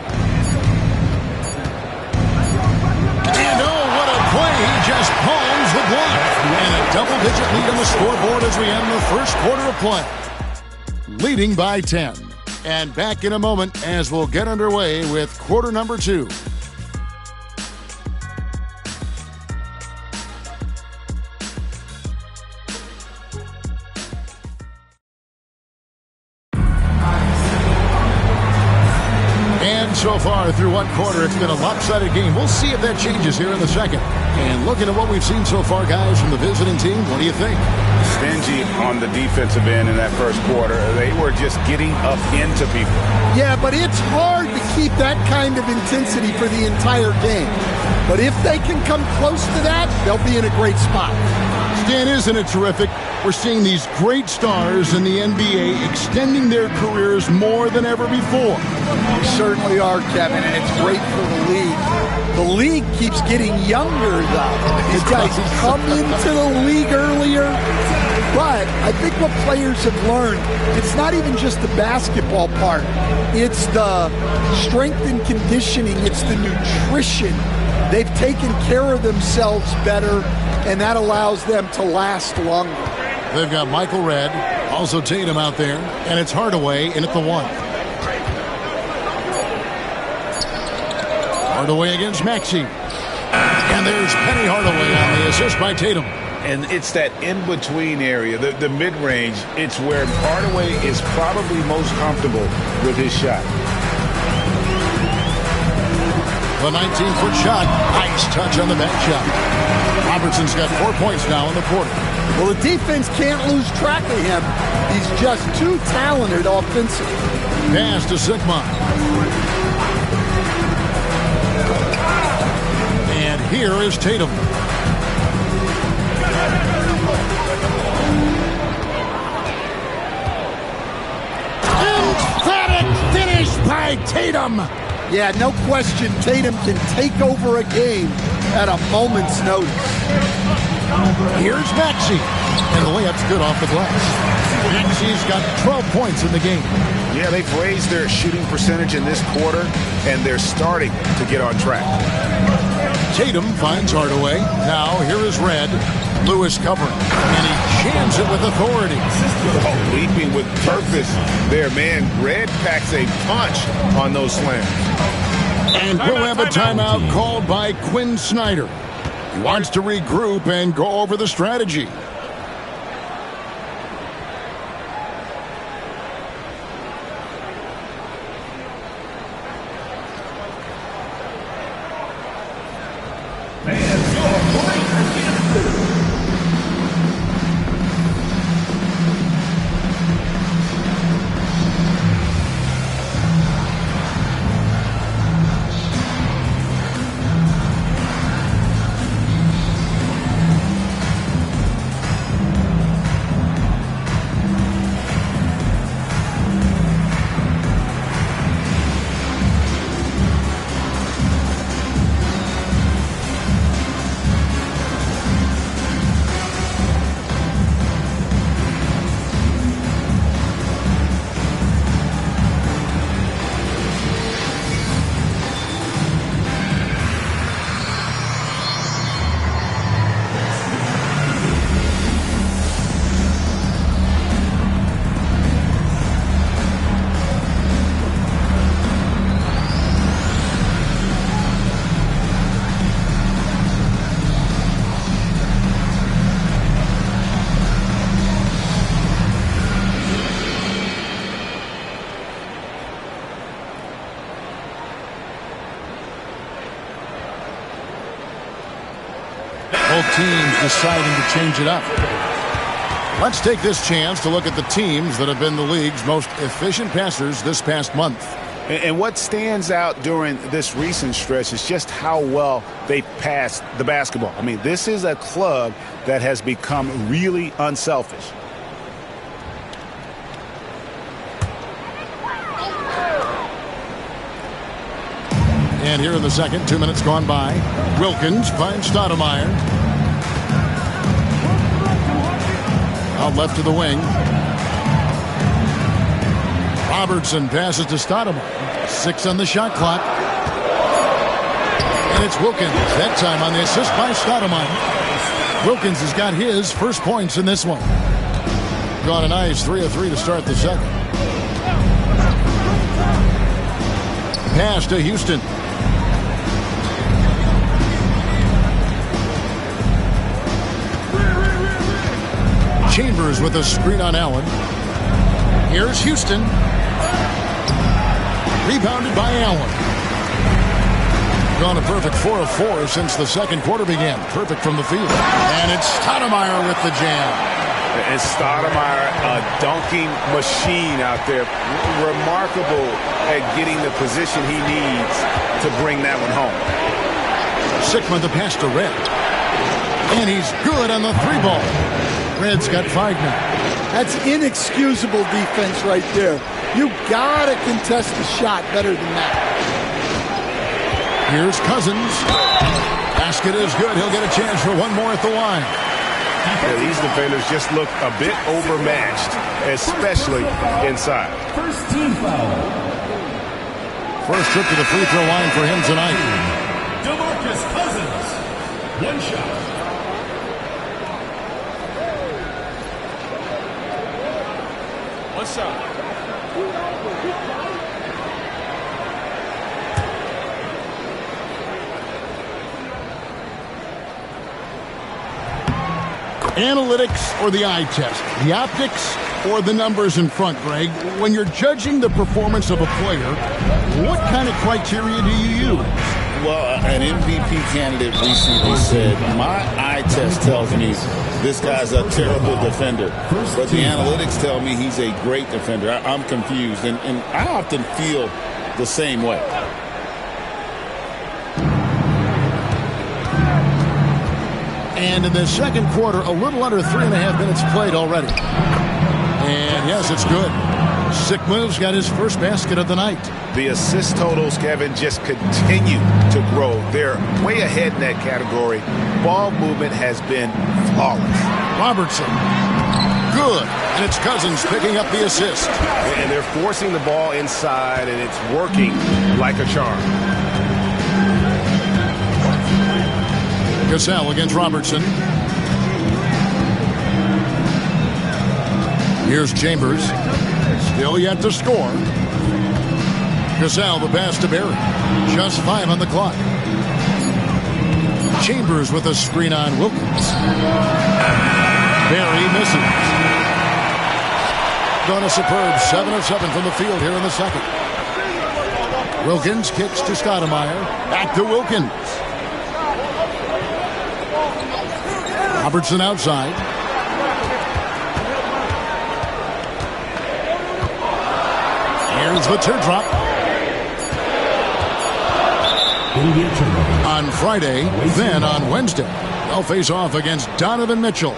And oh, what a play. He just palms the block. And a double-digit lead on the scoreboard as we end the first quarter of play. Leading by 10. And back in a moment as we'll get underway with quarter number 2. So far through one quarter, it's been a lopsided game. We'll see if that changes here in the second. And looking at what we've seen so far, guys, from the visiting team, what do you think? Stingy on the defensive end in that first quarter. They were just getting up into people. Yeah, but it's hard to keep that kind of intensity for the entire game. But if they can come close to that, they'll be in a great spot. Stan, isn't it terrific? We're seeing these great stars in the NBA extending their careers more than ever before. We certainly are, Kevin, and it's great for the league. The league keeps getting younger, though. These guys come into the league earlier. But I think what players have learned, it's not even just the basketball part. It's the strength and conditioning. It's the nutrition. They've taken care of themselves better, and that allows them to last longer. They've got Michael Redd, also Tatum out there, and it's Hardaway in at the 1. Hardaway against Maxey. And there's Penny Hardaway on the assist by Tatum. And it's that in-between area, the mid-range. It's where Hardaway is probably most comfortable with his shot. The 19-foot shot. Nice touch on the back shot. Robertson's got 4 points now in the quarter. Well, the defense can't lose track of him. He's just too talented offensively. Pass to Sigma. And here is Tatum. Emphatic finish by Tatum. Yeah, no question, Tatum can take over a game at a moment's notice. Here's Maxey. And the layup's good off the glass. Maxey's got 12 points in the game. Yeah, they've raised their shooting percentage in this quarter, and they're starting to get on track. Tatum finds Hardaway. Now here is Redd. Lewis covering. And he jams it with authority. Oh, leaping with purpose there, man. Redd packs a punch on those slams. And we'll have a timeout called by Quinn Snyder. He wants to regroup and go over the strategy. Both teams deciding to change it up. Let's take this chance to look at the teams that have been the league's most efficient passers this past month. And what stands out during this recent stretch is just how well they passed the basketball. I mean, this is a club that has become really unselfish. And here in the second, 2 minutes gone by. Wilkins finds Stoudemire. Out left to the wing. Robertson passes to Stoudemire. 6 on the shot clock. And it's Wilkins. That time on the assist by Stoudemire. Wilkins has got his first points in this one. Gone a nice 3 of 3 to start the second. Pass to Houston. Chambers with a screen on Allen. Here's Houston. Rebounded by Allen. Gone a perfect 4 of 4 since the second quarter began. Perfect from the field. And it's Stoudemire with the jam. And Stoudemire, a dunking machine out there. Remarkable at getting the position he needs to bring that one home. Sickman the pass to Red. And he's good on the 3-ball. Red's got 5 now. That's inexcusable defense right there. You gotta contest the shot better than that. Here's Cousins. Basket is good. He'll get a chance for one more at the line. Yeah, these defenders just look a bit overmatched, especially inside. First team foul. First trip to the free throw line for him tonight. DeMarcus Cousins. 1 shot. What's up? Analytics or the eye test? The optics or the numbers in front, Greg? When you're judging the performance of a player, what kind of criteria do you use? Well, an MVP candidate recently said, my eye test tells me this guy's a terrible defender, but the analytics tell me he's a great defender. I'm confused, and I often feel the same way. And in the second quarter, a little under 3.5 minutes played already. And yes, it's good. Sick moves, got his first basket of the night. The assist totals, Kevin, just continue to grow. They're way ahead in that category. Ball movement has been flawless. Robertson, good. And it's Cousins picking up the assist. And they're forcing the ball inside, and it's working like a charm. Cassell against Robertson. Here's Chambers. Still yet to score. Cassell the pass to Barry. Just 5 on the clock. Chambers with a screen on Wilkins. Barry misses. Done a superb 7 of 7 from the field here in the second. Wilkins kicks to Stoudemire. Back to Wilkins. Robertson outside. Here's the teardrop. On Friday, then on Wednesday, they'll face off against Donovan Mitchell.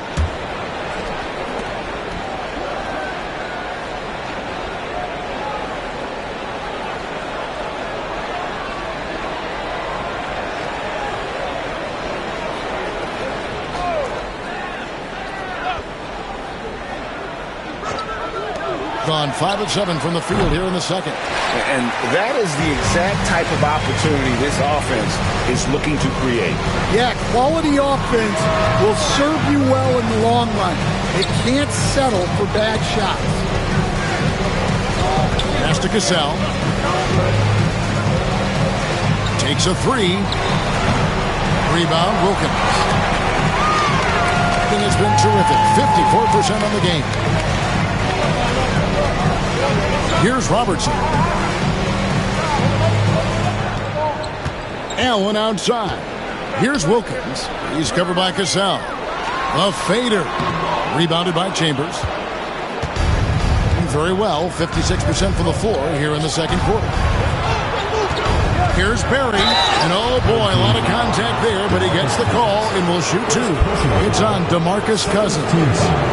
Gone 5 of 7 from the field here in the second. And that is the exact type of opportunity this offense is looking to create. Yeah, quality offense will serve you well in the long run. It can't settle for bad shots. Pass to Cassell. Takes a 3. Rebound, Wilkins. It has been terrific. 54% on the game. Here's Robertson. Allen outside. Here's Wilkins. He's covered by Cassell. A fader. Rebounded by Chambers. Very well. 56% from the floor here in the second quarter. Here's Barry. And oh boy, a lot of contact there, but he gets the call and will shoot 2. It's on DeMarcus Cousins.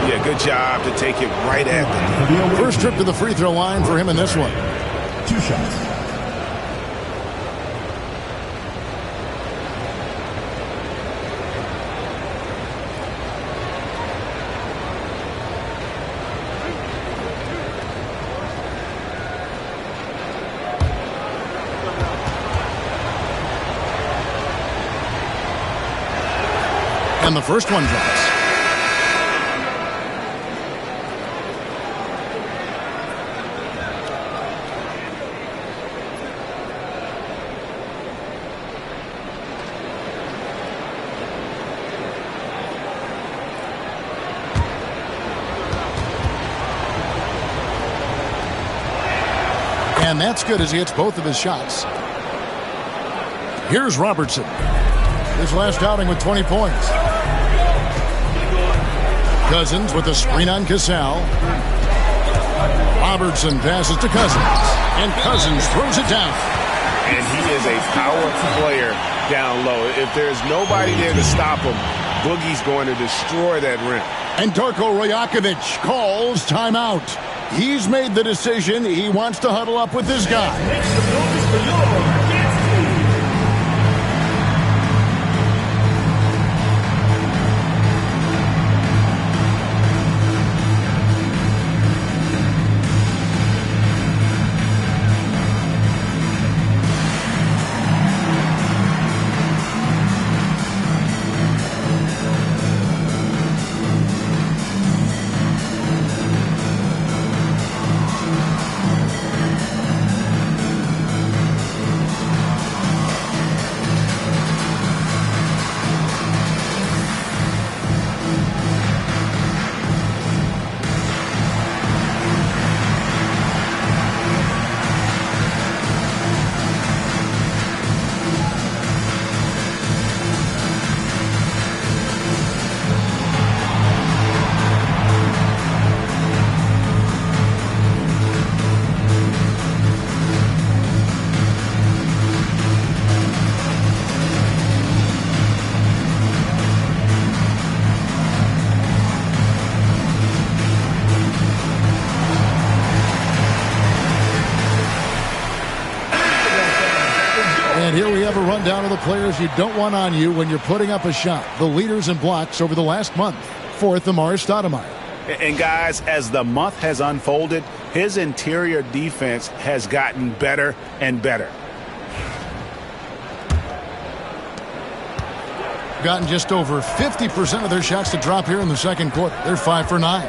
Yeah, good job to take it right at them. First trip to the free throw line for him in this one. 2 shots. And the first one drops. And that's good as he hits both of his shots. Here's Robertson. His last outing with 20 points. Cousins with a screen on Cassell. Robertson passes to Cousins. And Cousins throws it down. And he is a power player down low. If there's nobody there to stop him, Boogie's going to destroy that rim. And Darko Rajakovic calls timeout. He's made the decision. He wants to huddle up with this guy. And here we have a rundown of the players you don't want on you when you're putting up a shot. The leaders in blocks over the last month. Fourth, Amar'e Stoudemire. And guys, as the month has unfolded, his interior defense has gotten better and better. Gotten just over 50% of their shots to drop here in the second quarter. They're 5 for 9.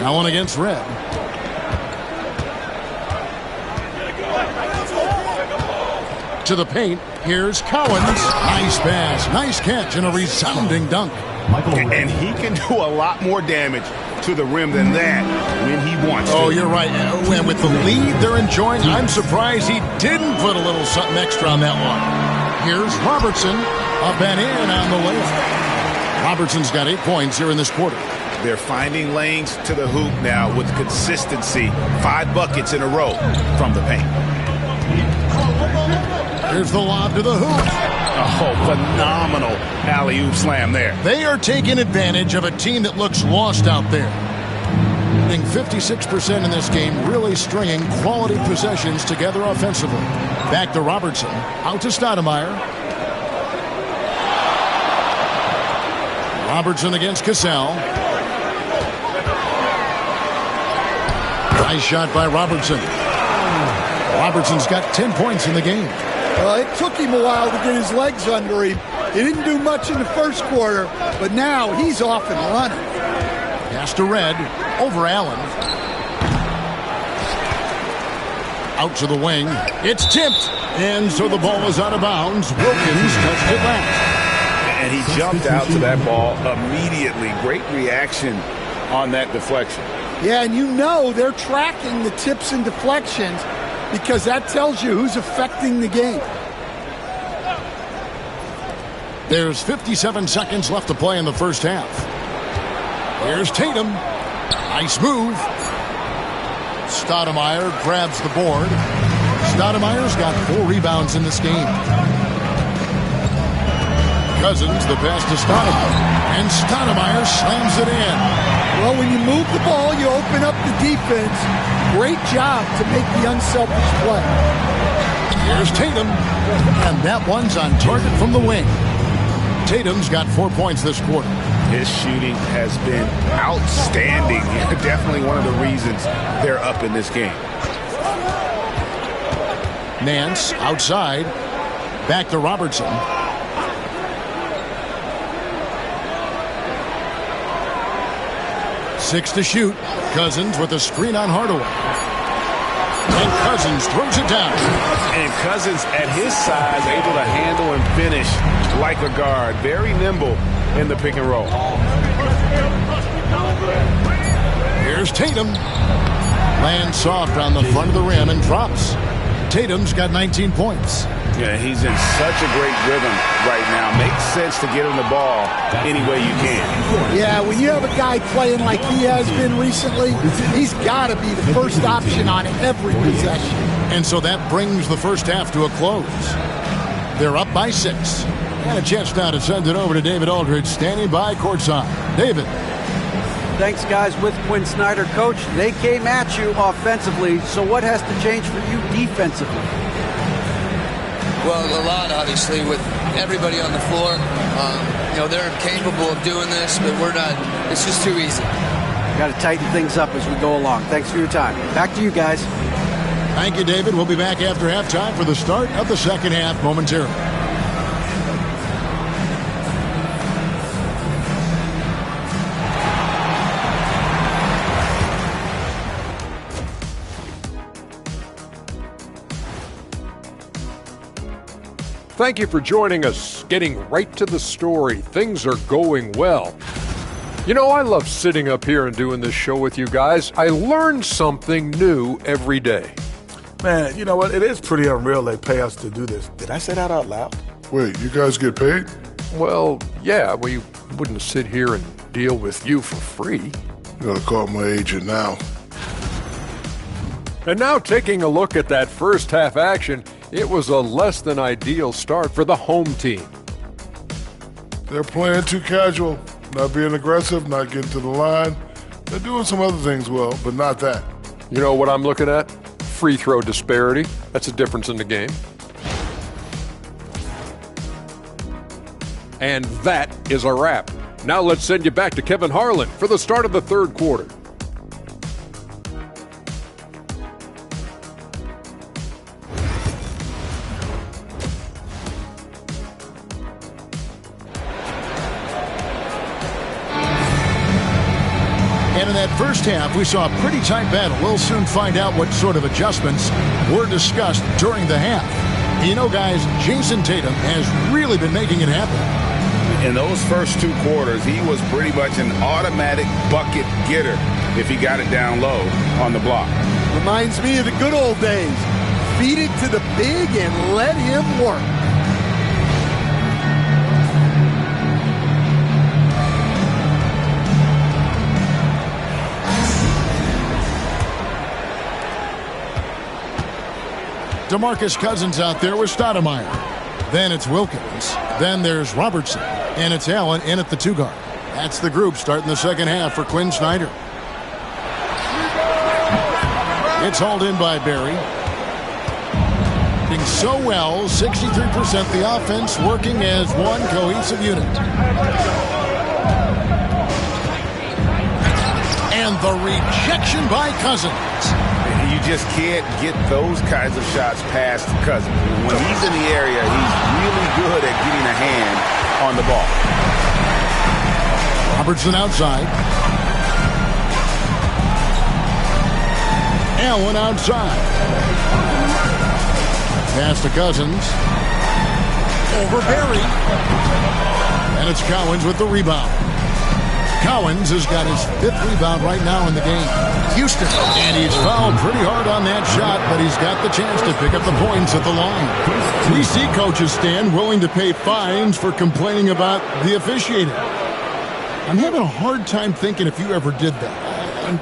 Now one against Red. To the paint. Here's Cowens. Nice pass. Nice catch and a resounding dunk. And he can do a lot more damage to the rim than that when he wants to. Oh, you're right. And with the lead they're enjoying, I'm surprised he didn't put a little something extra on that one. Here's Robertson. Up and in on the layup. Robertson's got 8 points here in this quarter. They're finding lanes to the hoop now with consistency. 5 buckets in a row from the paint. Here's the lob to the hoop. Oh, phenomenal alley-oop slam there. They are taking advantage of a team that looks lost out there. Hitting 56% in this game, really stringing quality possessions together offensively. Back to Robertson. Out to Stoudemire. Robertson against Cassell. Nice shot by Robertson. Robertson's got 10 points in the game. It took him a while to get his legs under him. He didn't do much in the first quarter, but now he's off and running. Pass to Red. Over Allen. Out to the wing. It's tipped. And so the ball is out of bounds. Wilkins touched it last. And he jumped out to that ball immediately. Great reaction on that deflection. Yeah, and you know they're tracking the tips and deflections because that tells you who's affecting the game. There's 57 seconds left to play in the first half. Here's Tatum. Nice move. Stoudemire grabs the board. Stoudemire's got 4 rebounds in this game. Cousins, the pass to Stoudemire. And Stoudemire slams it in. Well, when you move the ball, you open up the defense. Great job to make the unselfish play. Here's Tatum. And that one's on target from the wing. Tatum's got 4 points this quarter. His shooting has been outstanding. Definitely one of the reasons they're up in this game. Nance outside. Back to Robertson. Six to shoot. Cousins with a screen on Hardaway. And Cousins throws it down. And Cousins, at his size, able to handle and finish like a guard. Very nimble in the pick and roll. Here's Tatum. Lands soft on the front of the rim and drops. Tatum's got 19 points. Yeah, he's in such a great rhythm right now. Makes sense to get him the ball any way you can. Yeah, when you have a guy playing like he has been recently, he's got to be the first option on every possession. And so that brings the first half to a close. They're up by 6. And a chance now to send it over to David Aldridge, standing by courtside. David. Thanks, guys. With Quinn Snyder, Coach, they came at you offensively, so what has to change for you defensively? Well, a lot, obviously, with everybody on the floor. They're capable of doing this, but we're not. It's just too easy. Got to tighten things up as we go along. Thanks for your time. Back to you guys. Thank you, David. We'll be back after halftime for the start of the second half momentarily. Thank you for joining us. Getting right to the story. Things are going well. You know, I love sitting up here and doing this show with you guys. I learn something new every day. Man, you know what? It is pretty unreal they pay us to do this. Did I say that out loud? Wait, you guys get paid? Well, yeah, we wouldn't sit here and deal with you for free. You gotta call my agent now. And now taking a look at that first half action, it was a less than ideal start for the home team. They're playing too casual, not being aggressive, not getting to the line. They're doing some other things well, but not that. You know what I'm looking at? Free throw disparity. That's a difference in the game. And that is a wrap. Now let's send you back to Kevin Harlan for the start of the third quarter. And in that first half, we saw a pretty tight battle. We'll soon find out what sort of adjustments were discussed during the half. You know, guys, Jason Tatum has really been making it happen. In those first 2 quarters, he was pretty much an automatic bucket getter if he got it down low on the block. Reminds me of the good old days. Feed it to the big and let him work. DeMarcus Cousins out there with Stoudemire. Then it's Wilkins. Then there's Robertson. And it's Allen in at the 2 guard. That's the group starting the second half for Quinn Snyder. It's hauled in by Barry. Doing so well, 63% the offense working as one cohesive unit. And the rejection by Cousins. You just can't get those kinds of shots past Cousins. When he's in the area, he's really good at getting a hand on the ball. Robertson outside. Allen outside. Pass to Cousins. Over Barry. And it's Cowens with the rebound. Cowens has got his 5th rebound right now in the game. Houston. And he's fouled pretty hard on that shot, but he's got the chance to pick up the points at the line. We see coaches stand willing to pay fines for complaining about the officiating. I'm having a hard time thinking if you ever did that. I'm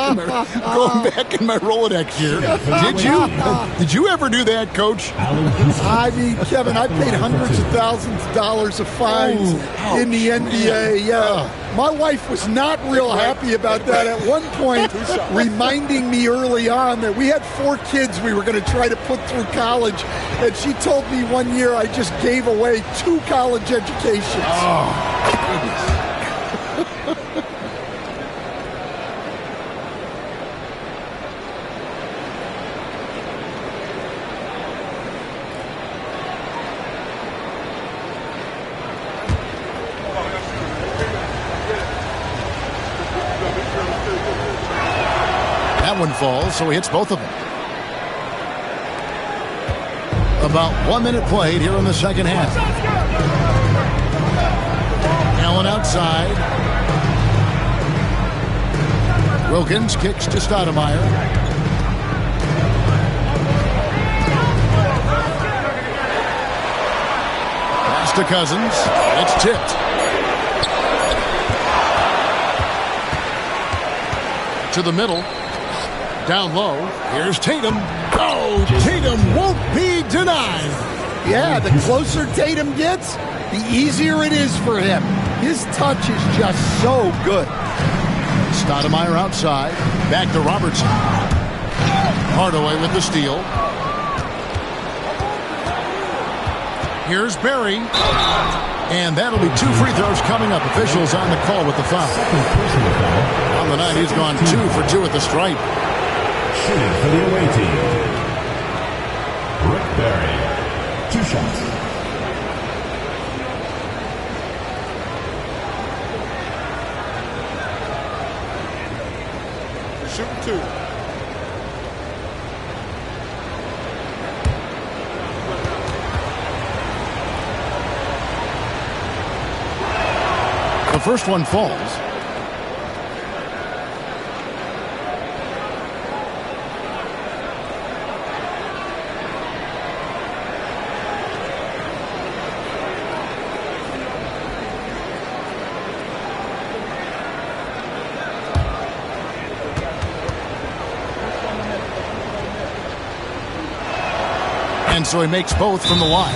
going back in my Rolodex here. Did you ever do that, Coach? I mean, Kevin, I paid hundreds of thousands of dollars of fines in the NBA. Yeah. My wife was not real happy about that at one point, reminding me early on that we had 4 kids we were going to try to put through college. And she told me one year I just gave away 2 college educations. Oh, goodness. one falls, so he hits both of them. About 1 minute played here in the second half. Allen outside. Wilkins kicks to Stoudemire. Pass to Cousins. It's tipped. To the middle. Down low. Here's Tatum. Oh, Tatum won't be denied. Yeah, the closer Tatum gets, the easier it is for him. His touch is just so good. Stoudemire outside. Back to Robertson. Hardaway with the steal. Here's Barry. And that'll be 2 free throws coming up. Officials on the call with the foul. On the night, he's gone 2 for 2 at the stripe. Shooting for the away team, Rick Barry, 2 shots. Shooting 2. The first one falls. And so he makes both from the line.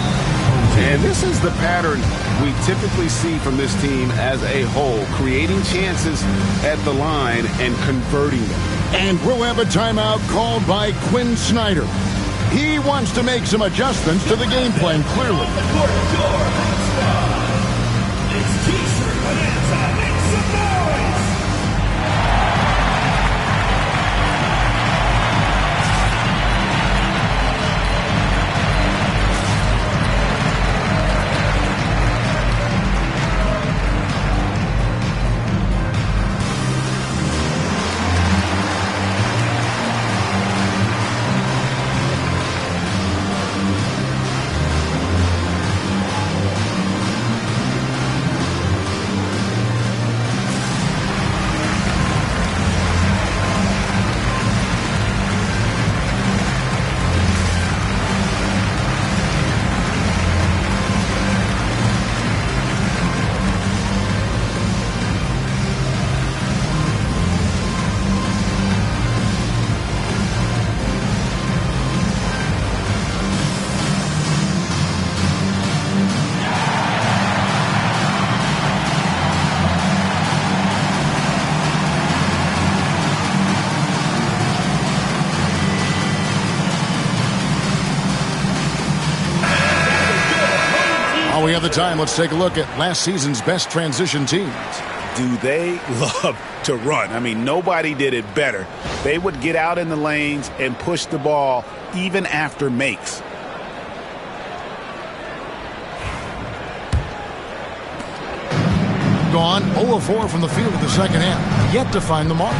And this is the pattern we typically see from this team as a whole, creating chances at the line and converting them. And we'll have a timeout called by Quinn Snyder. He wants to make some adjustments to the game plan, clearly. It's T-shirt Bonanza. Make some noise! While we have the time, let's take a look at last season's best transition teams. Do they love to run? I mean, nobody did it better. They would get out in the lanes and push the ball even after makes. Gone 0-4 from the field of the second half. Yet to find the mark.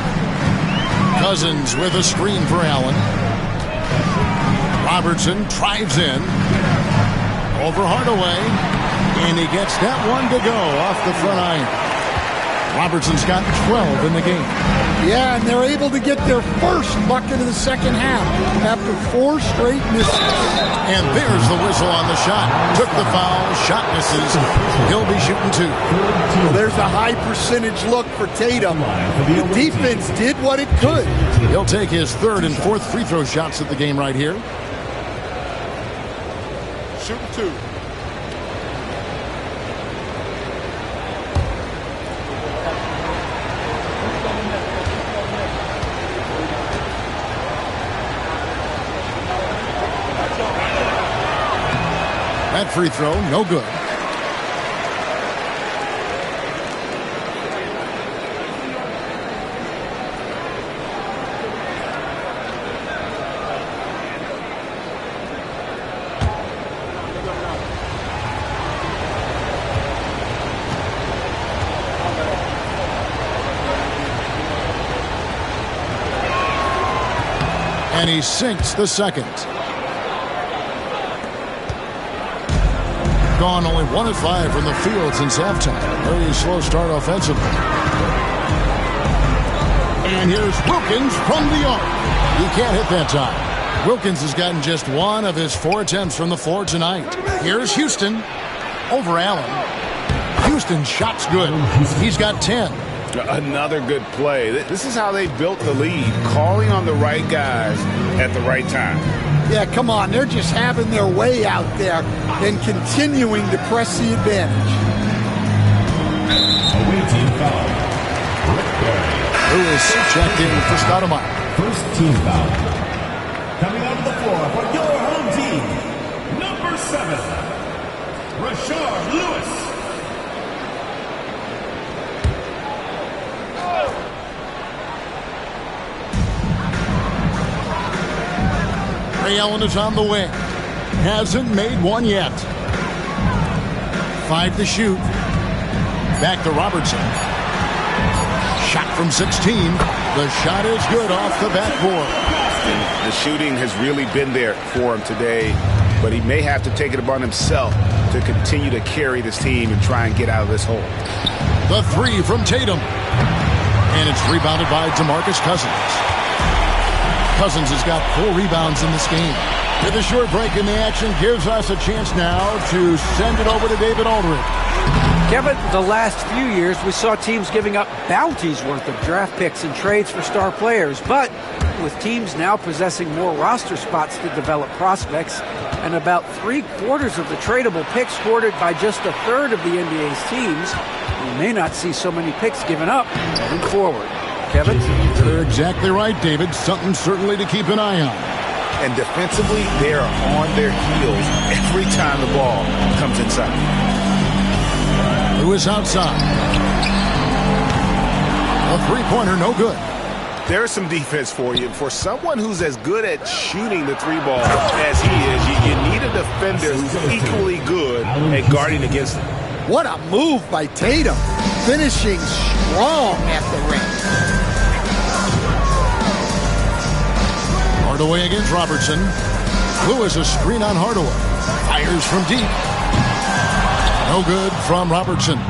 Cousins with a screen for Allen. Robertson drives in. Over Hardaway. And he gets that one to go off the front iron. Robertson's got 12 in the game. Yeah, and they're able to get their first bucket of the second half after 4 straight misses. And there's the whistle on the shot. Took the foul, shot misses. He'll be shooting 2. Well, there's a high percentage look for Tatum. The defense did what it could. He'll take his 3rd and 4th free throw shots at the game right here. Shooting 2. That free throw, no good. And he sinks the second. Gone only 1 of 5 from the field since halftime. Very slow start offensively. And here's Wilkins from the arc. He can't hit that time. Wilkins has gotten just 1 of his 4 attempts from the floor tonight. Here's Houston over Allen. Houston's shot's good. He's got 10. Another good play. This is how they built the lead, calling on the right guys at the right time. Yeah, come on. They're just having their way out there and continuing to press the advantage. Away team foul. Lewis checked in for Stoudemire. First team foul. Coming onto the floor for your home team, number 7, Rashard Lewis. Ray Allen is on the wing. Hasn't made one yet. 5 to shoot. Back to Robertson. Shot from 16. The shot is good off the backboard. The shooting has really been there for him today, but he may have to take it upon himself to continue to carry this team and try and get out of this hole. The 3 from Tatum. And it's rebounded by DeMarcus Cousins. Cousins has got 4 rebounds in this game. With a short break in the action gives us a chance now to send it over to David Aldridge. Kevin, the last few years we saw teams giving up bounties worth of draft picks and trades for star players. But with teams now possessing more roster spots to develop prospects and about 3/4 of the tradable picks hoarded by just 1/3 of the NBA's teams, we may not see so many picks given up moving forward. Kevin? You're exactly right, David. Something certainly to keep an eye on. And defensively, they are on their heels every time the ball comes inside. Lewis outside. A 3-pointer, no good. There's some defense for you. For someone who's as good at shooting the 3 ball as he is, you need a defender who's equally good at guarding against him. What a move by Tatum. Finishing strong at the rim. Hardaway against Robertson. Lewis a screen on Hardaway. Fires from deep. No good from Robertson.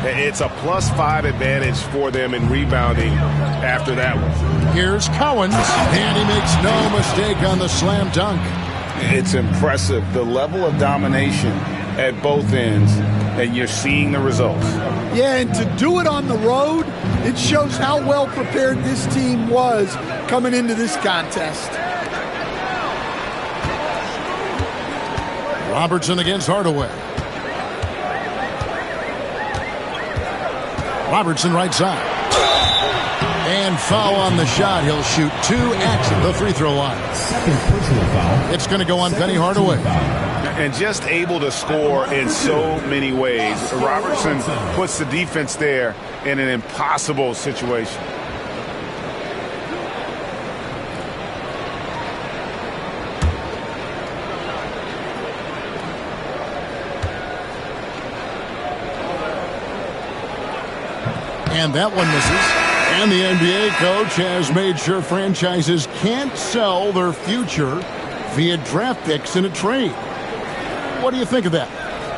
It's a +5 advantage for them in rebounding after that one. Here's Cowens, and he makes no mistake on the slam dunk. It's impressive, the level of domination at both ends, and you're seeing the results. Yeah, and to do it on the road, it shows how well prepared this team was coming into this contest. Robertson against Hardaway. Robertson right side. And foul on the shot. He'll shoot 2 at the free throw line. Second personal foul. It's going to go on Penny Hardaway. And just able to score in so many ways. Robertson puts the defense there in an impossible situation. And that one misses. And the NBA coach has made sure franchises can't sell their future via draft picks in a trade. What do you think of that?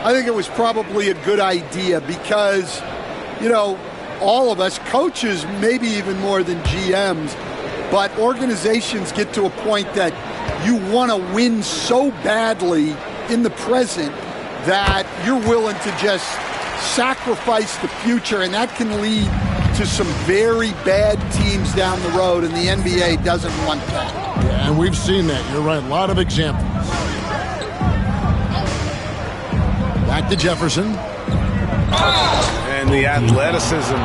I think it was probably a good idea because, you know, all of us, coaches, maybe even more than GMs, but organizations get to a point that you want to win so badly in the present that you're willing to just sacrifice the future, and that can lead to some very bad teams down the road, and the NBA doesn't want that. Yeah, and we've seen that. You're right. A lot of examples. Back to Jefferson. And the athleticism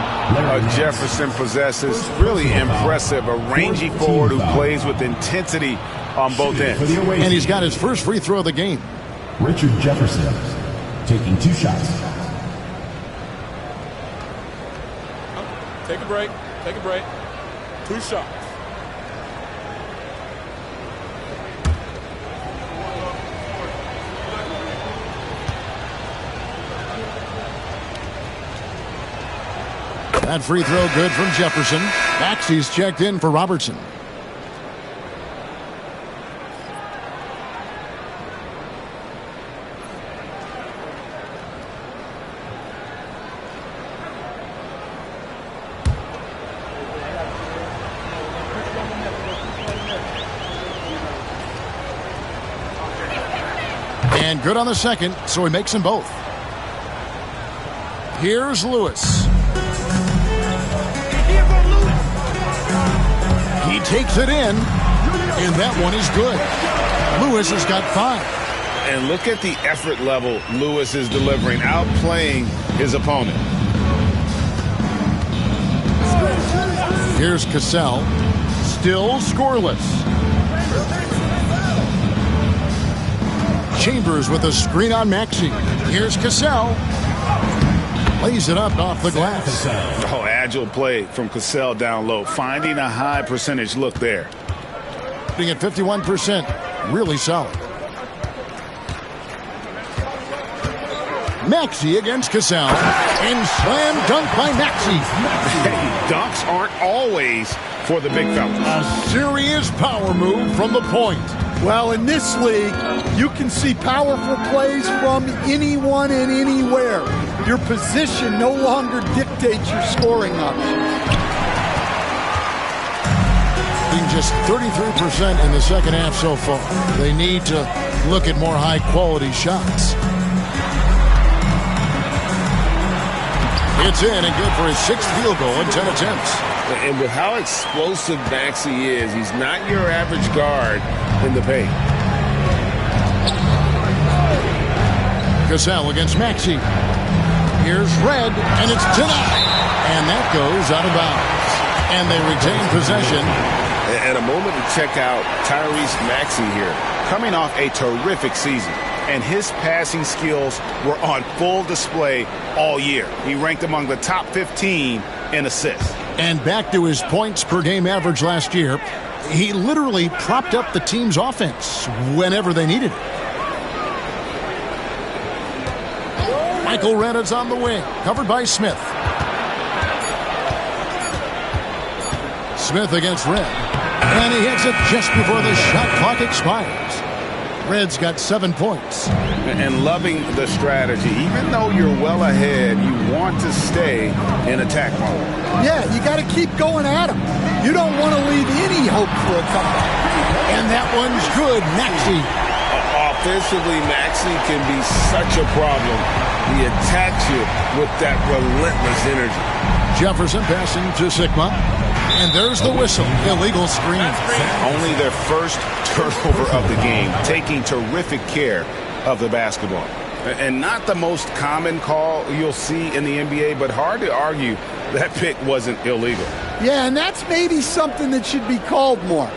Jefferson possesses, really impressive. A rangy forward who plays with intensity on both ends. And he's got his first free throw of the game. Richard Jefferson taking 2 shots. Take a break. Take a break. 2 shots. That free throw good from Jefferson. Maxey's checked in for Robertson. good on the second, so he makes them both. Here's Lewis. He takes it in, and that one is good. Lewis has got 5. And look at the effort level Lewis is delivering, outplaying his opponent. Here's Cassell, still scoreless. Chambers with a screen on Maxey. Here's Cassell. Lays it up off the glass. Oh, agile play from Cassell down low, finding a high percentage look there. Being at 51%, really solid. Maxey against Cassell, and slam dunk by Maxey. Hey, dunks aren't always for the big fellas. A serious power move from the point. Well, in this league, you can see powerful plays from anyone and anywhere. Your position no longer dictates your scoring options. Being just 33% in the second half so far. They need to look at more high-quality shots. It's in and good for his 6th field goal in 10 attempts. And with how explosive Maxey is, he's not your average guard in the paint. Cassell against Maxey. Here's Red, and it's denied. And that goes out of bounds. And they retain possession. And a moment to check out Tyrese Maxey here. Coming off a terrific season, and his passing skills were on full display all year. He ranked among the top 15 in assists. And back to his points per game average last year, he literally propped up the team's offense whenever they needed it. Michael Redd is on the wing, covered by Smith. Smith against Red. And he hits it just before the shot clock expires. Red's got 7 points. And loving the strategy. Even though you're well ahead, you want to stay in attack mode. Yeah, you got to keep going at him. You don't want to leave any hope for a comeback. And that one's good. Maxey. Offensively, Maxey can be such a problem. He attacks you with that relentless energy. Jefferson passing to Sigma. And there's the whistle. Illegal screen. Only their first turnover of the game. Taking terrific care of the basketball. And not the most common call you'll see in the NBA, but hard to argue that pick wasn't illegal. Yeah, and that's maybe something that should be called more.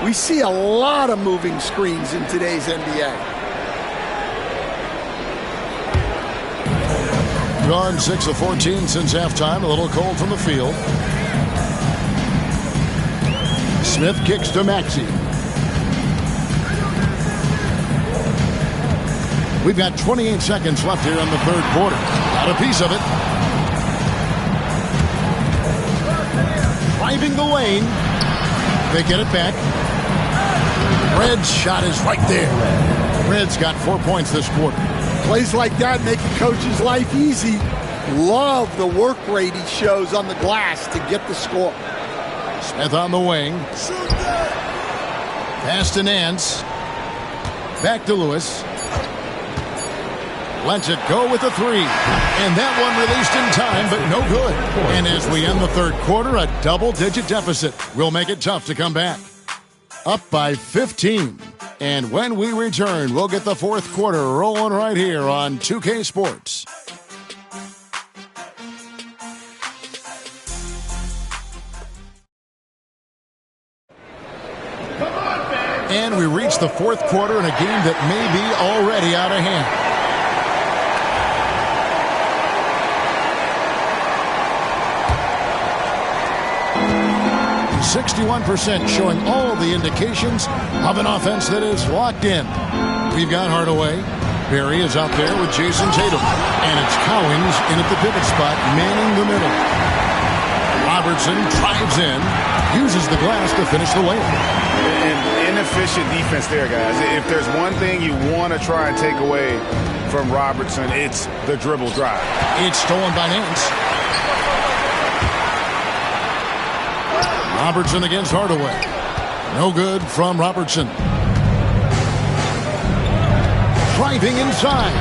We see a lot of moving screens in today's NBA. Gone 6 of 14 since halftime. A little cold from the field. Smith kicks to Maxey. We've got 28 seconds left here in the third quarter. Got a piece of it. Driving the lane. They get it back. Red's shot is right there. Red's got 4 points this quarter. Plays like that make a coach's life easy. Love the work rate he shows on the glass to get the score. Smith on the wing. Pass to Nance. Back to Lewis. Lets it go with a 3. And that one released in time, but no good. And as we end the third quarter, a double-digit deficit will make it tough to come back. Up by 15. And when we return, we'll get the fourth quarter rolling right here on 2K Sports. And we reach the fourth quarter in a game that may be already out of hand. 61% showing all the indications of an offense that is locked in. We've got Hardaway. Barry is out there with Jason Tatum. And it's Cowens in at the pivot spot, manning the middle. Robertson drives in, uses the glass to finish the layup. And inefficient defense there, guys. If there's one thing you want to try and take away from Robertson, it's the dribble drive. It's stolen by Nance. Robertson against Hardaway. No good from Robertson. driving inside.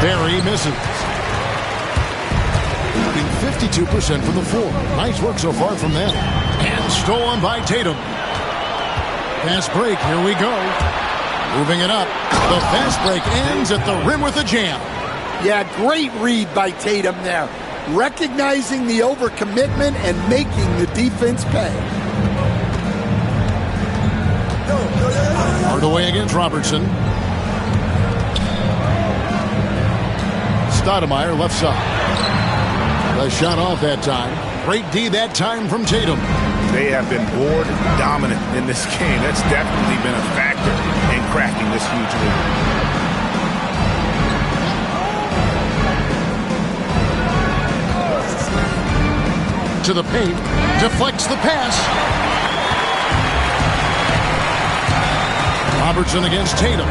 Barry misses. 52% from the floor. Nice work so far from them. And stolen by Tatum. Fast break. Here we go. Moving it up. The fast break ends at the rim with a jam. Yeah, great read by Tatum there. Recognizing the overcommitment and making the defense pay. Hardaway against Robertson. Stoudemire left side. The shot off that time. Great D that time from Tatum. They have been board dominant in this game. That's definitely been a factor in cracking this huge lead. To the paint. Deflects the pass. Robertson against Tatum.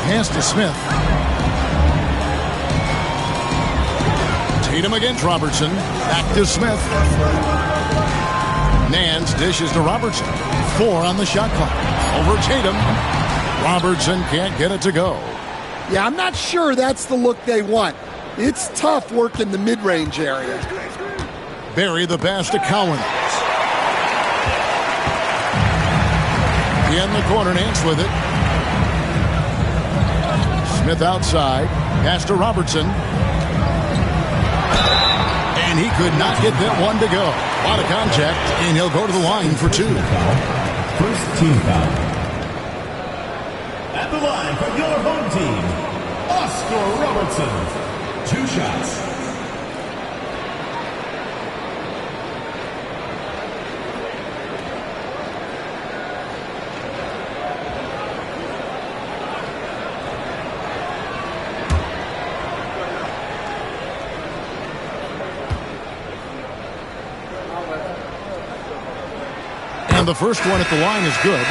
Pass to Smith. Tatum against Robertson. Back to Smith. Nance dishes to Robertson. 4 on the shot clock. Over Tatum. Robertson can't get it to go. Yeah, I'm not sure that's the look they want. It's tough working the mid-range area. Barry the pass to Cowan. In the corner, Nance with it. Smith outside. Pass to Robertson. And he could not get that one to go. A lot of contact, and he'll go to the line for 2. First team foul. At the line for your home team, Oscar Robertson. 2 shots. And the first one at the line is good.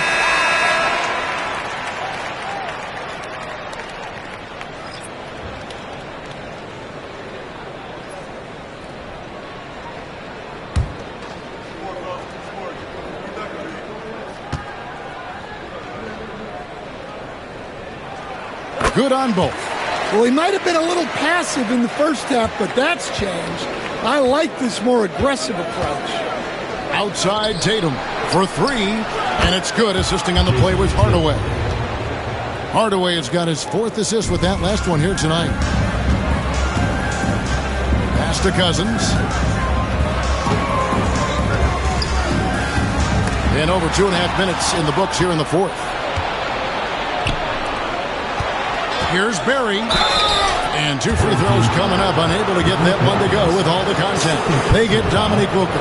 Good on both. Well, he might have been a little passive in the first half, but that's changed. I like this more aggressive approach. Outside Tatum for 3, and it's good. Assisting on the play was Hardaway. Hardaway has got his 4th assist with that last one here tonight. Pass to Cousins. And over 2.5 minutes in the books here in the 4th. Here's Barry. And 2 free throws coming up. Unable to get that one to go with all the content. They get Dominique Wilkins.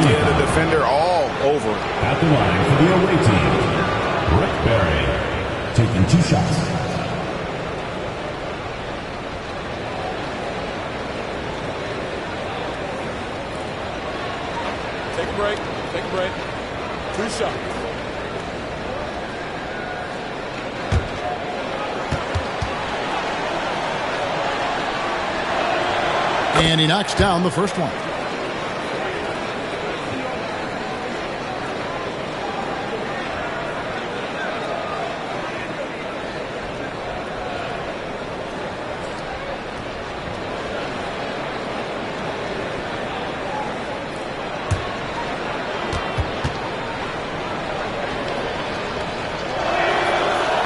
Yeah, the defender all over. At the line for the away team, Rick Barry, taking 2 shots. Take a break. Take a break. 2 shots. And he knocks down the first one.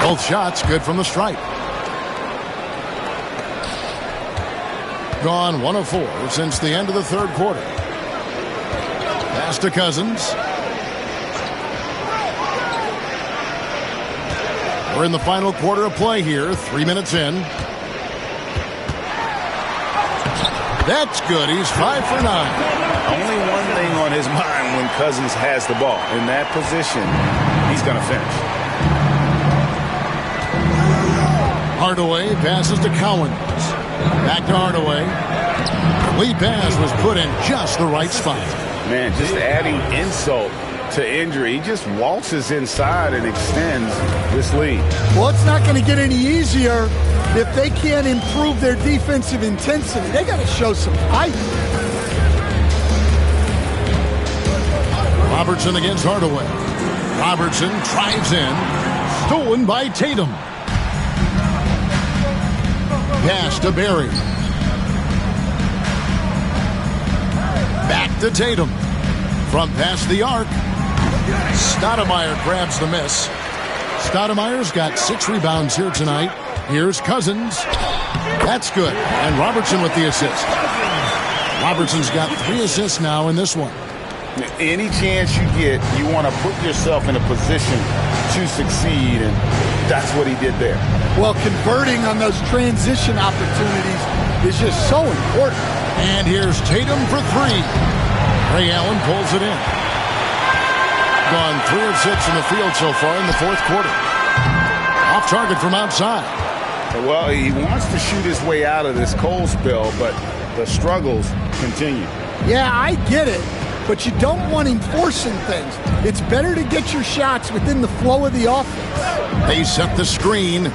Both shots good from the stripe. Gone 1 of 4 since the end of the 3rd quarter. Pass to Cousins. We're in the final quarter of play here. 3 minutes in. That's good. He's 5 for 9. Only one thing on his mind when Cousins has the ball. In that position, he's going to finish. Hardaway passes to Cowan. Back to Hardaway. Lead pass was put in just the right spot. Man, just adding insult to injury. He just waltzes inside and extends this lead. Well, it's not going to get any easier if they can't improve their defensive intensity. They got to show some height. Robertson against Hardaway. Robertson drives in. Stolen by Tatum. Pass to Barry. Back to Tatum. From past the arc. Stoudemire grabs the miss. Stoudemire's got 6 rebounds here tonight. Here's Cousins. That's good. And Robertson with the assist. Robertson's got 3 assists now in this one. Any chance you get, you want to put yourself in a position to succeed, and that's what he did there. Well, converting on those transition opportunities is just so important. And here's Tatum for 3. Ray Allen pulls it in. Gone 3 of 6 in the field so far in the fourth quarter. Off target from outside. Well, he wants to shoot his way out of this cold spell, but the struggles continue. Yeah, I get it, but you don't want him forcing things. It's better to get your shots within the flow of the offense. They set the screen.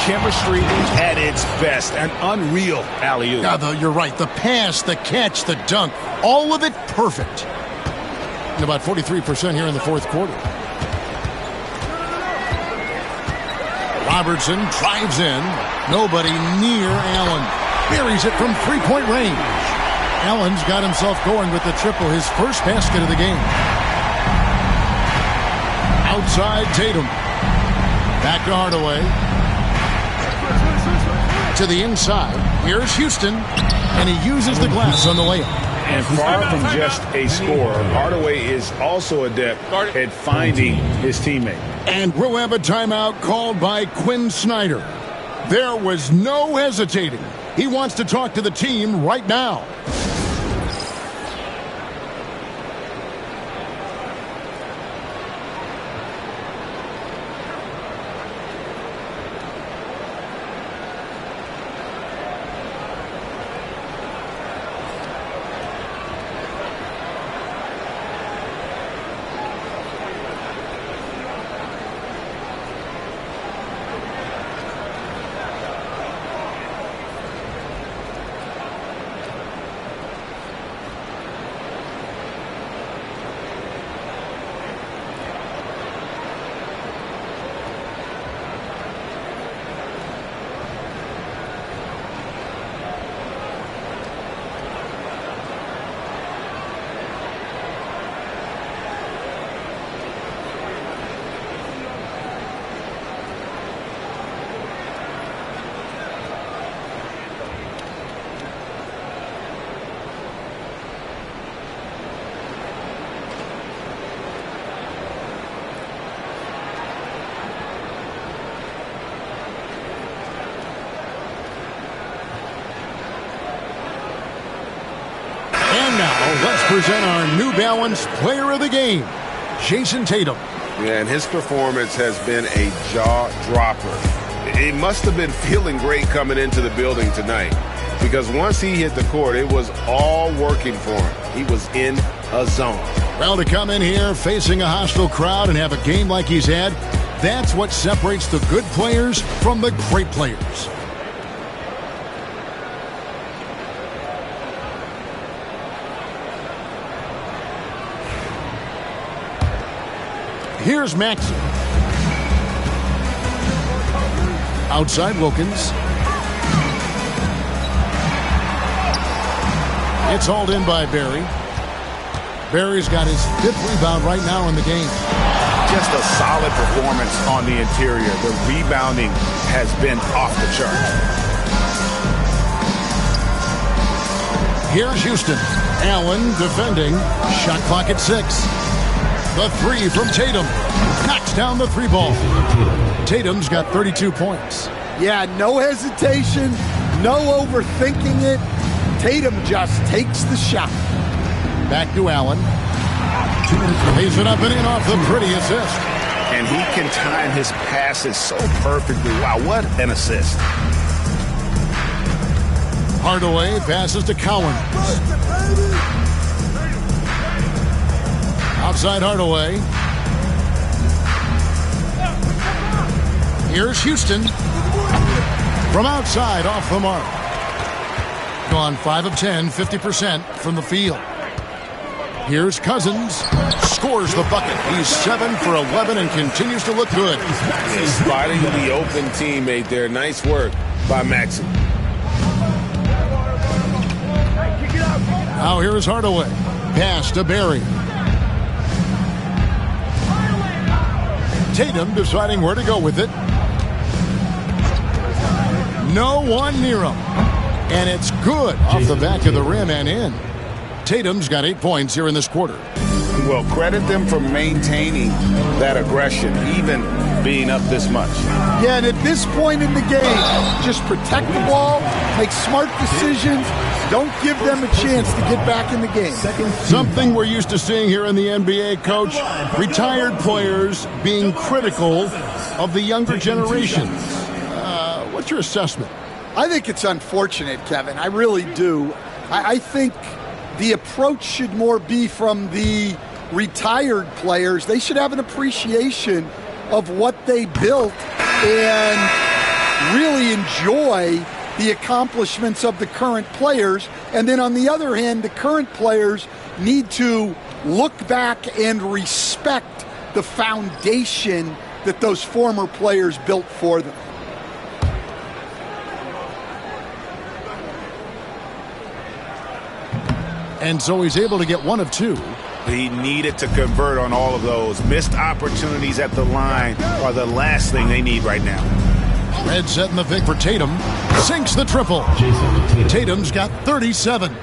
Chemistry at its best. An unreal alley-oop. You're right. The pass, the catch, the dunk, all of it perfect. And about 43% here in the fourth quarter. Robertson drives in. Nobody near Allen. Buries it from 3-point range. Allen's got himself going with the triple, his first basket of the game. Outside Tatum. Back to Hardaway. To the inside. Here's Houston. And he uses the glass on the layup. And far from just a scorer, Hardaway is also adept at finding his teammate. And we'll have a timeout called by Quinn Snyder. There was no hesitating. He wants to talk to the team right now. Let's present our New Balance Player of the Game, Jason Tatum. Yeah, and his performance has been a jaw-dropper. It must have been feeling great coming into the building tonight, because once he hit the court, it was all working for him. He was in a zone. Well, to come in here facing a hostile crowd and have a game like he's had, that's what separates the good players from the great players. Here's Maxey. Outside Wilkins. It's hauled in by Barry. Barry's got his 5th rebound right now in the game. Just a solid performance on the interior. The rebounding has been off the charts. Here's Houston. Allen defending. Shot clock at 6. The 3 from Tatum. Knocks down the 3 ball. Tatum's got 32 points. Yeah, no hesitation, no overthinking it. Tatum just takes the shot. Back to Allen. Lays it up and in off the pretty assist. And he can time his passes so perfectly. Wow, what an assist. Hardaway passes to Cowens. Outside Hardaway. Here's Houston. From outside, off the mark. Gone 5 of 10, 50% from the field. Here's Cousins. Scores the bucket. He's 7 for 11 and continues to look good. He's spotting the open teammate there. Nice work by Maxey. Now here is Hardaway. Pass to Barry. Tatum deciding where to go with it. No one near him. And it's good off the back of the rim and in. Tatum's got 8 points here in this quarter. Well, credit them for maintaining that aggression, even being up this much. Yeah, and at this point in the game, just protect the ball, make smart decisions, don't give them a chance to get back in the game. Something we're used to seeing here in the NBA, Coach. Retired players being critical of the younger generations. What's your assessment? I think it's unfortunate, Kevin. I really do. I think the approach should more be from the retired players. They should have an appreciation of what they built and really enjoy the accomplishments of the current players. And then on the other hand, the current players need to look back and respect the foundation that those former players built for them. And so he's able to get 1 of 2. He needed to convert on all of those. Missed opportunities at the line are the last thing they need right now. Red setting the pick for Tatum. Sinks the triple. Tatum's got 37.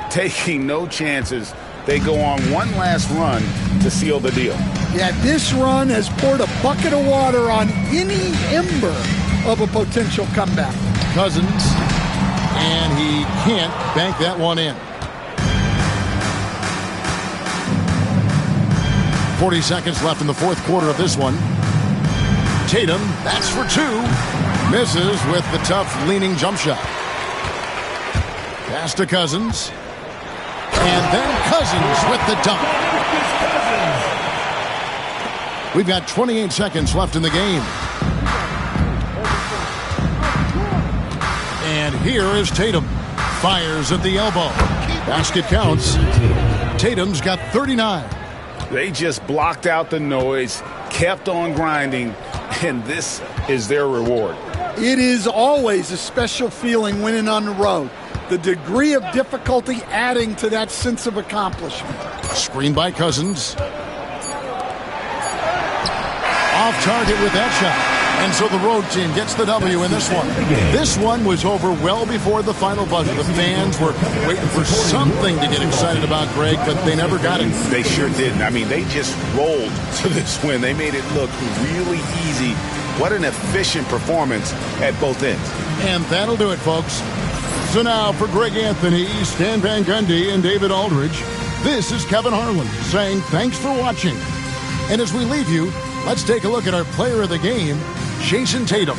Taking no chances. They go on one last run to seal the deal. Yeah, this run has poured a bucket of water on any ember of a potential comeback. Cousins, and he can't bank that one in. 40 seconds left in the fourth quarter of this one. Tatum, that's for 2. Misses with the tough leaning jump shot. Pass to Cousins. And then Cousins with the dunk. We've got 28 seconds left in the game. And here is Tatum. Fires at the elbow. Basket counts. Tatum's got 39. They just blocked out the noise, kept on grinding, and this is their reward. It is always a special feeling winning on the road. The degree of difficulty adding to that sense of accomplishment. Screen by Cousins. Off target with that shot. And so the road team gets the W in this one. This one was over well before the final buzzer. The fans were waiting for something to get excited about, Greg, but they never got it. They sure didn't. I mean, they just rolled to this win. They made it look really easy. What an efficient performance at both ends. And that'll do it, folks. So now for Greg Anthony, Stan Van Gundy, and David Aldridge, this is Kevin Harlan saying thanks for watching. And as we leave you, let's take a look at our player of the game, Jason Tatum.